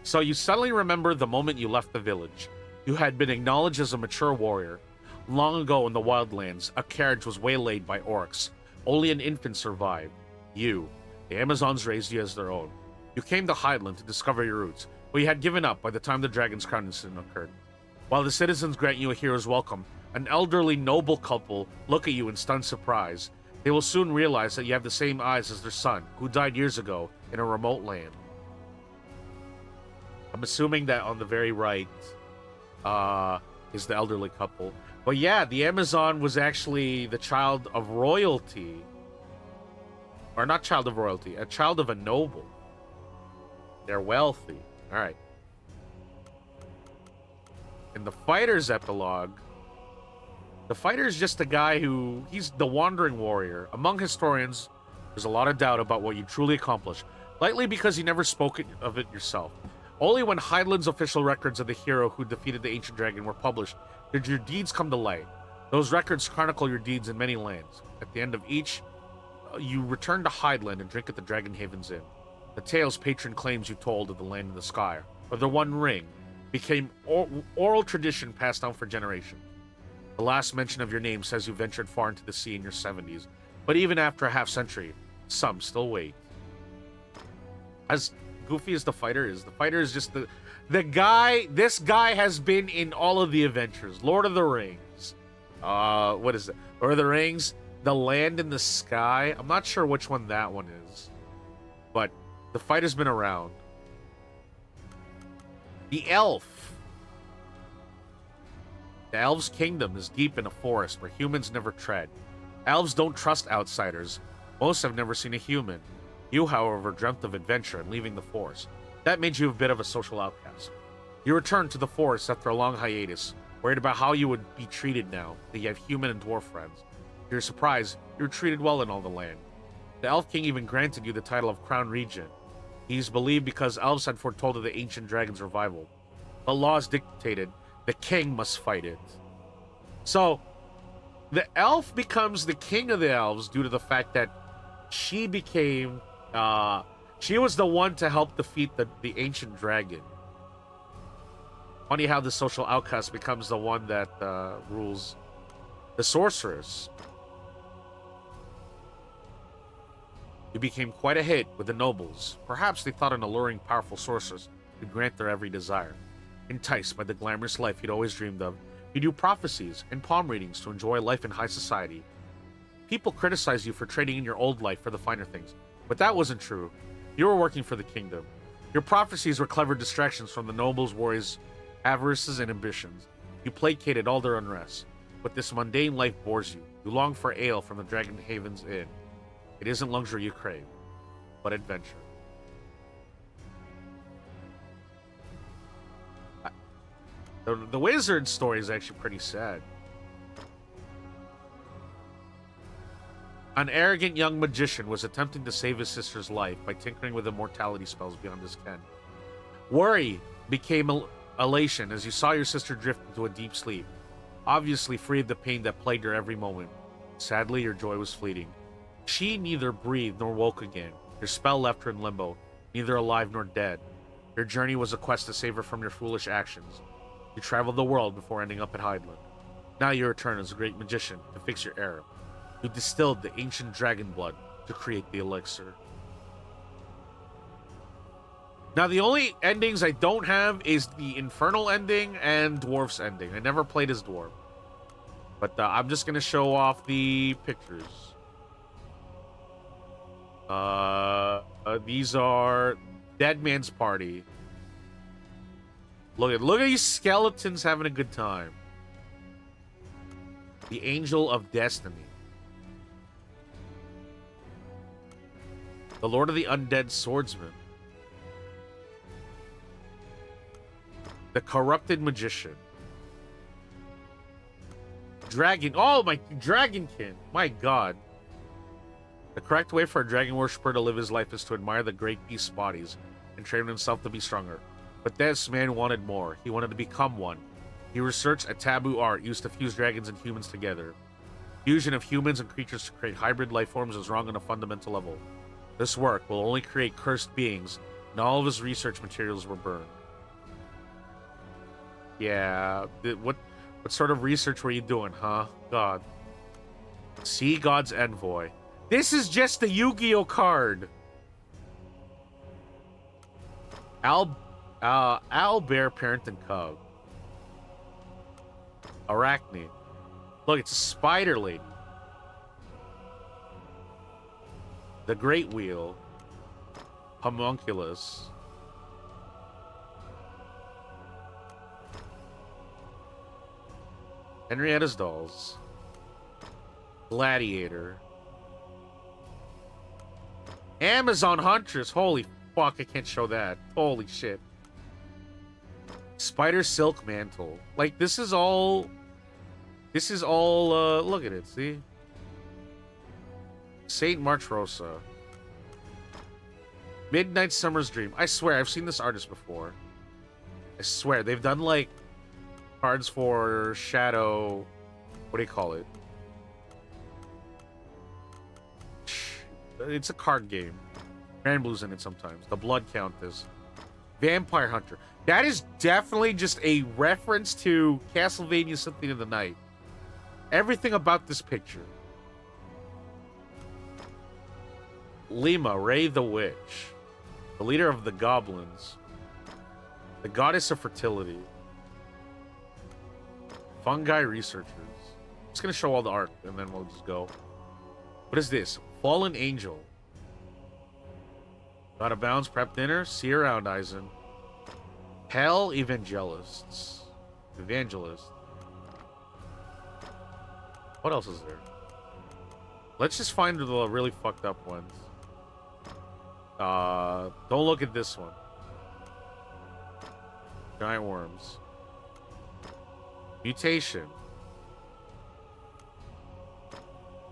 So you suddenly remember the moment you left the village. You had been acknowledged as a mature warrior. Long ago in the wildlands, a carriage was waylaid by orcs. Only an infant survived. You. The Amazons raised you as their own. You came to Highland to discover your roots, but you had given up by the time the Dragon's Crown incident occurred. While the citizens grant you a hero's welcome, an elderly noble couple look at you in stunned surprise. They will soon realize that you have the same eyes as their son, who died years ago in a remote land. I'm assuming that on the very right is the elderly couple. But yeah, the Amazon was actually the child of royalty. Or not child of royalty, a child of a noble. They're wealthy. Alright. In the fighter's epilogue, the fighter is just a guy who... He's the wandering warrior. Among historians, there's a lot of doubt about what you truly accomplished. Likely because you never spoke of it yourself. Only when Highland's official records of the hero who defeated the ancient dragon were published did your deeds come to light. Those records chronicle your deeds in many lands. At the end of each, you return to Highland and drink at the Dragon Haven's Inn. The tales patron claims you told of the land in the sky, or the One Ring, became oral tradition passed down for generations. The last mention of your name says you ventured far into the sea in your 70s, but even after a half-century, some still wait. As goofy as the fighter is just the guy. This guy has been in all of the adventures. Lord of the Rings. What is it? Lord of the Rings, The Land in the Sky. I'm not sure which one that one is, but the fighter's been around. The elf. The elves' kingdom is deep in a forest where humans never tread. Elves don't trust outsiders. Most have never seen a human. You, however, dreamt of adventure and leaving the forest. That made you a bit of a social outcast. You returned to the forest after a long hiatus, worried about how you would be treated now that you have human and dwarf friends. To your surprise, you were treated well in all the land. The Elf King even granted you the title of Crown Regent. He is believed because elves had foretold of the ancient dragon's revival. But laws dictated the king must fight it. So, the elf becomes the king of the elves due to the fact that she became... she was the one to help defeat the ancient dragon. Funny how the social outcast becomes the one that rules the sorceress. You became quite a hit with the nobles. Perhaps they thought an alluring, powerful sorceress could grant their every desire. Enticed by the glamorous life you'd always dreamed of, you do prophecies and palm readings to enjoy life in high society. People criticize you for trading in your old life for the finer things, but that wasn't true. You were working for the kingdom. Your prophecies were clever distractions from the nobles, warriors, avarices, and ambitions. You placated all their unrest. But this mundane life bores you. You long for ale from the Dragon Haven's Inn. It isn't luxury you crave, but adventure. The wizard story is actually pretty sad. An arrogant young magician was attempting to save his sister's life by tinkering with immortality spells beyond his ken. Worry became elation as you saw your sister drift into a deep sleep, obviously free of the pain that plagued her every moment. Sadly, your joy was fleeting. She neither breathed nor woke again. Your spell left her in limbo, neither alive nor dead. Your journey was a quest to save her from your foolish actions. You traveled the world before ending up at Highland. Now you return as a great magician to fix your error. You distilled the ancient dragon blood to create the elixir. Now, the only endings I don't have is the Infernal ending and Dwarf's ending. I never played as Dwarf. But I'm just going to show off the pictures. These are Dead Man's Party. Look at these skeletons having a good time. The Angel of Destiny. The Lord of the Undead Swordsman. The Corrupted Magician. Dragon. Oh, my Dragonkin. My god. The correct way for a dragon worshipper to live his life is to admire the great beast's bodies and train himself to be stronger. But this man wanted more. He wanted to become one. He researched a taboo art used to fuse dragons and humans together. Fusion of humans and creatures to create hybrid life forms is wrong on a fundamental level. This work will only create cursed beings, and all of his research materials were burned. Yeah, what sort of research were you doing, huh? God. See God's Envoy. This is just a Yu-Gi-Oh card. Owl, bear, parent, and cub. Arachne. Look, it's a spider lady. The Great Wheel. Homunculus. Henrietta's dolls. Gladiator. Amazon Huntress. Holy fuck, I can't show that. Holy shit. Spider Silk Mantle. Like, this is all, look at it, see? Saint March Rosa. Midnight Summer's Dream. I swear, I've seen this artist before. I swear, they've done, like, cards for Shadow. What do you call it? It's a card game. Grand Blue's in it sometimes. The Blood Countess. Vampire Hunter. That is definitely just a reference to Castlevania Symphony of the Night. Everything about this picture. Lima, Ray the Witch. The leader of the goblins. The goddess of fertility. Fungi researchers. I'm just gonna show all the art and then we'll just go. What is this? Fallen Angel. Out of Bounds Prep Dinner. See you around, Eisen. Hell Evangelists. Evangelist. What else is there? Let's just find the really fucked up ones. Don't look at this one. Giant worms. Mutation.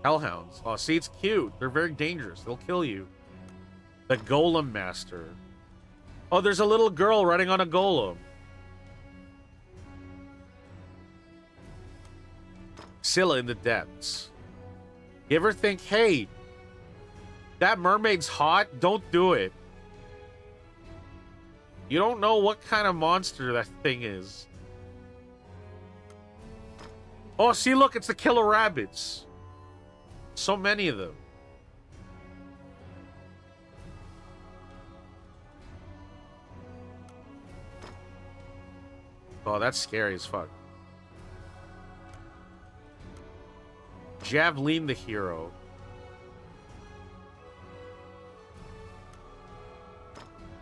Hellhounds. Oh, see, it's cute. They're very dangerous. They'll kill you. The Golem Master. Oh, there's a little girl running on a golem. Scylla in the Depths. You ever think, hey, that mermaid's hot? Don't do it. You don't know what kind of monster that thing is. Oh, see, look, it's the killer rabbits. So many of them. Oh, that's scary as fuck. Javelin the Hero.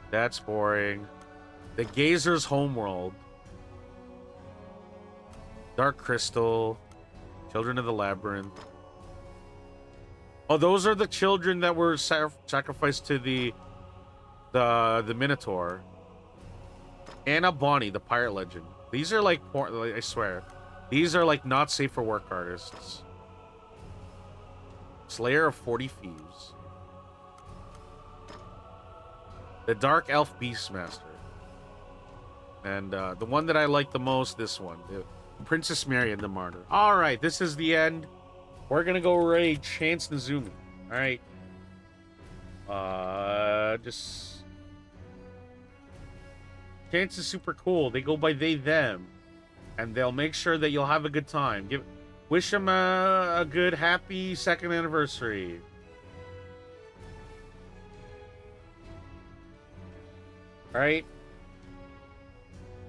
That's boring. The Gazer's Homeworld. Dark Crystal. Children of the Labyrinth. Oh, those are the children that were sacrificed to the Minotaur. Anna Bonny, the pirate legend. These are like, I swear, these are like not safe for work artists. Slayer of 40 Thieves. The Dark Elf Beastmaster. And the one that I like the most, this one. Princess Mary and the Martyr. Alright, this is the end. We're gonna go raid Chance Nizumi. Alright. Just... Chance is super cool. They go by they, them. And they'll make sure that you'll have a good time. Wish them a good, happy 2nd anniversary. Alright?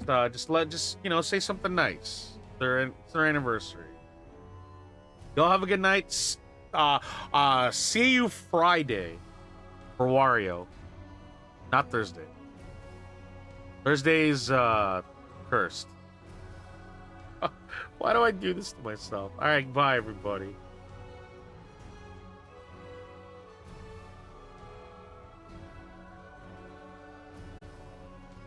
Just you know, say something nice. It's their anniversary. Y'all have a good night. See you Friday for Wario. Not Thursday. Thursday's cursed. Why do I do this to myself? Alright, bye everybody.